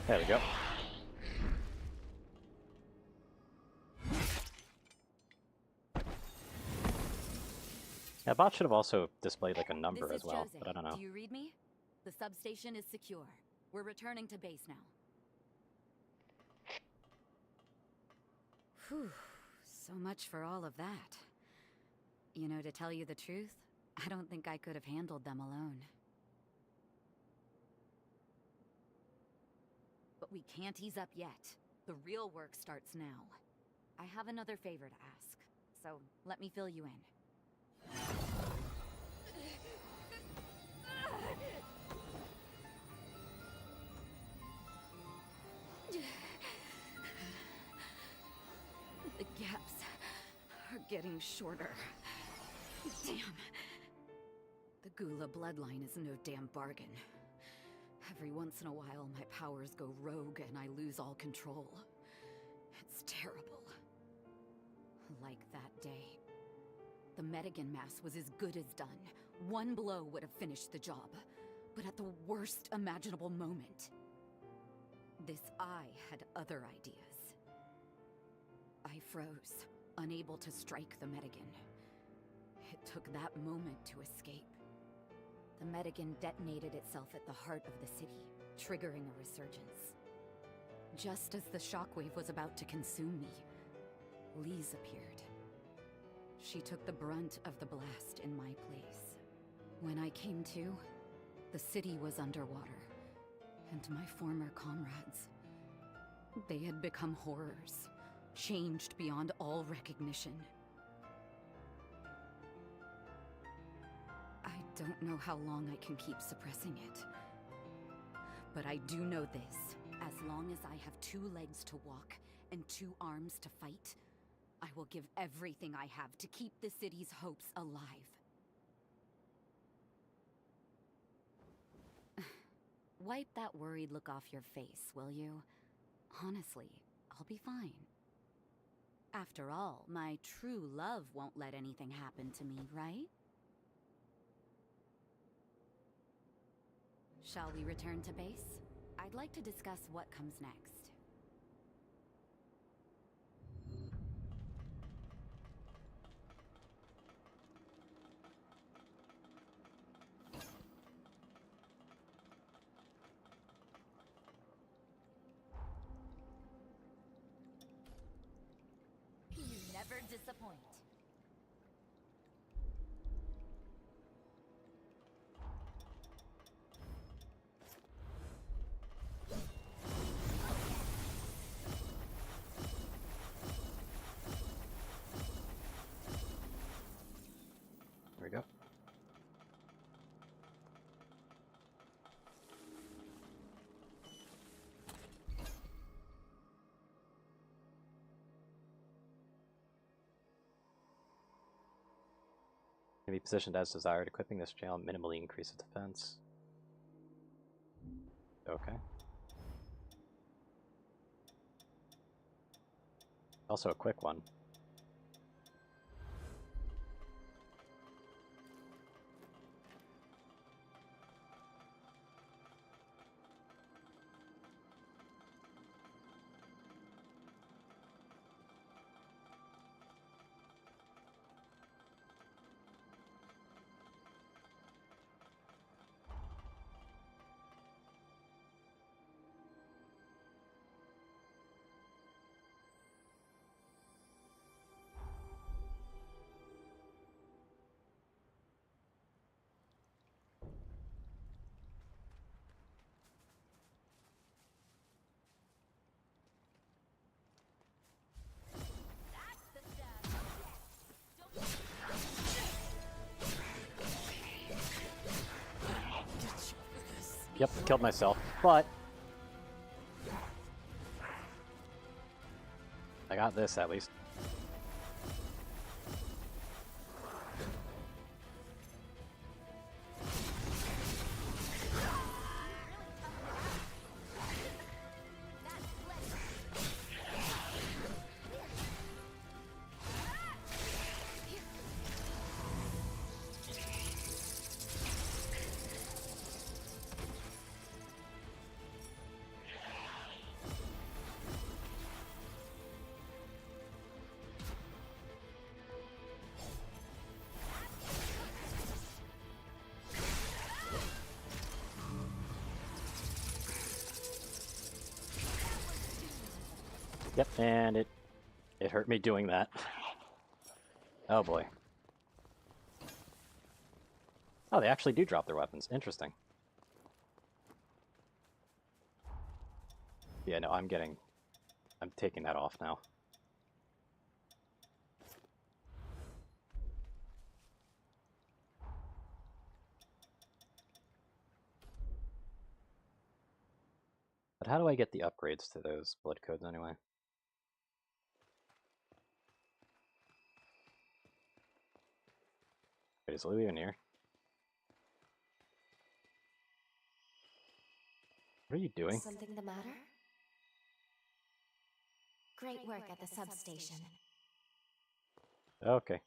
There we go. Yeah, bot should have also displayed like a number This as is well, Jose. but I don't know. Do you read me? The substation is secure. We're returning to base now. Whew. So much for all of that. You know, to tell you the truth, I don't think I could have handled them alone. But we can't ease up yet. The real work starts now. I have another favor to ask, so let me fill you in. getting shorter. Damn. The Gula bloodline is no damn bargain. Every once in a while, my powers go rogue and I lose all control. It's terrible. Like that day. The Medigan mass was as good as done. One blow would have finished the job. But at the worst imaginable moment, this eye had other ideas. I froze, unable to strike the Medigan. It took that moment to escape. The Medigan detonated itself at the heart of the city, triggering a resurgence. Just as the shockwave was about to consume me, Lise appeared. She took the brunt of the blast in my place. When I came to, the city was underwater, and my former comrades, they had become horrors, changed beyond all recognition. I don't know how long I can keep suppressing it. But I do know this. As long as I have 2 legs to walk and 2 arms to fight, I will give everything I have to keep the city's hopes alive. Wipe that worried look off your face, will you? Honestly, I'll be fine. After all, my true love won't let anything happen to me, right? Shall we return to base? I'd like to discuss what comes next. You never disappoint. There we go. Can be positioned as desired. Equipping this jail minimally increases defense. Okay. Also a quick one. Yep, killed myself, but I got this at least. Yep, and it hurt me doing that. Oh boy. Oh, they actually do drop their weapons. Interesting. Yeah, no, I'm taking that off now. But how do I get the upgrades to those blood codes anyway? is Lily in here? What are you doing? Something the matter? Great work at the substation. Okay.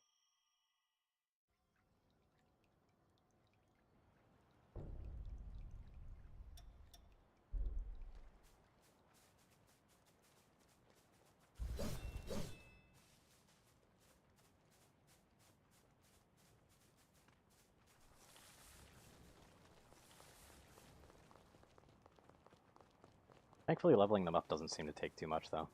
Thankfully, leveling them up doesn't seem to take too much, though.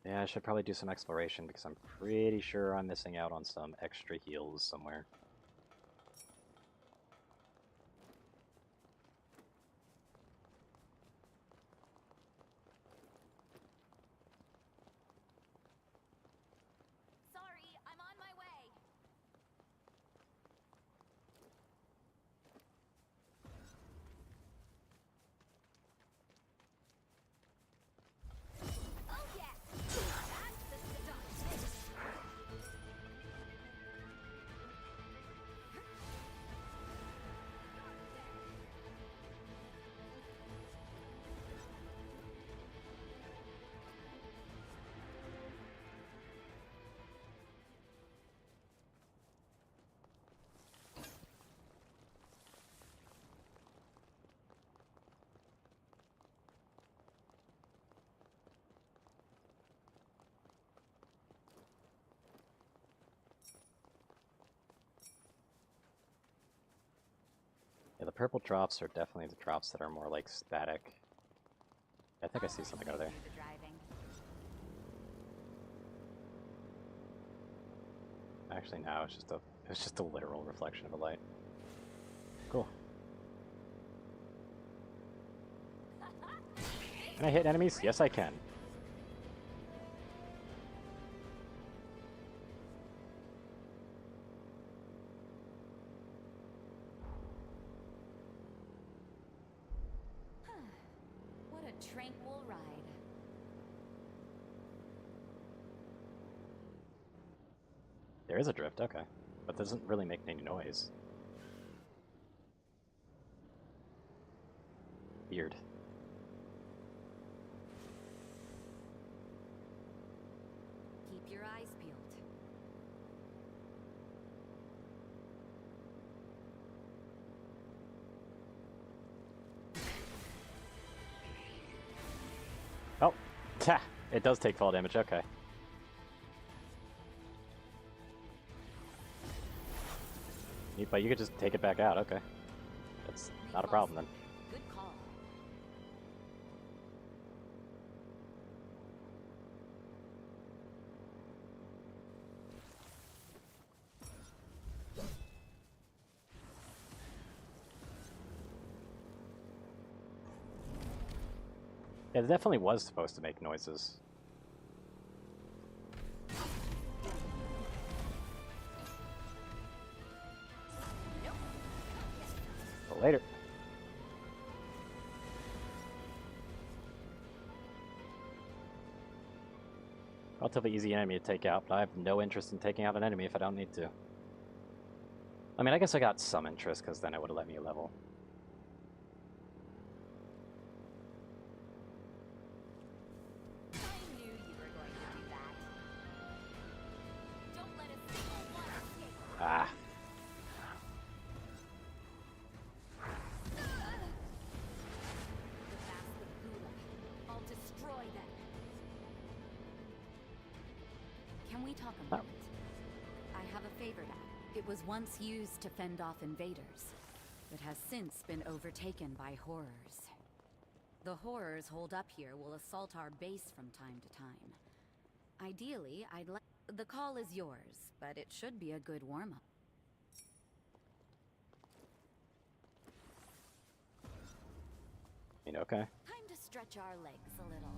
Yeah, I should probably do some exploration, because I'm pretty sure I'm missing out on some extra heals somewhere. Sorry, I'm on my way. Oh yeah! That's the stuff. Yeah, the purple drops are definitely the drops that are more like static. I think I see something over there. Actually, no, it's just a literal reflection of a light. Cool. Can I hit enemies? Yes, I can. What a tranquil ride. There is a drift, okay. But it doesn't really make any noise. Weird. Keep your eyes peeled. Oh, ta! It does take fall damage, okay. But you could just take it back out, okay. That's not a problem then. Good call. Yeah, it definitely was supposed to make noises. But later. Relatively easy enemy to take out, but I have no interest in taking out an enemy if I don't need to. I mean, I guess I got some interest, because then it would have let me level. Ah. I'll destroy them. Can we talk a moment? I have a favor now. It was once used to fend off invaders, but has since been overtaken by horrors. The horrors holed up here will assault our base from time to time. Ideally, I'd like... The call is yours, but it should be a good warm-up. You know, okay. Time to stretch our legs a little.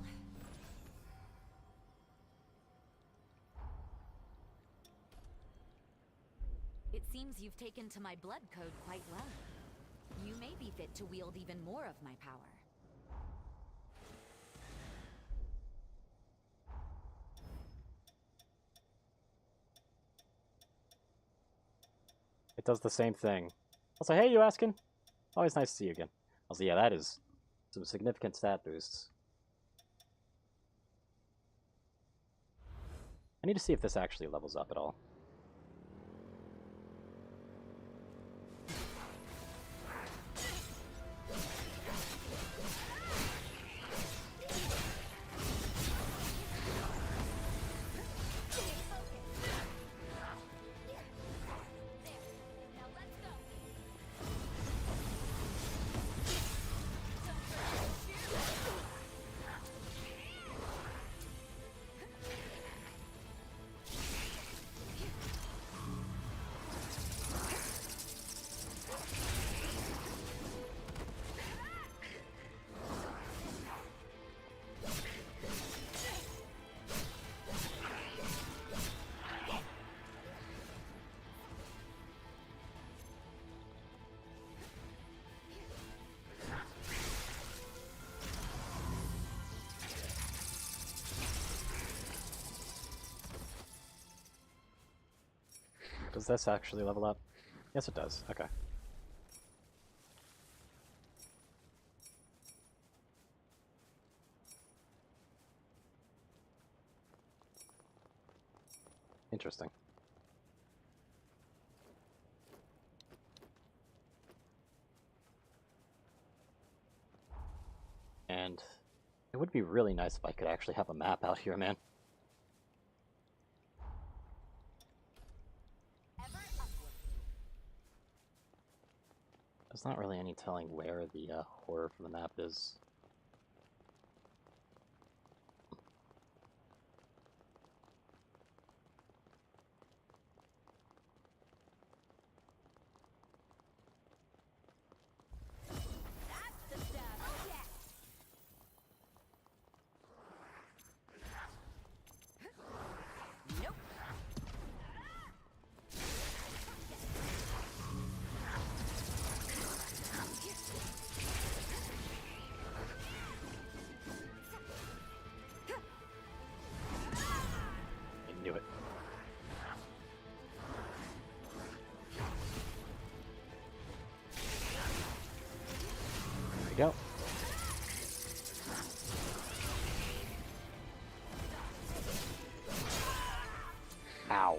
It seems you've taken to my blood code quite well. You may be fit to wield even more of my power. It does the same thing. Also, hey, you asking? Always nice to see you again. Also, yeah, that is some significant stat boosts. I need to see if this actually levels up at all. Does this actually level up? Yes, it does. Okay. Interesting. And it would be really nice if I could actually have a map out here, man. There's not really any telling where the horror for the map is. I knew it. There we go. Ow.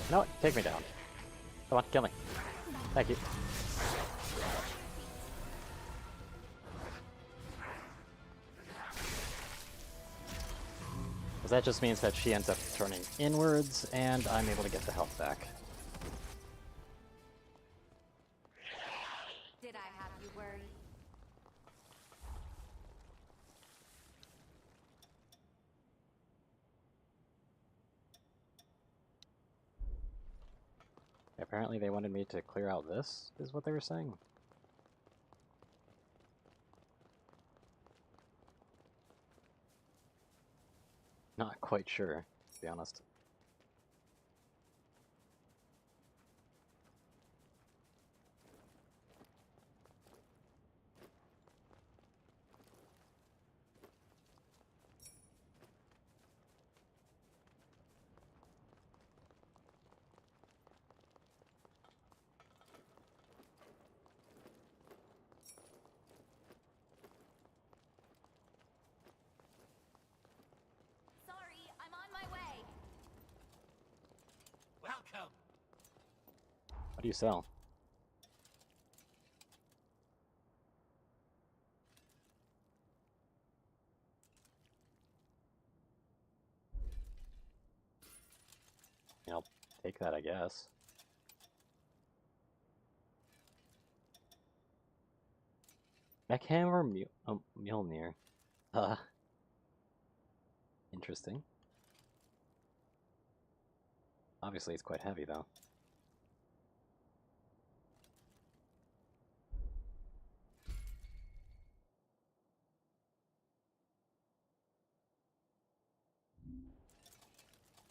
You know what? Take me down. Come on, kill me. Thank you. Because that just means that she ends up turning inwards, and I'm able to get the health back. Did I have you worried? Apparently they wanted me to clear out this, is what they were saying. Not quite sure, to be honest. Sorry, I'm on my way. Welcome. What do you sell? I'll take that, I guess. Meckhammer Mjolnir. Interesting. Obviously, it's quite heavy, though.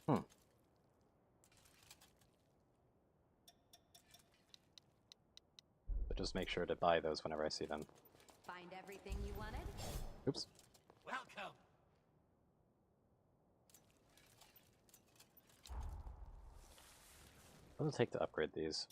But just make sure to buy those whenever I see them. Find everything you wanted? Oops. Welcome. What does it take to upgrade these?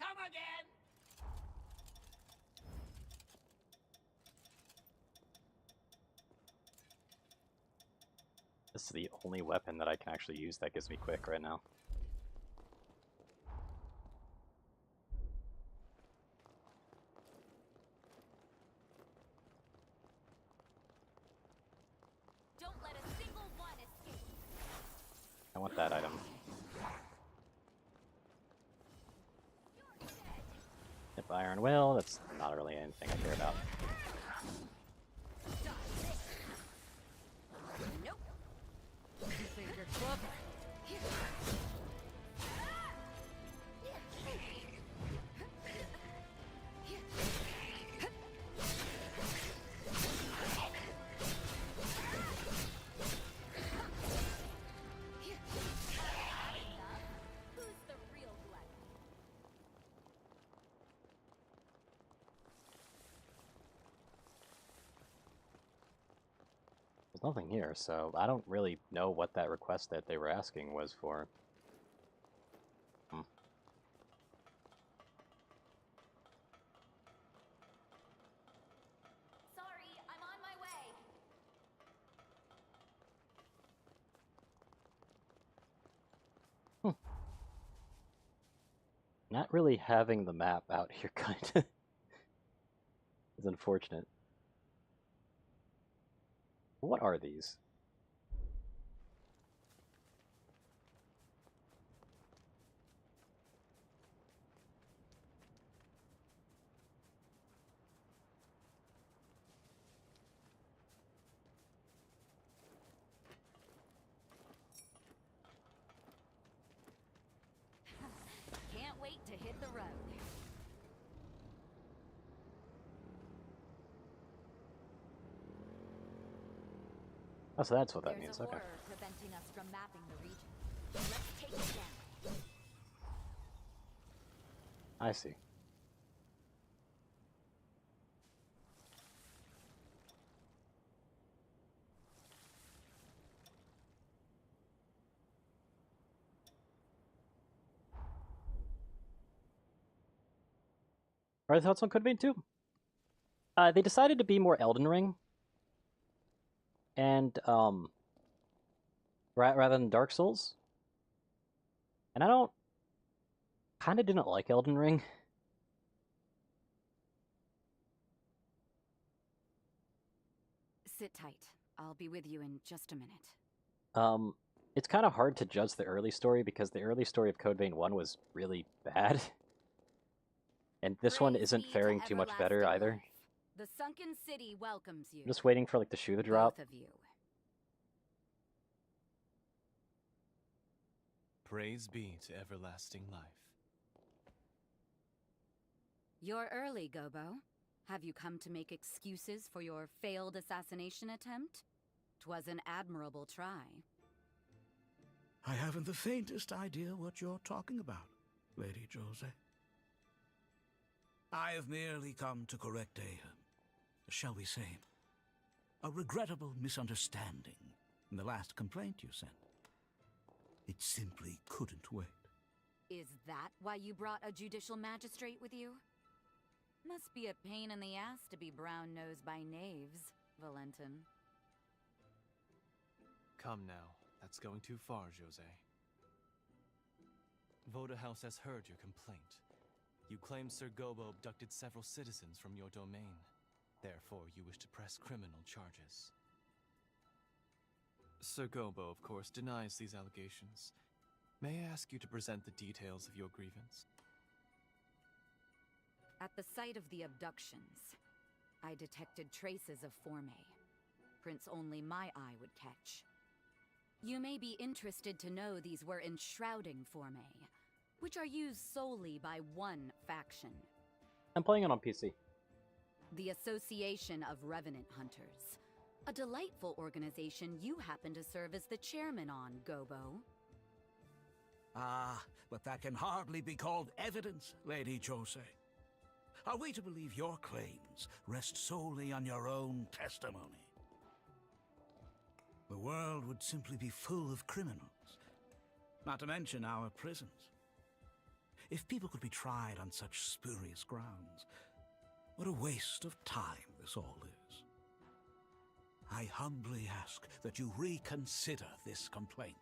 Come again. This is the only weapon that I can actually use that gives me quick right now. Don't let a single one escape. I want that item. If Iron Will, that's not really anything I care about. Nope. You think you're clever? Who's the real glutton? There's nothing here, so I don't really know what that request that they were asking was for. Sorry, I'm on my way. Not really having the map out here kind of is unfortunate. What are these? Can't wait to hit the road. Oh, so that's what that There's means. a Okay. horror preventing us from mapping the region. Let's take it down. I see. Are the thoughts on Code Vein 2? They decided to be more Elden Ring, and rather than Dark Souls. And I kind of didn't like Elden Ring. Sit tight. I'll be with you in just a minute. It's kind of hard to judge the early story because the early story of Code Vein 1 was really bad. And this one isn't faring too much better either. The sunken city welcomes you. I'm just waiting for like the shoe to drop. Both of you. Praise be to everlasting life. You're early, Gobo. Have you come to make excuses for your failed assassination attempt? 'Twas an admirable try. I haven't the faintest idea what you're talking about, Lady Jose. I have merely come to correct shall we say, a regrettable misunderstanding in the last complaint you sent. It simply couldn't wait. Is that why you brought a judicial magistrate with you? Must be a pain in the ass to be brown-nosed by knaves, Valentin. Come now, that's going too far, Jose. Voda House has heard your complaint. You claim Sir Gobo abducted several citizens from your domain. Therefore, you wish to press criminal charges. Sir Gobo, of course, denies these allegations. May I ask you to present the details of your grievance? At the site of the abductions, I detected traces of Forme. Prints only my eye would catch. You may be interested to know these were enshrouding formae, which are used solely by one faction. I'm playing it on PC. The Association of Revenant Hunters. A delightful organization you happen to serve as the chairman on, Gobo. Ah, but that can hardly be called evidence, Lady Jose. Are we to believe your claims rest solely on your own testimony? The world would simply be full of criminals, not to mention our prisons. If people could be tried on such spurious grounds, what a waste of time this all is. I humbly ask that you reconsider this complaint.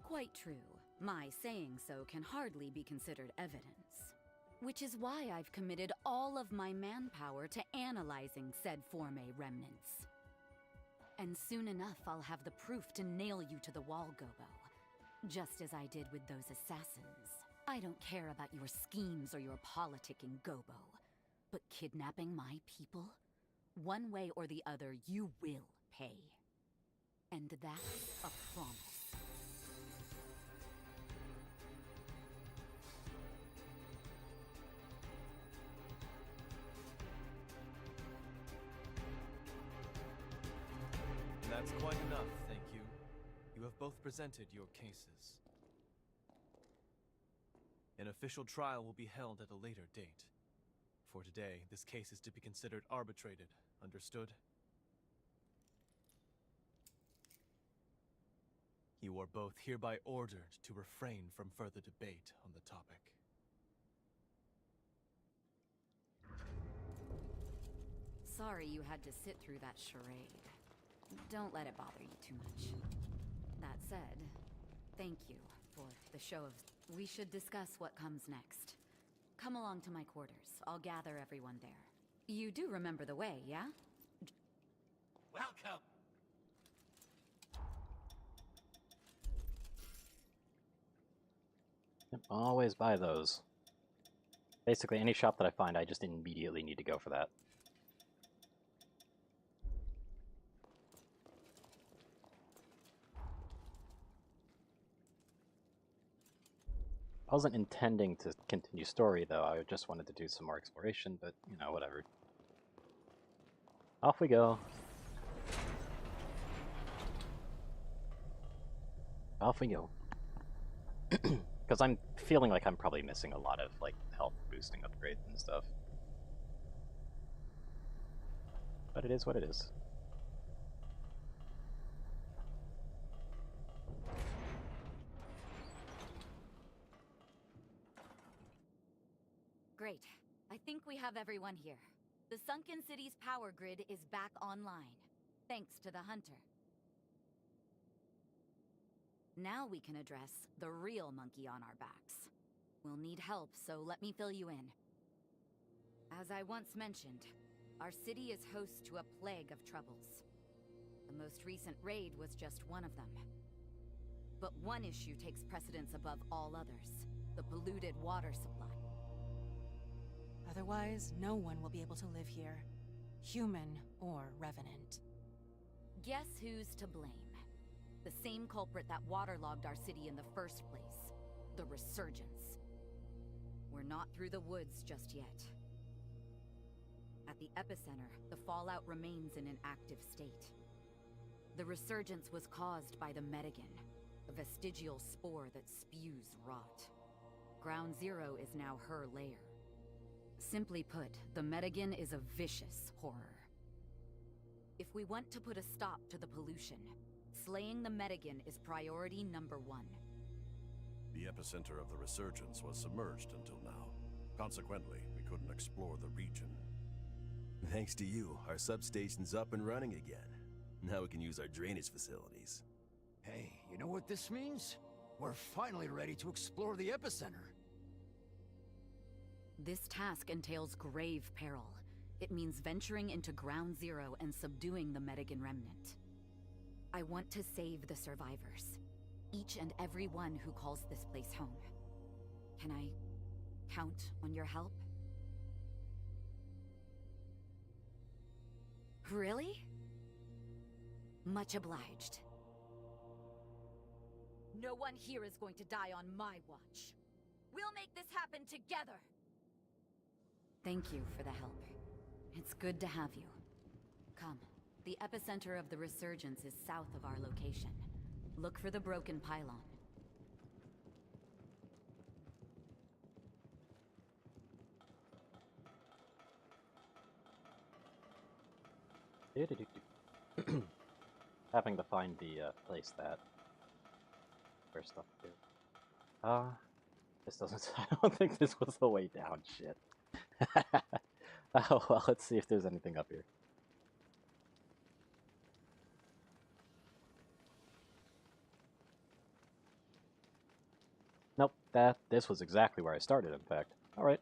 Quite true. My saying so can hardly be considered evidence. Which is why I've committed all of my manpower to analyzing said Formae remnants. And soon enough I'll have the proof to nail you to the wall, Gobo. Just as I did with those assassins. I don't care about your schemes or your politicking, Gobo. But kidnapping my people? One way or the other, you will pay. And that's a promise. That's quite enough, thank you. You have both presented your cases. An official trial will be held at a later date. For today, this case is to be considered arbitrated. Understood? You are both hereby ordered to refrain from further debate on the topic. Sorry you had to sit through that charade. Don't let it bother you too much. That said, thank you for the show of... We should discuss what comes next. Come along to my quarters. I'll gather everyone there. You do remember the way, yeah? Welcome! Yep, always buy those. Basically, any shop that I find, I just immediately need to go for that. I wasn't intending to continue story, though. I just wanted to do some more exploration, but, you know, whatever. Off we go. Off we go. Because I'm feeling like I'm probably missing a lot of, like, health boosting upgrades and stuff. But it is what it is. Great. I think we have everyone here. The Sunken City's power grid is back online, thanks to the Hunter. Now we can address the real monkey on our backs. We'll need help, so let me fill you in. As I once mentioned, our city is host to a plague of troubles. The most recent raid was just one of them. But one issue takes precedence above all others: the polluted water supply. Otherwise, no one will be able to live here. Human or Revenant. Guess who's to blame? The same culprit that waterlogged our city in the first place. The Resurgence. We're not through the woods just yet. At the epicenter, the fallout remains in an active state. The Resurgence was caused by the Medigan, a vestigial spore that spews rot. Ground Zero is now her lair. Simply put, the Medigan is a vicious horror. If we want to put a stop to the pollution, slaying the Medigan is priority number one. The epicenter of the Resurgence was submerged until now. Consequently, we couldn't explore the region. Thanks to you, our substation's up and running again. Now we can use our drainage facilities. Hey, you know what this means? We're finally ready to explore the epicenter. This task entails grave peril. It means venturing into Ground Zero and subduing the Medigan remnant. I want to save the survivors. Each and every one who calls this place home. Can I count on your help? Really? Much obliged. No one here is going to die on my watch. We'll make this happen together! Thank you for the help. It's good to have you. Come. The epicenter of the resurgence is south of our location. Look for the broken pylon. Having to find the place that where stuff to do. This doesn't. I don't think this was the way down. Shit. Oh well. Let's see if there's anything up here. Nope. This was exactly where I started. In fact. All right.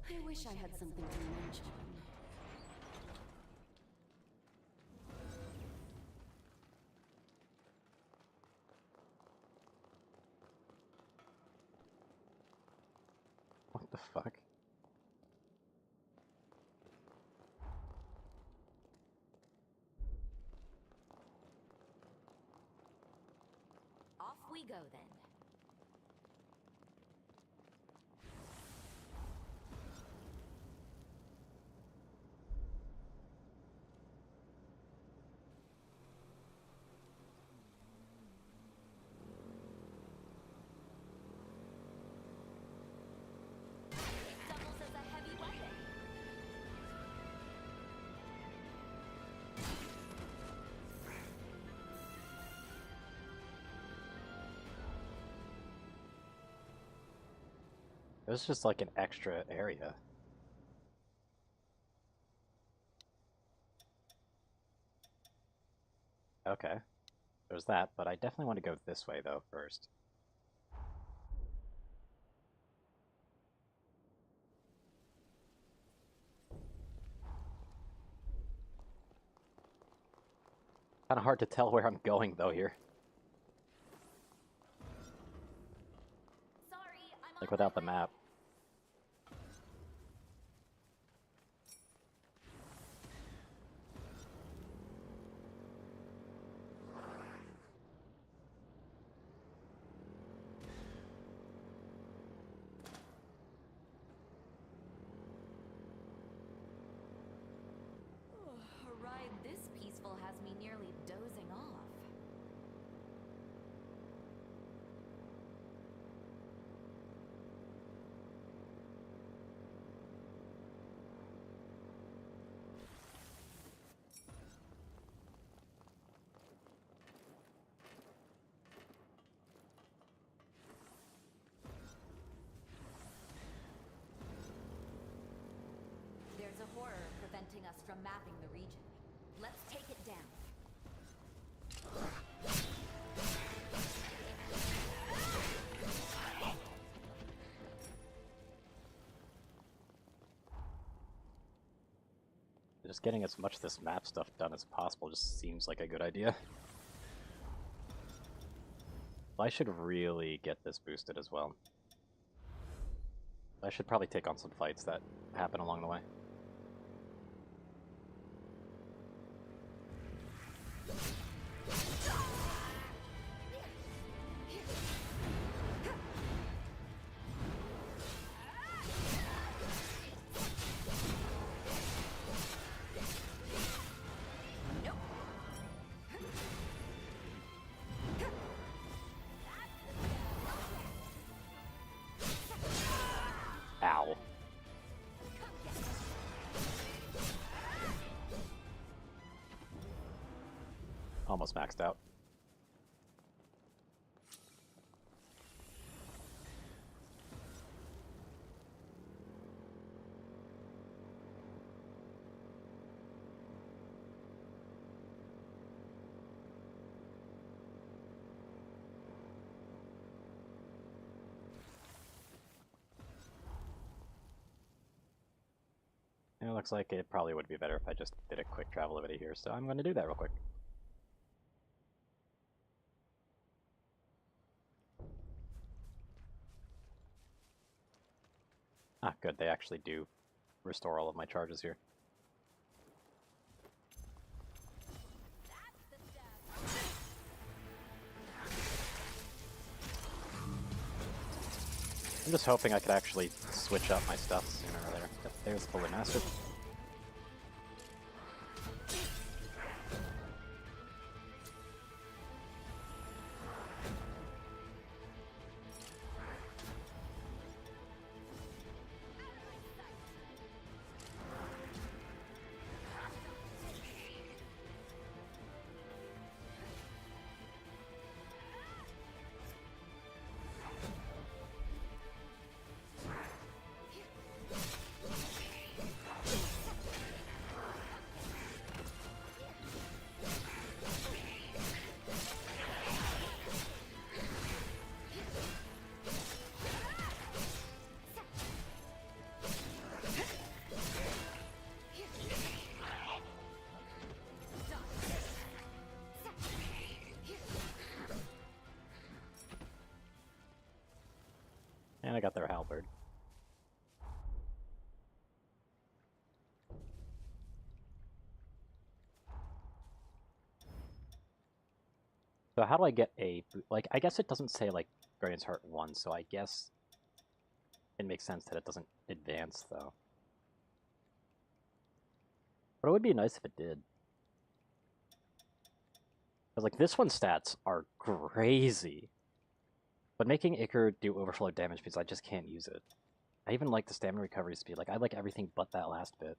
I wish I had something to mention. What the fuck? Off we go then. It was just like an extra area. Okay. There's that, but I definitely want to go this way though first. Kind of hard to tell where I'm going though here. Like without the map. A ride this peaceful has me nearly dozing off. There's a horror preventing us from mapping the region. Let's take it down. Just getting as much of this map stuff done as possible just seems like a good idea. I should really get this boosted as well. I should probably take on some fights that happen along the way. Ow. Almost maxed out. It looks like it probably would be better if I just did a quick travel over to here, so I'm going to do that real quick. Ah, good, they actually do restore all of my charges here. I'm just hoping I could actually switch up my stuff sooner or later. Yep, there's the Fully Mastered. And I got their halberd. So how do I get a... Like, I guess it doesn't say, like, Guardian's Heart 1, so I guess it makes sense that it doesn't advance, though. But it would be nice if it did. Because, like, this one's stats are crazy. But making Iker do overflow damage because I just can't use it. I even like the stamina recovery speed. Like, I like everything but that last bit.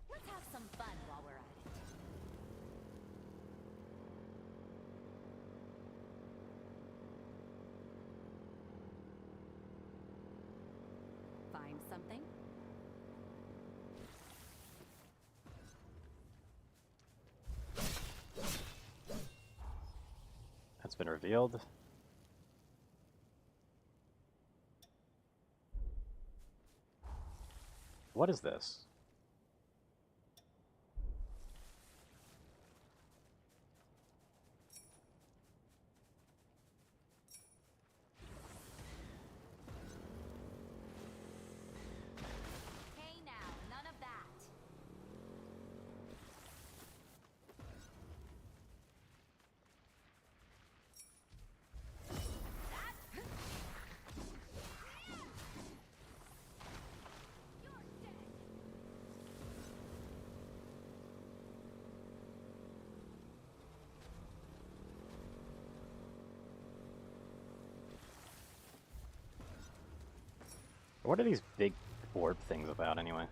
Let's have some fun while we're at it. Find something? That's been revealed. What is this? Hey now, none of that. What are these big orb things about, anyway?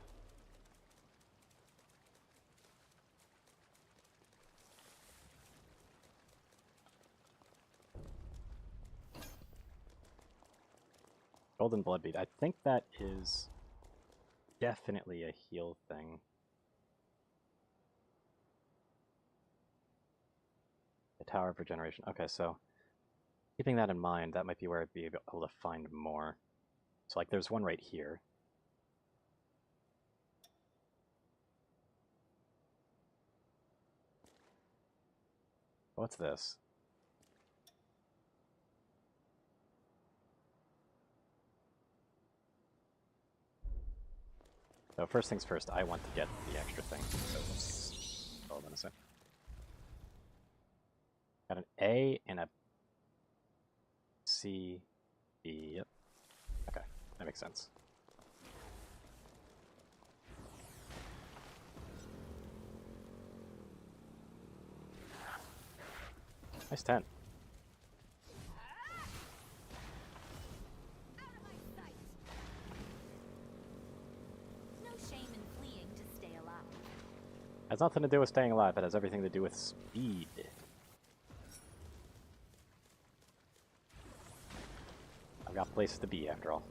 Golden Bloodbead. I think that is definitely a heal thing. The Tower of Regeneration. Okay, so keeping that in mind, that might be where I'd be able to find more. So, like, there's one right here. What's this? So first things first, I want to get the extra thing. So let's hold on a sec. Got an A and a C, B. Yep. Okay, that makes sense. Nice 10. No shame in fleeing to stay alive. Has nothing to do with staying alive, it has everything to do with speed. Got places to be, after all.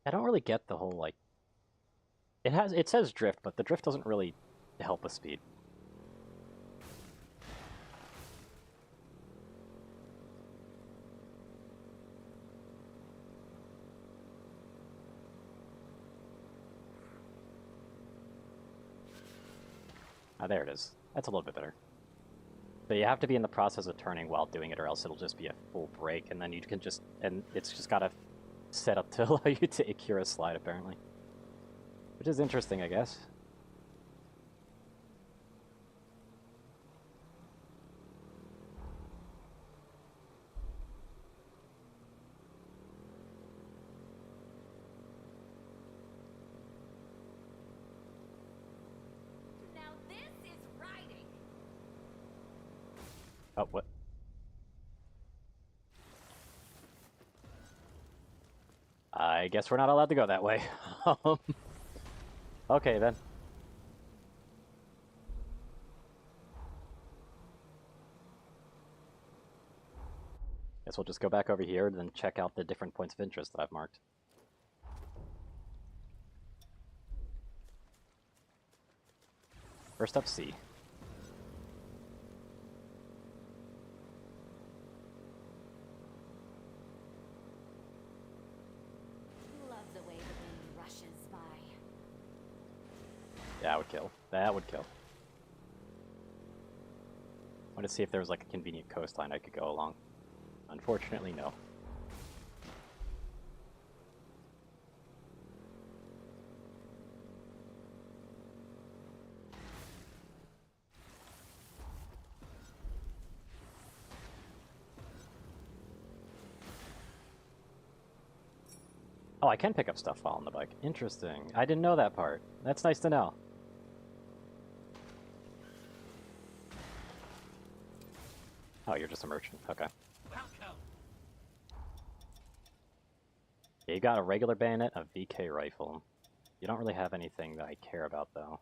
I don't really get the whole, like... It says drift, but the drift doesn't really help with speed. Ah, there it is. That's a little bit better. But you have to be in the process of turning while doing it, or else it'll just be a full break, and then you can just... And it's just gotta set up to allow you to Akira slide, apparently. Which is interesting, I guess. Now this is riding. Oh, what? I guess we're not allowed to go that way. Okay, then. Guess we'll just go back over here and then check out the different points of interest that I've marked. First up, C. Love the way the wind rushes by. That would kill. That would kill. I wanted to see if there was like a convenient coastline I could go along. Unfortunately, no. Oh, I can pick up stuff while on the bike. Interesting. I didn't know that part. That's nice to know. Oh, you're just a merchant. Okay. Yeah, you got a regular bayonet, a VK rifle. You don't really have anything that I care about, though.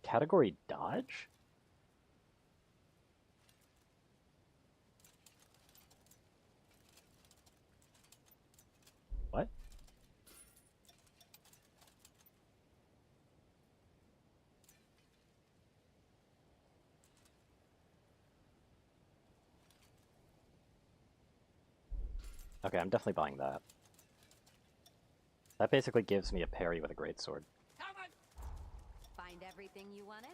Category dodge? What? Okay, I'm definitely buying that. That basically gives me a parry with a greatsword. Find everything you wanted?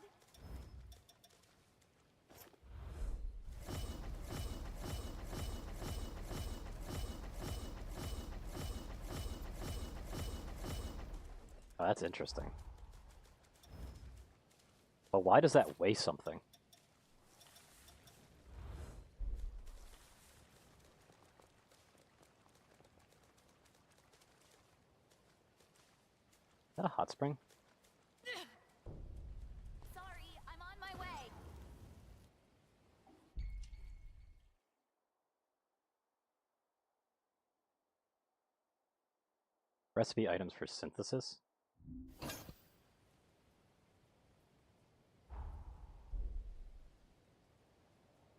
Oh, that's interesting. But why does that weigh something? Is that a hot spring? Sorry, I'm on my way. Recipe items for synthesis?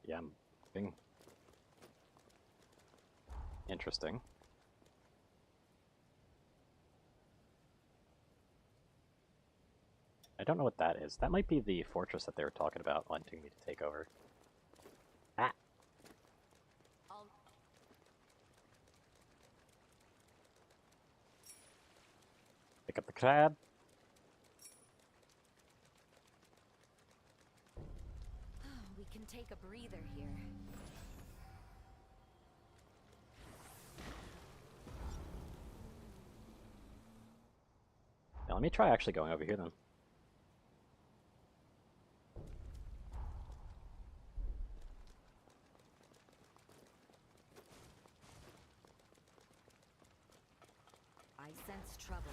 Yeah, I'm looking. Interesting. I don't know what that is. That might be the fortress that they were talking about wanting me to take over. Ah! Pick up the crab. We can take a breather here. Now, let me try actually going over here then. I sense trouble.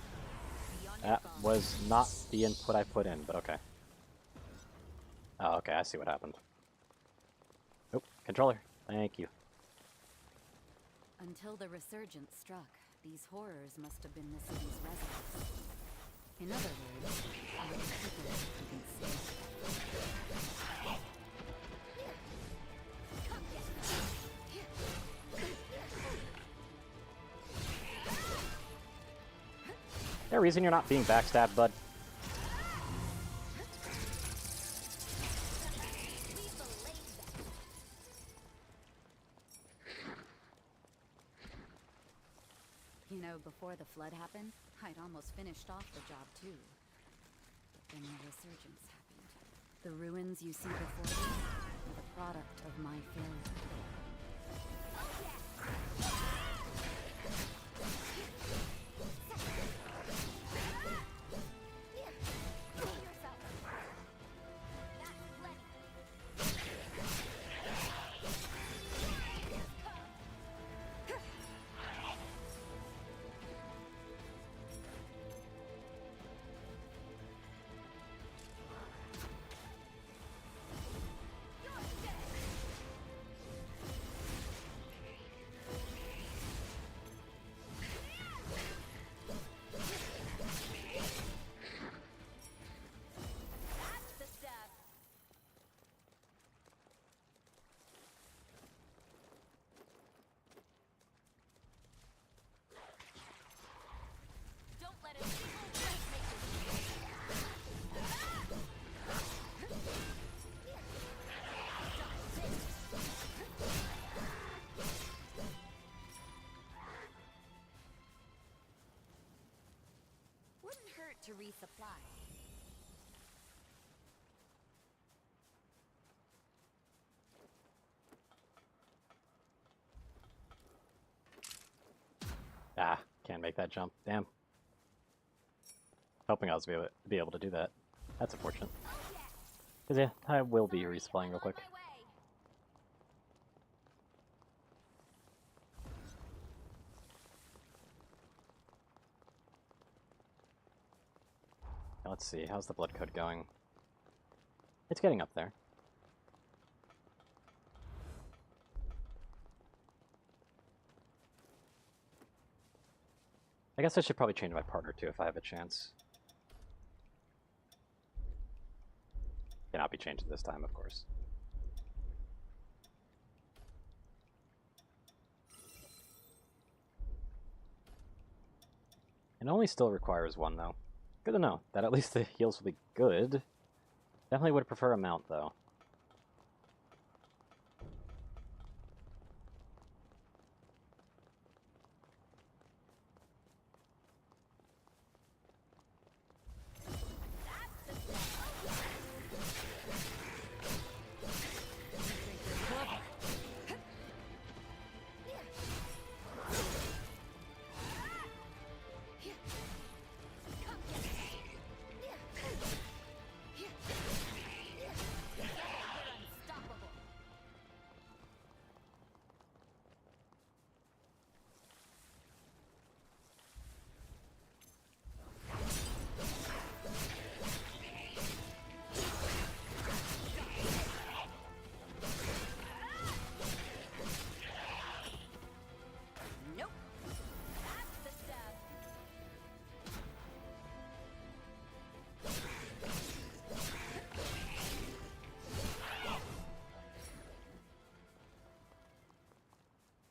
Be on your That guard. was not the input I put in, but okay. Oh, okay, I see what happened. Oh, controller. Thank you. Until the resurgence struck, these horrors must have been the city's residents. In other words, the people couldn't see. Is there a reason you're not being backstabbed, bud? You know, before the flood happened, I'd almost finished off the job too. But then the resurgence happened. The ruins you see before you are the product of my failure. To resupply. Ah, can't make that jump. Damn. Hoping I was be able to do that. That's unfortunate. Cause yeah, I will be respawning real quick. Let's see, how's the blood code going? It's getting up there. I guess I should probably change my partner too if I have a chance. Cannot be changed this time, of course. It only still requires one though. Good to know that at least the heals will be good. Definitely would prefer a mount though.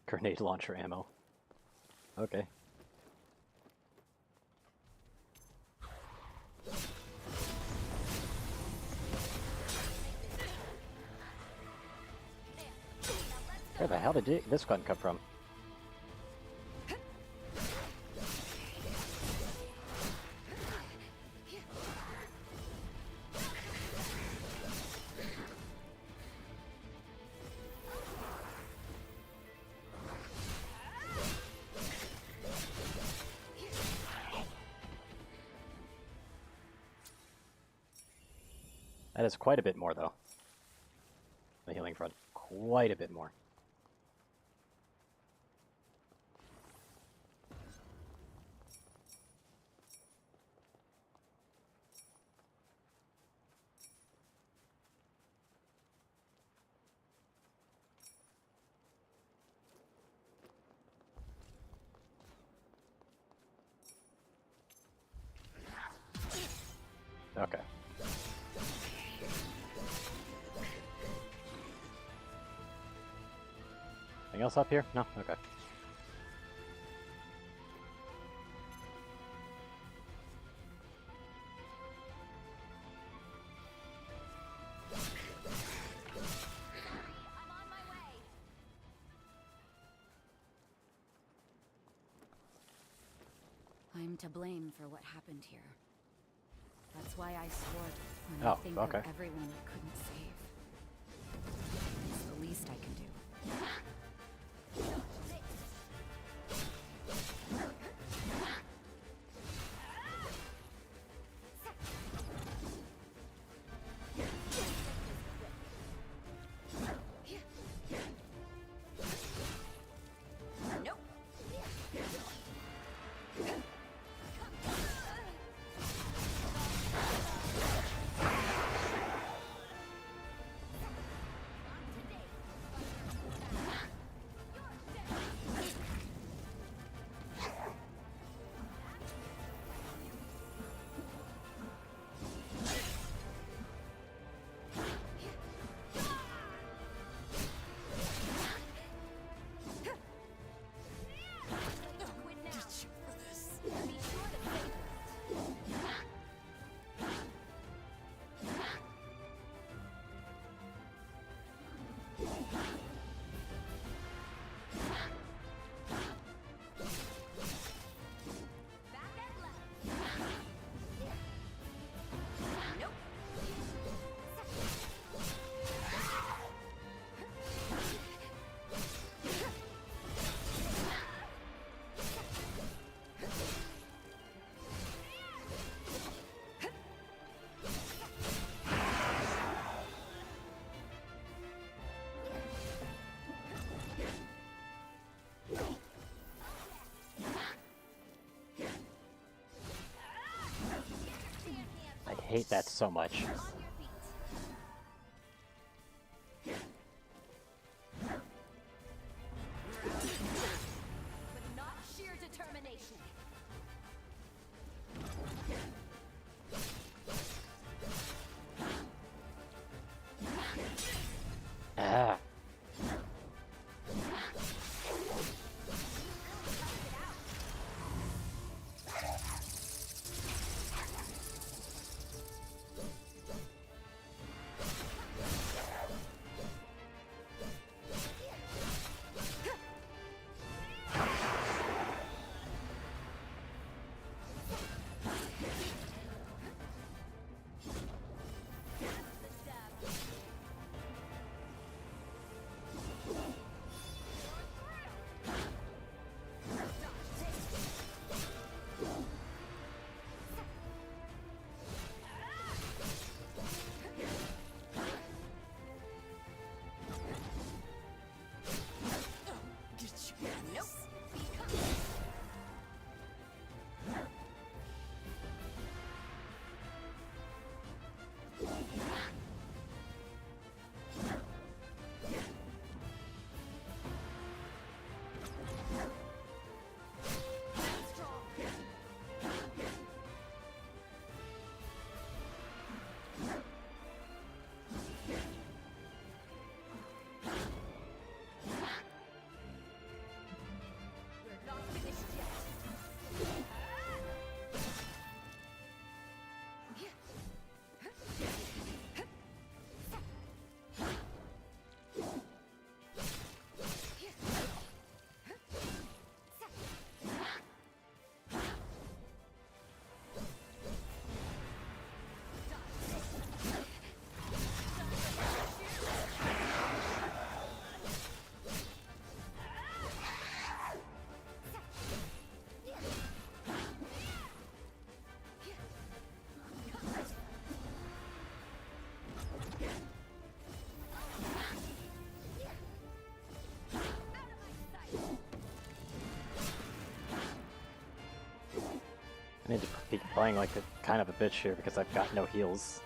Grenade launcher ammo. Okay. Where the hell did this gun come from? That is quite a bit more, though. The healing front. Quite a bit more. Anything else up here? No? Okay. I'm to blame for what happened here. That's why I swore when I think of everyone I couldn't save. It's the least I can do. I hate that so much. Ah. I need to be playing like a kind of a bitch here because I've got no heals.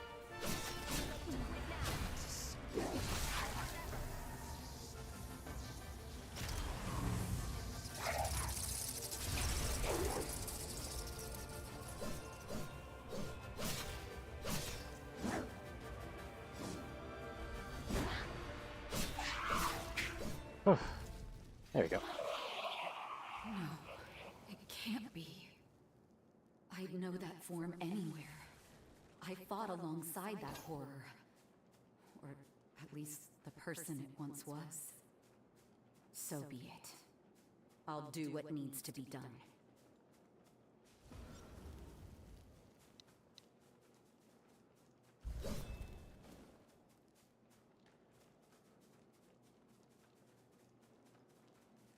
There you go. No, it can't be. I'd know that form anywhere. I fought alongside that horror. Or at least the person it once was. So be it. I'll do what needs to be done.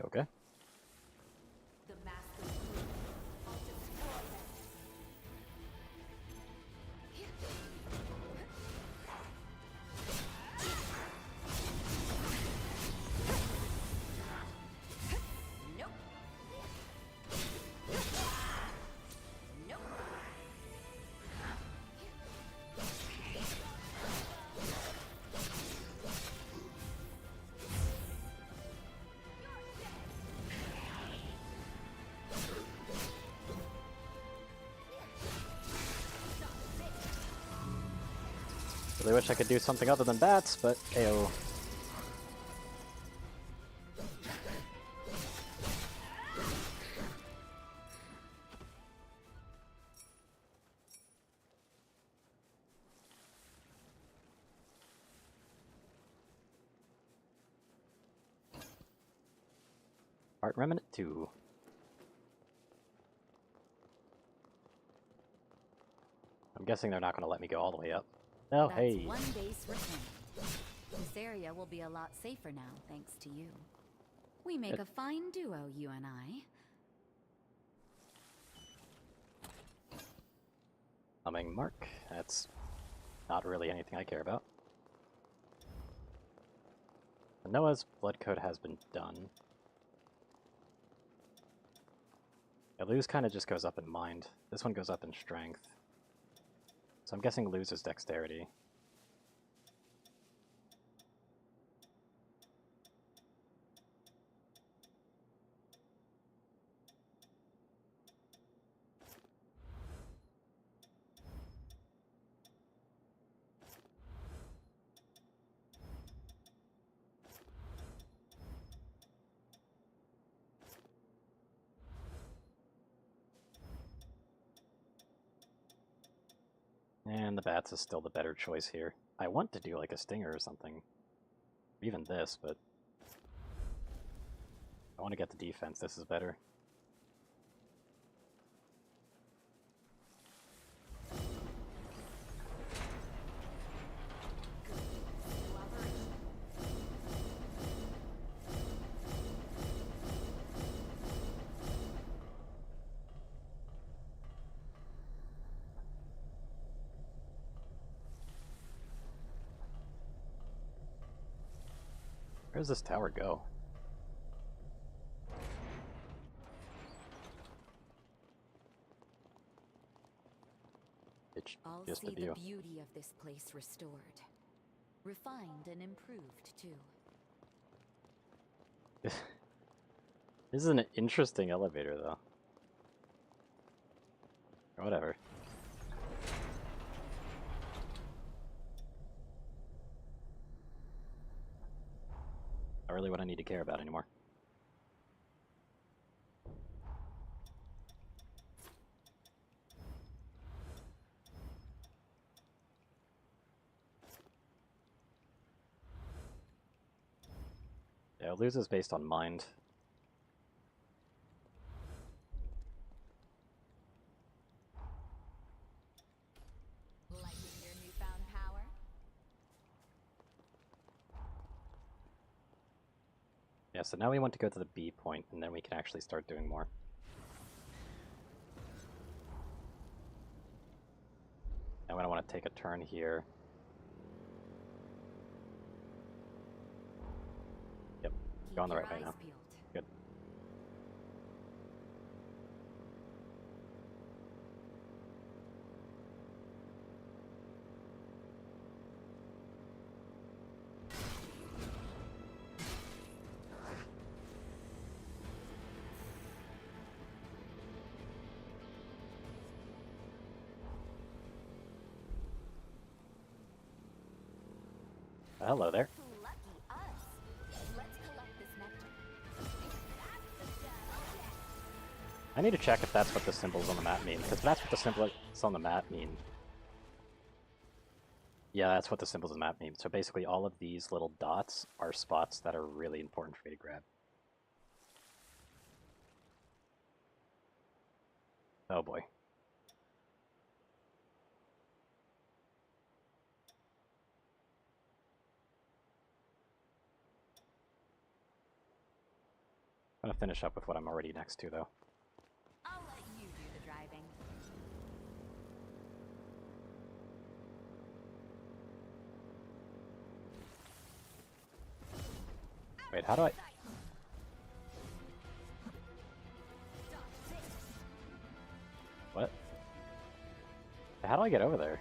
Okay. The Master Ghoul. I'll destroy them. Nope. Nope. Really wish I could do something other than bats, but ayo. Art Remnant 2. I'm guessing they're not going to let me go all the way up. Oh, That's hey. one base retained. This area will be a lot safer now, thanks to you. We make a fine duo, you and I. Humming Mark. That's not really anything I care about. Noah's blood code has been done. Lose kind of just goes up in mind. This one goes up in strength. So I'm guessing Lose is dexterity. And the bats is still the better choice here. I want to do like a stinger or something. Even this, but I want to get the defense. This is better. Where does this tower go? It's I'll just see the view. the beauty of this place restored. Refined and improved, too. This is an interesting elevator, though. Or whatever. Not really what I need to care about anymore. Yeah, Lose is based on mind. Liking your newfound power? Yeah, so now we want to go to the B point, and then we can actually start doing more. Now I want to take a turn here. Yep, going the right way now. Good. Hello there. Lucky us. Let's collect this nectar. I need to check if that's what the symbols on the map mean, because if that's what the symbols on the map mean... Yeah, that's what the symbols on the map mean. So basically all of these little dots are spots that are really important for me to grab. Oh boy. I'm gonna finish up with what I'm already next to, though. I'll let you do the driving. Wait, how do I... What? How do I get over there?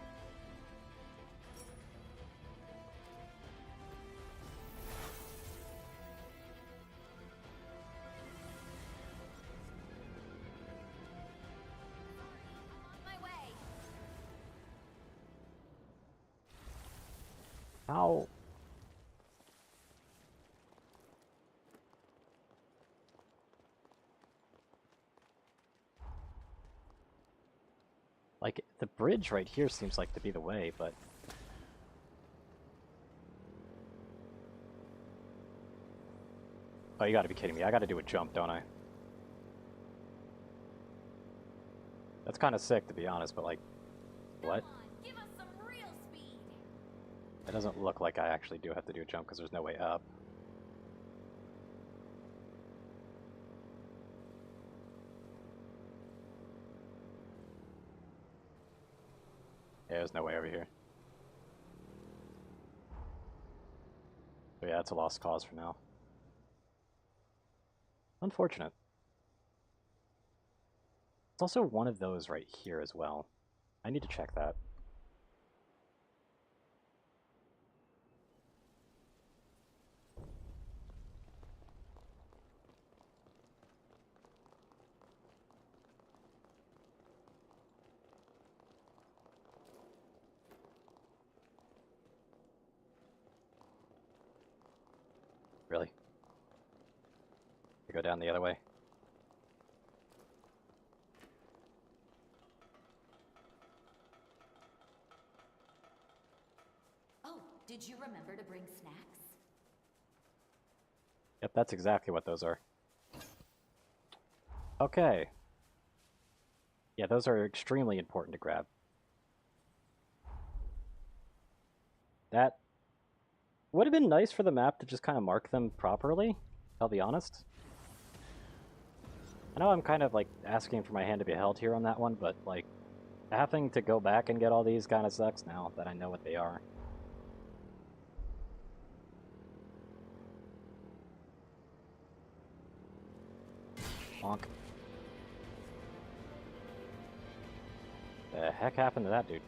How? Like, the bridge right here seems like to be the way, but... Oh, you gotta be kidding me. I gotta do a jump, don't I? That's kind of sick, to be honest, but like... What? It doesn't look like I actually do have to do a jump, because there's no way up. Yeah, there's no way over here. So yeah, it's a lost cause for now. Unfortunate. It's also one of those right here as well. I need to check that. Really? To go down the other way? Oh, did you remember to bring snacks? Yep, that's exactly what those are. Okay. Yeah, those are extremely important to grab. That would have been nice for the map to just kind of mark them properly, I'll be honest. I know I'm kind of like asking for my hand to be held here on that one, but like having to go back and get all these kind of sucks now that I know what they are. Bonk. The heck happened to that dude?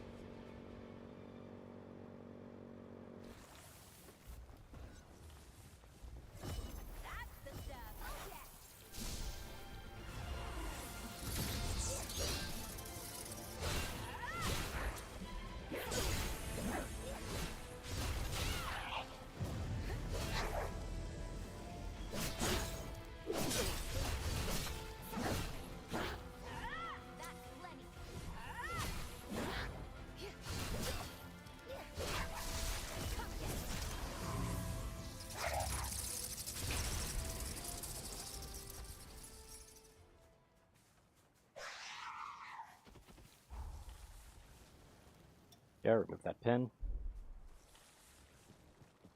Yeah, remove that pin.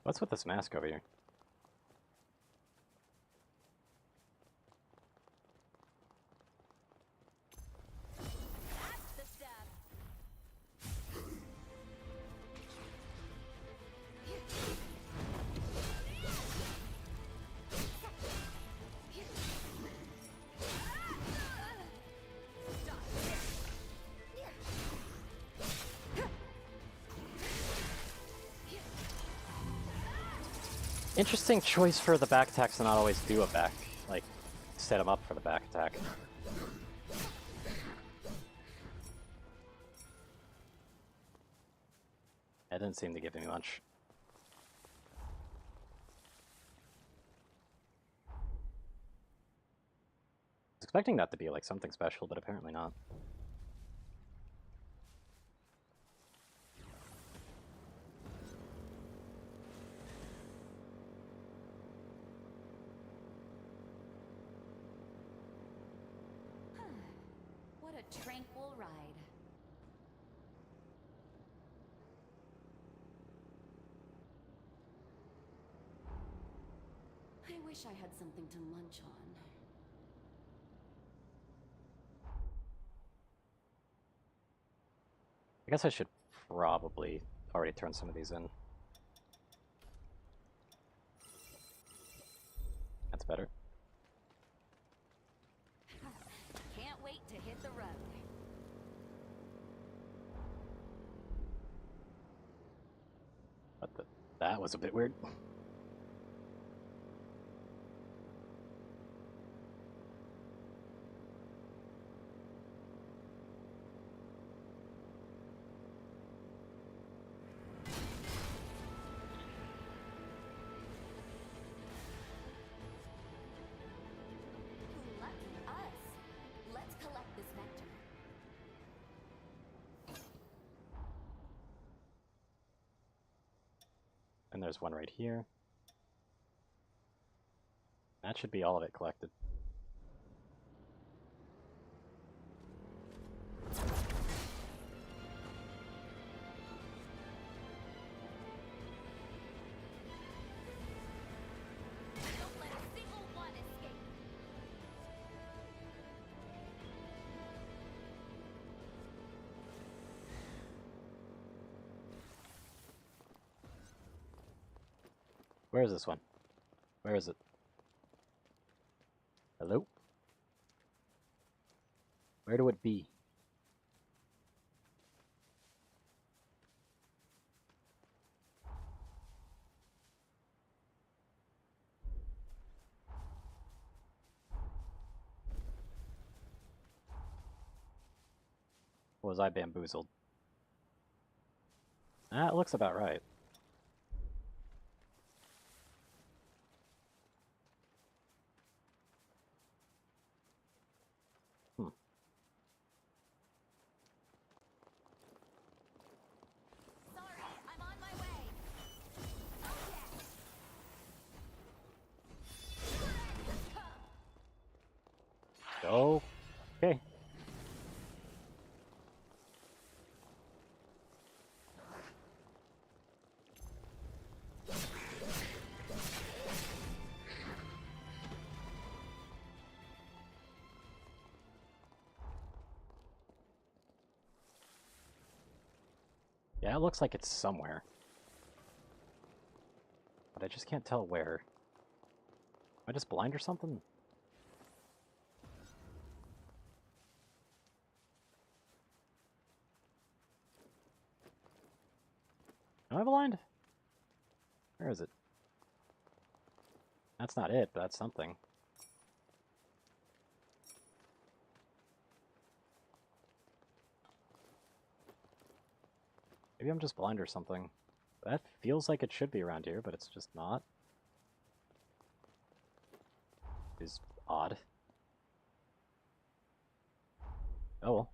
What's with this mask over here? Interesting choice for the back attacks to not always do a back, like, set him up for the back attack. That didn't seem to give me much. expecting that to be like something special, but apparently not. What a tranquil ride. I wish I had something to munch on. I guess I should probably already turn some of these in. That's better. Can't wait to hit the road. But that was a bit weird. And there's one right here. That should be all of it collected. Where is this one? Where is it? Hello? Where do it be? Or was I bamboozled? That looks about right. Okay. Yeah, it looks like it's somewhere. But I just can't tell where. Am I just blind or something? Am I blind? Where is it? That's not it, but that's something. Maybe I'm just blind or something. That feels like it should be around here, but it's just not. Is odd. Oh well.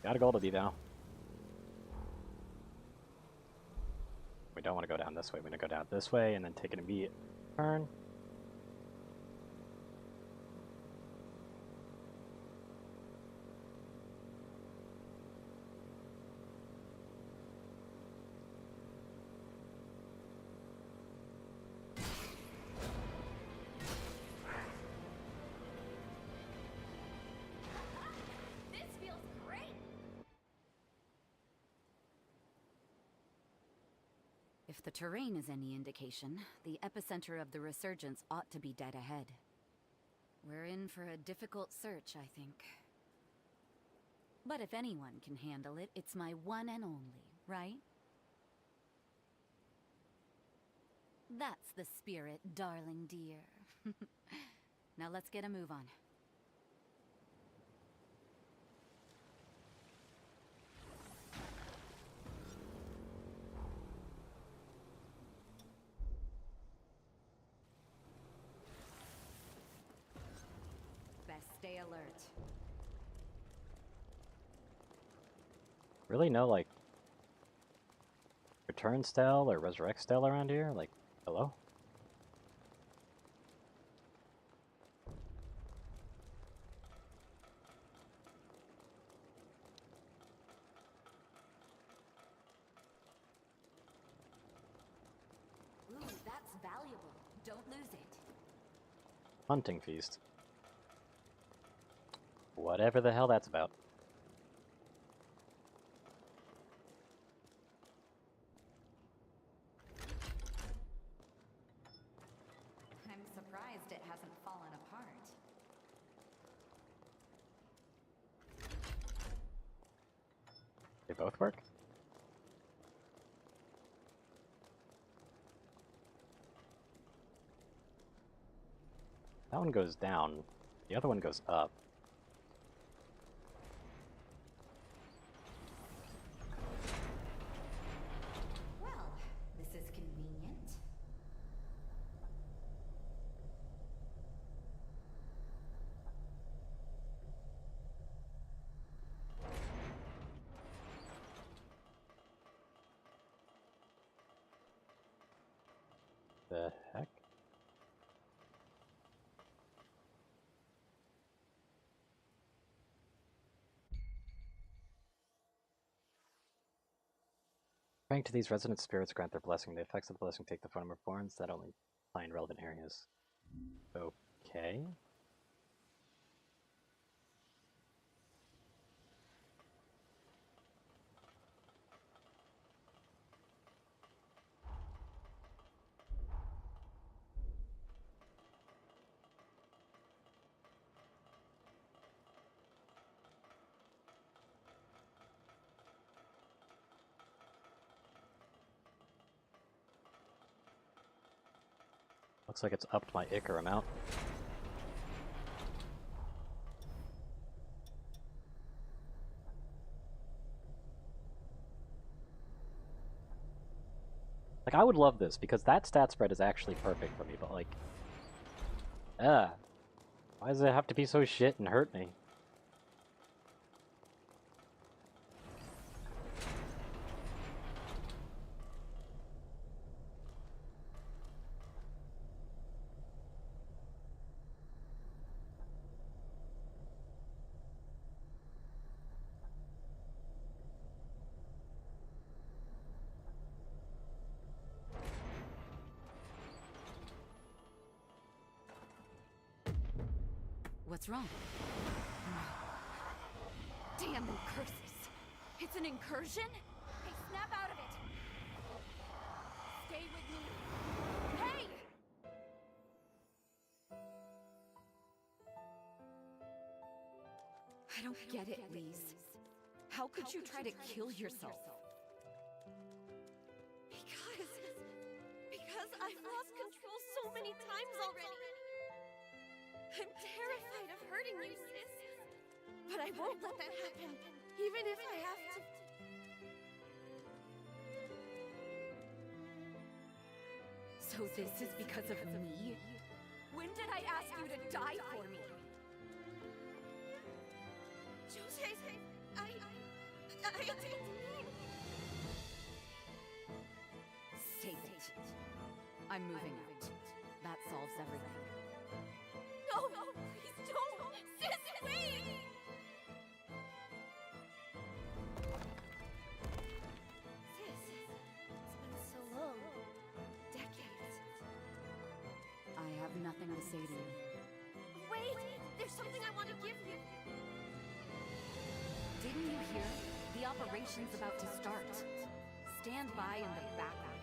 Gotta go to D now. We don't want to go down this way. We're going to go down this way and then take an immediate turn. If the terrain is any indication, the epicenter of the resurgence ought to be dead ahead. We're in for a difficult search, I think. But if anyone can handle it, it's my one and only, right? That's the spirit, darling dear. Now let's get a move on. stay alert. Really no, like, return stele or resurrect stele around here? Like, hello? Ooh, that's valuable. Don't lose it. Hunting feast. Whatever the hell that's about. I'm surprised it hasn't fallen apart. They both work? That one goes down. The other one goes up. Well, this is convenient. The heck? Praying to these resident spirits grant their blessing. The effects of the blessing take the form of thorns that only apply in relevant areas. Okay. Looks like it's upped my Ichor amount. Like, I would love this, because that stat spread is actually perfect for me, but like... why does it have to be so shit and hurt me? What's wrong? Damn incursus! It's an incursion? Hey, snap out of it! Stay with me! Hey! I don't get it, Lise. How could you try to kill yourself? Because I've lost control so many times already. I'm terrified of hurting you, sis. But I won't let that happen, even if I have to. So this is because of me? When did I ask you to die for me? Jose, I didn't mean... Save it. I'm moving out. That solves everything. No, please don't! Sis, wait! Sis, it's been so long. Decades. I have nothing to say to you. Wait! There's something I want to give you! Didn't you hear? The operation's about to start. Stand by in the background.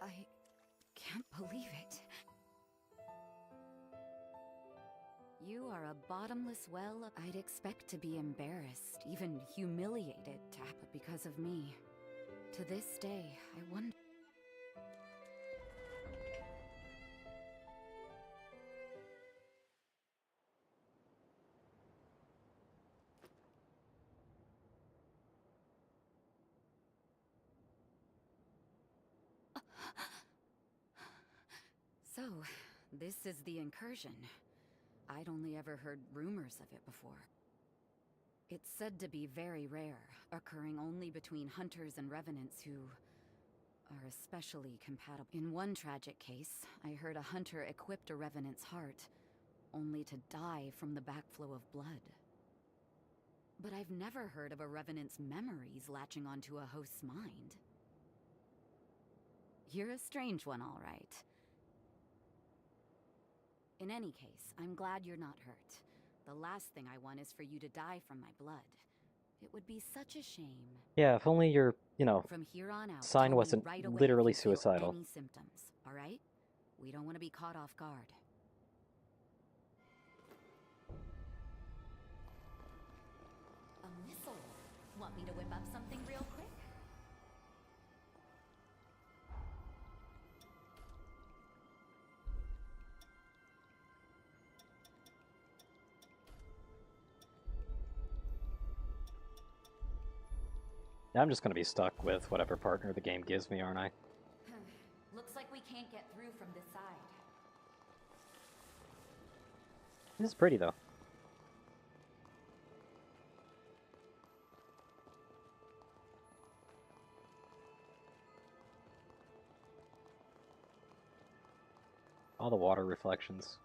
I can't believe it. You are a bottomless well. I'd expect to be embarrassed, even humiliated, but because of me. To this day, I wonder... So, this is the incursion. I'd only ever heard rumors of it before. It's said to be very rare, occurring only between hunters and revenants who are especially compatible. In one tragic case, I heard a hunter equipped a revenant's heart, only to die from the backflow of blood. But I've never heard of a revenant's memories latching onto a host's mind. You're a strange one, all right. In any case, I'm glad you're not hurt. The last thing I want is for you to die from my blood. It would be such a shame. Yeah, if only your, you know, From here on out, sign tell me wasn't right away literally if you feel suicidal. any symptoms, all right? We don't want to be caught off guard. A missile. Want me to whip up something real quick? I'm just gonna be stuck with whatever partner the game gives me, aren't I? Looks like we can't get through from this side. This is pretty, though. All the water reflections.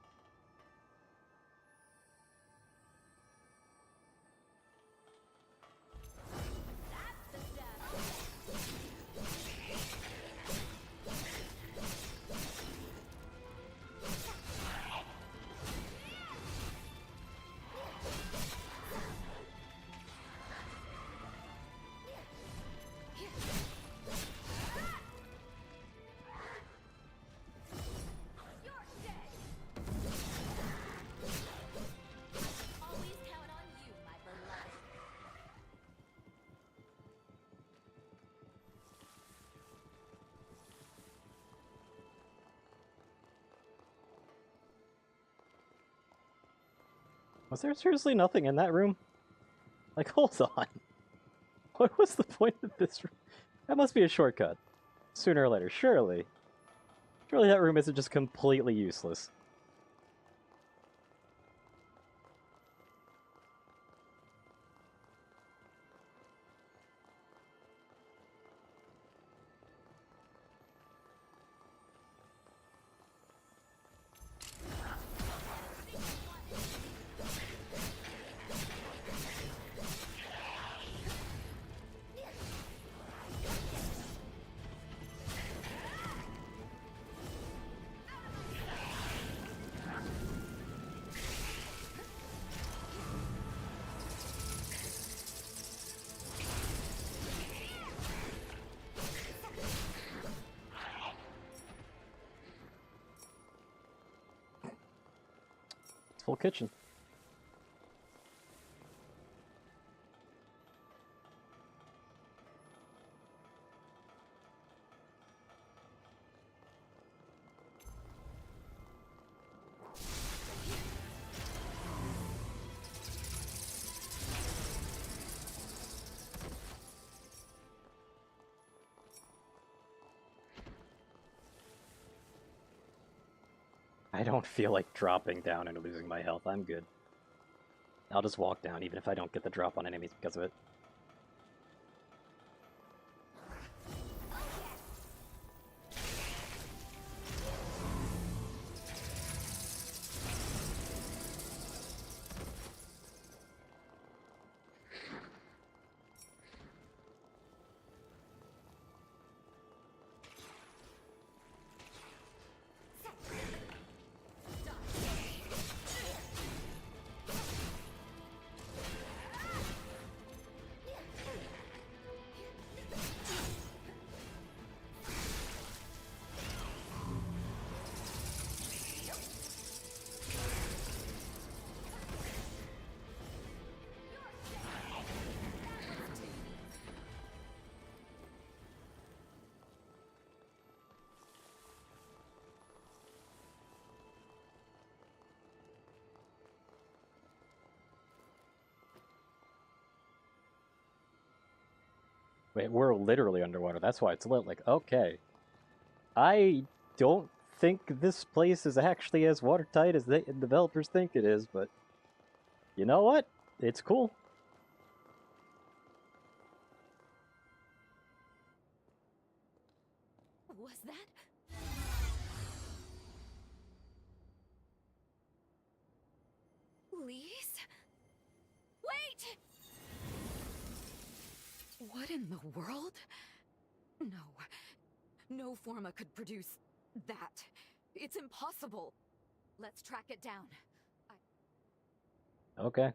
Was there seriously nothing in that room? Like, hold on. What was the point of this room? That must be a shortcut. Sooner or later, surely. Surely that room isn't just completely useless. Full kitchen. I don't feel like dropping down and losing my health. I'm good. I'll just walk down even if I don't get the drop on enemies because of it. Wait, we're literally underwater. That's why it's lit. Like, okay. I don't think this place is actually as watertight as the developers think it is, but you know what? It's cool. Was that? Lise? Wait! What in the world? No. No Forma could produce that. It's impossible. Let's track it down. Okay.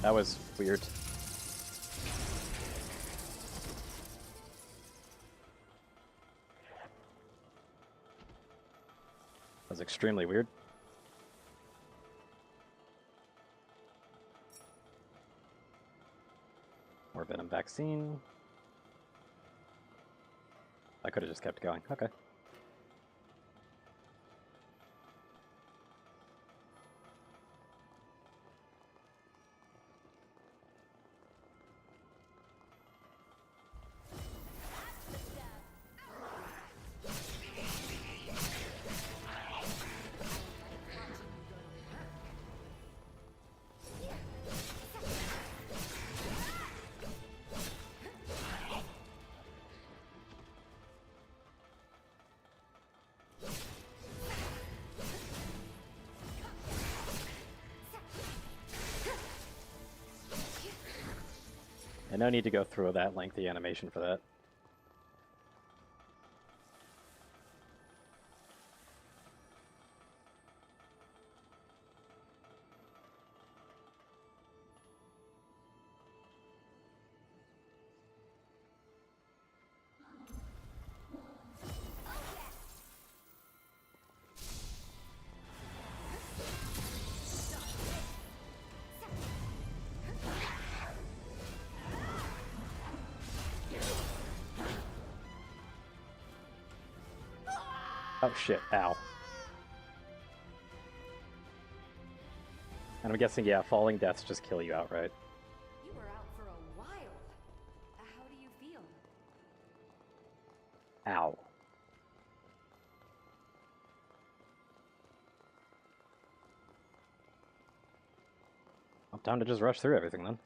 That was weird. That was extremely weird. More venom vaccine. I could have just kept going. Okay. And no need to go through that lengthy animation for that. Oh shit, ow. And I'm guessing, yeah, falling deaths just kill you outright. You were out for a while. How do you feel? Ow. Well, time to just rush through everything then.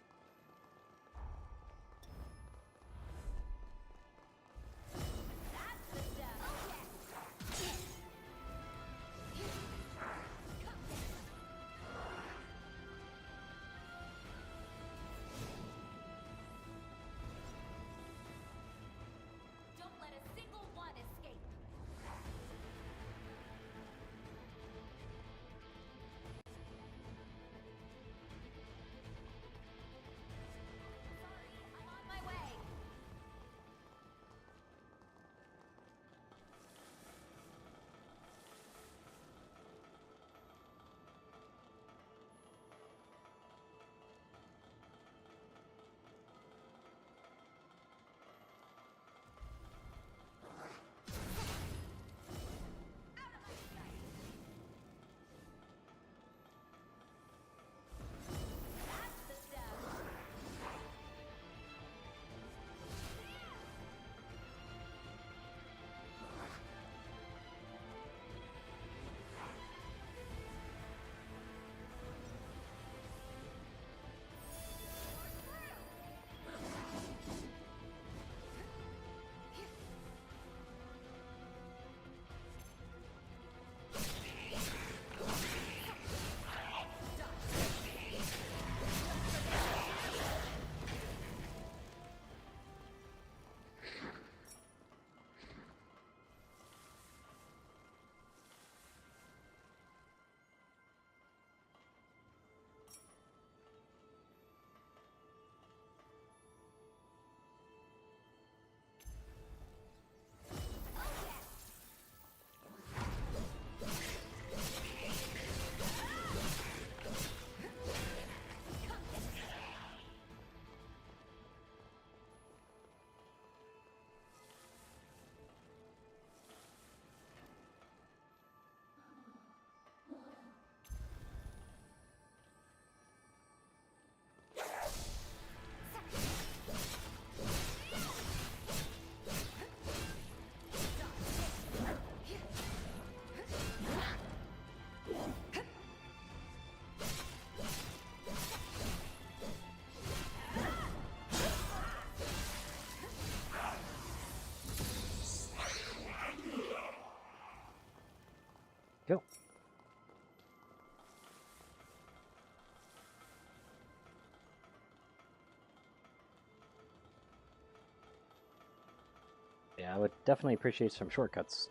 I would definitely appreciate some shortcuts.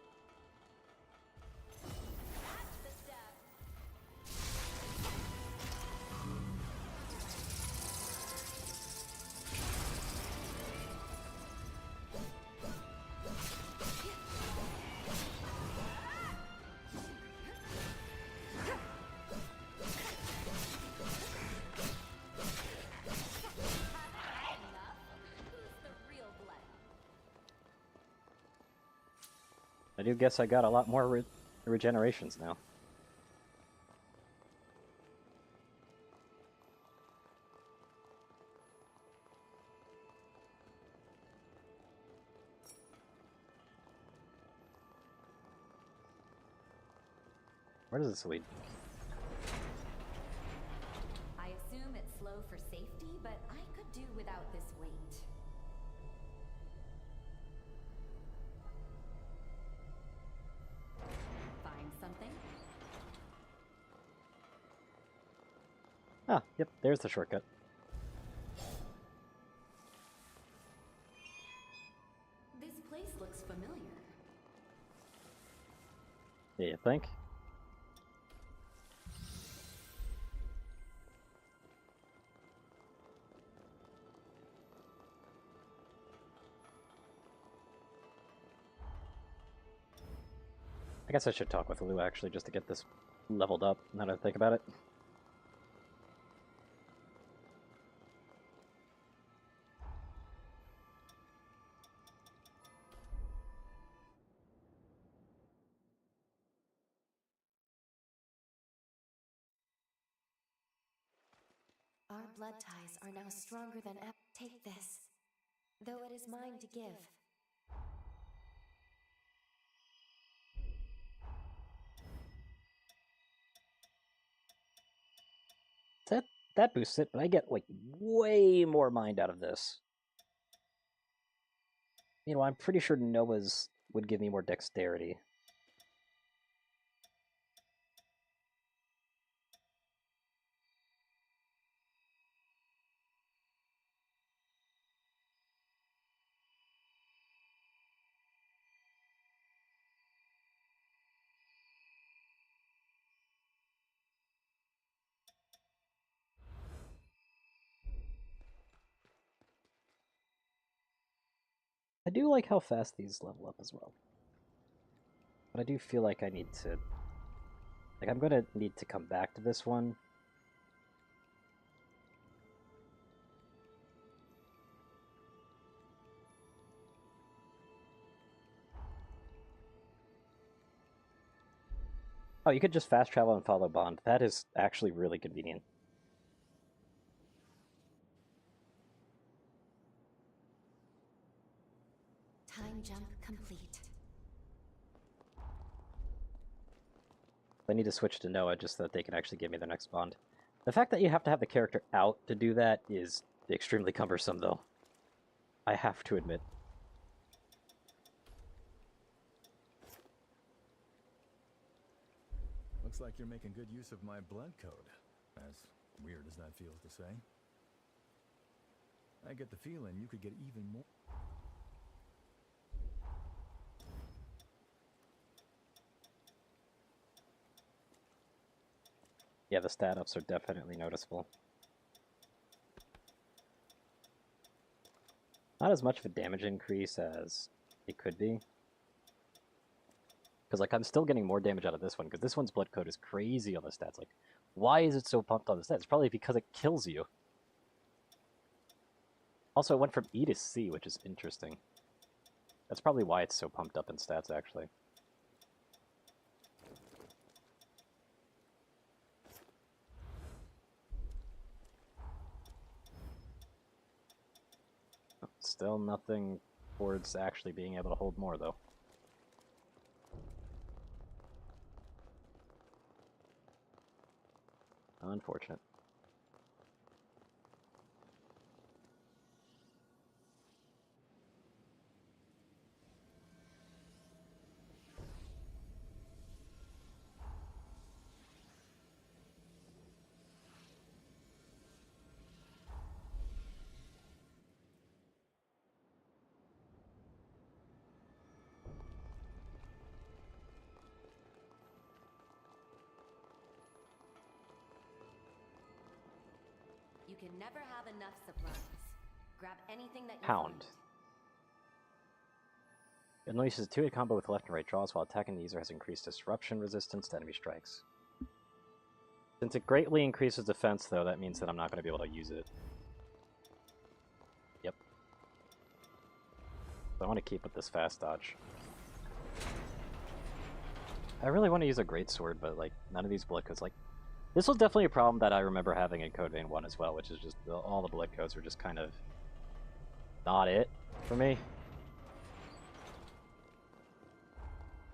I do guess I got a lot more regenerations now. Where does this lead? I assume it's slow for safety, but I could do without this weight. Find something? Ah, yep, there's the shortcut. This place looks familiar. Yeah, you think? I guess I should talk with Lou actually just to get this leveled up, now that I think about it. Our blood ties are now stronger than ever. Take this, though it is mine to give. That boosts it, but I get, like, way more mind out of this. You know, I'm pretty sure Noah's would give me more dexterity. I do like how fast these level up as well. But I do feel like I need to... Like, I'm gonna need to come back to this one. Oh, you could just fast travel and follow Bond. That is actually really convenient. Time jump complete. I need to switch to Noah just so that they can actually give me the next Bond. The fact that you have to have the character out to do that is extremely cumbersome, though. I have to admit. Looks like you're making good use of my blood code, as weird as that feels to say. I get the feeling you could get even more. Yeah, the stat ups are definitely noticeable. Not as much of a damage increase as it could be. Because, like, I'm still getting more damage out of this one, because this one's blood code is crazy on the stats. Like, why is it so pumped on the stats? It's probably because it kills you. Also, it went from E to C, which is interesting. That's probably why it's so pumped up in stats, actually. Still nothing towards actually being able to hold more, though. Unfortunate. can never have enough supplies. Grab anything that you Hound. It unleashes a two-hit combo with left and right draws while attacking. The user has increased disruption resistance to enemy strikes. Since it greatly increases defense, though, that means that I'm not going to be able to use it. Yep. So I want to keep with this fast dodge. I really want to use a greatsword, but like none of these bullet codes, like this was definitely a problem that I remember having in Code Vein 1 as well, which is just all the bullet codes were just kind of not it for me.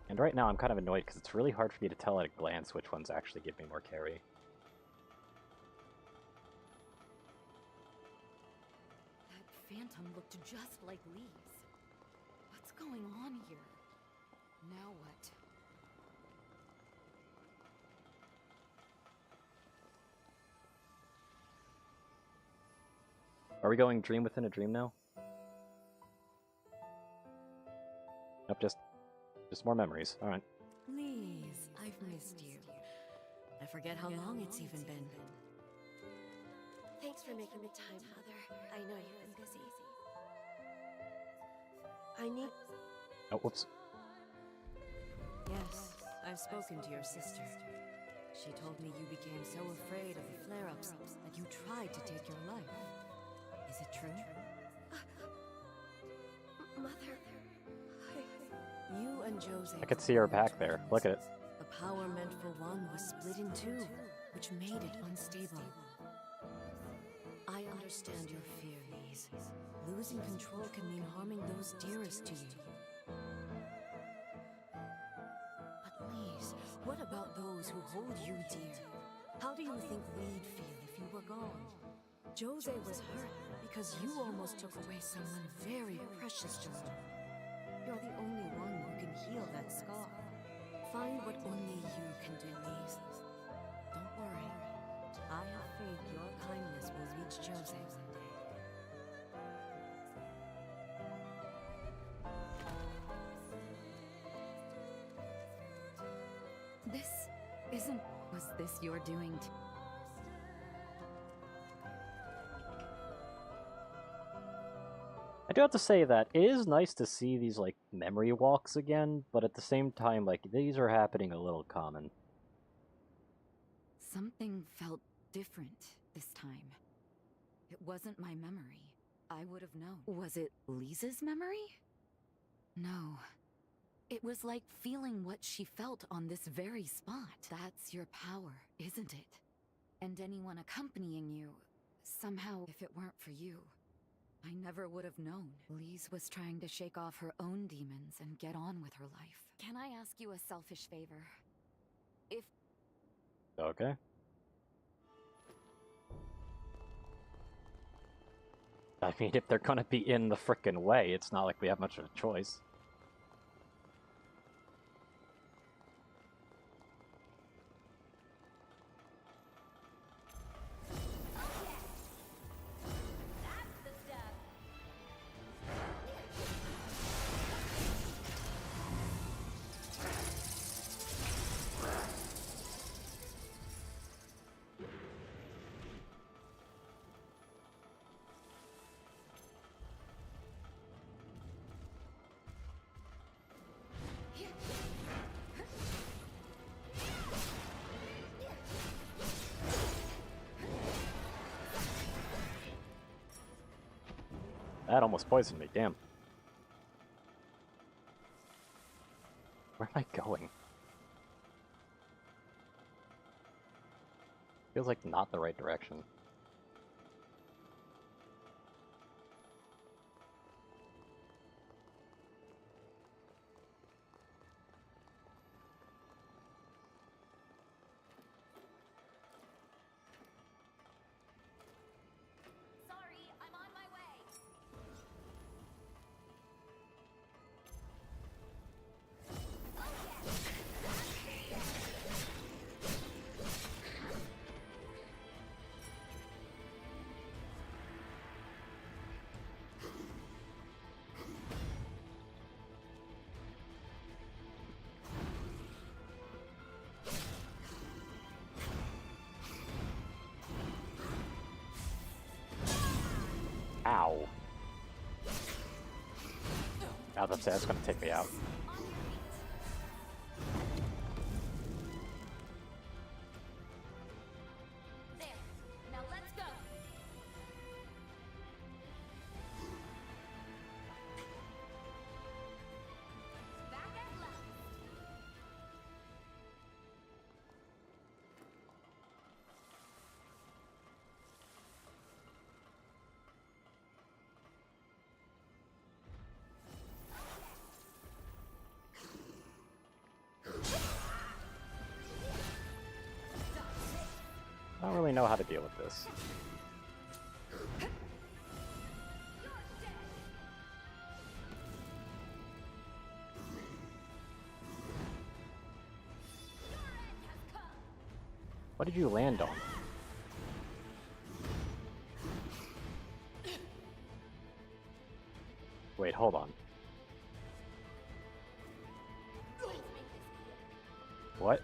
And right now I'm kind of annoyed because it's really hard for me to tell at a glance which ones actually give me more carry. That phantom looked just like Lee's. What's going on here? Now what? Are we going dream within a dream now? Nope, just more memories. Alright. Please, I've missed you. I forget how long it's even been. Thanks for making the time, Mother. I know you've been busy. I need... Oh, whoops. Yes, I've spoken to your sister. She told me you became so afraid of the flare-ups that you tried to take your life. Is it true? Mother... You and Jose... I could see her back there. Look at it. The power meant for one was split in two, which made it unstable. I understand your fear, Lise. Losing control can mean harming those dearest to you. But Lise, what about those who hold you dear? How do you think we'd feel if you were gone? Jose was hurt because you almost took away someone very precious to him. You're the only one who can heal that scar. Find what only you can do, Lise. Don't worry. I have faith your kindness will reach Jose one day. This isn't... Was this your doing too? I do have to say that it is nice to see these, like, memory walks again, but at the same time, like, these are happening a little common. Something felt different this time. It wasn't my memory. I would have known. Was it Lisa's memory? No. It was like feeling what she felt on this very spot. That's your power, isn't it? And anyone accompanying you, somehow, if it weren't for you, I never would have known. Lise was trying to shake off her own demons and get on with her life. Can I ask you a selfish favor? If... Okay. I mean, if they're gonna be in the frickin' way, it's not like we have much of a choice. That almost poisoned me, damn. Where am I going? Feels like not the right direction. Ow. I was about to say, that's gonna take me out. There. Now let's go. Back at left. I don't really know how to deal with this. What did you land on? Wait, hold on. What?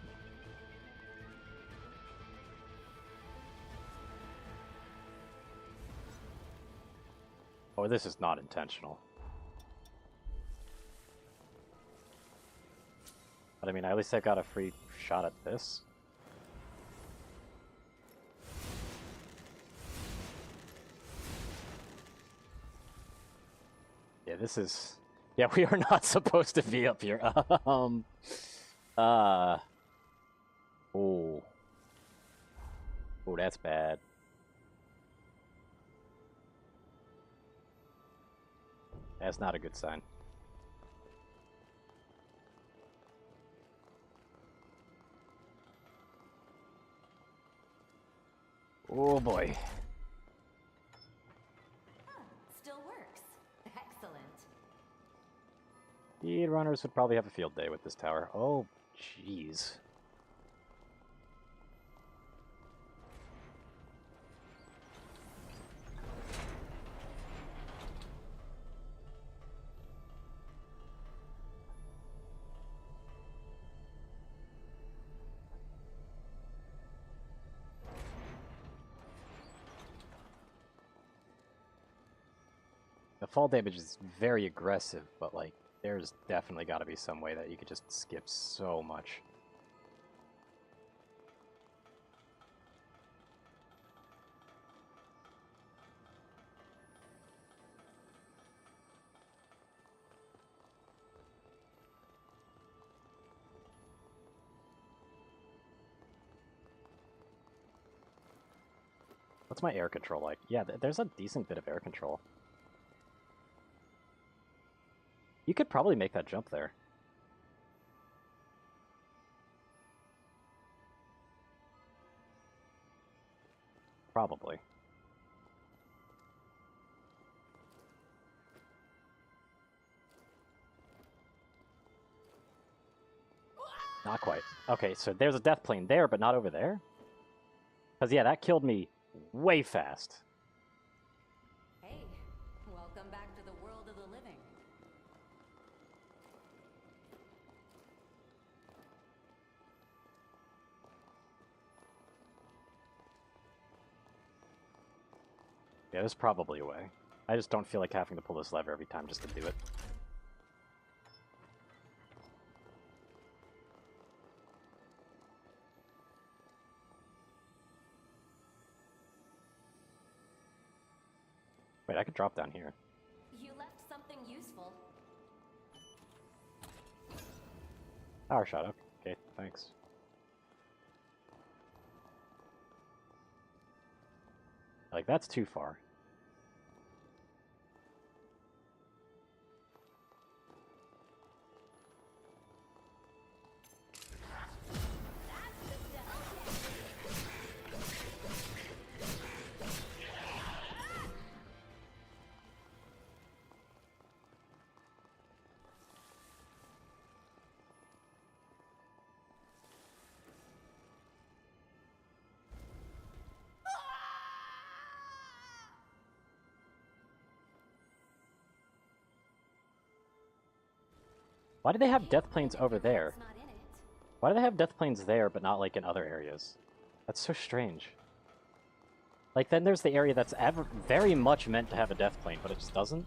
Oh, this is not intentional. But I mean, at least I got a free shot at this. Yeah, this is... Yeah, we are not supposed to be up here. Oh. Oh, that's bad. That's not a good sign. Oh boy. Still works. Excellent. Speedrunners would probably have a field day with this tower. Oh, jeez. The fall damage is very aggressive, but like, there's definitely got to be some way that you could just skip so much. What's my air control like? Yeah, there's a decent bit of air control. You could probably make that jump there. Probably. Not quite. Okay, so there's a death plane there, but not over there? Because, yeah, that killed me way fast. Hey, welcome back to the world of the living. Yeah, there's probably a way. I just don't feel like having to pull this lever every time just to do it. Wait, I could drop down here. You left something useful. Power shot, okay, thanks. Like, that's too far. Why do they have death planes over there? Why do they have death planes there, but not, like, in other areas? That's so strange. Like, then there's the area that's very much meant to have a death plane, but it just doesn't.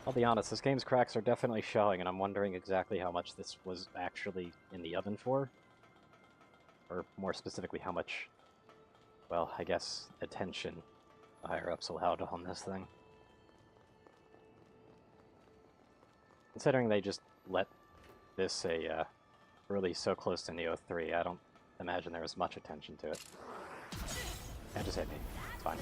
I'll be honest, this game's cracks are definitely showing, and I'm wondering exactly how much this was actually in the oven for. Or more specifically, how much, well, I guess, attention the higher-ups allowed on this thing. Considering they just let this release so close to Neo 3, I don't imagine there was much attention to it. Can't just hit me. It's fine.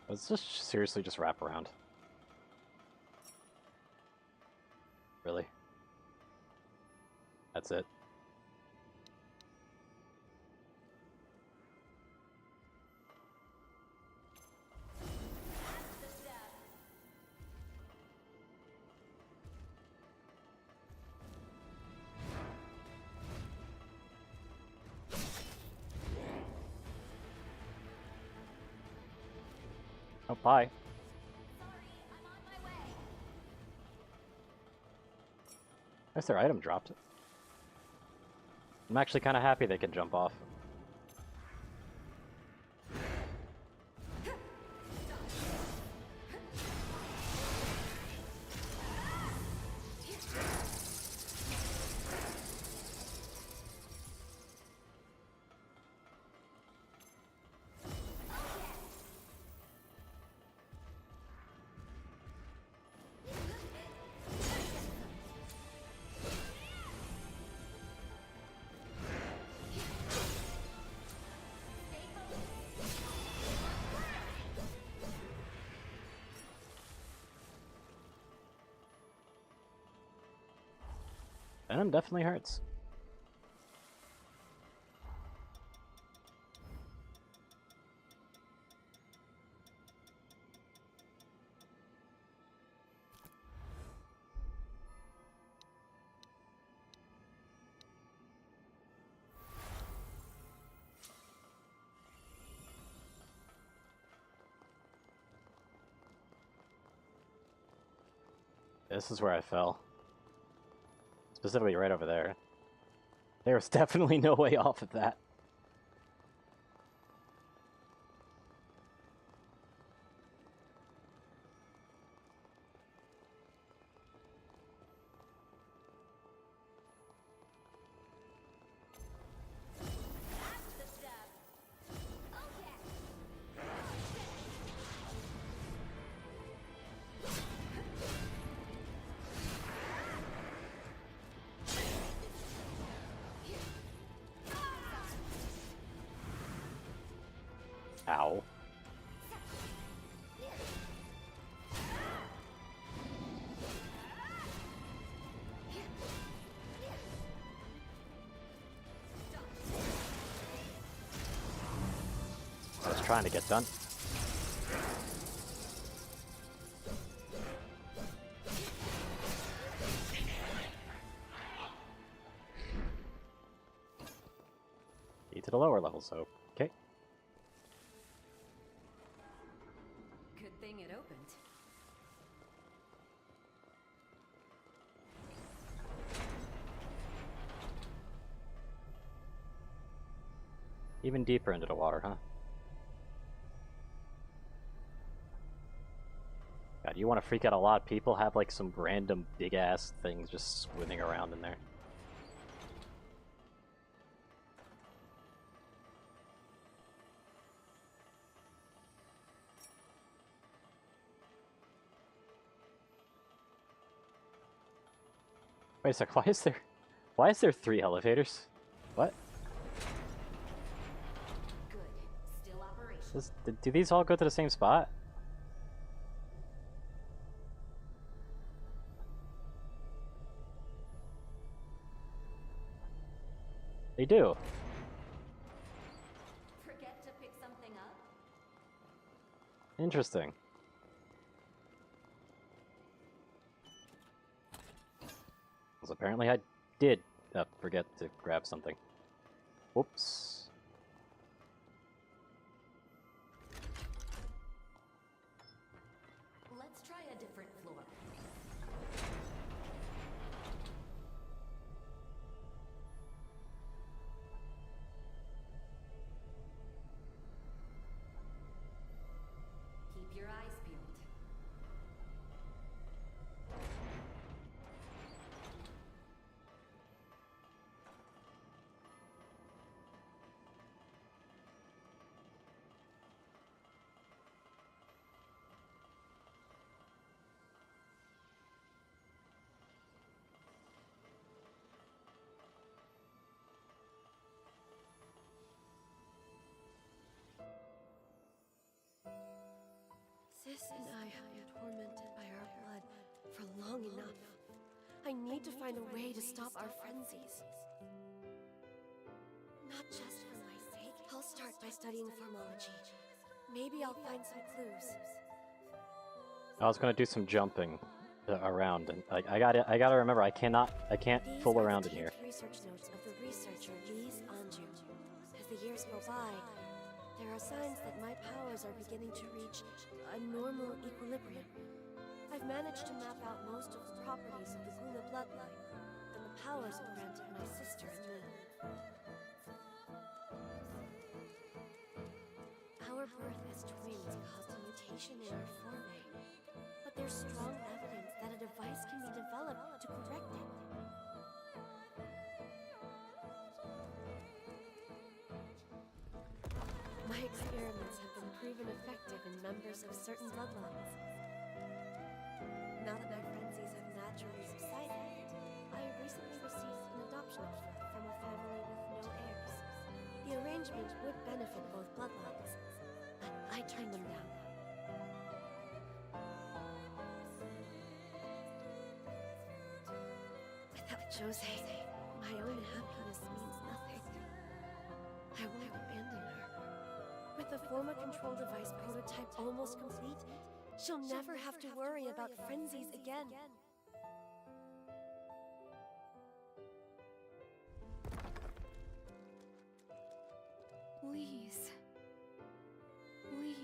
Let's just seriously just wrap around. Really? That's it? Oh, bye. Nice, their item dropped. I'm actually kind of happy they can jump off. Venom definitely hurts. This is where I fell. Specifically right over there. There was definitely no way off of that. Ow. I was trying to get done. Need to the lower levels, so okay. Good thing it opened. Even deeper into the water, huh? God, you want to freak out a lot of people, have like some random big ass things just swimming around in there. Wait a sec, why is there 3 elevators? What? Do these all go to the same spot? They do. Forget to pick something up? Interesting. Because apparently I did forget to grab something. Whoops. Let's try a different floor. Keep your eyes peeled. Sis and I have been tormented by our blood for long enough. I need to find a way to stop our frenzies. Not just for my sake. I'll start by studying formology. Maybe I'll find some clues. I was gonna do some jumping around, and I gotta remember I can't fool around in here. Research notes of the researcher Lise Anju. As the years go by, there are signs that my powers are beginning to reach a normal equilibrium. I've managed to map out most of the properties of the Gula bloodline, and the powers it granted my sister and me. Our birth as twins caused a mutation in our forebear, but there's strong evidence that a device can be developed to correct it. My experiments have been proven effective in members of certain bloodlines. Now that my frenzies have naturally subsided, I recently received an adoption offer from a family with no heirs. The arrangement would benefit both bloodlines, but I turned them down. Without Jose, my own happiness means nothing. I won't abandon her. With the Forma control device prototype almost complete, she'll never have to worry about frenzies again. Please. Please.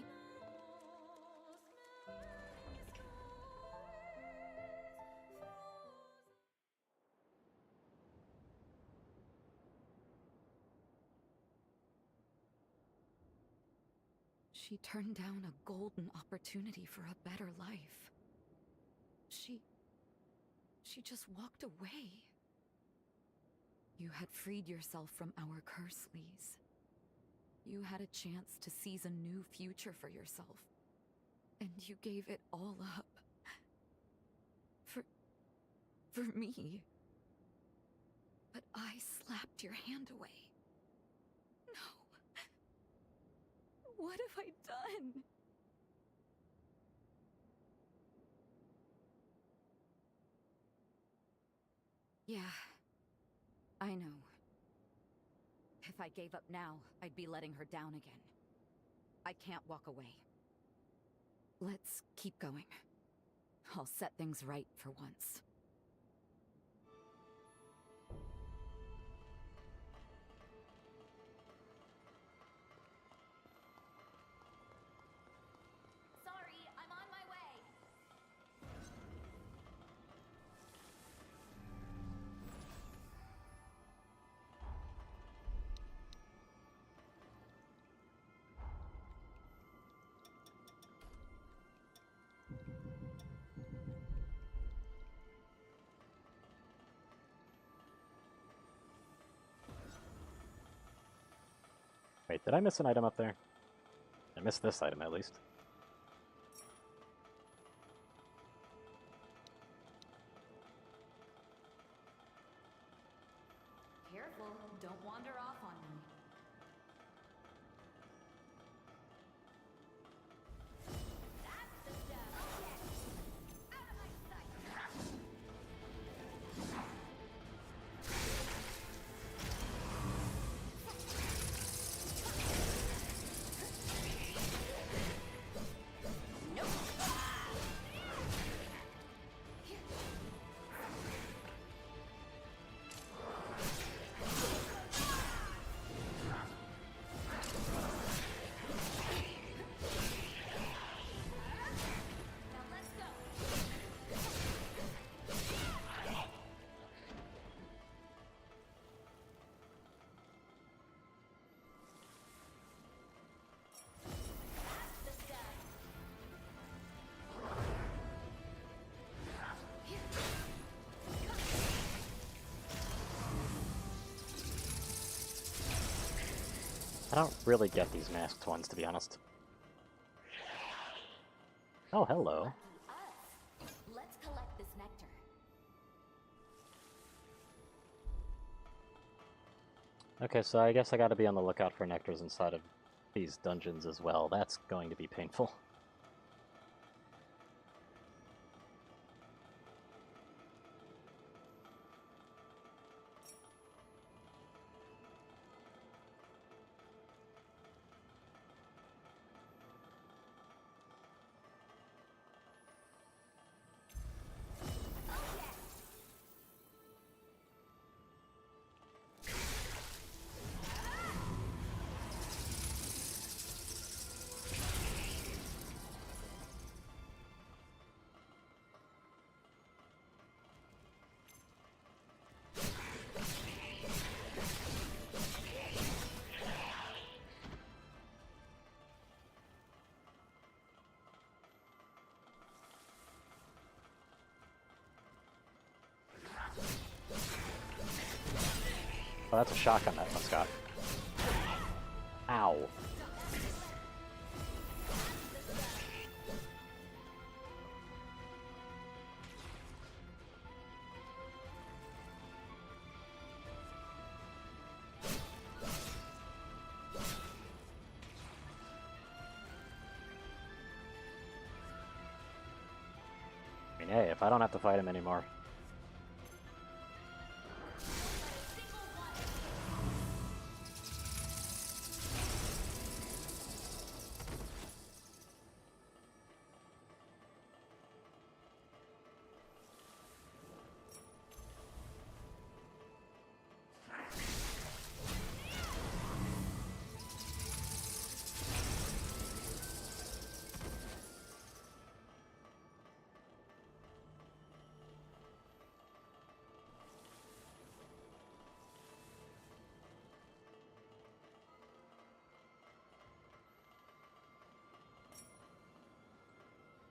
She turned down a golden opportunity for a better life. She just walked away. You had freed yourself from our curse, Lise. You had a chance to seize a new future for yourself. And you gave it all up. For me. But I slapped your hand away. No. What have I done? Yeah, I know. If I gave up now, I'd be letting her down again. I can't walk away. Let's keep going. I'll set things right for once. Sorry, I'm on my way. Wait, did I miss an item up there? I missed this item, at least. Careful, don't wander off on me. That's the stuff. Out of my sight. I don't really get these masked ones, to be honest. Oh, hello. Let's collect this nectar. Okay, so I guess I gotta be on the lookout for nectars inside of these dungeons as well. That's going to be painful. Oh, that's a shotgun that one's got. Ow. I mean, hey, if I don't have to fight him anymore.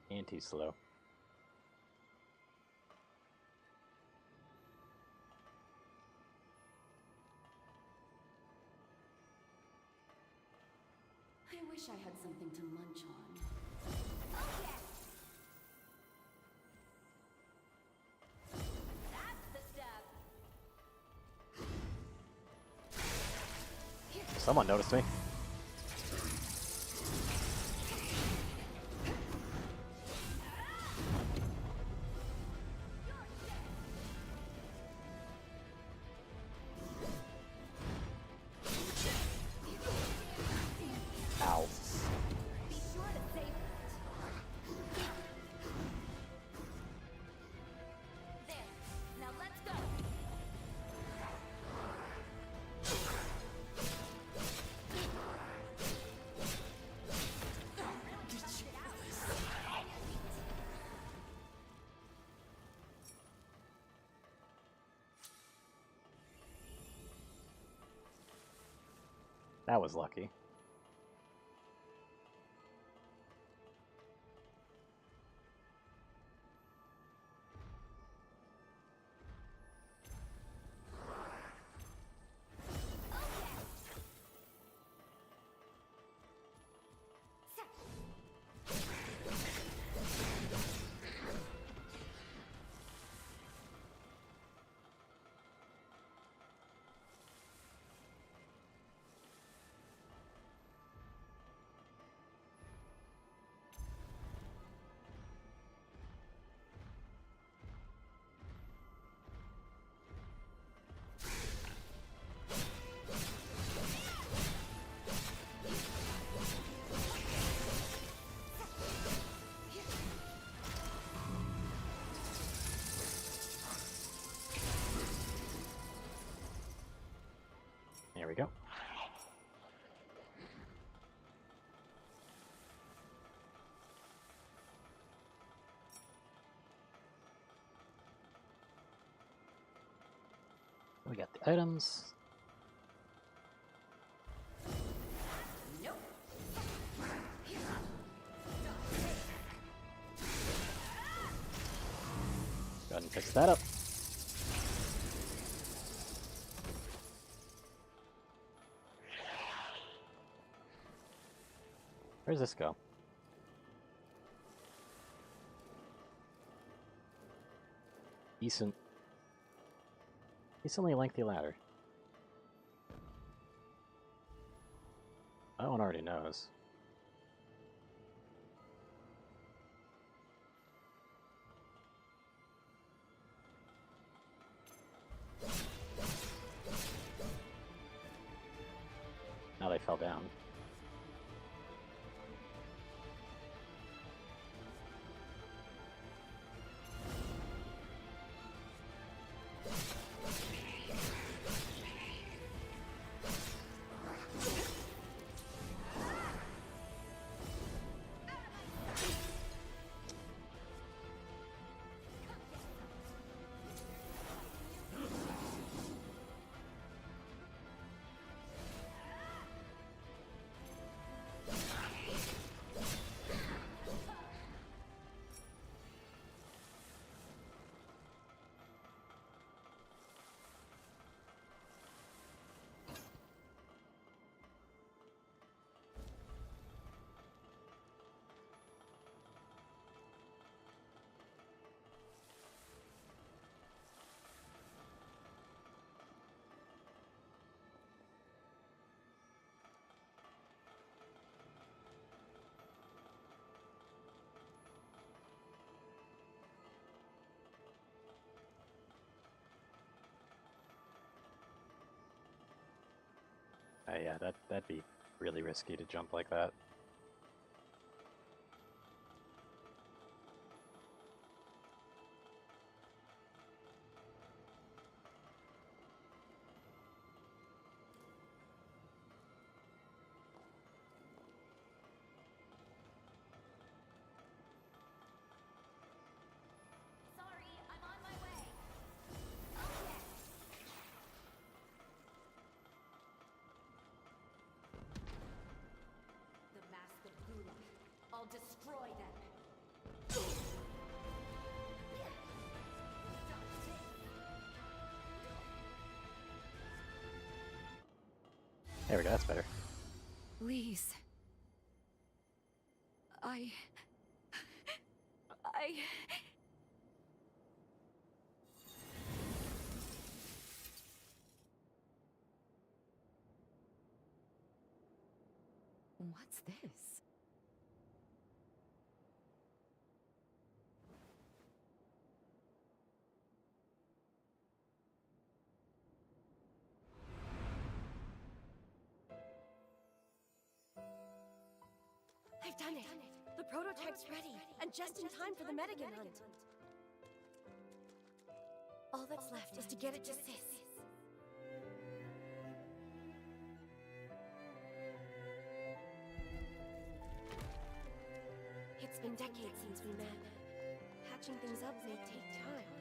Anti-slow. I wish I had something to munch on. Oh, yes! That's the stuff. Someone noticed me. Ow. Be sure to save it. There. Now let's go. That was lucky. There we go. We got the items. Go ahead and fix that up. Where's this go? Decently lengthy ladder. That one already knows. Now they fell down. Yeah, that'd be really risky to jump like that. I'll destroy them. There we go, that's better. Please. I... What's this? I've done it! The prototype's ready, and just in time for the Medigan hunt. All that's left is to get it to Sis. It's been decades since we met. Patching things up may take time.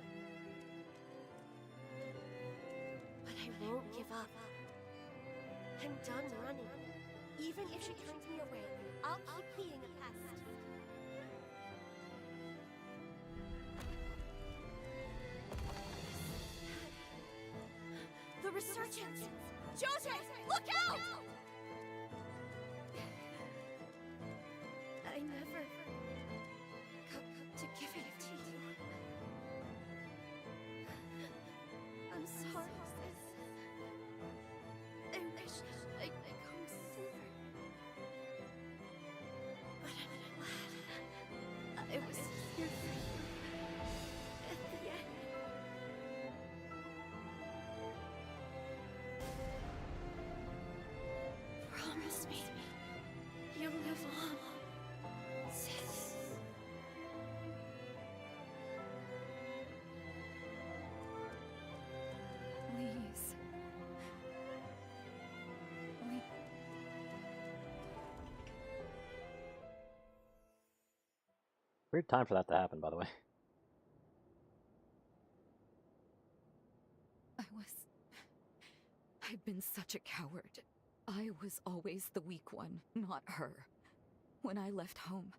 But I won't give up. I'm done running. Even if she turns me away, I'll keep being a pest. The resurgence! Jose, look out! I never got to give it to you. I'm sorry, sis. I wish I'd come sooner. But I'm glad I was here for you at the end. Weird time for that to happen, by the way. I've been such a coward. I was always the weak one, not her. When I left home,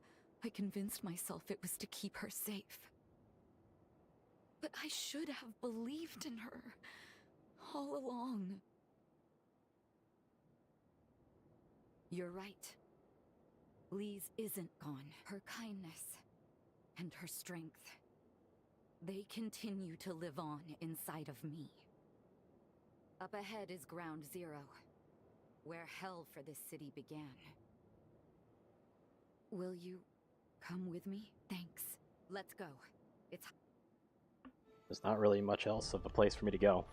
I convinced myself it was to keep her safe. But I should have believed in her all along. You're right. Lise isn't gone. Her kindness and her strength, they continue to live on inside of me. Up ahead is Ground Zero, where hell for this city began. Will you come with me? Thanks. Let's go. There's not really much else of a place for me to go.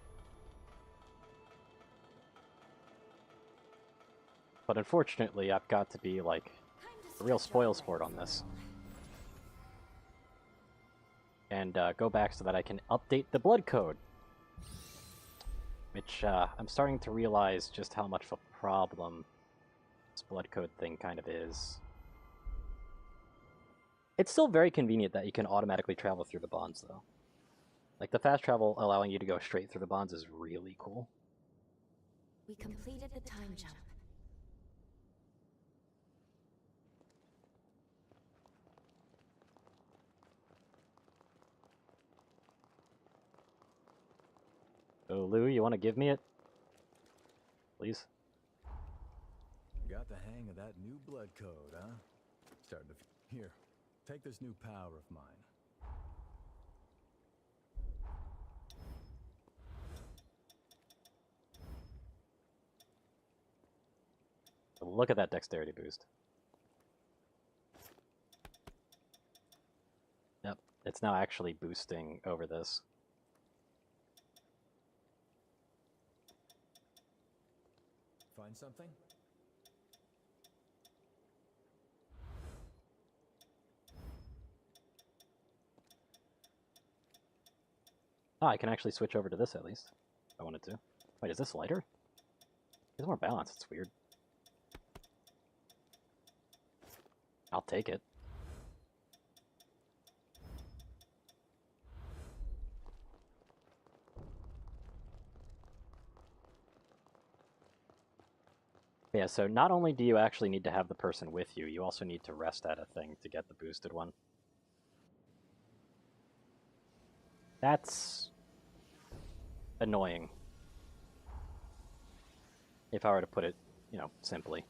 But unfortunately, I've got to be like a real spoil sport on this. And go back so that I can update the blood code. Which I'm starting to realize just how much of a problem this blood code thing kind of is. It's still very convenient that you can automatically travel through the bonds, though. Like, the fast travel allowing you to go straight through the bonds is really cool. We completed the time jump. So, Lou, you want to give me it? Please? Got the hang of that new blood code, huh? Starting to... Here, take this new power of mine. Look at that dexterity boost. Yep, it's now actually boosting over this. Find something? Ah, I can actually switch over to this at least, if I wanted to. Wait, is this lighter? It's more balanced, it's weird. I'll take it. Yeah, so not only do you actually need to have the person with you, you also need to rest at a thing to get the boosted one. That's annoying. If I were to put it, you know, simply.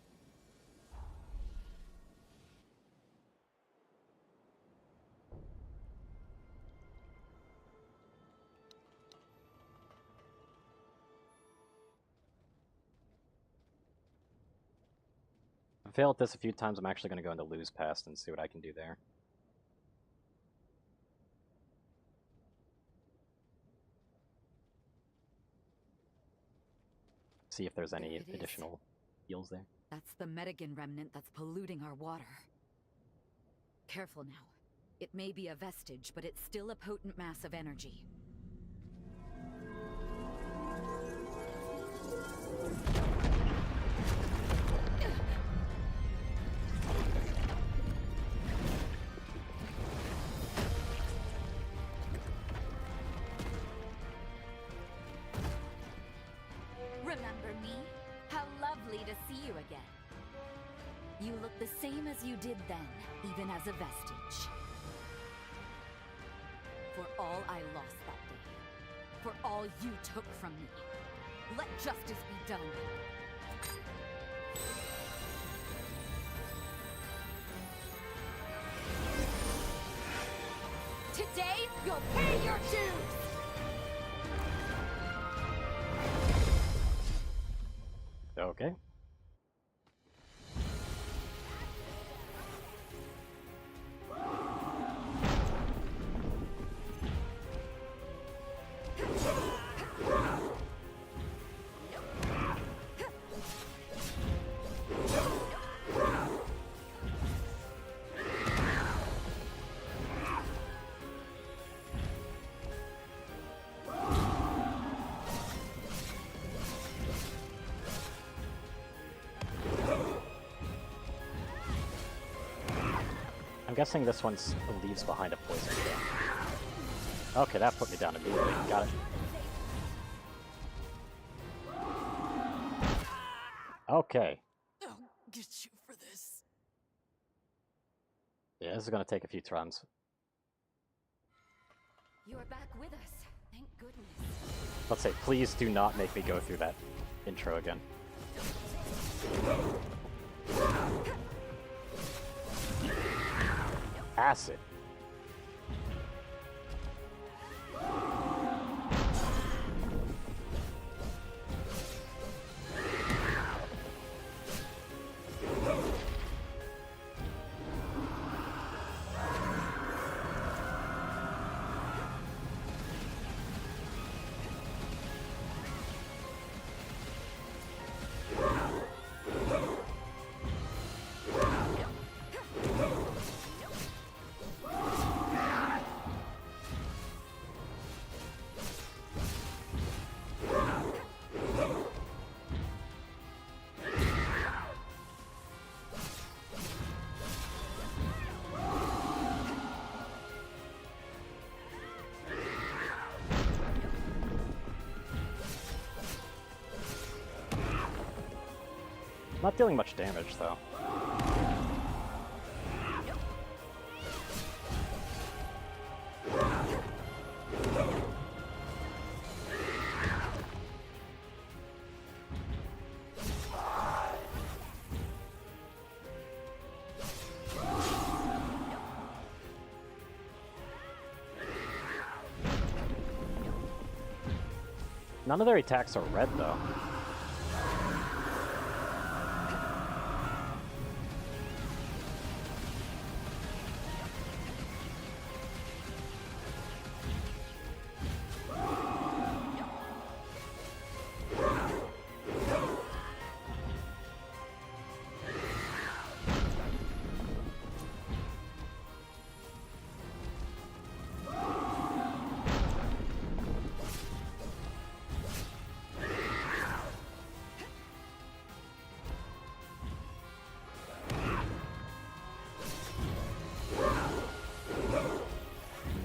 If I fail at this a few times, I'm actually going to go into Lose Past and see what I can do there. See if there's any additional heals there. That's the Medigan remnant that's polluting our water. Careful now. It may be a vestige, but it's still a potent mass of energy. Remember me? How lovely to see you again. You look the same as you did then, even as a vestige. For all I lost that day, for all you took from me, let justice be done. Today, you'll pay your dues! Okay. I'm guessing this one leaves behind a poison gem. Okay, that put me down immediately. Got it. Okay. I'll get you for this. Yeah, this is gonna take a few turns. You're back with us. Thank goodness. Let's say, please do not make me go through that intro again. Acid. Not dealing much damage, though. None of their attacks are red, though.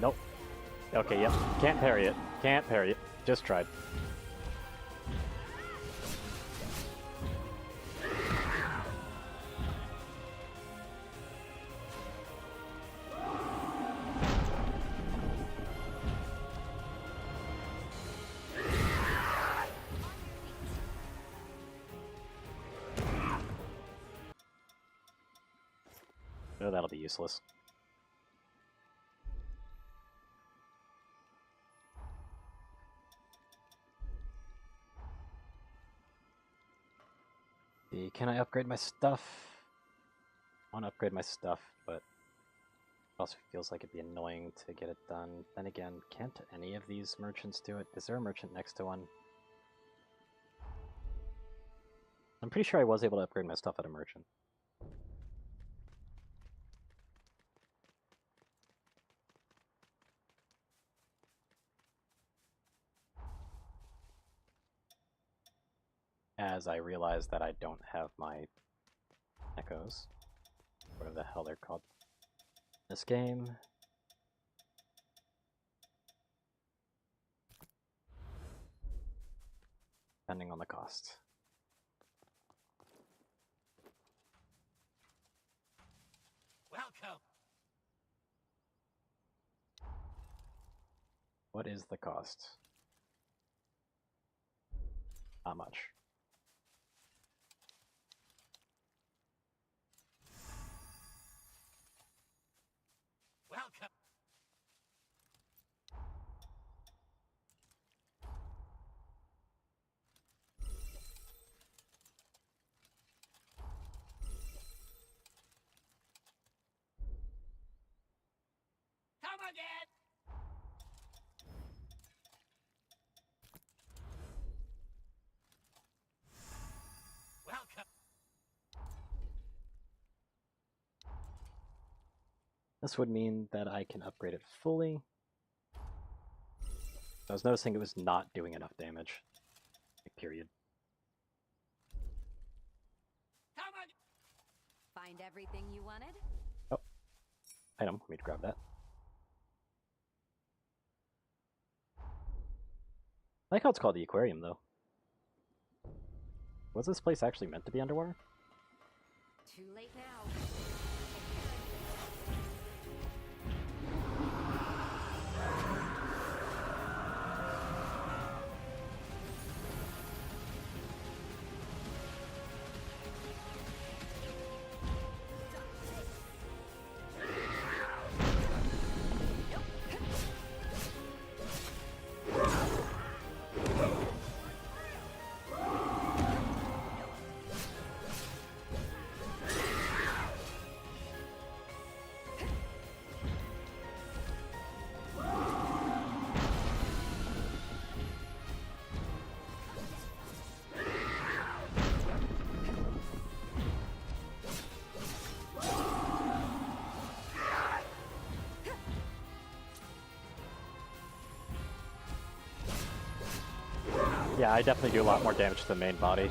Nope. Okay, yep. Can't parry it. Can't parry it. Just tried. Oh, that'll be useless. Can I upgrade my stuff? I want to upgrade my stuff, but it also feels like it'd be annoying to get it done. Then again, can't any of these merchants do it? Is there a merchant next to one? I'm pretty sure I was able to upgrade my stuff at a merchant. As I realize that I don't have my echoes, whatever the hell they're called, this game. Depending on the cost. Welcome. What is the cost? Not much. Welcome. Come again. Welcome. This would mean that I can upgrade it fully. I was noticing it was not doing enough damage. Period. Find everything you wanted? Oh. item. Let me grab that. I like how it's called the aquarium, though. Was this place actually meant to be underwater? Too late now. Yeah, I definitely do a lot more damage to the main body.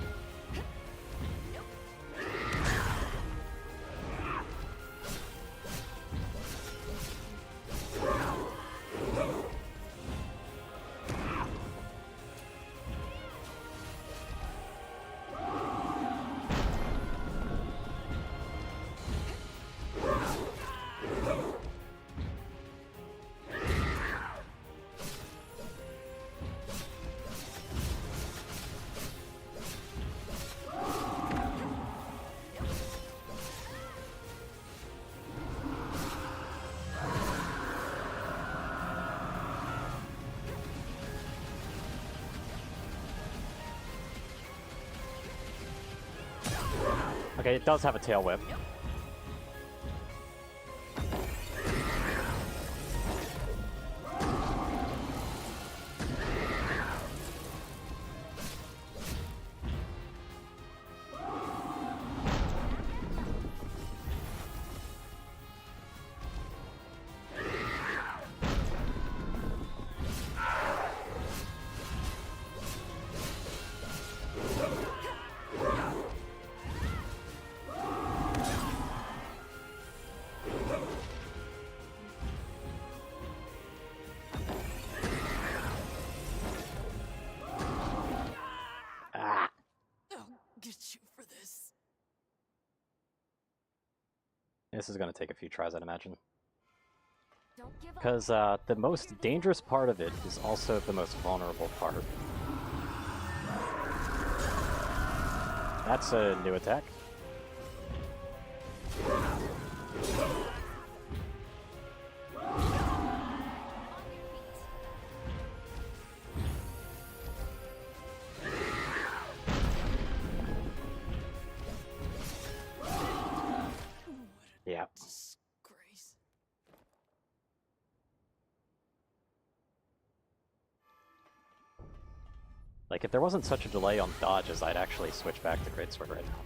Okay, it does have a tail whip. This is going to take a few tries, I'd imagine. Because the most dangerous part of it is also the most vulnerable part. That's a new attack. Yeah. Disgrace. Like, if there wasn't such a delay on dodges, I'd actually switch back to Greatsword right now.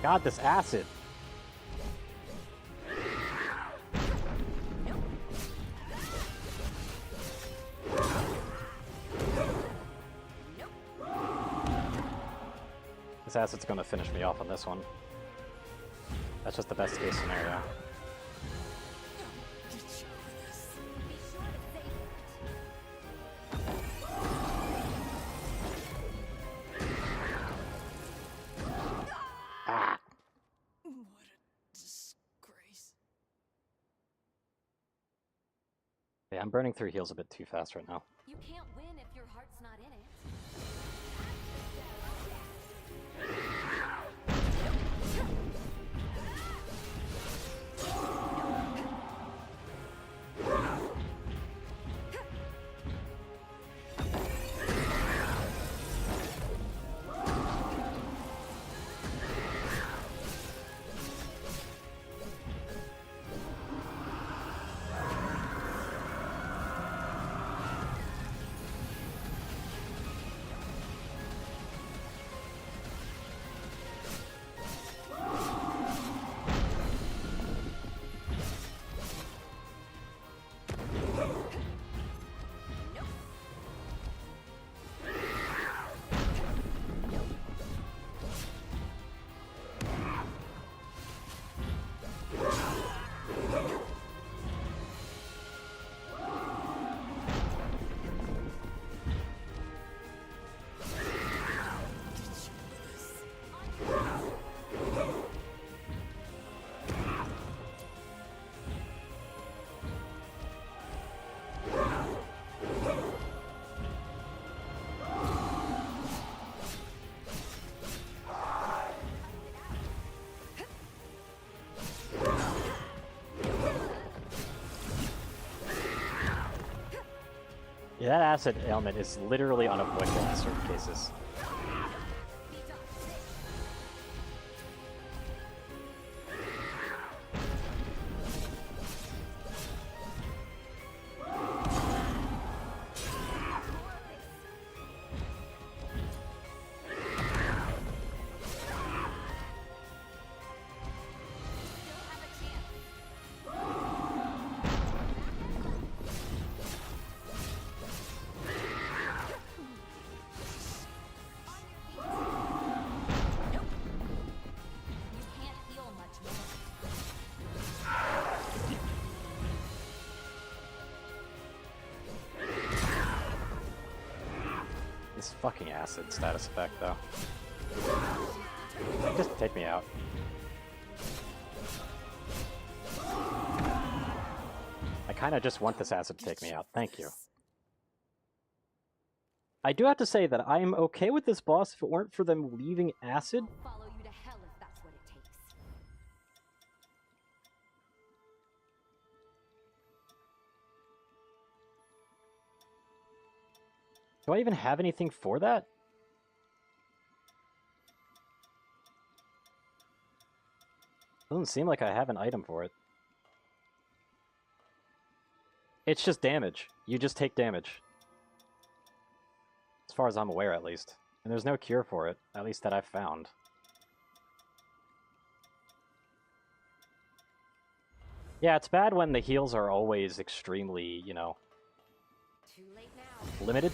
God, this acid. This acid's gonna finish me off on this one. That's just the best case scenario. Ah! What a disgrace. Yeah, I'm burning through heals a bit too fast right now. You can't win if your heart's not in it. Yeah, that acid ailment is literally unavoidable in certain cases. This fucking acid status effect, though. Just take me out. I kinda just want this acid to take me out. Thank you. I do have to say that I am okay with this boss if it weren't for them leaving acid. Follow you to hell if that's what it takes. Do I even have anything for that? Doesn't seem like I have an item for it. It's just damage. You just take damage. As far as I'm aware, at least. And there's no cure for it, at least that I've found. Yeah, it's bad when the heals are always extremely, you know, Too late now. limited.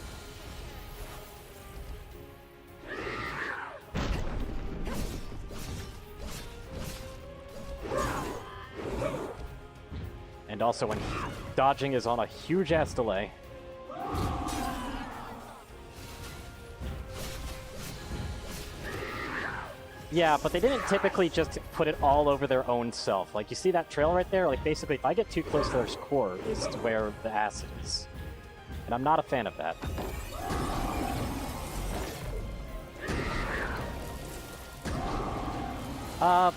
And also when dodging is on a huge-ass delay. Yeah, but they didn't typically just put it all over their own self. Like, you see that trail right there? Like, basically, if I get too close to their core, is where the acid is. And I'm not a fan of that.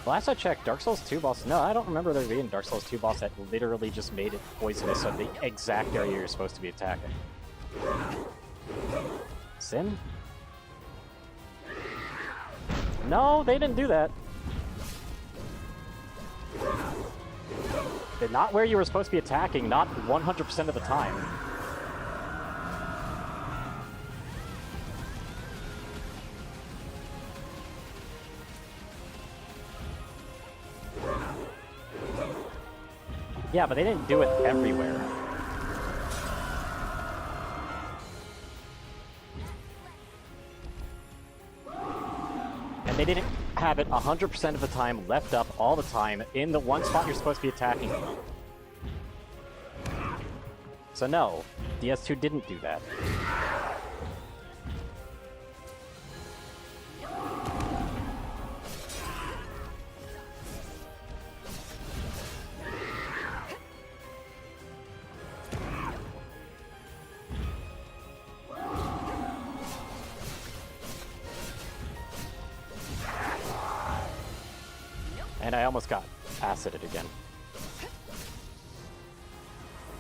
Last I checked, Dark Souls 2 boss... No, I don't remember there being a Dark Souls 2 boss that literally just made it poisonous on the exact area you're supposed to be attacking. Sin? No, they didn't do that. They're not where you were supposed to be attacking, not 100% of the time. Yeah, but they didn't do it everywhere. And they didn't have it 100% of the time left up all the time in the one spot you're supposed to be attacking from. So no, DS2 didn't do that. And I almost got acided again.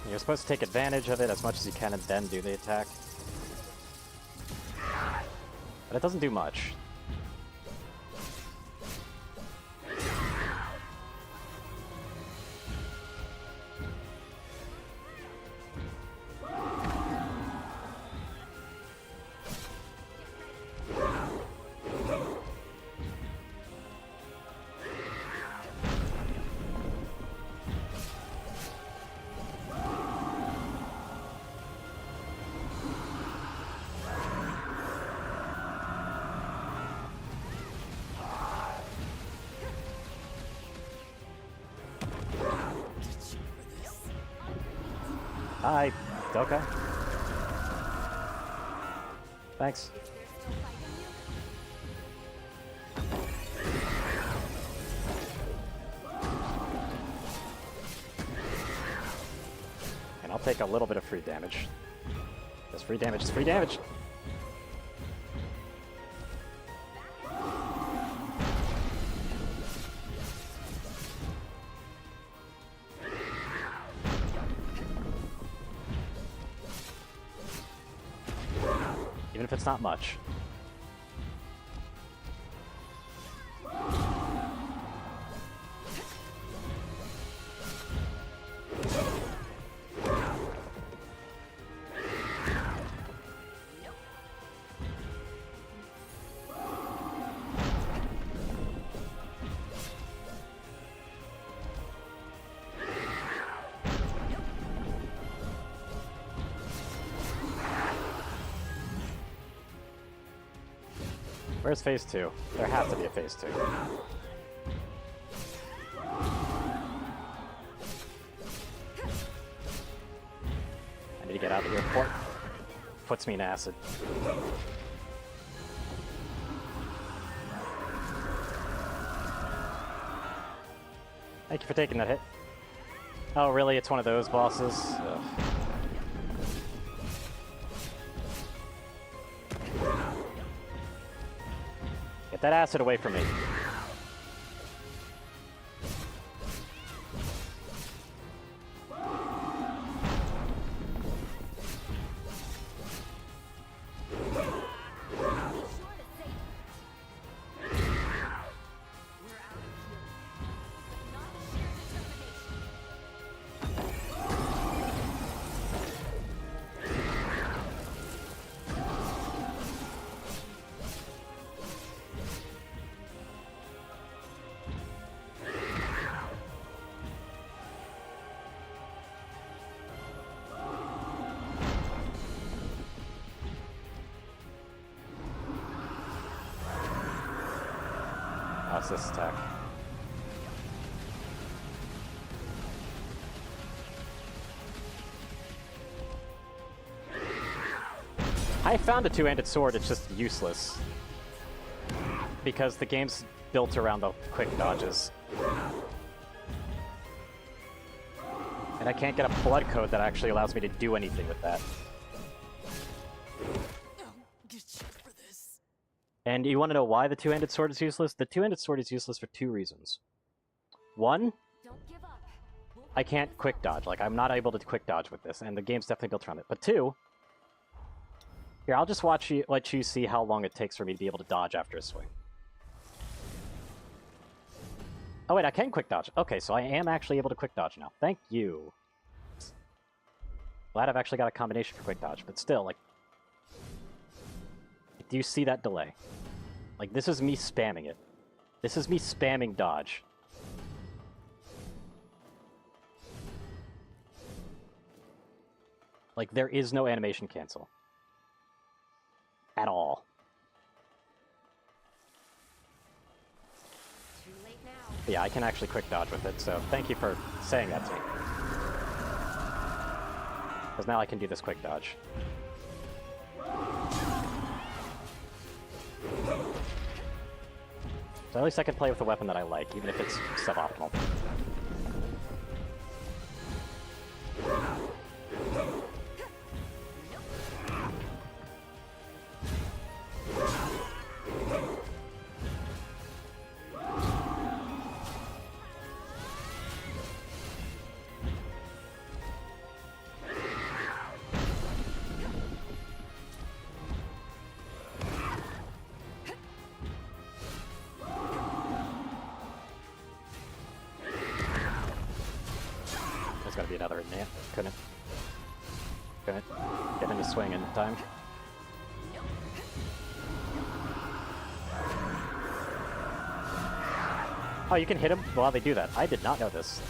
You're supposed to take advantage of it as much as you can and then do the attack. But it doesn't do much. Hi, Doka. Thanks. And I'll take a little bit of free damage. Because free damage is free damage. Even if it's not much. Where's phase 2? There has to be a phase 2. I need to get out of here before it puts me in acid. Thank you for taking that hit. Oh, really? It's one of those bosses? Ugh. Get that acid away from me. How's this attack? I found a two-handed sword, it's just useless. Because the game's built around the quick dodges. And I can't get a blood code that actually allows me to do anything with that. And you want to know why the two-handed sword is useless? The two-handed sword is useless for two reasons. One, I can't quick dodge. Like, I'm not able to quick dodge with this, and the game's definitely built around it. But two, here, I'll just let you see how long it takes for me to be able to dodge after a swing. Oh wait, I can quick dodge. Okay, so I am actually able to quick dodge now. Thank you. Glad I've actually got a combination for quick dodge, but still, like... Do you see that delay? Like, this is me spamming it. This is me spamming dodge. Like, there is no animation cancel. At all. Too late now. Yeah, I can actually quick dodge with it, so thank you for saying that to me. Because now I can do this quick dodge. So at least I can play with a weapon that I like, even if it's suboptimal. There's gotta be another in there. Couldn't get in the swing in time. Oh, you can hit him while they do that. I did not know this.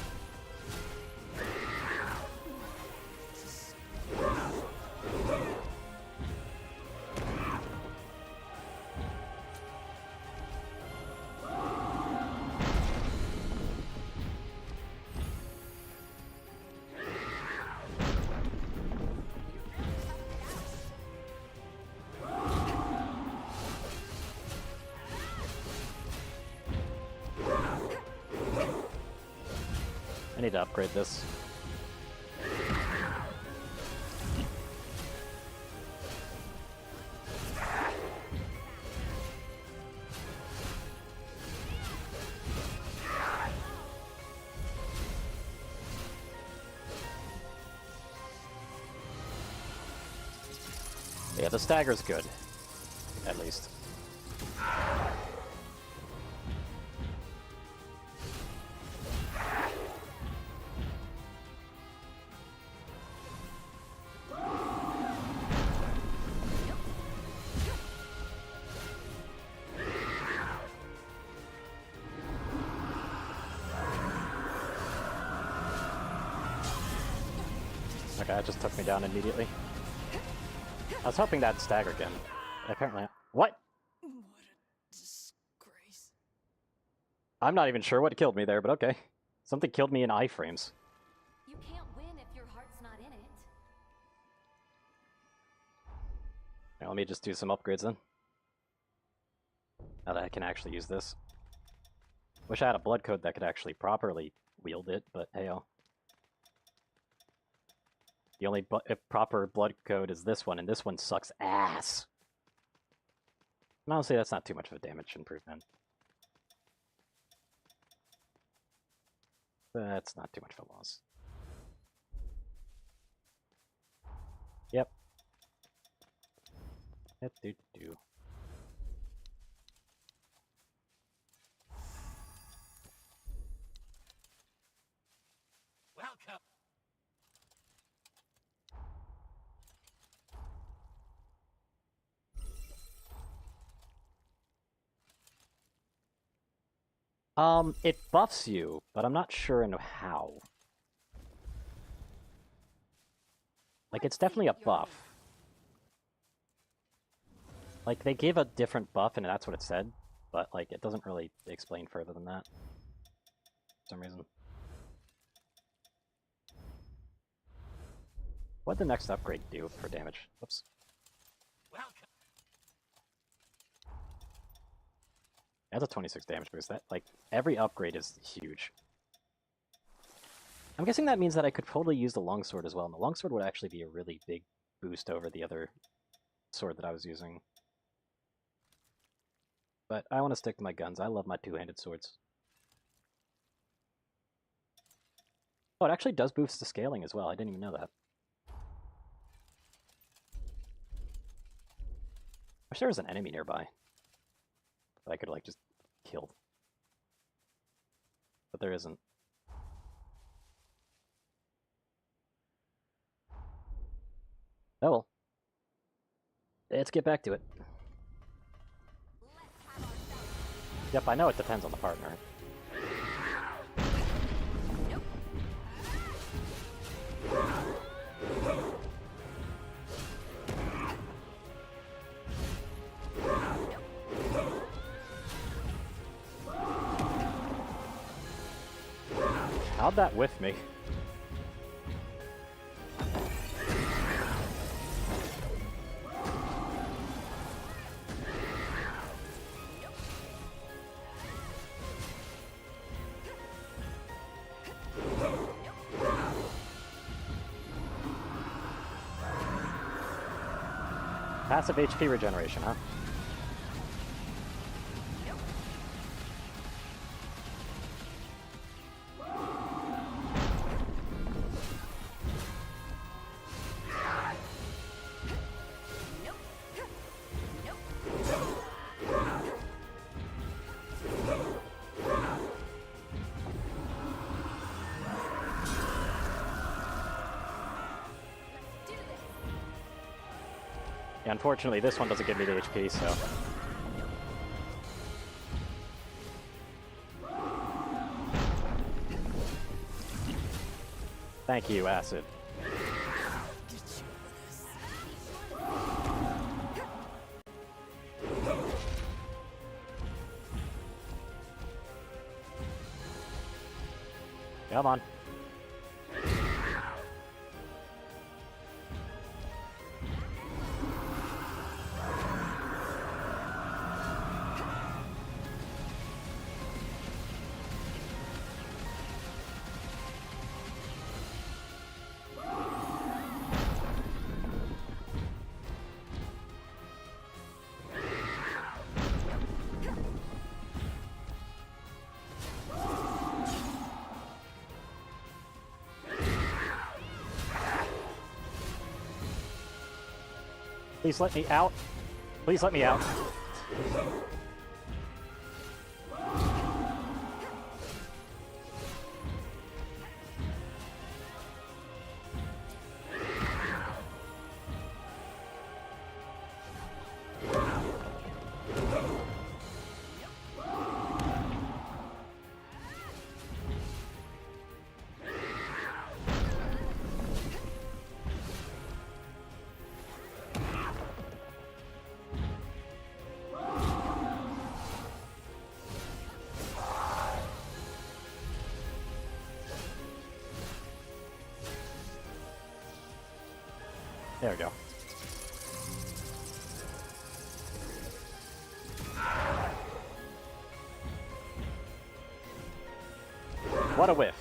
I need to upgrade this. Yeah, the stagger's good, at least. Okay, that just took me down immediately. I was hoping that'd stagger again. Apparently. What? What a disgrace. I'm not even sure what killed me there, but okay. Something killed me in iframes. You can't win if your heart's not in it. Right, let me just do some upgrades then. Now that I can actually use this. Wish I had a blood code that could actually properly wield it, but hey-oh. The only proper blood code is this one, and this one sucks ass. And honestly, that's not too much of a damage improvement. That's not too much of a loss. Yep. Do. Welcome. It buffs you, but I'm not sure in how. Like, it's definitely a buff. Like, they gave a different buff, and that's what it said, but, like, it doesn't really explain further than that. For some reason. What'd the next upgrade do for damage? Whoops. Welcome. That's a 26 damage boost. That, like, every upgrade is huge. I'm guessing that means that I could totally use the longsword as well, and the longsword would actually be a really big boost over the other sword that I was using. But I want to stick to my guns. I love my two-handed swords. Oh, it actually does boost the scaling as well. I didn't even know that. I wish there was an enemy nearby that I could, like, just kill. But there isn't. Oh well. Let's get back to it. Yep, I know it depends on the partner. How'd that whiff me? Passive HP regeneration, huh? Yeah, unfortunately, this one doesn't give me the HP, so... Thank you, Acid. Come on. Please let me out. Please let me out. There we go. What a whiff.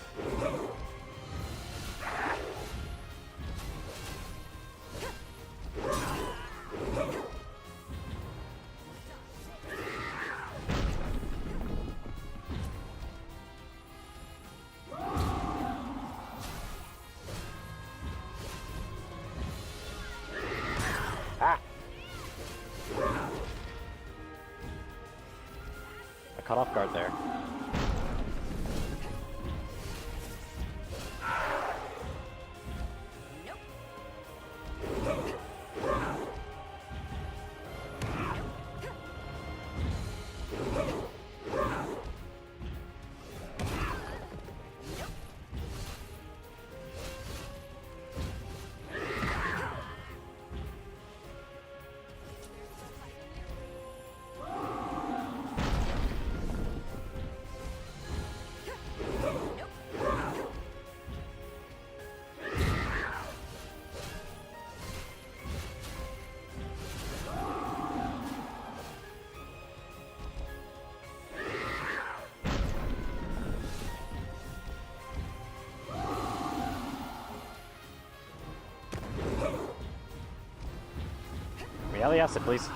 Cut off guard there. Reality acid, please.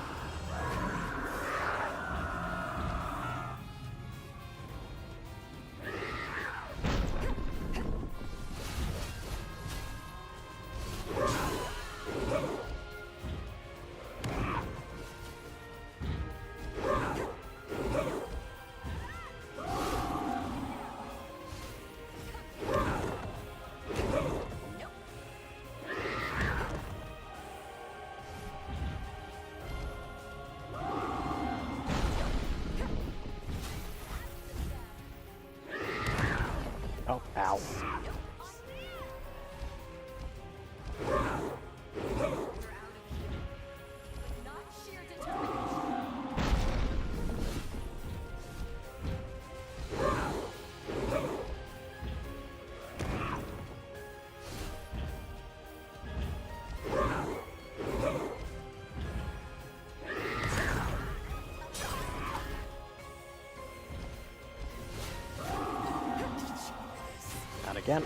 Oh, ow. again.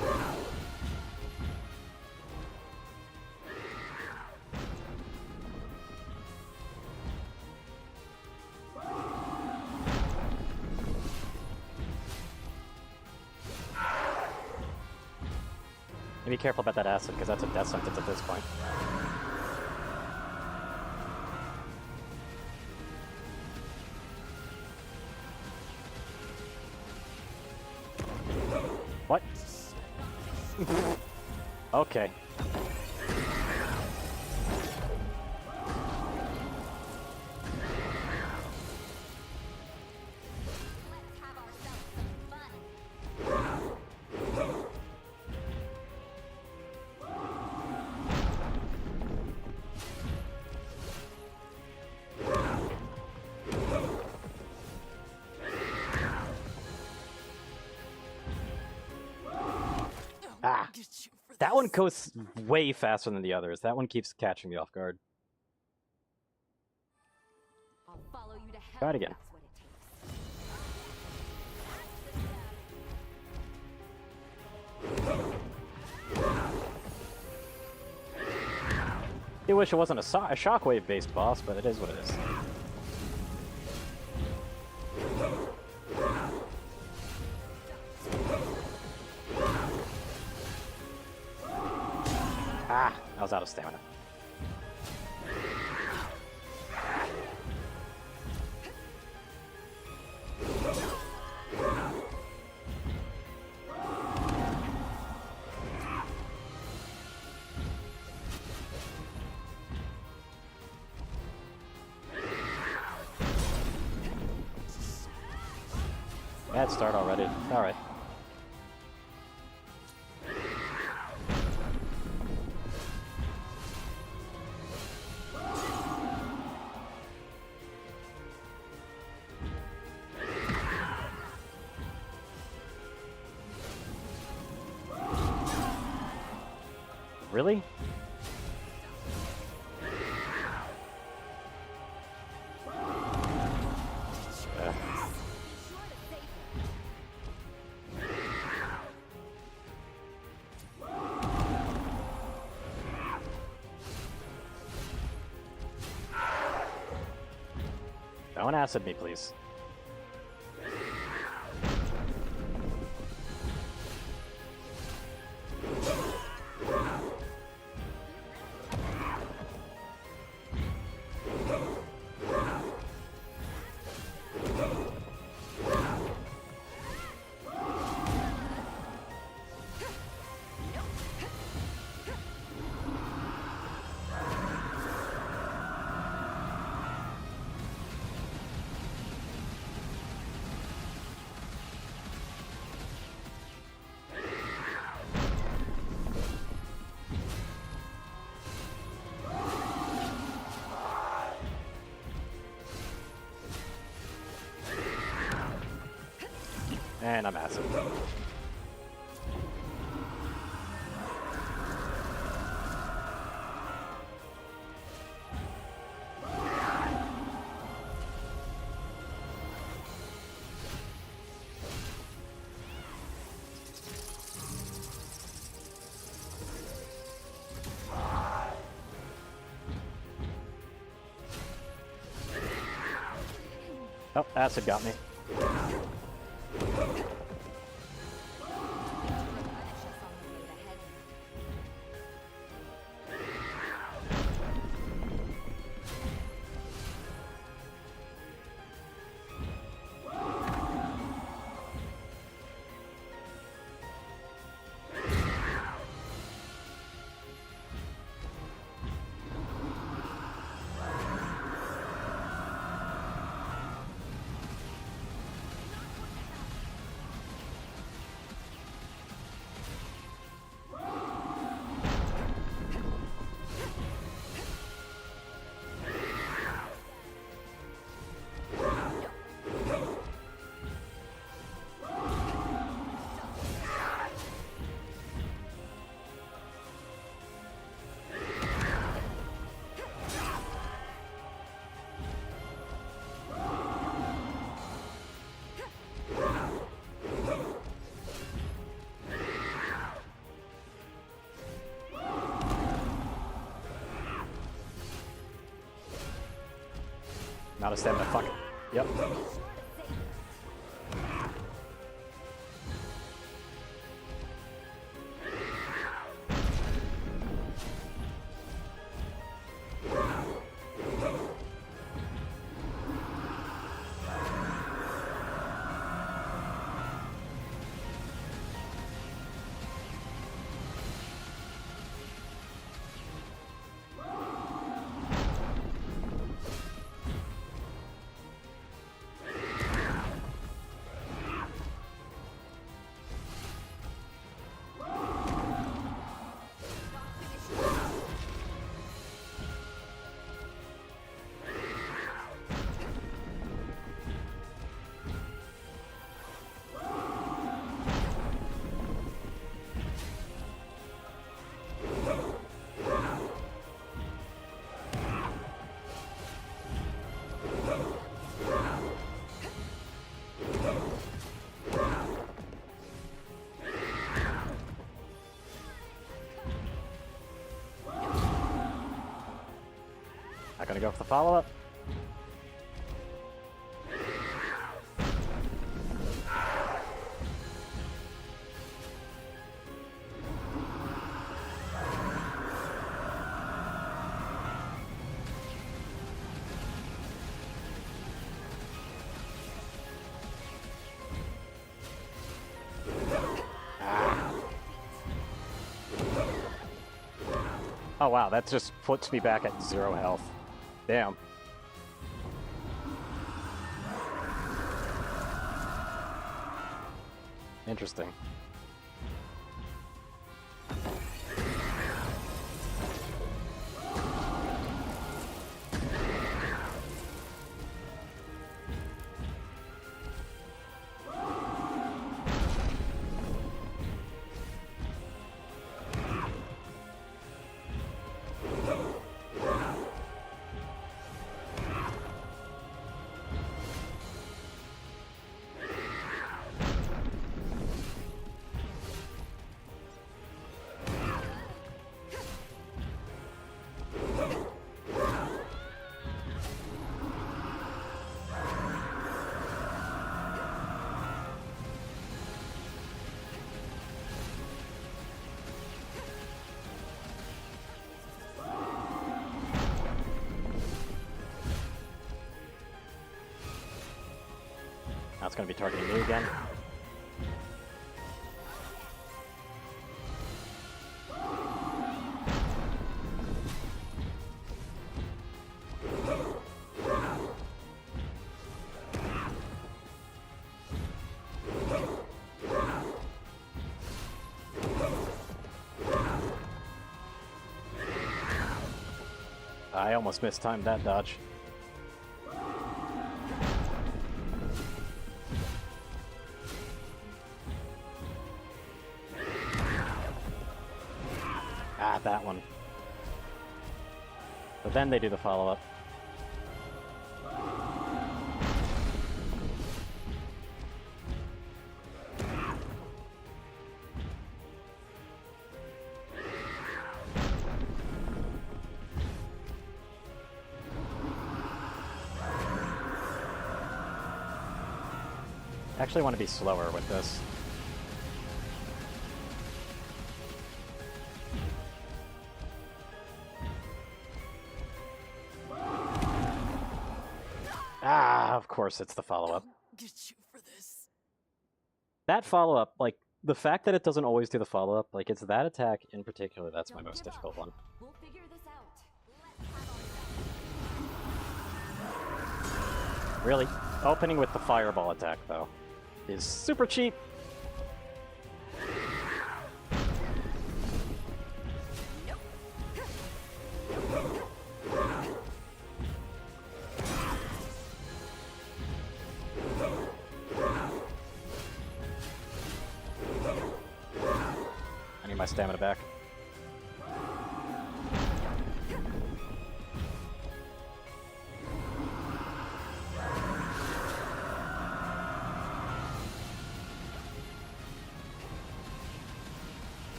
Be careful about that acid, because that's a death sentence at this point. What? Okay. Ah! That one goes way faster than the others. That one keeps catching me off guard. Try it again. I wish it wasn't a shockwave-based boss, but it is what it is. Ah, I was out of stamina. Bad start already. All right. Really? Don't acid me, please. And I'm acid. Oh, acid got me. Out of stamina, fuck it. Yep. Not gonna go for the follow-up. Oh wow, that just puts me back at 0 health. Damn. Interesting. Now it's going to be targeting me again. I almost mistimed that dodge. That one. But then they do the follow-up. I actually want to be slower with this. Of course it's the follow-up. Get you for this. That follow-up, like, the fact that it doesn't always do the follow-up, like, it's that attack in particular that's my most difficult one. We'll figure this out. Really, opening with the fireball attack, though, is super cheap. My stamina back.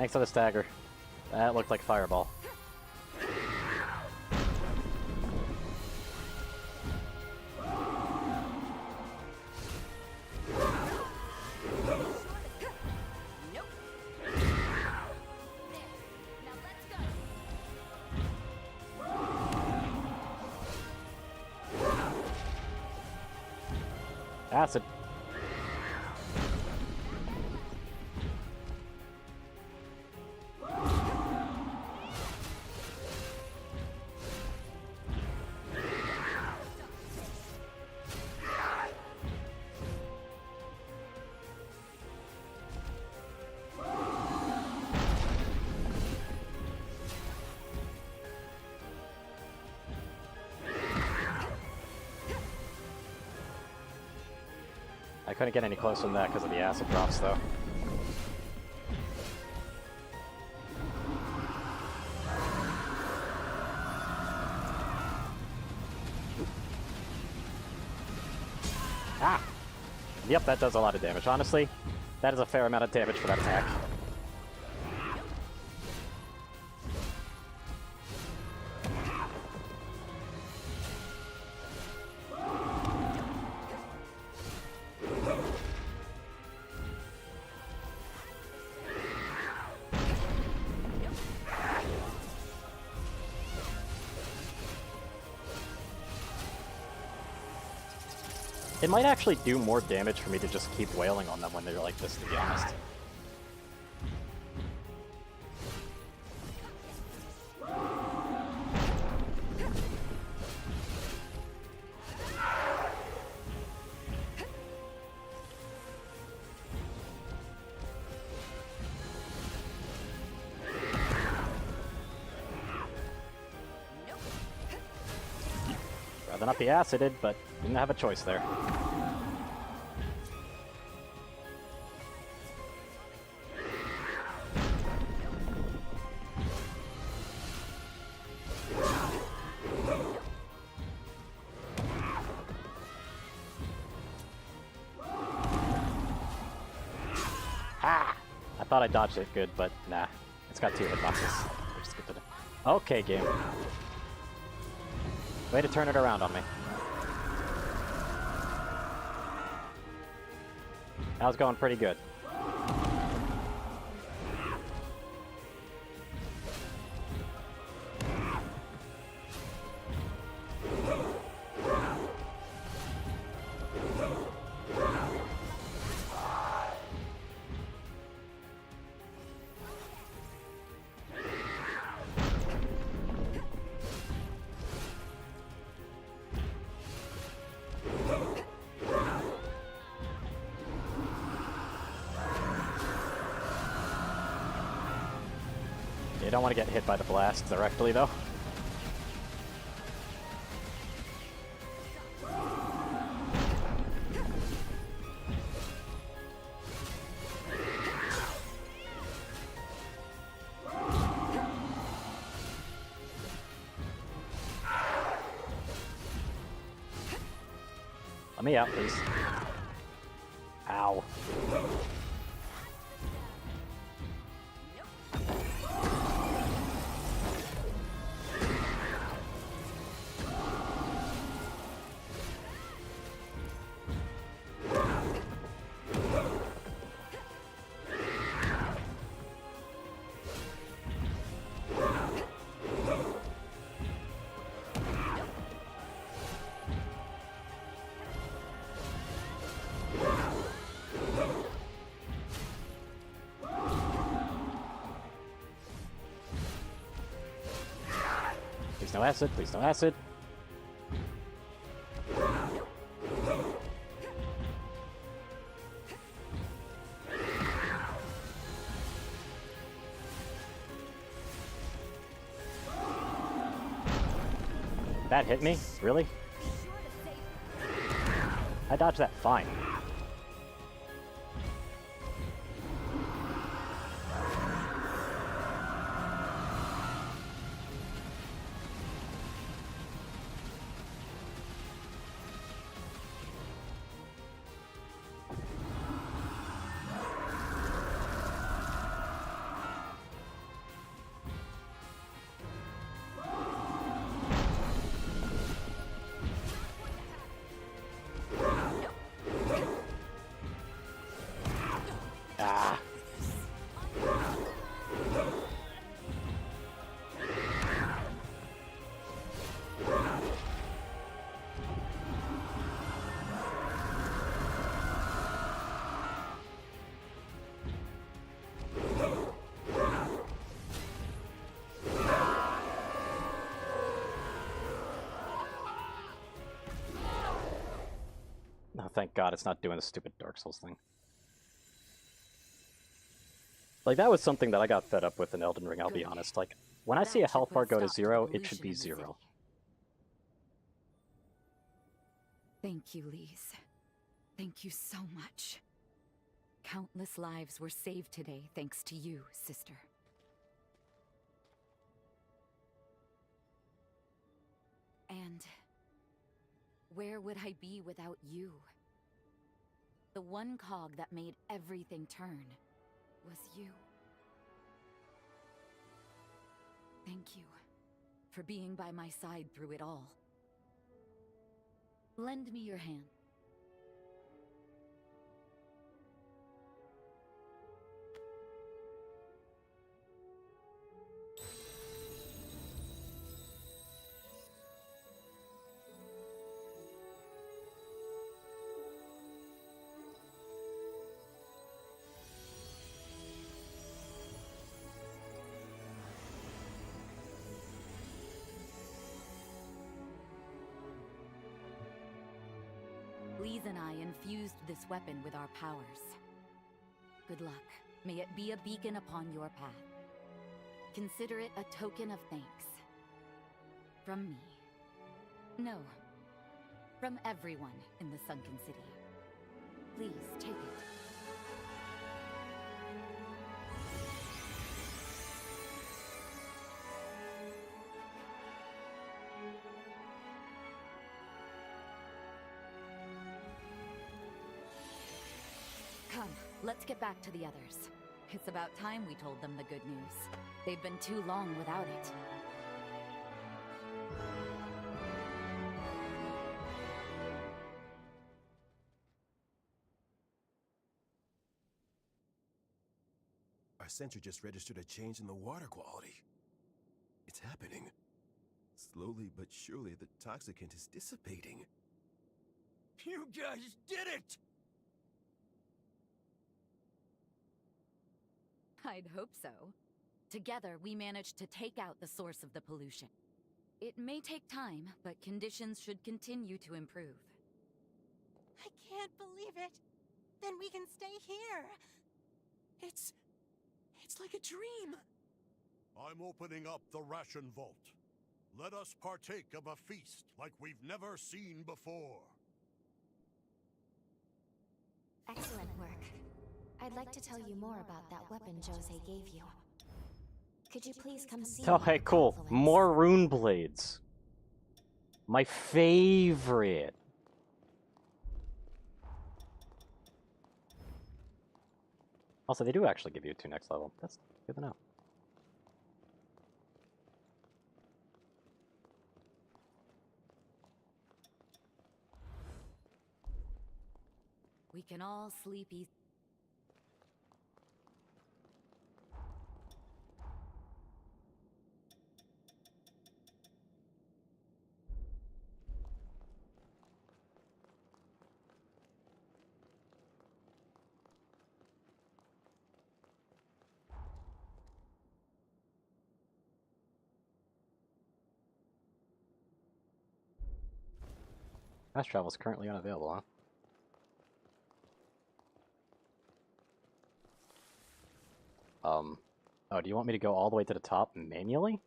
Thanks for the stagger. That looked like fireball. Acid. I couldn't get any closer than that because of the acid drops, though. Ah! Yep, that does a lot of damage. Honestly, that is a fair amount of damage for that attack. It might actually do more damage for me to just keep wailing on them when they're like this, to be honest. Rather not be acided, but didn't have a choice there. Ah! I thought I dodged it good, but nah. It's got 2 hitboxes. Just get to the... Okay, game. Way to turn it around on me. That was going pretty good. You don't want to get hit by the blast directly, though. Let me out, please. Ow. Please no acid, please no acid. That hit me? Really? I dodged that fine. thank God it's not doing the stupid Dark Souls thing. Like, that was something that I got fed up with in Elden Ring, I'll be honest. Like, when I see a health bar go to 0, it should be 0. Thank you, Lise. Thank you so much. Countless lives were saved today thanks to you, sister. And where would I be without you? The one cog that made everything turn was you. Thank you for being by my side through it all. Lend me your hand. Lise and I infused this weapon with our powers. Good luck. May it be a beacon upon your path. Consider it a token of thanks. From me. No. From everyone in the Sunken City. Please, take it. Come, let's get back to the others. It's about time we told them the good news. They've been too long without it. Our sensor just registered a change in the water quality. It's happening. Slowly but surely, the toxicant is dissipating. You guys did it! I'd hope so. Together, we managed to take out the source of the pollution. It may take time, but conditions should continue to improve. I can't believe it. Then we can stay here. It's like a dream. I'm opening up the ration vault. Let us partake of a feast like we've never seen before. Excellent work. I'd like to tell you more about that weapon Jose gave you. Could you please come see me? Okay, cool. More rune blades. My favorite. Also, they do actually give you 2 next level. That's good to know. We can all sleep easy. Fast travel is currently unavailable, huh? Oh, do you want me to go all the way to the top manually?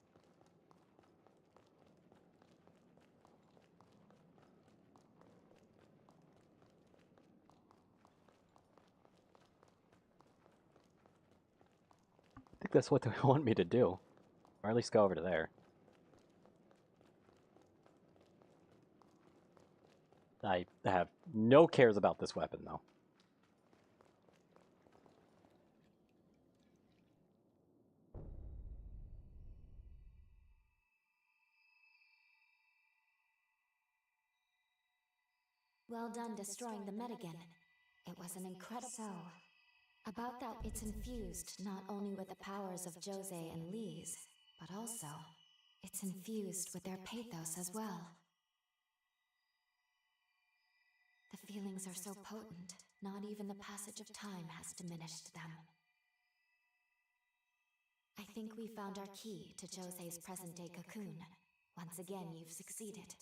I think that's what they want me to do. Or at least go over to there. I have no cares about this weapon, though. Well done destroying the Medigan. It was an incredible... So, about that, it's infused not only with the powers of Jose and Lise, but also, it's infused with their pathos as well. The feelings are so potent, not even the passage of time has diminished them. I think we found our key to Jose's present-day cocoon. Once again, you've succeeded.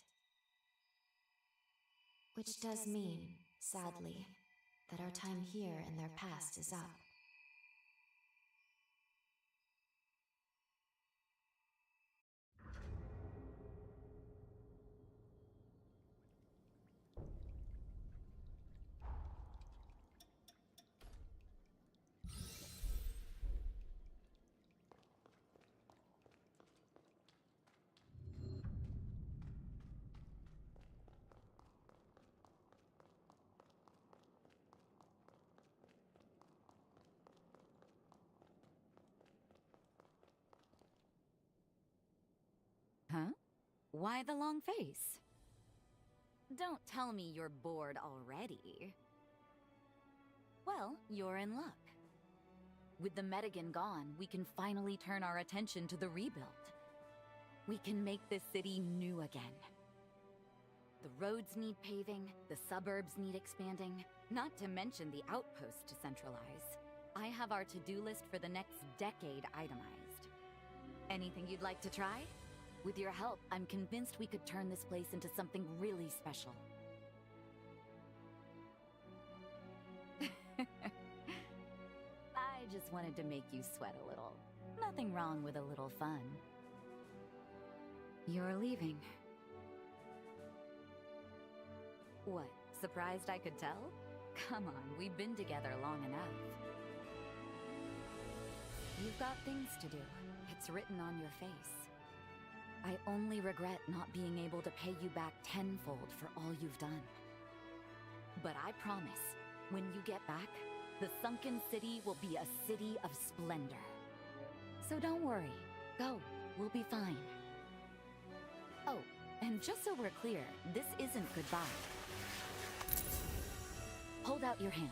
Which does mean sadly, that our time here in their past is up. Huh? Why the long face? Don't tell me you're bored already. Well, you're in luck. With the Medigan gone, we can finally turn our attention to the rebuild. We can make this city new again. The roads need paving, the suburbs need expanding, not to mention the outposts to centralize. I have our to-do list for the next decade itemized. Anything you'd like to try? With your help, I'm convinced we could turn this place into something really special. I just wanted to make you sweat a little. Nothing wrong with a little fun. You're leaving. What, surprised I could tell? Come on, we've been together long enough. You've got things to do. It's written on your face. I only regret not being able to pay you back tenfold for all you've done. But I promise, when you get back, the Sunken City will be a city of splendor. So don't worry. Go. We'll be fine. Oh, and just so we're clear, this isn't goodbye. Hold out your hand.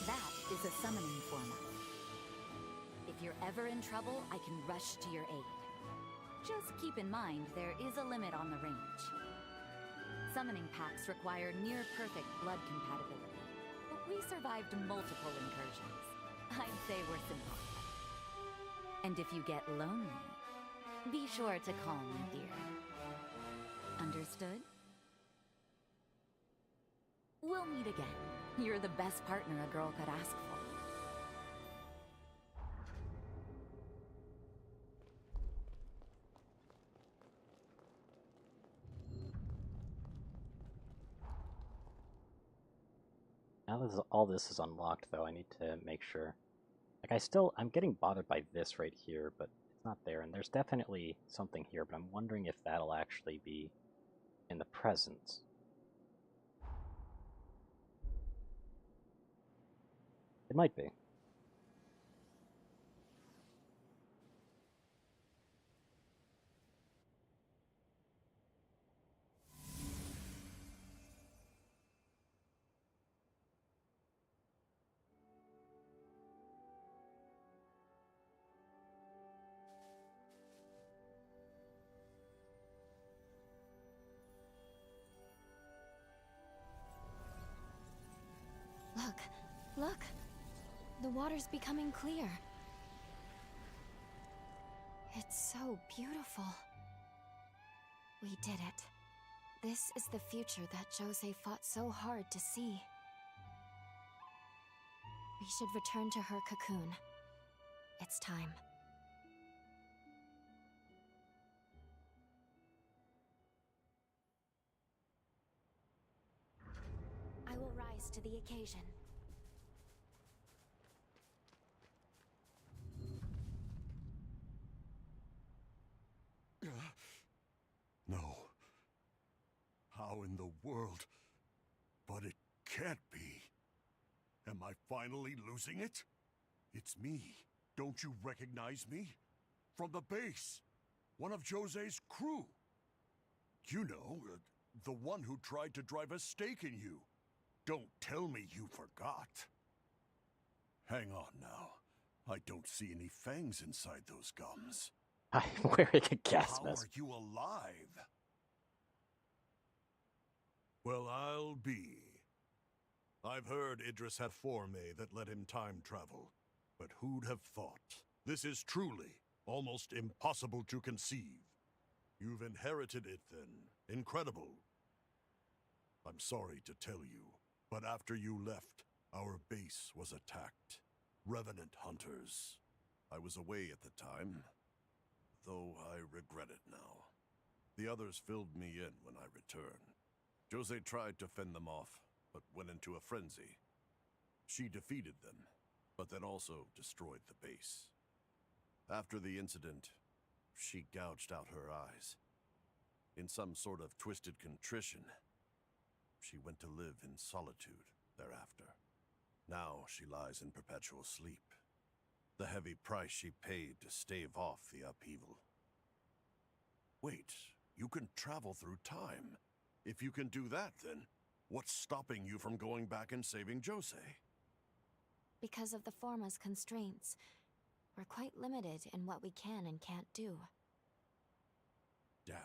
That is a summoning format. If you're ever in trouble, I can rush to your aid. Just keep in mind, there is a limit on the range. Summoning packs require near-perfect blood compatibility, but we survived multiple incursions. I'd say we're symbolic. And if you get lonely, be sure to call me, dear. Understood? We'll meet again. You're the best partner a girl could ask for. Now that all this is unlocked, though, I need to make sure. Like, I'm getting bothered by this right here, but it's not there. And there's definitely something here, but I'm wondering if that'll actually be in the present. It might be. Look, look. The water's becoming clear. It's so beautiful. We did it. This is the future that Jose fought so hard to see. We should return to her cocoon. It's time. I will rise to the occasion. No. How in the world? But it can't be. Am I finally losing it? It's me. Don't you recognize me? From the base. One of Jose's crew. You know, the one who tried to drive a stake in you. Don't tell me you forgot. Hang on now. I don't see any fangs inside those gums. I'm wearing a gas How mask. are you alive? Well, I'll be. I've heard Idris had forme that let him time travel. But who'd have thought? This is truly almost impossible to conceive. You've inherited it then. Incredible. I'm sorry to tell you, but after you left, our base was attacked. Revenant hunters. I was away at the time, though I regret it now. The others filled me in when I returned. Jose tried to fend them off, but went into a frenzy. She defeated them, but then also destroyed the base. After the incident, she gouged out her eyes. In some sort of twisted contrition, she went to live in solitude thereafter. Now she lies in perpetual sleep. The heavy price she paid to stave off the upheaval. Wait, you can travel through time. If you can do that, then what's stopping you from going back and saving Jose? Because of the Forma's constraints, we're quite limited in what we can and can't do. Damn.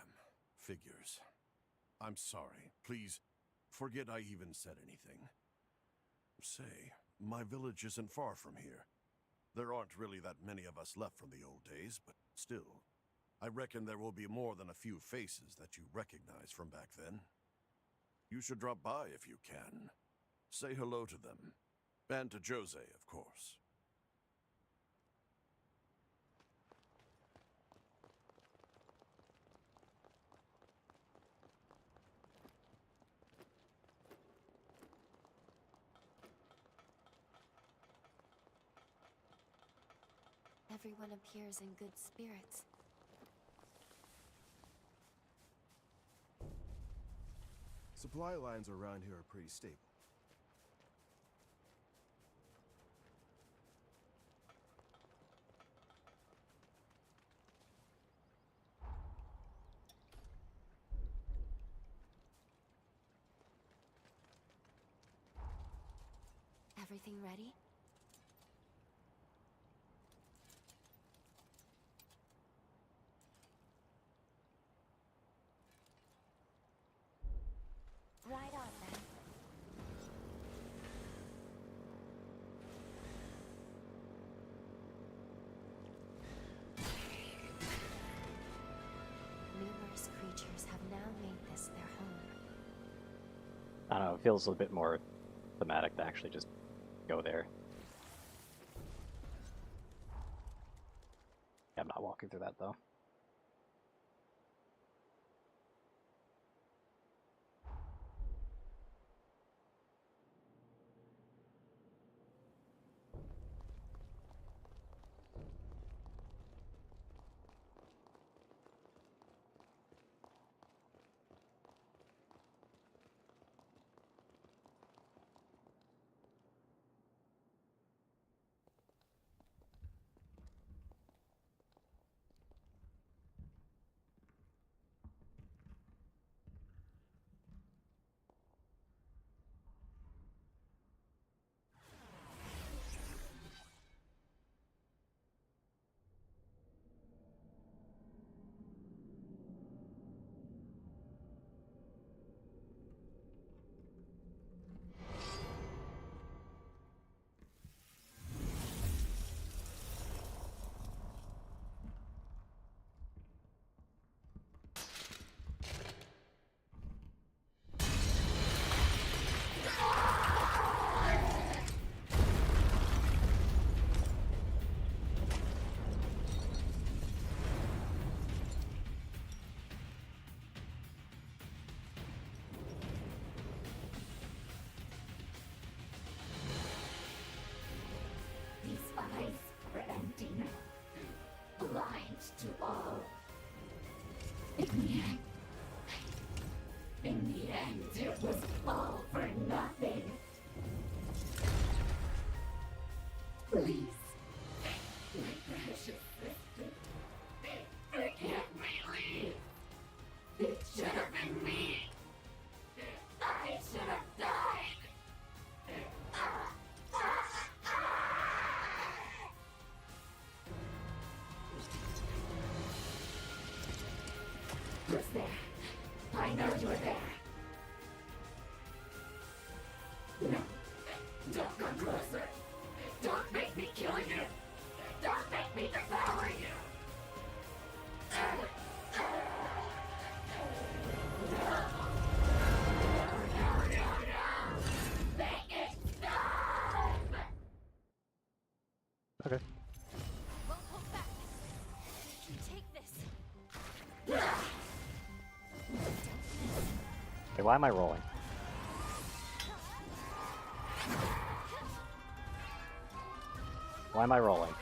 Figures. I'm sorry. Please, forget I even said anything. Say, my village isn't far from here. There aren't really that many of us left from the old days, but still, I reckon there will be more than a few faces that you recognize from back then. You should drop by if you can. Say hello to them. And to Jose, of course. Everyone appears in good spirits. Supply lines around here are pretty stable. Everything ready? Right on, then. Numerous creatures have now made this their home. I don't know, it feels a bit more thematic to actually just go there. I'm not walking through that though. To all. In the end, it was all for nothing. Please, my precious sister, forgive me, please. It should have been me. I should have died. Was there. I know you were there. No. Don't come closer. Don't make me kill you. Don't make me die. Okay. Won't hold back. You can take this. Okay, why am I rolling? Why am I rolling?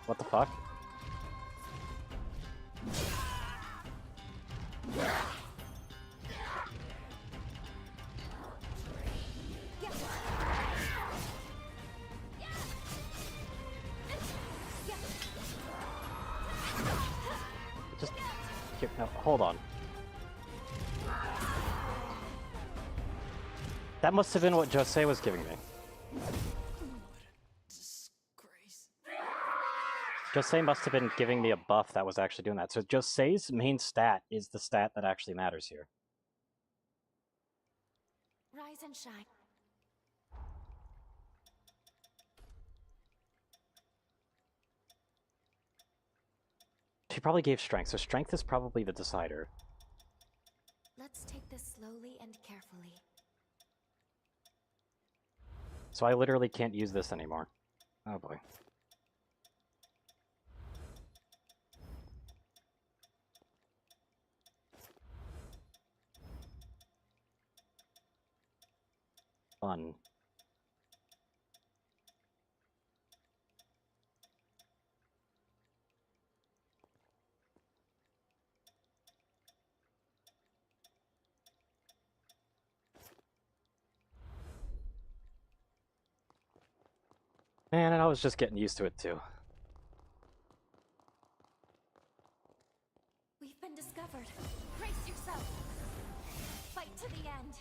What the fuck? Just no, hold on. That must have been what Jose was giving me. Jose must have been giving me a buff that was actually doing that. So Jose's main stat is the stat that actually matters here. Rise and shine. She probably gave strength, so strength is probably the decider. Let's take this slowly and carefully. So I literally can't use this anymore. Oh boy. Fun. Man, and I was just getting used to it too. We've been discovered. Brace yourself. Fight to the end.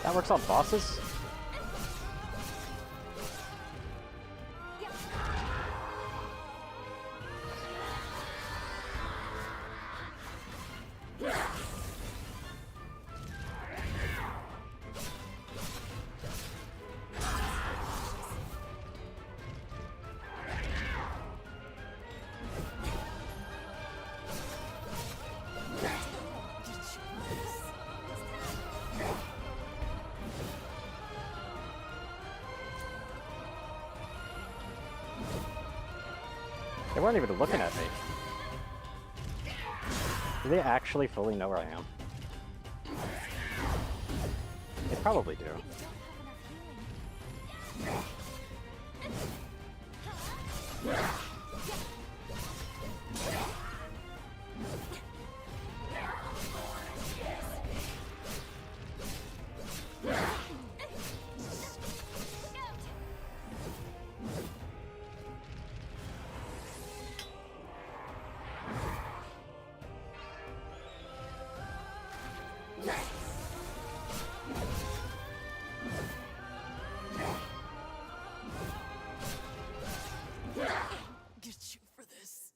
That works on bosses? They weren't even looking at me. Do they actually fully know where I am? They probably do. Get you for this.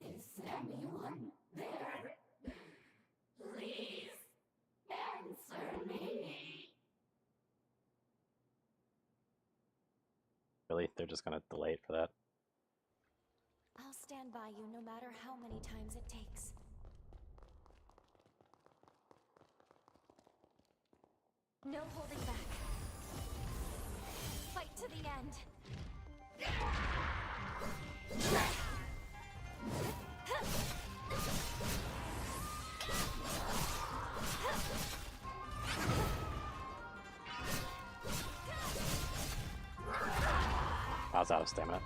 Is anyone there? Please answer me. Really? They're just gonna delay it for that? I'll stand by you no matter how many times it takes. No holding back. Fight to the end. I was out of stamina.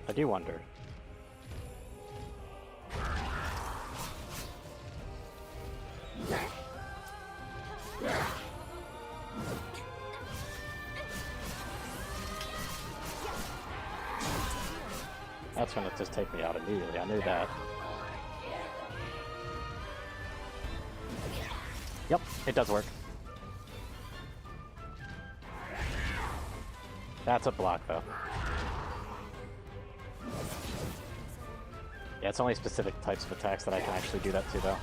I do wonder. That's gonna just take me out immediately, I knew that. Yep, it does work. That's a block, though. Yeah, it's only specific types of attacks that I can actually do that to, though.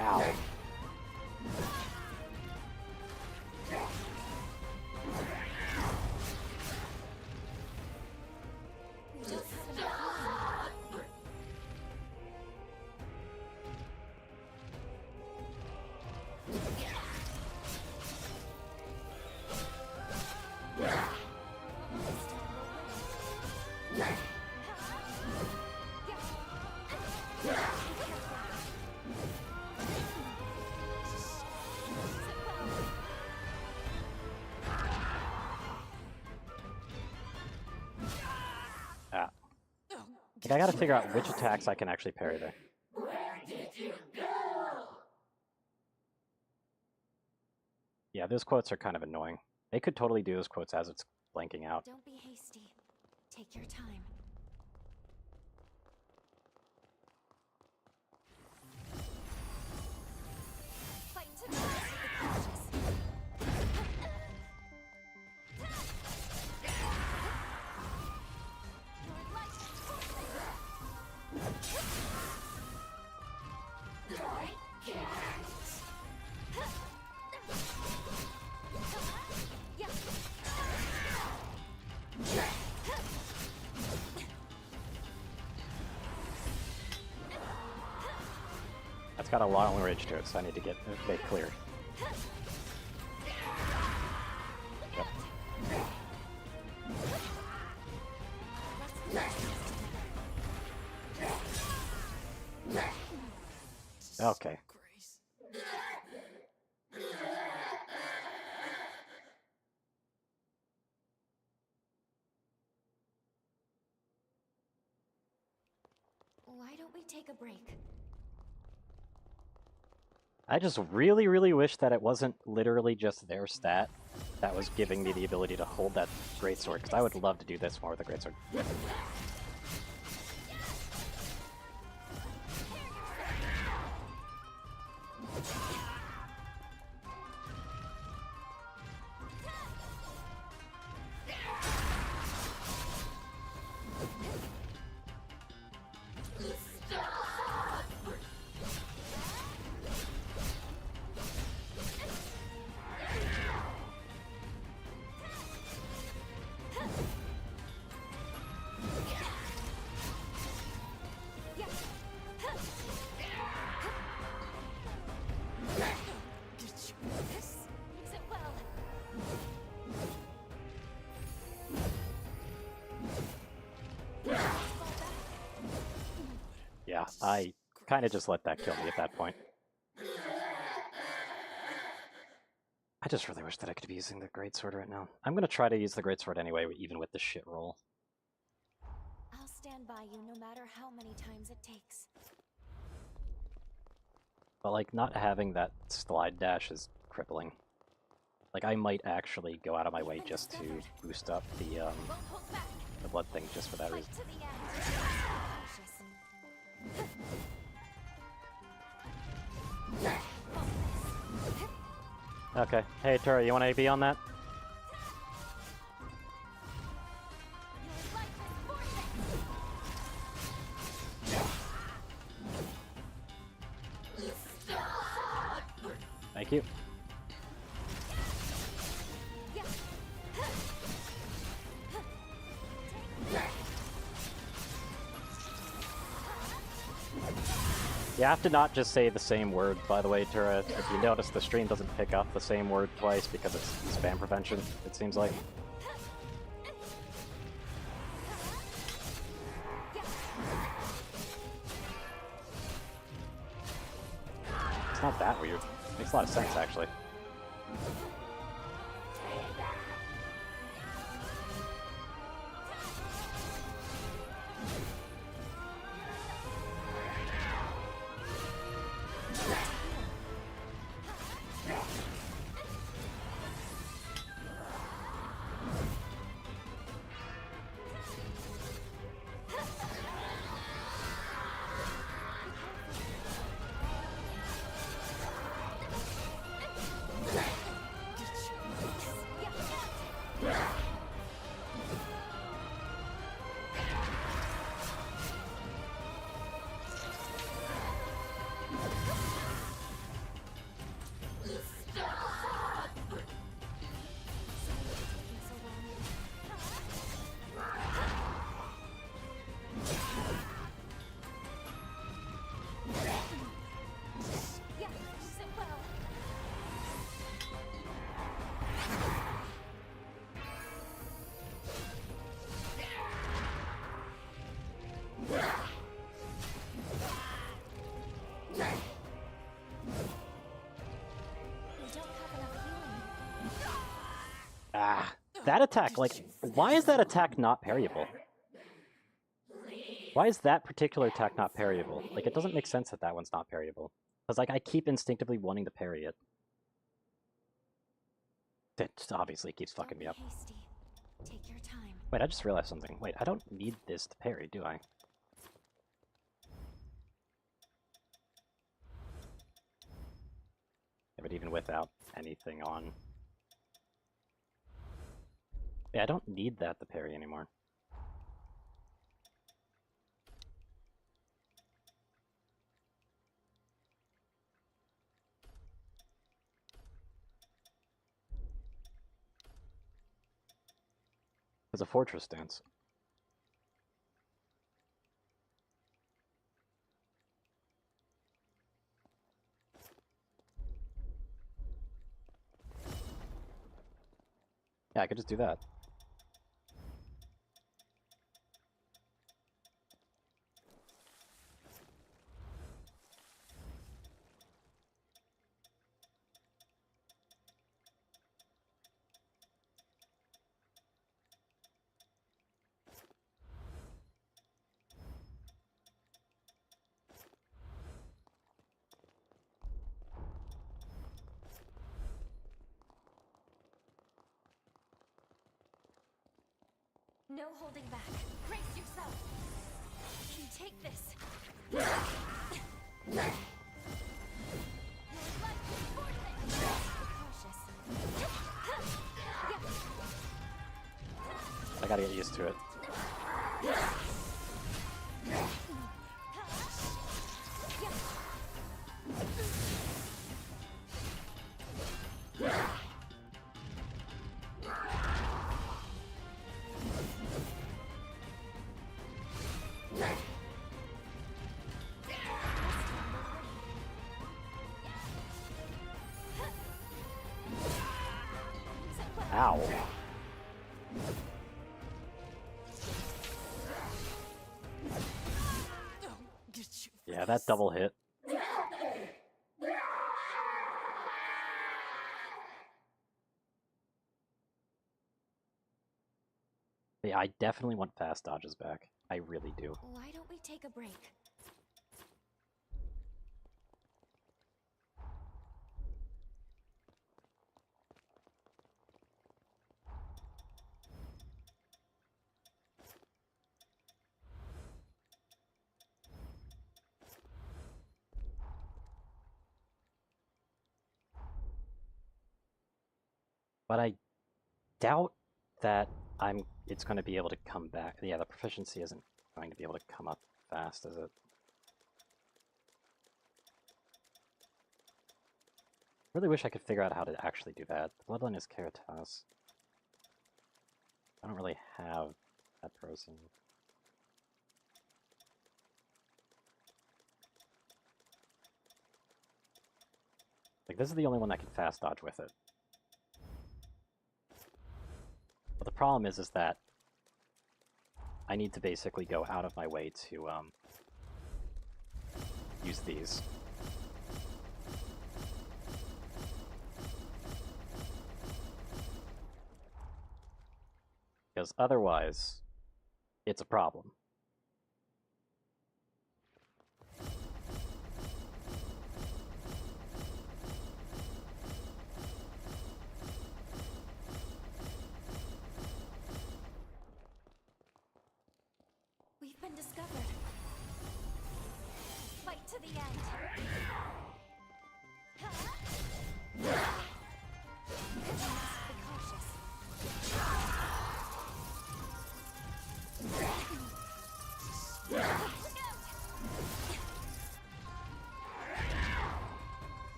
Ow. I gotta figure out which attacks I can actually parry there. Where did you go? Yeah, those quotes are kind of annoying. They could totally do those quotes as it's blanking out. Don't be hasty. Take your time. Fight to the last of the cautious. That's got a long range to it, so I need to get it cleared. Yep. Okay. Why don't we take a break? I just really, really wish that it wasn't literally just their stat that was giving me the ability to hold that greatsword, because I would love to do this more with the greatsword. Yeah, I kind of just let that kill me at that point. I just really wish that I could be using the greatsword right now. I'm gonna try to use the greatsword anyway, even with the shit roll. I'll stand by you no matter how many times it takes. But like, not having that slide dash is crippling. Like, I might actually go out of my way just to boost up the blood thing just for that reason. Okay. Hey, Tura, you want to be on that? Thank you. You have to not just say the same word, by the way, Tura. If you notice, the stream doesn't pick up the same word twice because it's spam prevention, it seems like. It's not that weird. Makes a lot of sense, actually. Ah, that attack, like, why is that attack not parryable? Why is that particular attack not parryable? Like, it doesn't make sense that that one's not parryable. Because, like, I keep instinctively wanting to parry it. It just obviously keeps fucking me up. Take your time. Wait, I just realized something. Wait, I don't need this to parry, do I? Yeah, but even without anything on... Yeah, I don't need that to parry anymore. It's a fortress dance. Yeah, I could just do that. No holding back. Brace yourself. You can take this. I gotta get used to it. Ow. Yeah, that double hit. Yeah, I definitely want fast dodges back. I really do. Why don't we take a break? But I doubt that it's going to be able to come back. Yeah, the proficiency isn't going to be able to come up fast, is it? Really wish I could figure out how to actually do that. The bloodline is Caritas. I don't really have that person. Like, this is the only one that can fast dodge with it. But the problem is that I need to basically go out of my way to use these. Because otherwise, it's a problem. We've been discovered. Fight to the end. Be cautious.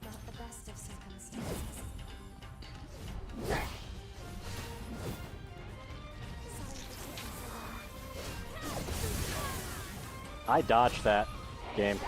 Not the best of circumstances. I dodged that game.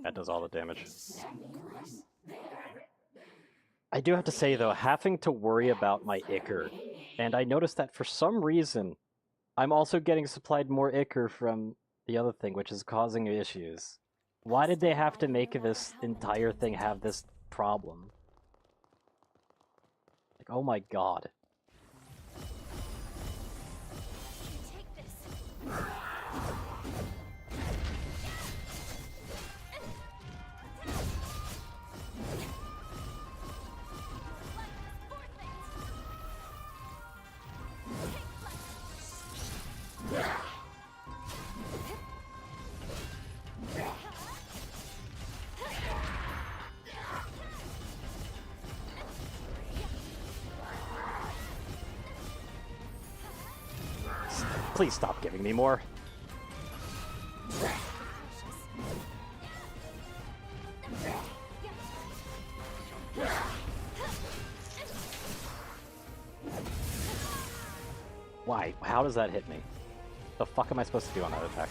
That does all the damage. I do have to say, though, having to worry about my Ichor, and I noticed that for some reason, I'm also getting supplied more Ichor from the other thing, which is causing issues. Why did they have to make this entire thing have this problem? Like, oh my god. Please stop giving me more. Why? How does that hit me? The fuck am I supposed to do on that attack?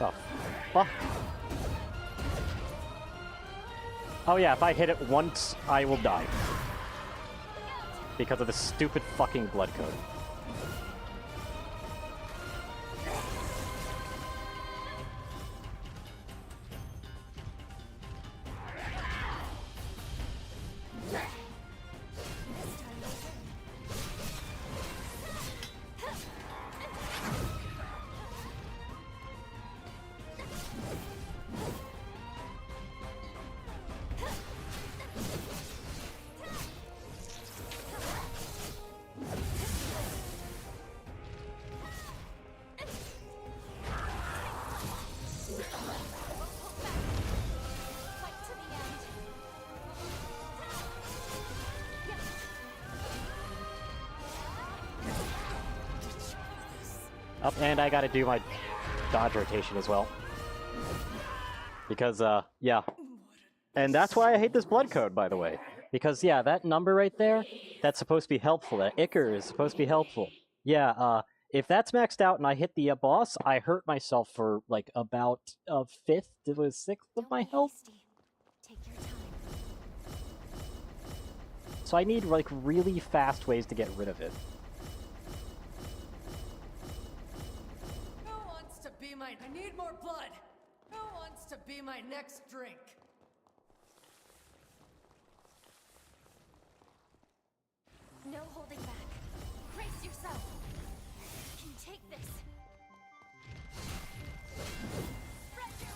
Oh, fuck. Oh yeah, if I hit it once, I will die. Because of this stupid fucking blood code. Oh, and I gotta do my dodge rotation as well. Because, yeah. And that's why I hate this blood code, by the way. Because, yeah, that number right there, that's supposed to be helpful. That Ichor is supposed to be helpful. Yeah, If that's maxed out and I hit the boss, I hurt myself for like about a fifth to a sixth of my health. Take your time. So I need like really fast ways to get rid of it. Who wants to be my... I need more blood! Who wants to be my next drink? No holding back. Brace yourself. You can take this. Spread your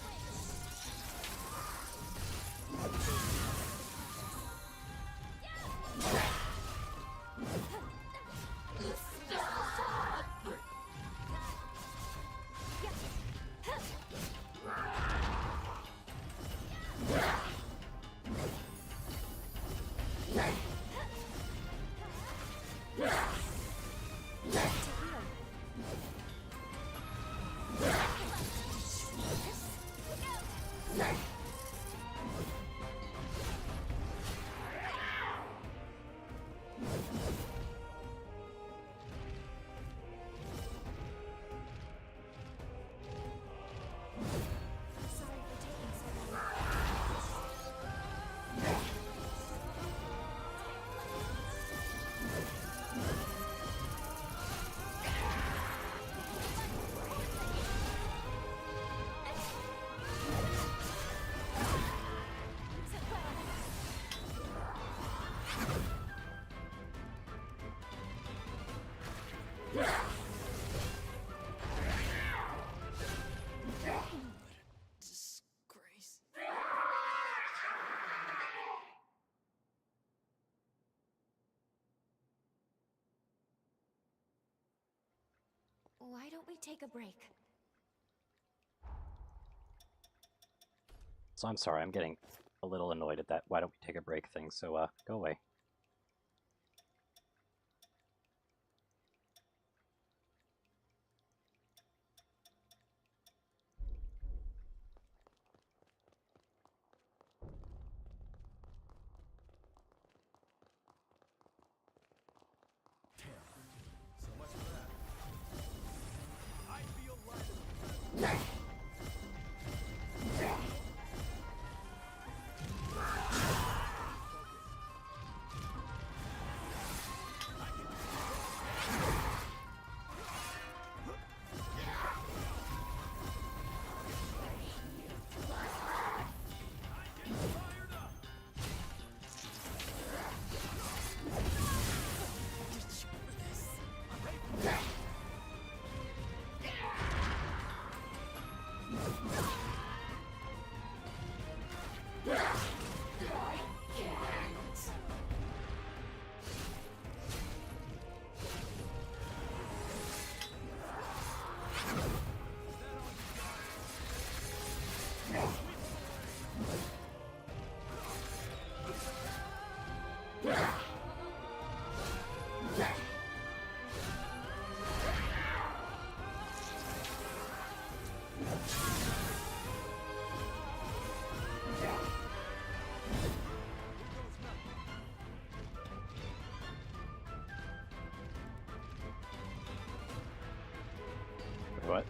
Why don't we take a break? So I'm sorry, I'm getting a little annoyed at that why don't we take a break thing, so go away. So much for that. I feel like... What?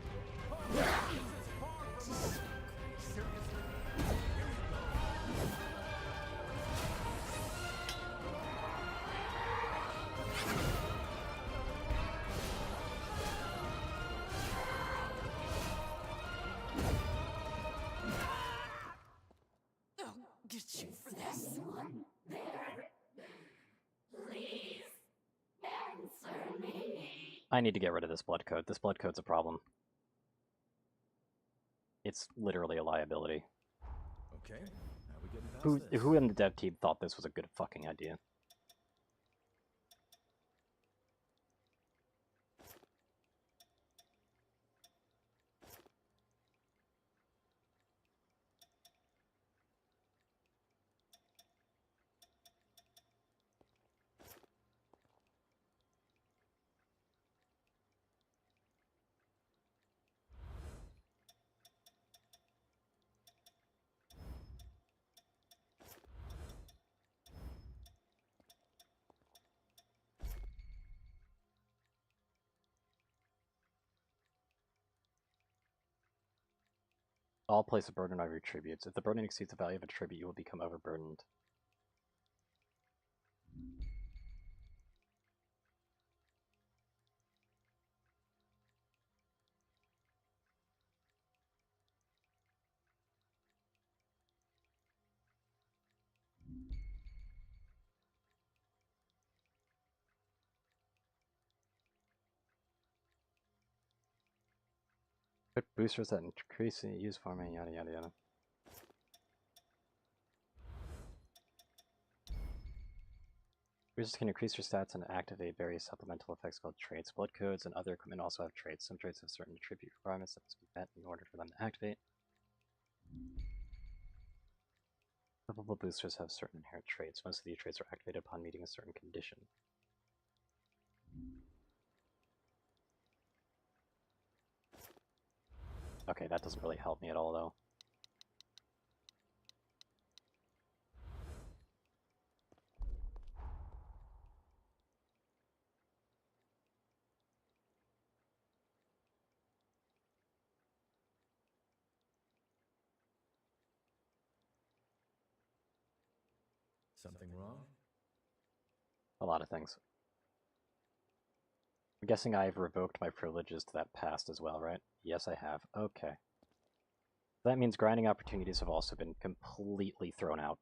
I'll get you for this one. There. Please answer me. I need to get rid of this blood code. This blood code's a problem. It's literally a liability. Okay, now we get past this. Who in the dev team thought this was a good fucking idea? All place a burden on your tributes. If the burden exceeds the value of a tribute, you will become overburdened. Put boosters that increase the use farming, yada yada yada. Boosters can increase your stats and activate various supplemental effects called traits. Blood codes and other equipment also have traits. Some traits have certain attribute requirements that must be met in order for them to activate. Equipable boosters have certain inherent traits. Most of these traits are activated upon meeting a certain condition. Okay, that doesn't really help me at all, though. Something wrong? A lot of things. I'm guessing I've revoked my privileges to that past as well, right? Yes, I have. Okay. That means grinding opportunities have also been completely thrown out.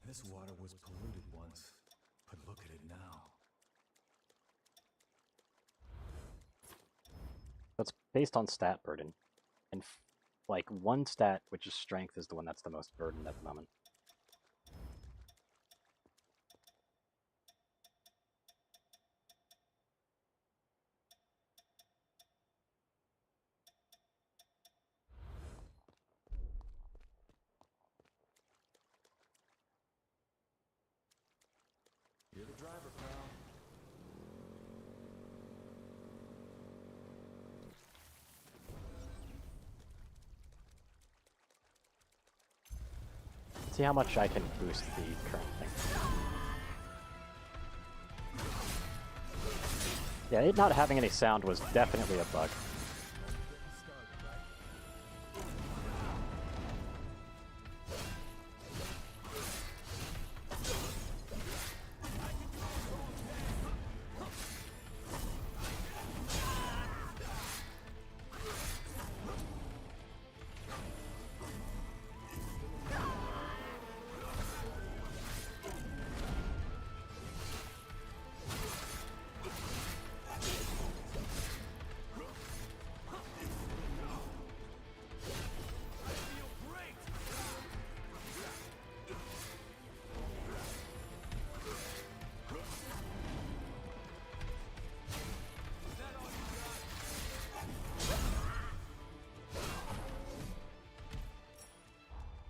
This water was polluted once, but look at it now. That's based on stat burden. And like one stat, which is strength, is the one that's the most burdened at the moment. You're the driver, pal. See how much I can boost the current thing. Yeah, it not having any sound was definitely a bug.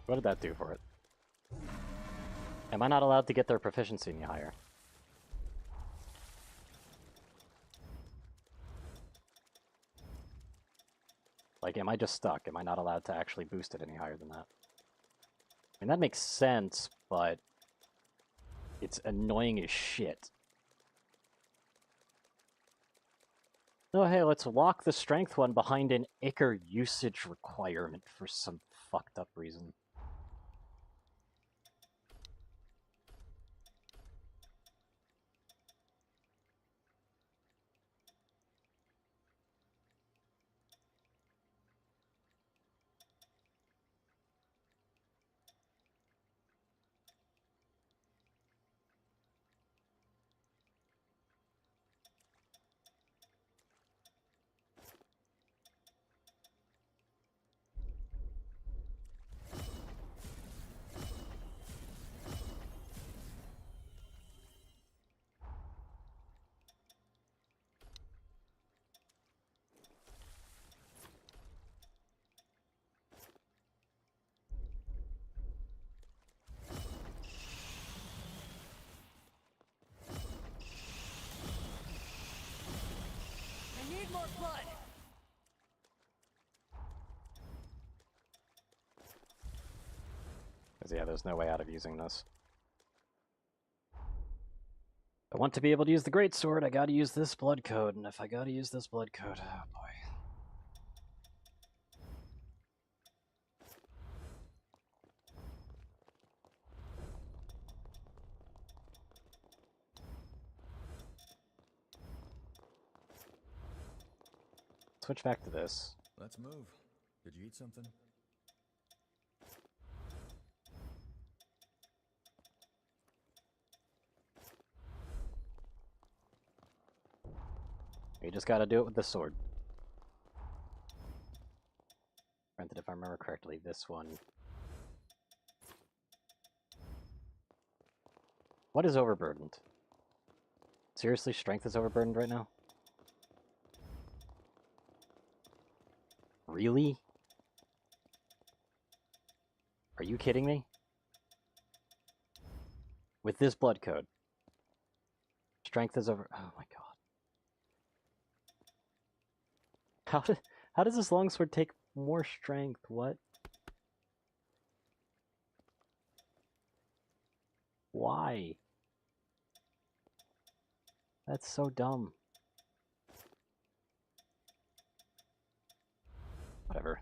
What did that do for it? Am I not allowed to get their proficiency any higher? Like, am I just stuck? Am I not allowed to actually boost it any higher than that? I mean, that makes sense, but it's annoying as shit. Oh, hey, let's lock the strength one behind an Ichor usage requirement for some fucked up reason. I need more blood! Because, yeah, there's no way out of using this. I want to be able to use the greatsword, I gotta use this blood code, and if I gotta use this blood code, oh boy. Switch back to this. Let's move. Did you eat something? You just gotta do it with the sword. Granted, if I remember correctly, this one... What is overburdened? Seriously, strength is overburdened right now? Really? Are you kidding me? With this blood code. Strength is over... Oh my god. How does this longsword take more strength? What? Why? That's so dumb. Whatever.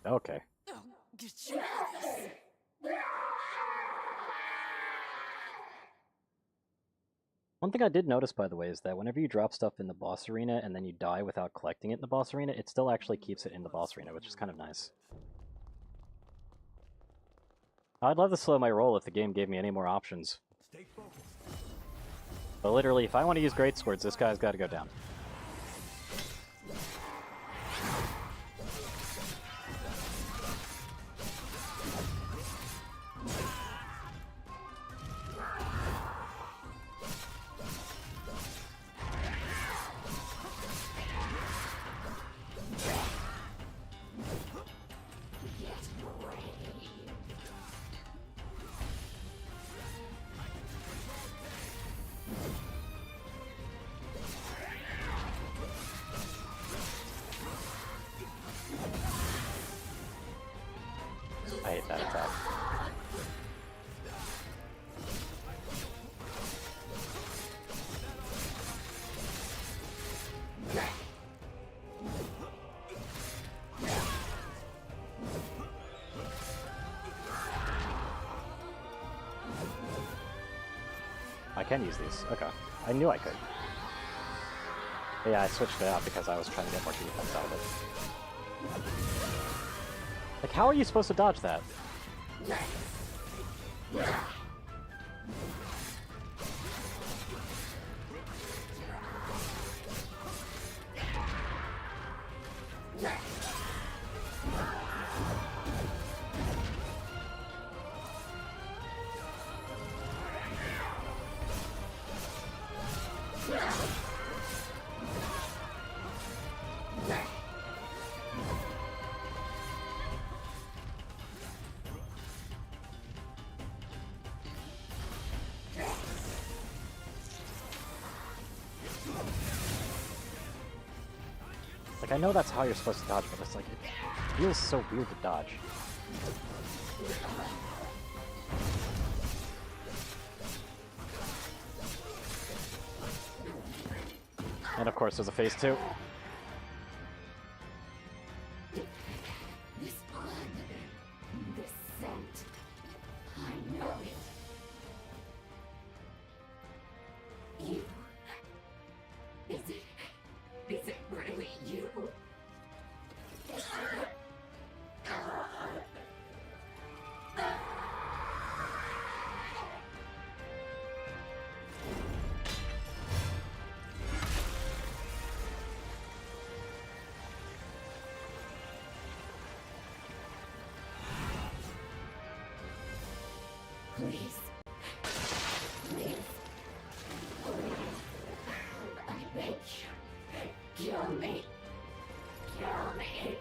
Okay. One thing I did notice, by the way, is that whenever you drop stuff in the boss arena and then you die without collecting it in the boss arena, it still actually keeps it in the boss arena, which is kind of nice. I'd love to slow my roll if the game gave me any more options. But literally, if I want to use greatswords, this guy's got to go down. I hate that attack. I can use these. Okay. I knew I could. But yeah, I switched it out because I was trying to get more defense out of it. Like, how are you supposed to dodge that? Like, I know that's how you're supposed to dodge, but it's like, it feels so weird to dodge. And of course there's a phase 2. This blood, this scent, I know it. You. Is it really you? Please. Please. I beg you. Kill me. Kill me.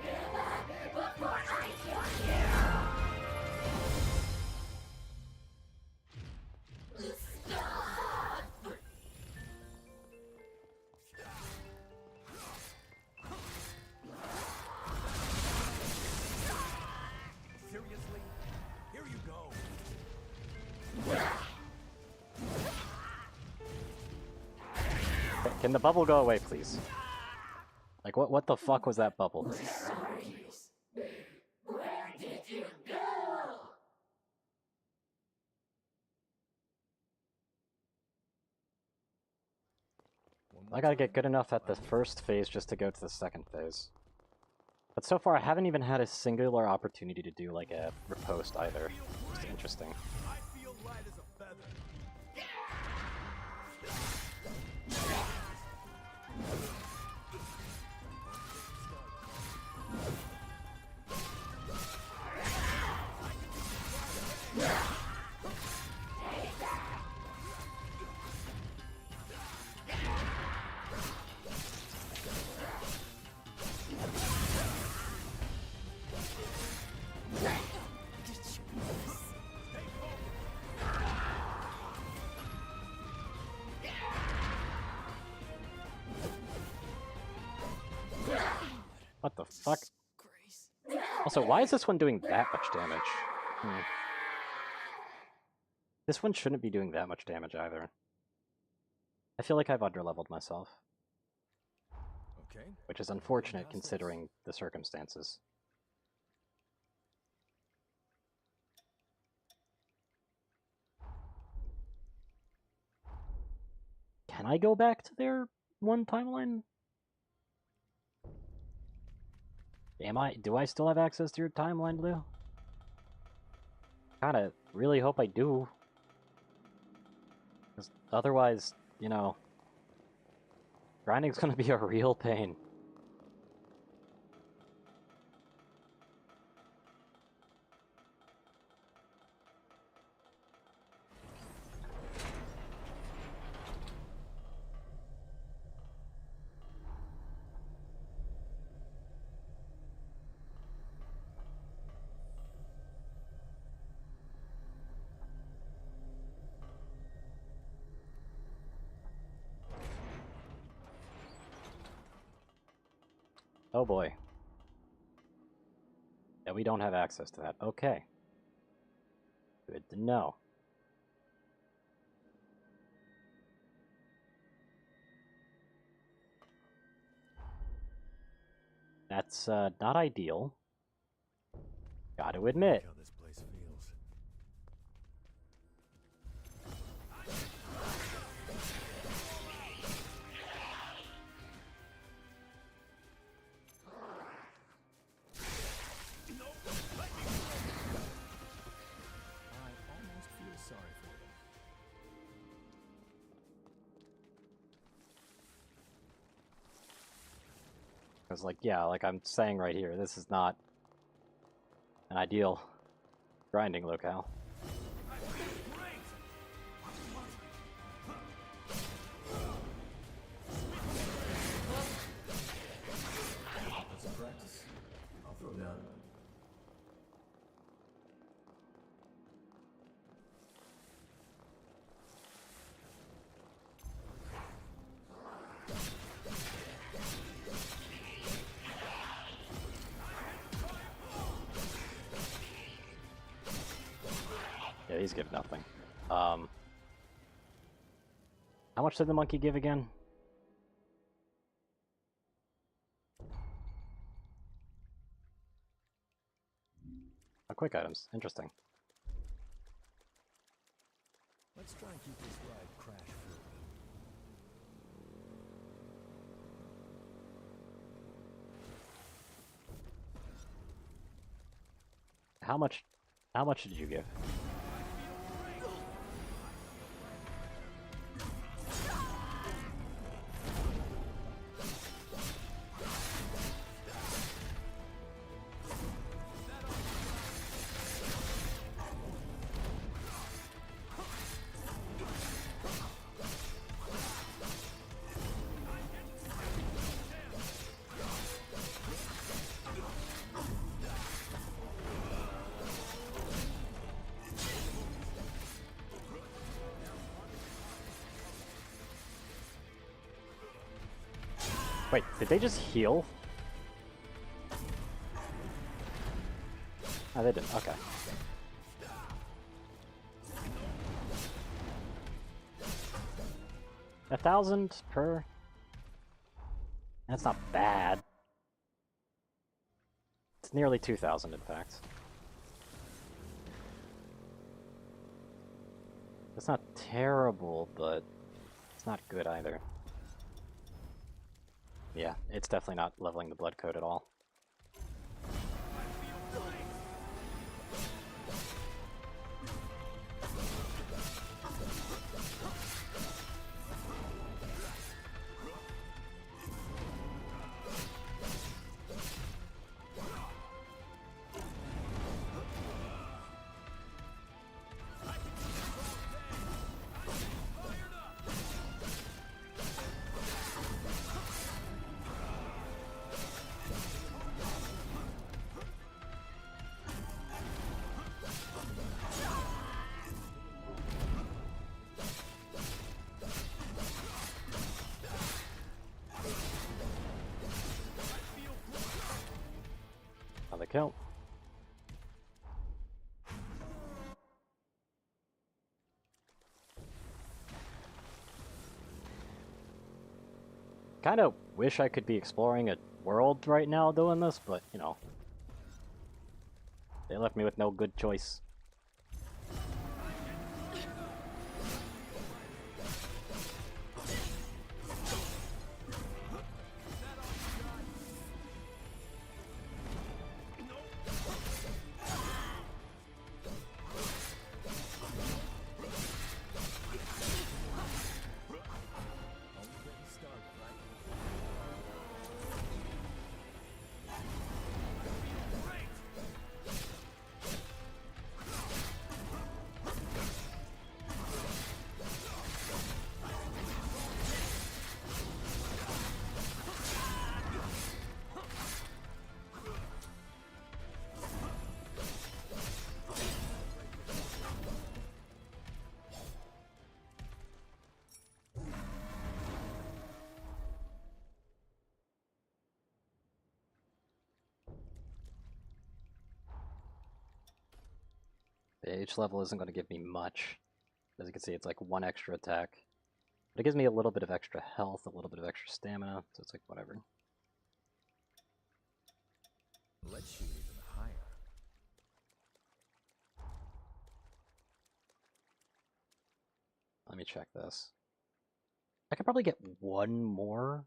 Before I kill you. Stop. Seriously? Here you go. Can the bubble go away, please? Like, what the fuck was that bubble? Where did you go? I gotta get good enough at the first phase just to go to the second phase. But so far, I haven't even had a singular opportunity to do, like, a riposte either. Just interesting. I feel light as a feather. What the fuck? Also, why is this one doing that much damage? This one shouldn't be doing that much damage either. I feel like I've underleveled myself. Okay. Which is unfortunate considering the circumstances. Can I go back to their one timeline? Do I still have access to your timeline, Blue? Kinda really hope I do. 'Cause otherwise, you know, grinding's gonna be a real pain. Oh boy. Yeah, we don't have access to that. Okay. Good to know. That's not ideal. Gotta admit. How this place feels. I almost feel sorry for them. Because, like, yeah, like I'm saying right here, this is not an ideal grinding locale. Let's practice. I'll throw down. Yeah, these give nothing. How much did the monkey give again? Oh, quick items. Interesting. Let's try and keep this ride crash-free. How much did you give? Wait, did they just heal? Oh, they didn't. Okay. $1,000 per? That's not bad. It's nearly 2,000, in fact. It's not terrible, but it's not good either. Yeah, it's definitely not leveling the blood code at all. Another kill. Kind of wish I could be exploring a world right now doing this, but, you know, they left me with no good choice. The H level isn't going to give me much. As you can see, it's like 1 extra attack. But it gives me a little bit of extra health, a little bit of extra stamina, so it's like whatever. Let's shoot even higher. Let me check this. I could probably get 1 more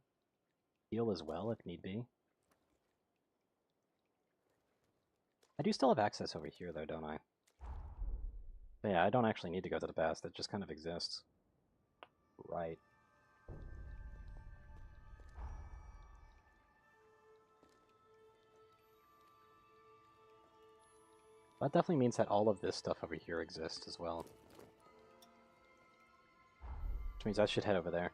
heal as well if need be. I do still have access over here though, don't I? But yeah, I don't actually need to go to the past, it just kind of exists. Right. That definitely means that all of this stuff over here exists as well. Which means I should head over there.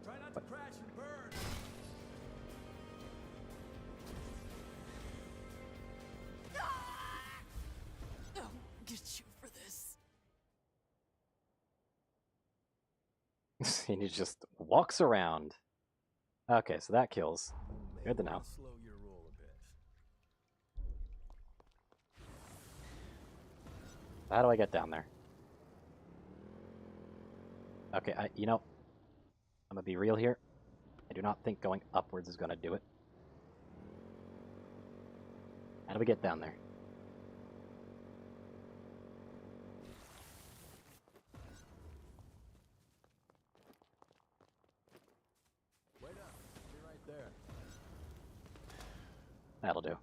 Try not to crash and burn. I'll get you for this. And he just walks around. Okay, so that kills. Good to know. Slow your roll a bit. How do I get down there? Okay, you know, I'm gonna be real here. I do not think going upwards is gonna do it. How do we get down there? Wait up. Be right there. That'll do.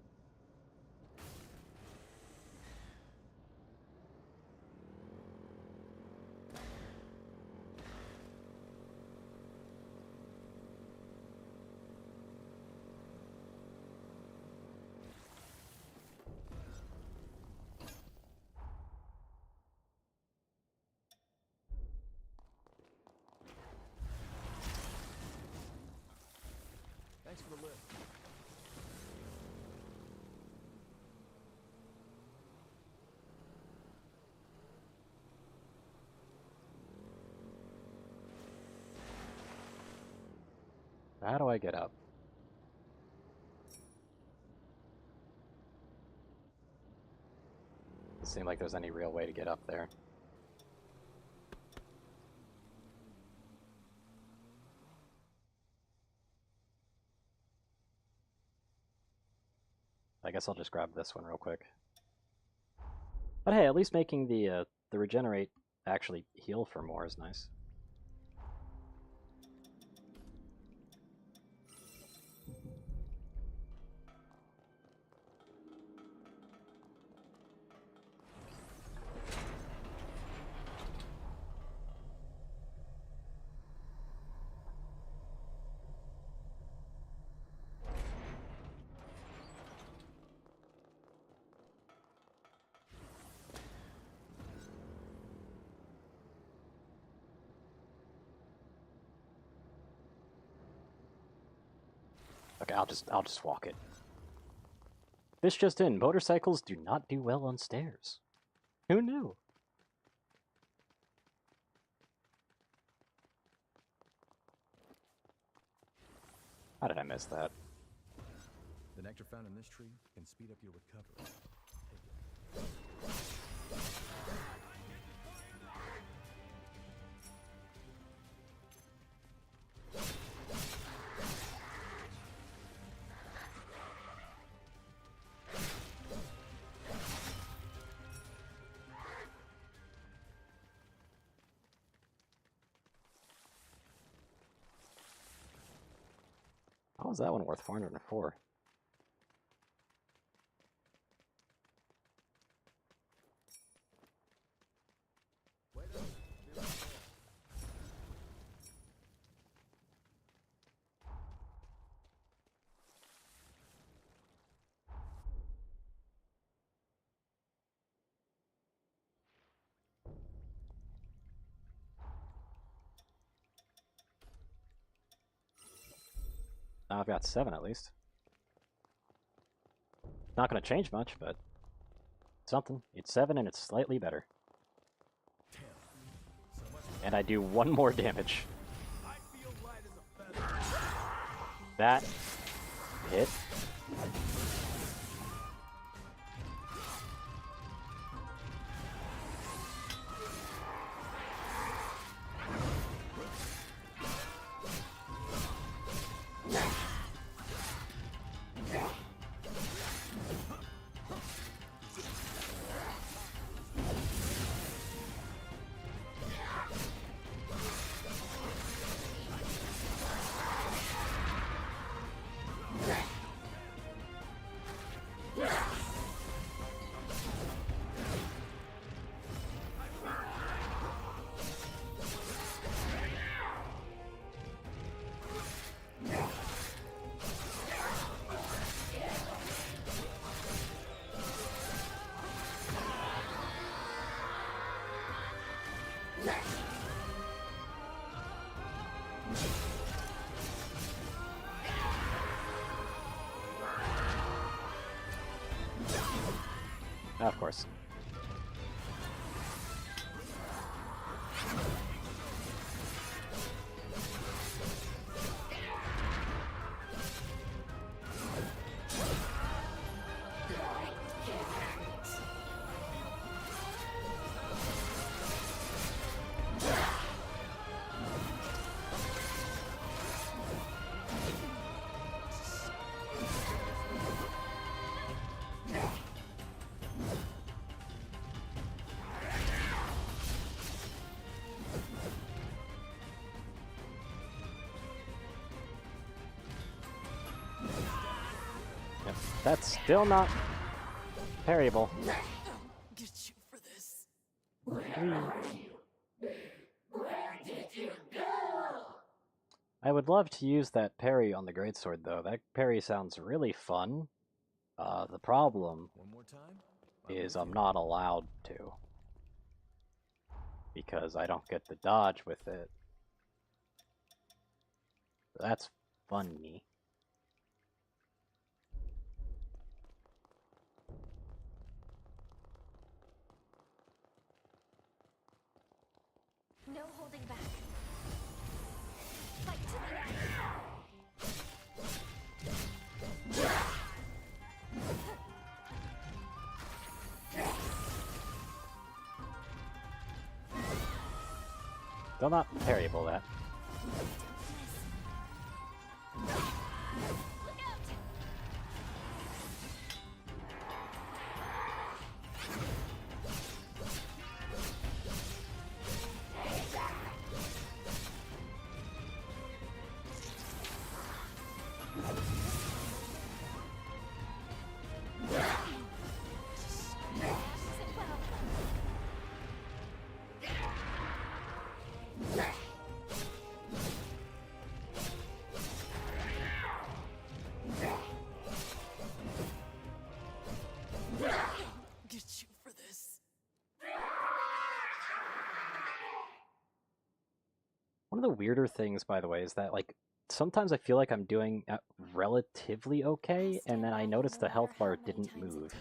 Thanks for the lift. How do I get up? Doesn't seem like there's any real way to get up there. I guess I'll just grab this one real quick. But hey, at least making the regenerate actually heal for more is nice. Okay, I'll just walk it. This just in, motorcycles do not do well on stairs. Who knew? How did I miss that? The nectar found in this tree can speed up your recovery. How was that one worth 404? Now I've got 7 at least. Not going to change much, but something. It's 7 and it's slightly better. And I do 1 more damage. That hit. Of course. That's still not parryable. Get you for this. Where did you go? I would love to use that parry on the greatsword, though. That parry sounds really fun. The problem is I'm not allowed to. Because I don't get the dodge with it. That's funny. No holding back. Fight to the end. Still not parryable, that. Get you for this. One of the weirder things, by the way, is that, like, sometimes I feel like I'm doing relatively okay, and then I notice the health bar didn't move.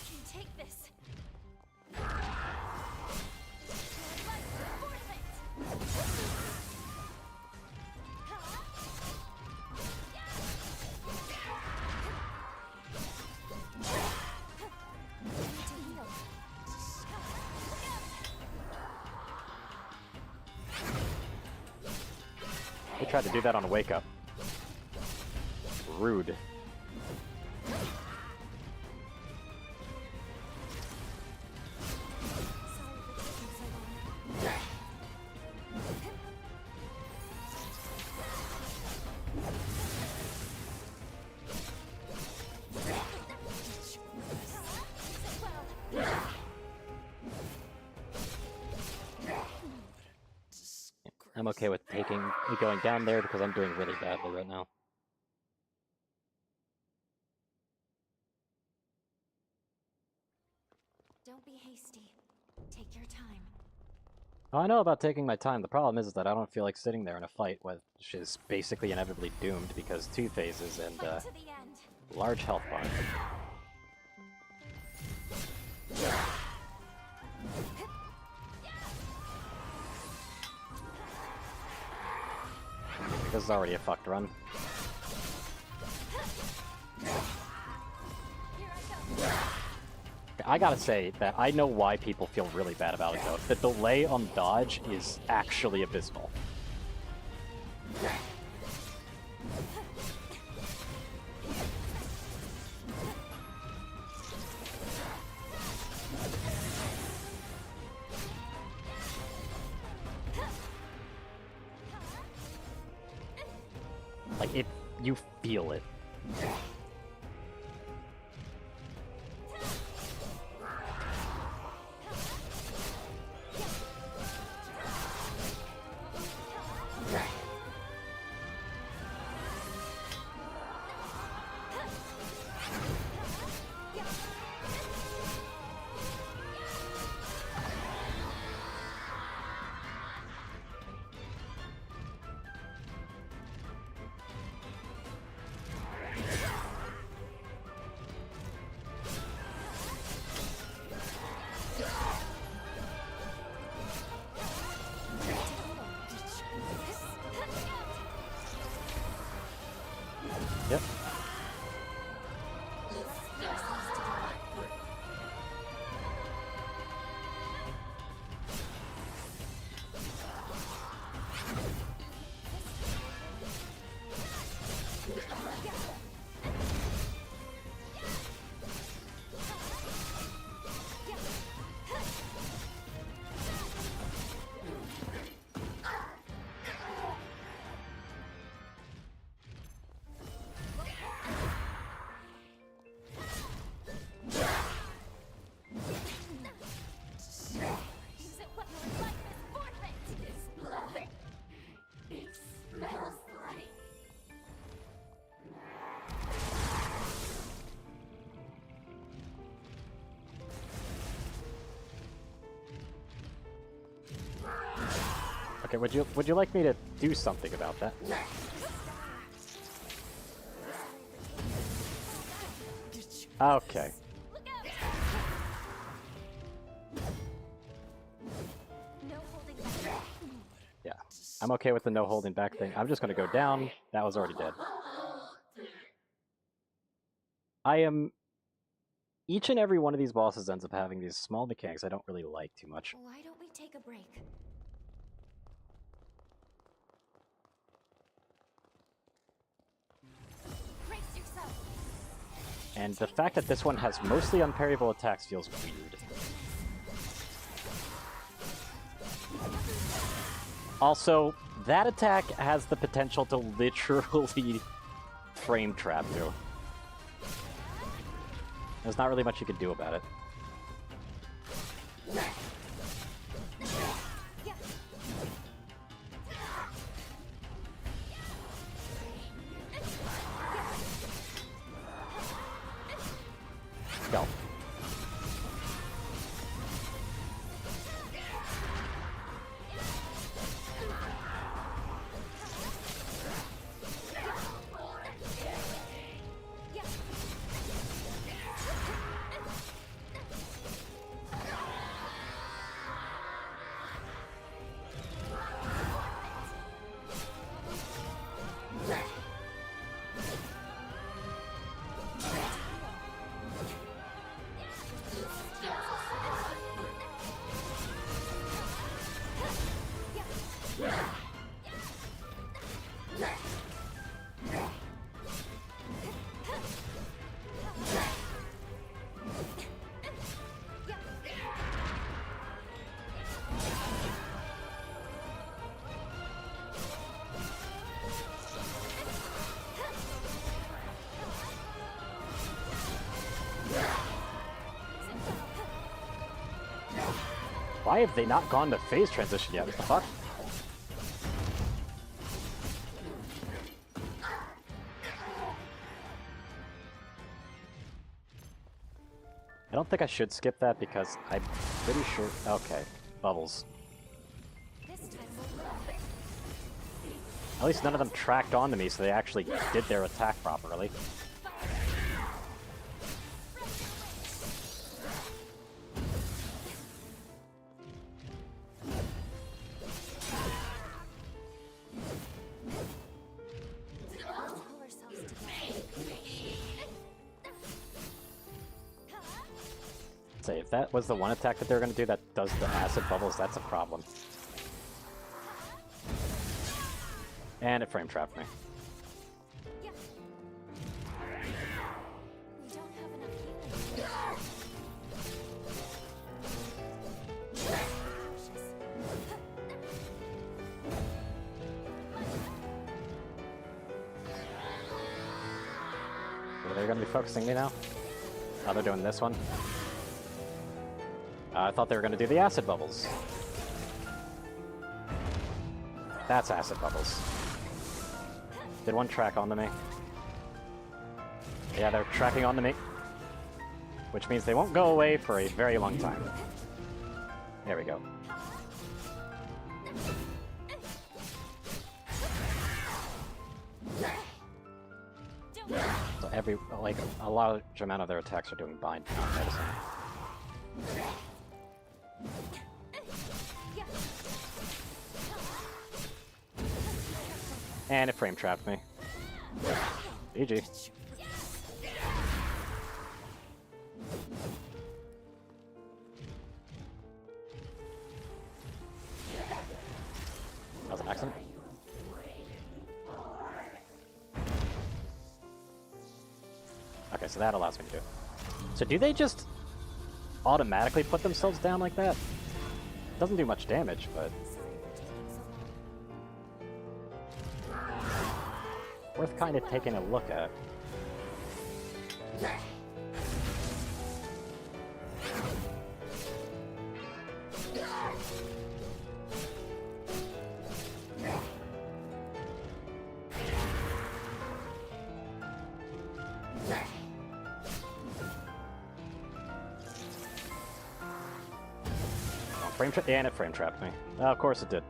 Can take this. They tried to do that on a wake up. Rude. I'm okay with going down there because I'm doing really badly right now. Don't be hasty. Take your time. I know about taking my time. The problem is that I don't feel like sitting there in a fight, which is basically inevitably doomed because 2 phases and large health bar. This is already a fucked run. I gotta say that I know why people feel really bad about it, though. The delay on dodge is actually abysmal. Like, you feel it. Okay, would you like me to do something about that? Okay. Yeah, I'm okay with the no holding back thing. I'm just gonna go down. That was already dead. Each and every one of these bosses ends up having these small mechanics I don't really like too much. Why don't we take a break? Brace yourself. And the fact that this one has mostly unparryable attacks feels weird. Also, that attack has the potential to literally frame trap you. There's not really much you can do about it. Go. Why have they not gone to phase transition yet? What the fuck? I don't think I should skip that because I'm pretty sure... Okay, bubbles. At least none of them tracked onto me, so they actually did their attack properly. Say, if that was the one attack that they were going to do that does the acid bubbles, that's a problem. And it frame trapped me. Are they going to be focusing me now? Oh, they're doing this one. I thought they were going to do the acid bubbles. That's acid bubbles. Did one track onto me? Yeah, they're tracking onto me. Which means they won't go away for a very long time. There we go. So a large amount of their attacks are doing bind, not medicine. And it frame trapped me. GG. That was an accident. Okay, so that allows me to do it. So do they just automatically put themselves down like that? Doesn't do much damage, but... worth kind of taking a look at. Frame trap, and it frame trapped me. Of course it did.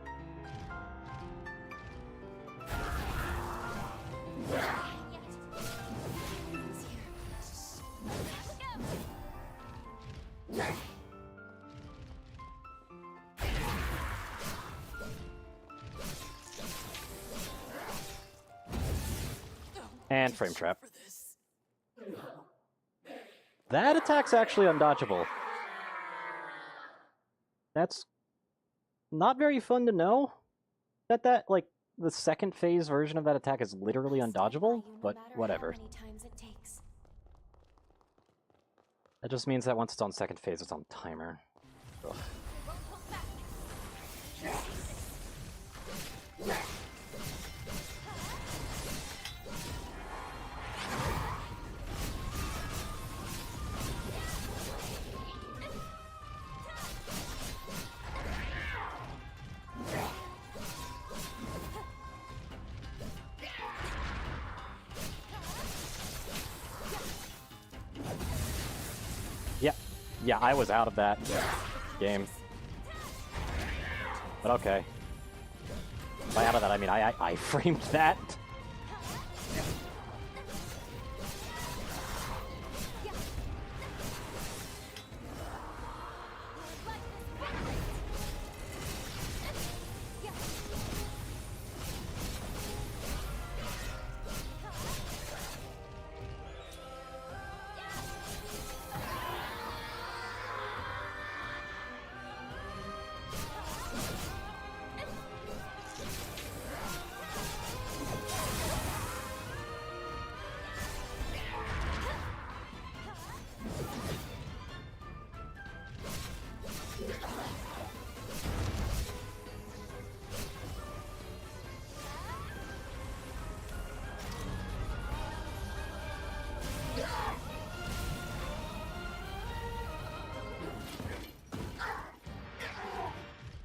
And frame trap. That attack's actually undodgeable. That's not very fun to know. That like the second phase version of that attack is literally undodgeable, but whatever. That just means that once it's on second phase, it's on timer. Ugh. Yeah, I was out of that game. But okay. By out of that, I mean I framed that.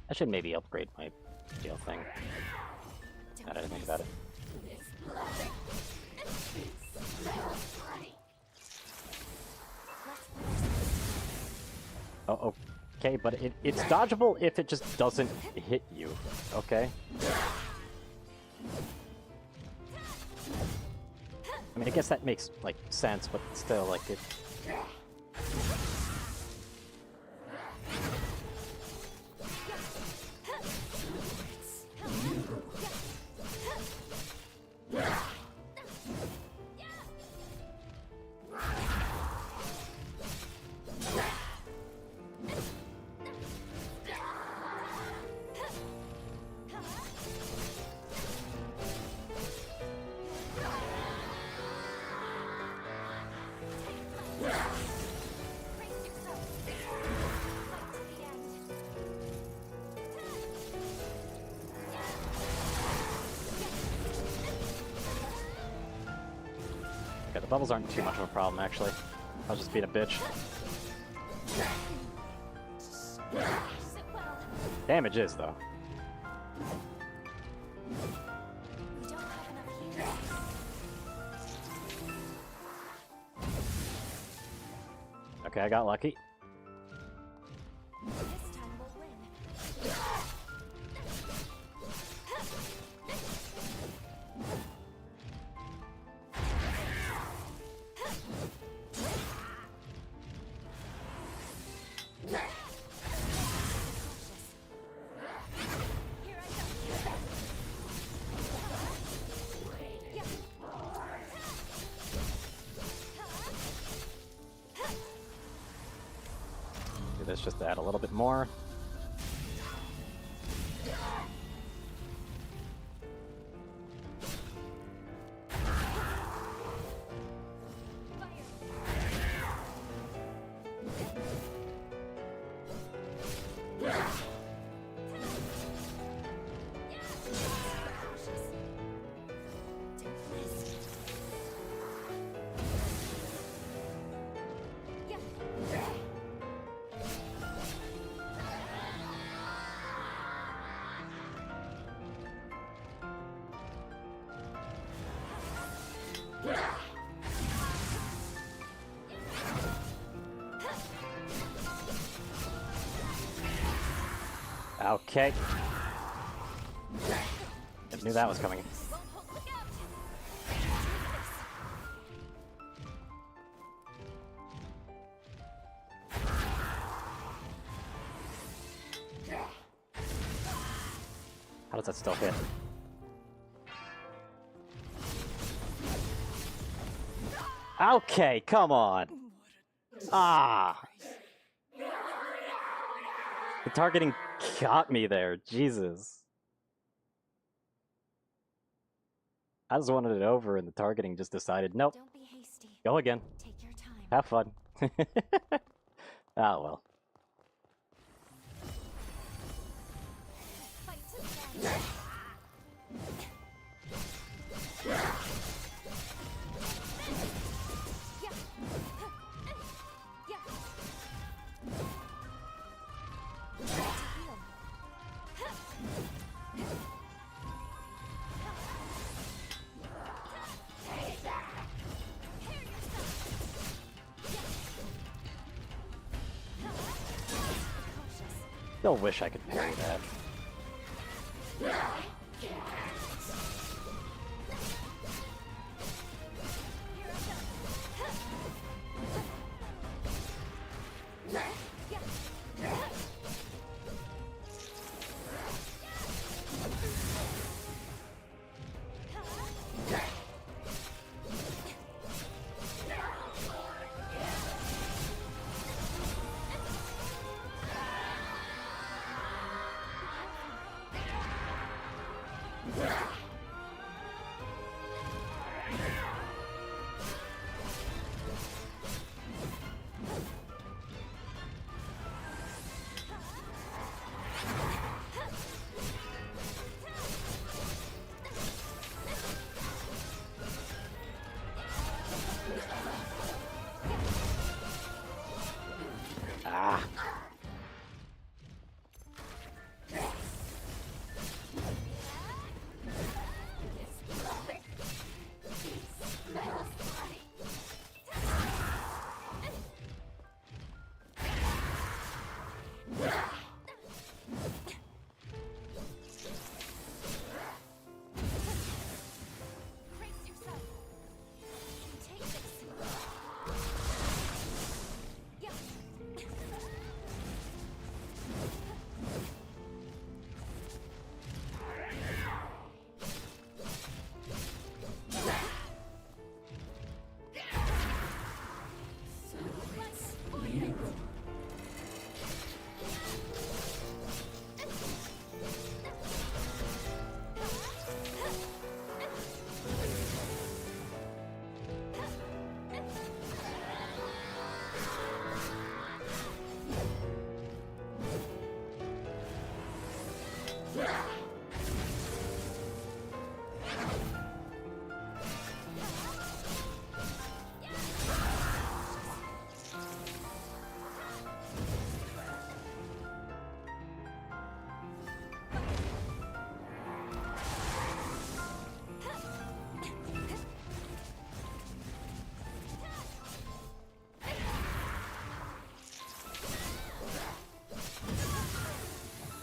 I should maybe upgrade my heal thing. Now that I think about it. Oh, okay, but it's dodgeable if it just doesn't hit you, okay? I mean, I guess that makes, like, sense, but still, like, it... Okay, the bubbles aren't too much of a problem, actually. I'll just beat a bitch. Damage is, though. Okay, I got lucky. Do this just to add a little bit more. Okay. I knew that was coming. How does that still hit? Okay, come on. Ah. The targeting got me there. Jesus. I just wanted it over, and the targeting just decided, nope. Don't be hasty. Go again. Take your time. Have fun. Ah, well. Fight to the end. Still wish I could parry that. Ah.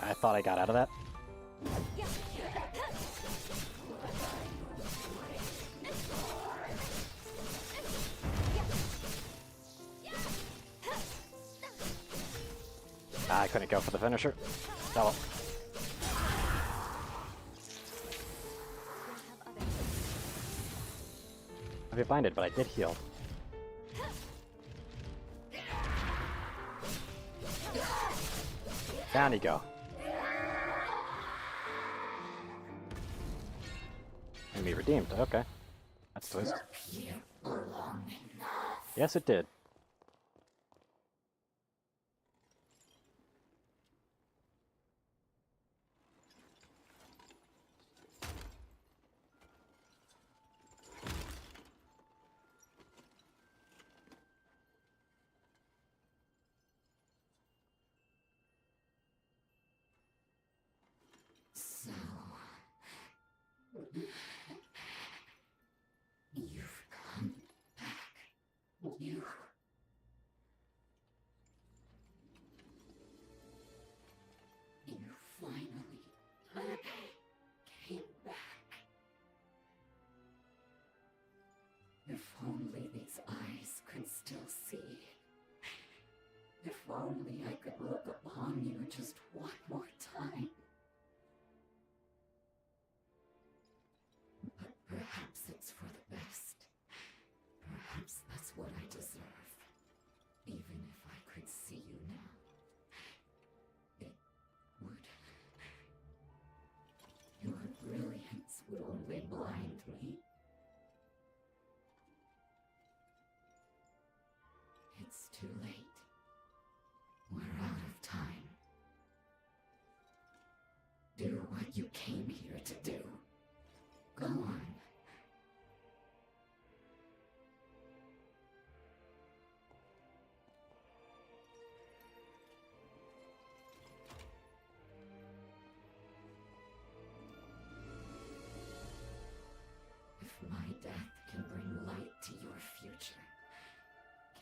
I thought I got out of that. I couldn't go for the finisher. Oh well. I'll be blinded, but I did heal. Down you go. And be redeemed. Okay. That's a twist. Yes, it did. You've come back. You me? It's too late. We're out of time. Do what you came here to do. Go on. If my death can bring light to your future,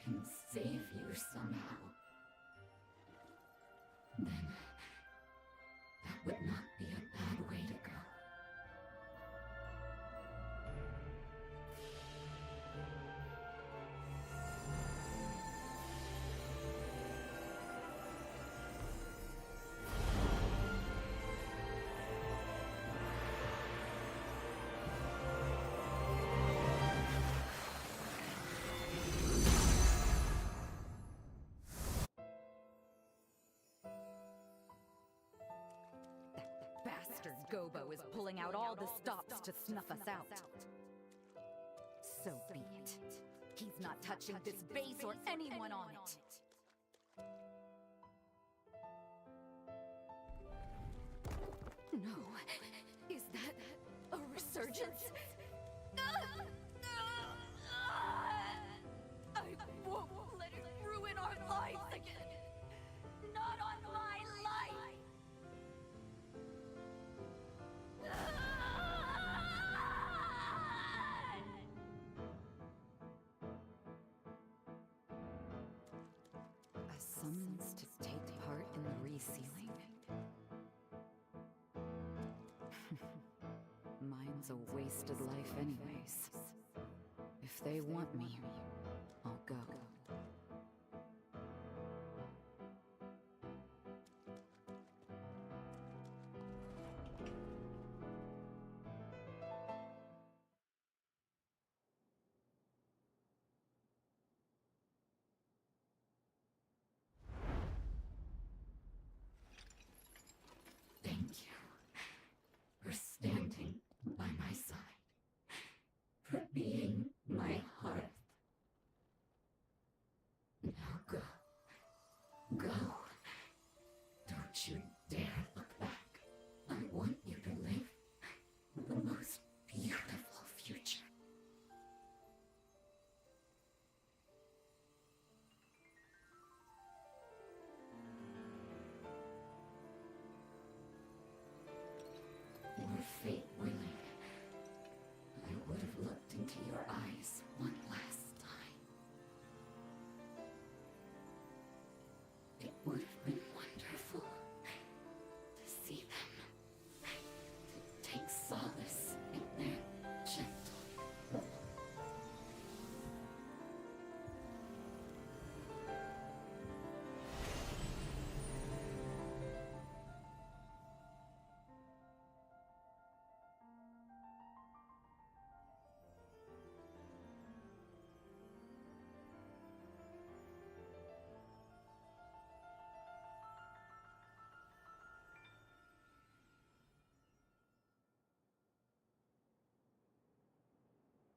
can save you somehow, then that would not be a bad way to go. Bastard Gobo is pulling out all the stops to snuff us out. So be it. He's not touching this base or anyone on it. No. Is that a resurgence? I won't let it ruin our lives again. Not on my life. A summons to take part in the resealing. Mine's a wasted life anyways. If they want me, I'll go. Thank you for standing by my side, for being my hearth. Now go. Go. Don't you dare look back. I want you to live the most beautiful future. Were fate willing, I would have looked into your eyes one last time. It would have been wonderful to see them, to take solace in their gentle.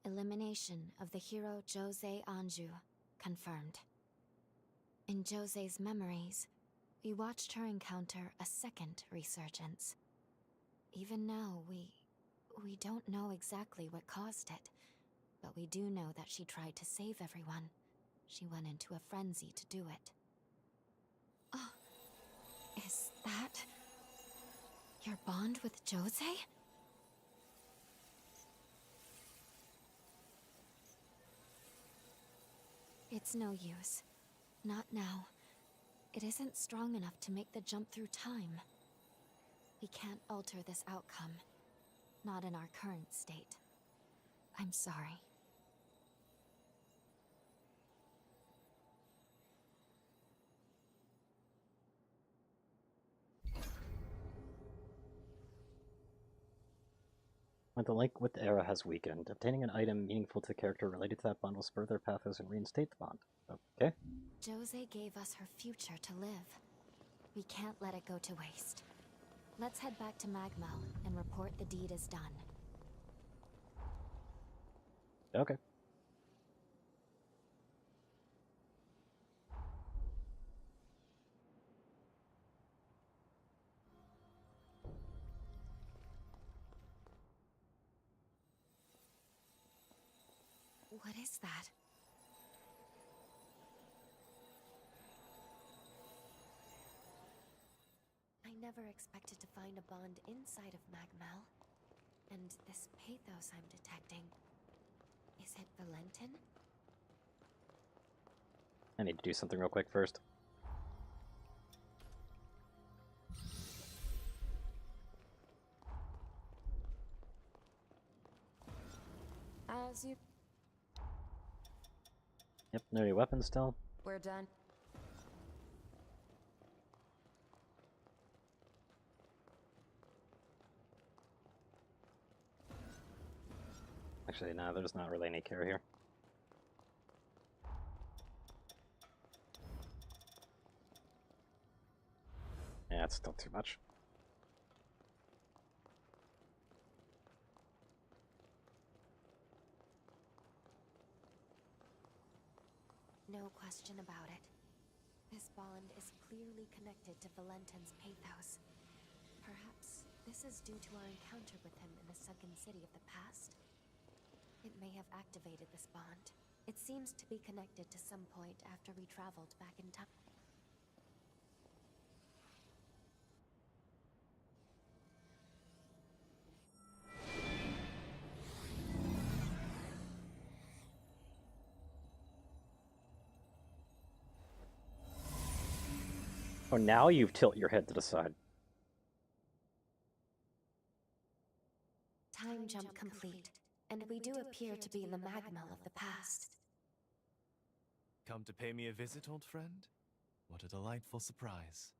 Elimination of the hero Jose Anju confirmed. In Jose's memories, we watched her encounter a second resurgence. Even now, we don't know exactly what caused it, but we do know that she tried to save everyone. She went into a frenzy to do it. Oh, is that your bond with Jose? It's no use. Not now. It isn't strong enough to make the jump through time. We can't alter this outcome. Not in our current state. I'm sorry. When the link with the era has weakened, obtaining an item meaningful to the character related to that bond will spur their pathos and reinstate the bond. Okay? Jose gave us her future to live. We can't let it go to waste. Let's head back to Magmel and report the deed is done. Okay. What is that? I never expected to find a bond inside of Magmel. And this pathos I'm detecting... is it Valentin? I need to do something real quick first. As you... Yep, no new weapons still. We're done. Actually, no, there's not really any care here. Yeah, it's still too much. No question about it. This bond is clearly connected to Valentin's pathos. Perhaps this is due to our encounter with him in the sunken city of the past? It may have activated this bond. It seems to be connected to some point after we traveled back in time. Oh, now you tilt your head to the side. Time jump complete, and we do appear to be in the Magmel of the past. Come to pay me a visit, old friend? What a delightful surprise.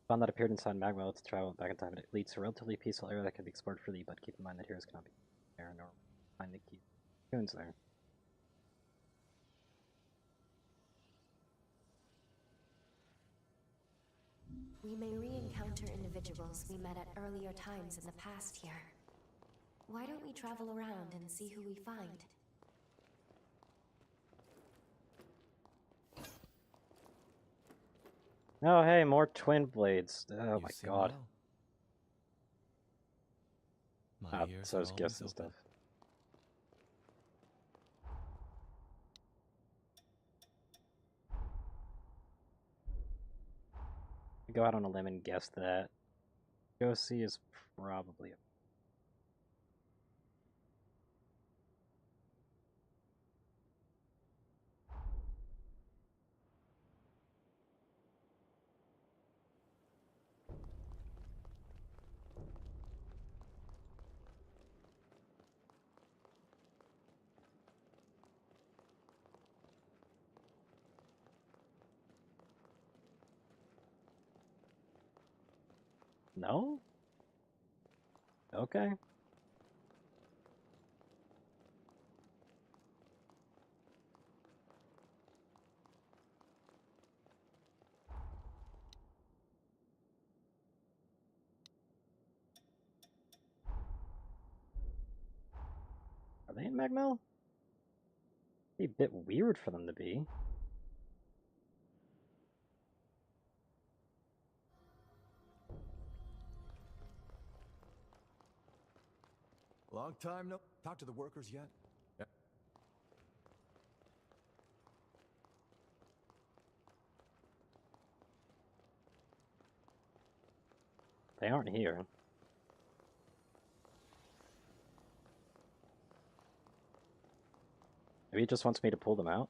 Bond that appeared inside Magma to travel back in time. It leads to a relatively peaceful area that can be explored freely, but keep in mind that heroes cannot be there nor find the key tunes there. We may re-encounter individuals we met at earlier times in the past here. Why don't we travel around and see who we find? Oh, hey, more twin blades. Oh my god. My ears so are is gifts and always stuff. Go out on a limb and guess that Josie is probably a... No? Okay. Are they in Magmel? Be a bit weird for them to be. Long time no... Talk to the workers yet? Yep. They aren't here. Maybe he just wants me to pull them out?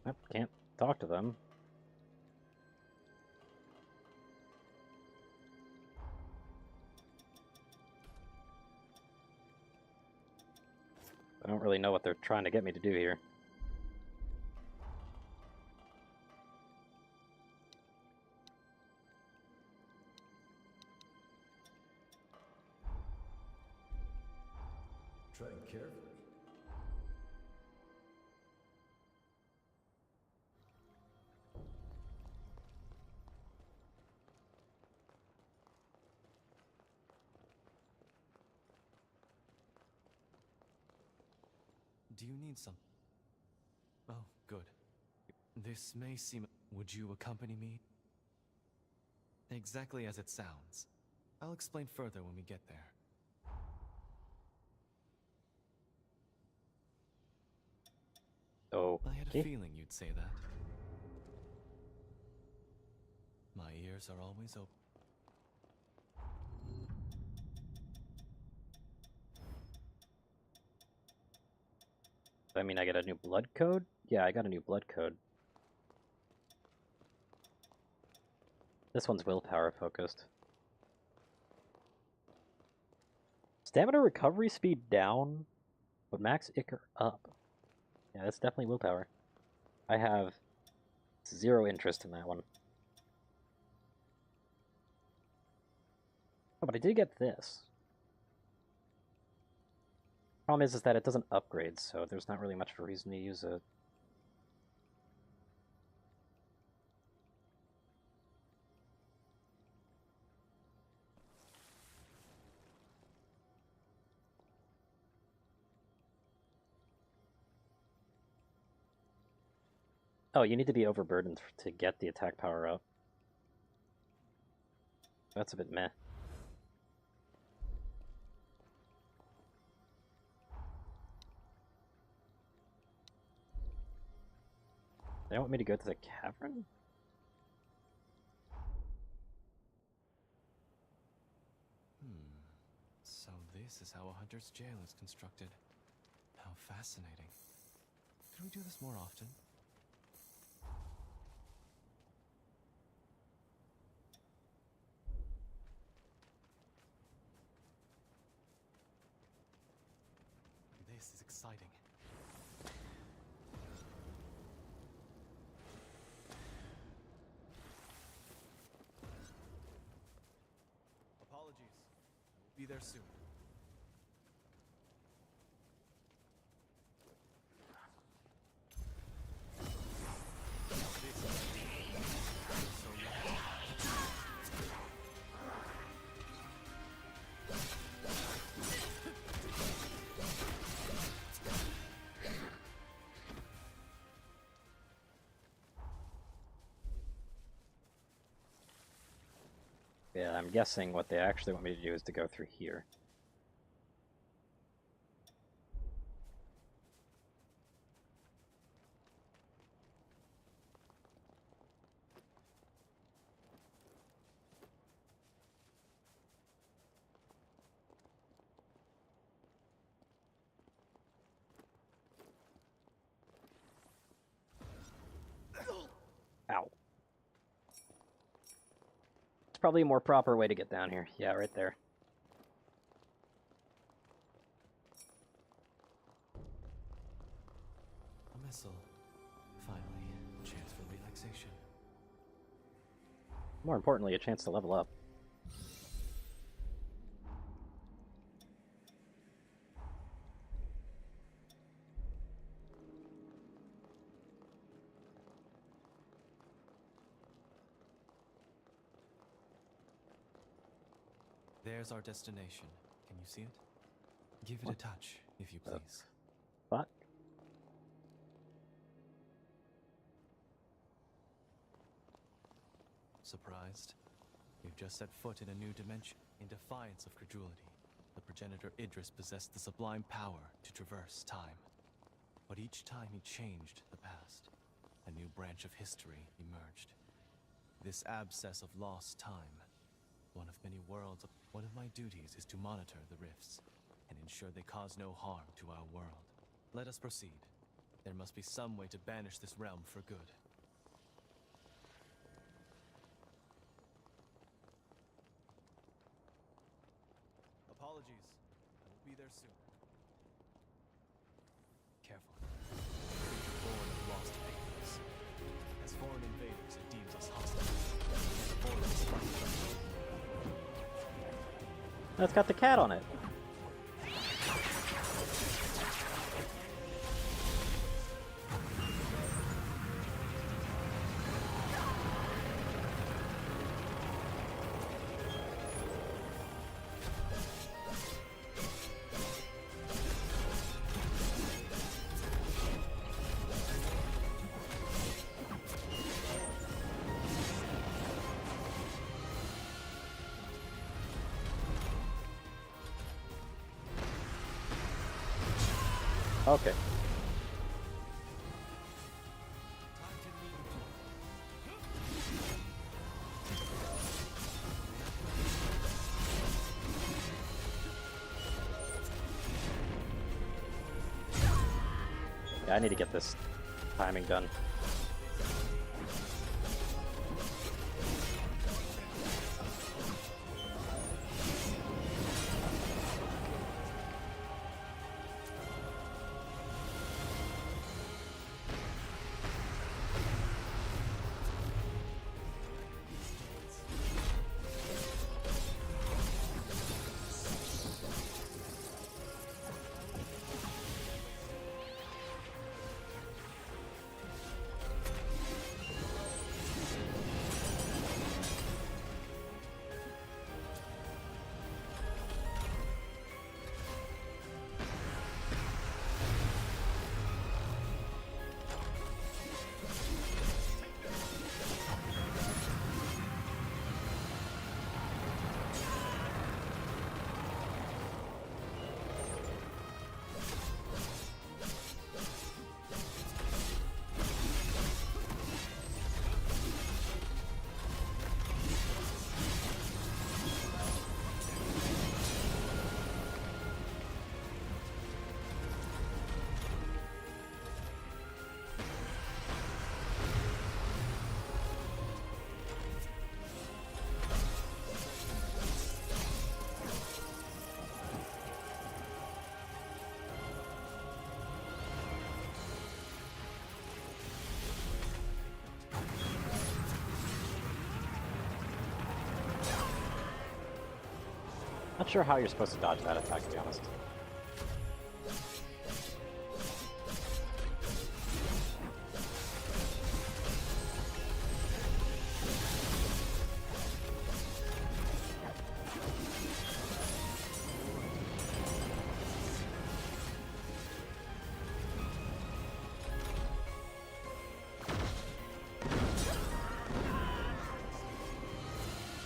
I can't talk to them. I don't really know what they're trying to get me to do here. Tread carefully. Do you need some? Oh, good. This may seem... Would you accompany me? Exactly as it sounds. I'll explain further when we get there. Oh, I had a feeling you'd say that. My ears are always open. I mean, I get a new blood code? Yeah, I got a new blood code. This one's willpower focused. Stamina recovery speed down, but max Ichor up. Yeah, that's definitely willpower. I have 0 interest in that one. Oh, but I did get this. Problem is that it doesn't upgrade, so there's not really much of a reason to use it. Oh, you need to be overburdened to get the attack power up. That's a bit meh. They want me to go to the cavern? So this is how a hunter's jail is constructed. How fascinating. Could we do this more often? This is exciting. Apologies. I will be there soon. Yeah, I'm guessing what they actually want me to do is to go through here. Ow. It's probably a more proper way to get down here. Yeah, right there. A missile. Finally, a chance for relaxation. More importantly, a chance to level up. There's our destination. Can you see it? Give it a touch, if you please. Fuck. Surprised? We've just set foot in a new dimension. In defiance of credulity, the progenitor Idris possessed the sublime power to traverse time. But each time he changed the past, a new branch of history emerged. This abscess of lost time, one of many worlds. One of my duties is to monitor the rifts and ensure they cause no harm to our world. Let us proceed. There must be some way to banish this realm for good. Apologies. I will be there soon. Careful. We're born of lost faiths. As foreign invaders, it deems us hostile. And foreign strike. That's got the cat on it. Okay. Yeah, I need to get this timing done. Not sure how you're supposed to dodge that attack, to be honest.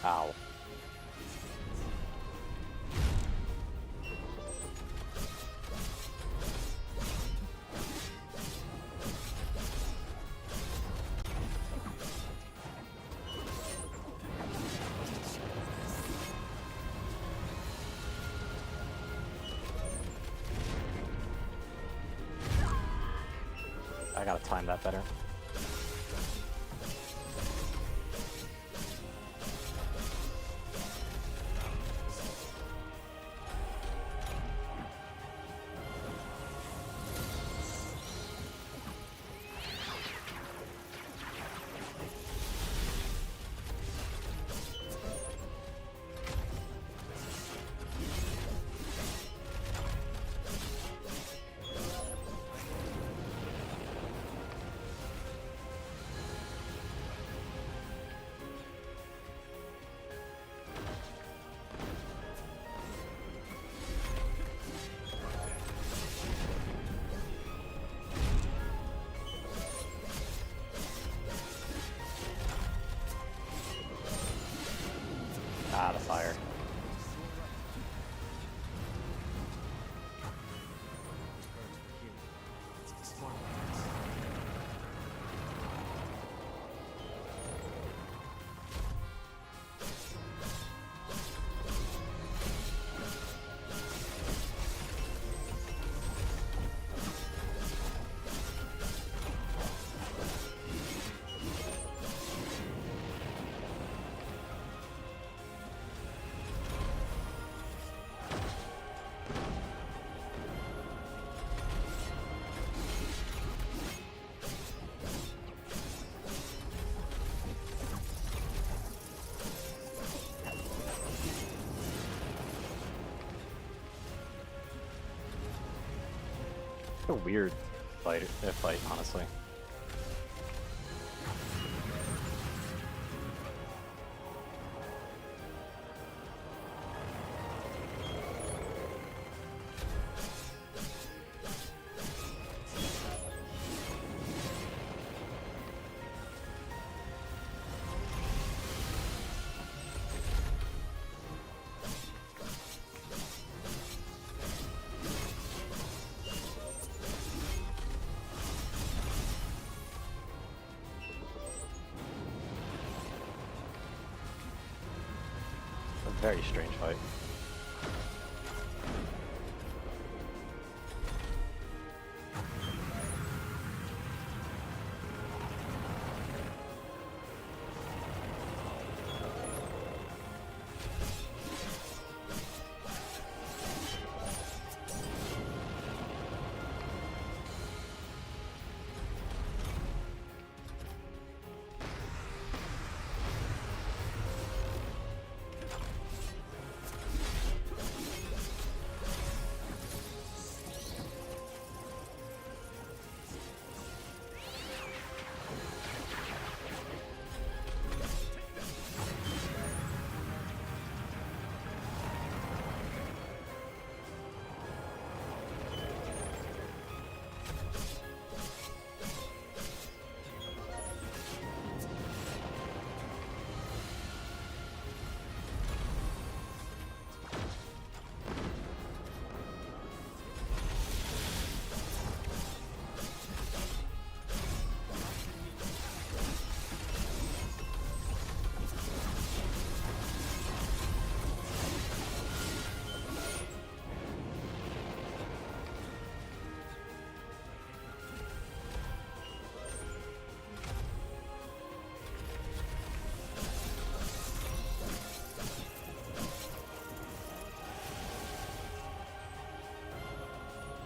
Ow. I gotta time that better. A weird fight, honestly. A very strange fight.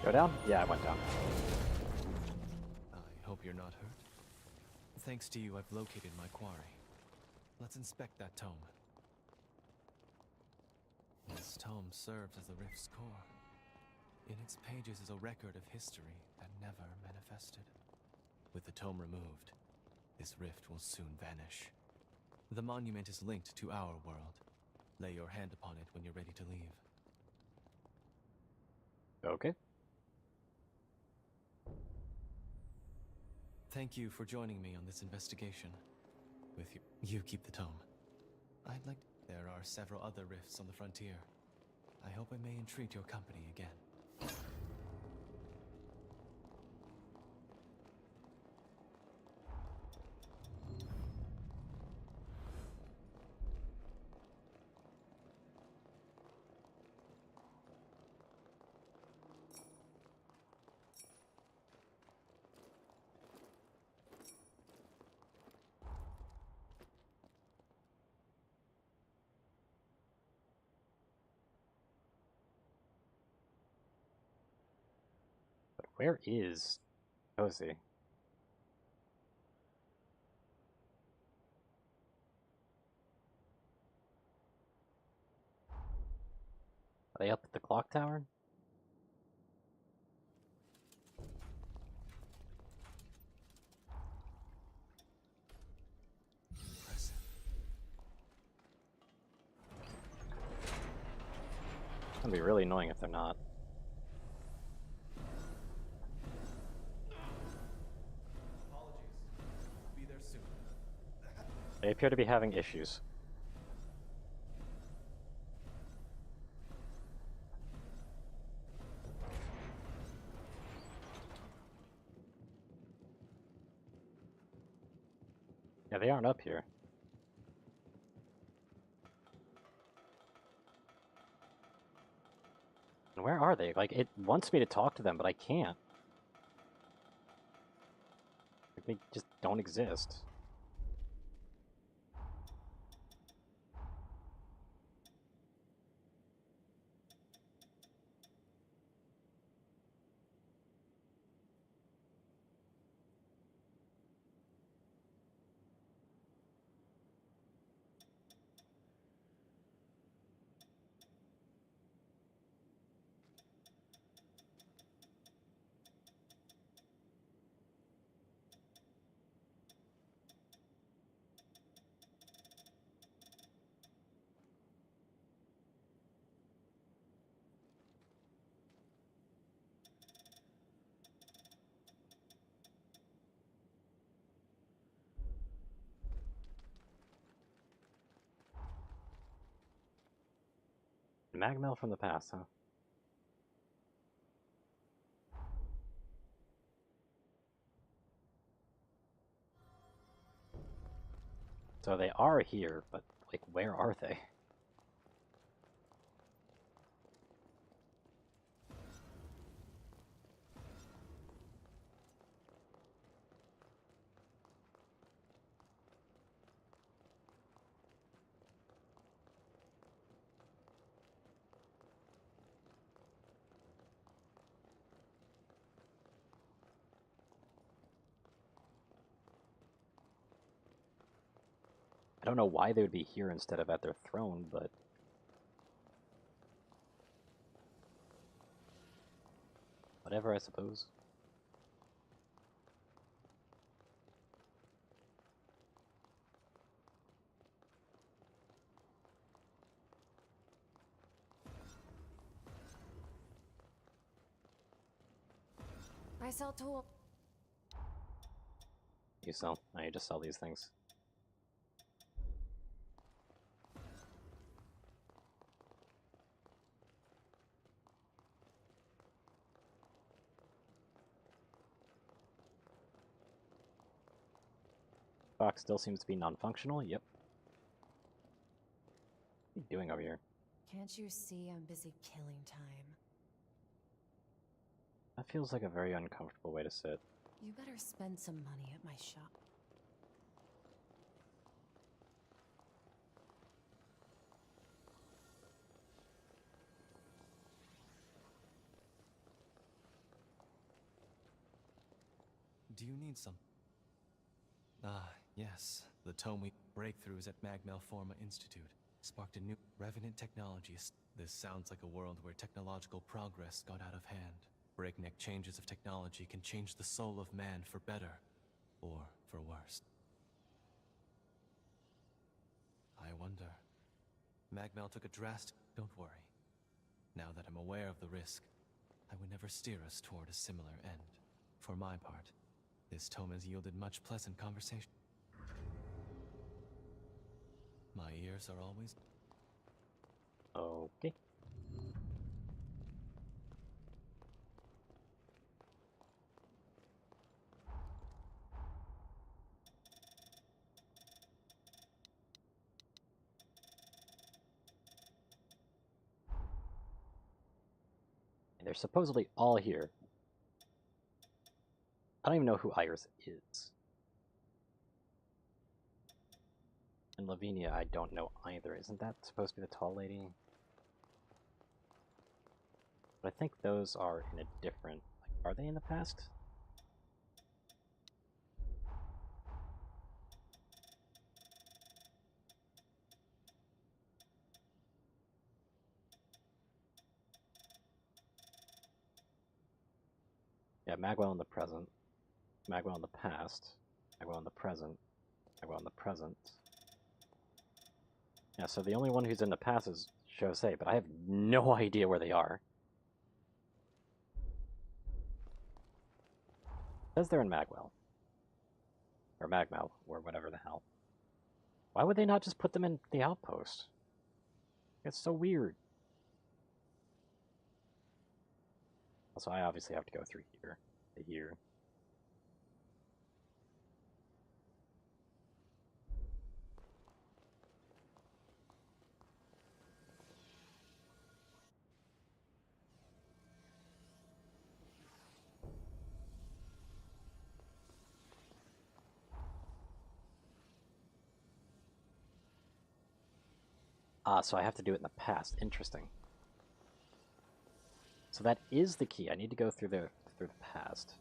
Go down? Yeah, I went down. I hope you're not hurt. Thanks to you, I've located my quarry. Let's inspect that tome. This tome serves as the rift's core. In its pages is a record of history that never manifested. With the tome removed, this rift will soon vanish. The monument is linked to our world. Lay your hand upon it when you're ready to leave. Okay. Thank you for joining me on this investigation. With you keep the tome. I'd like there are several other rifts on the frontier. I hope I may entreat your company again. Where is Cozy? Are they up at the clock tower? Impressive. It's gonna be really annoying if they're not. They appear to be having issues. Yeah, they aren't up here. And where are they? Like, it wants me to talk to them, but I can't. Like, they just don't exist. Magmel from the past, huh? So they are here, but, like, where are they? I don't know why they would be here instead of at their throne, but... whatever, I suppose. I sell tool. You sell? No, you just sell these things. Box still seems to be non-functional. Yep. What are you doing over here? Can't you see I'm busy killing time? That feels like a very uncomfortable way to sit. You better spend some money at my shop. Do you need some? Ah, yes. The tome we breakthroughs at Magmel Forma Institute sparked a new revenant technologies. This sounds like a world where technological progress got out of hand. Breakneck changes of technology can change the soul of man for better, or for worse. I wonder. Magmel took a drastic... Don't worry. Now that I'm aware of the risk, I would never steer us toward a similar end. For my part, this tome has yielded much pleasant conversation. My ears are always... Okay. And they're supposedly all here. I don't even know who Iris is. And Lavinia, I don't know either. Isn't that supposed to be the tall lady? But I think those are in a different... Like, are they in the past? Yeah, Magwell in the present. Magwell in the past. Magwell in the present. Magwell in the present. Yeah, so the only one who's in the past is Jose, but I have no idea where they are. It says they're in Magwell. Or Magmel, or whatever the hell. Why would they not just put them in the outpost? It's so weird. Also, I obviously have to go through here. To here. Ah, so I have to do it in the past. Interesting. So that is the key. I need to go through the past.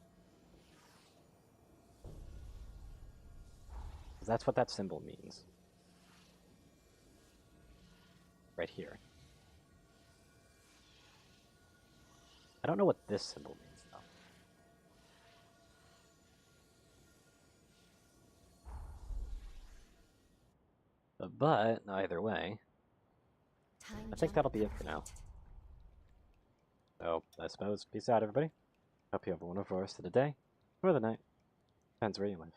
Because that's what that symbol means. Right here. I don't know what this symbol means, though. But, either way, I think that'll be it for now. So, I suppose, peace out, everybody. Hope you have a wonderful rest of the day, or the night. Depends where you live.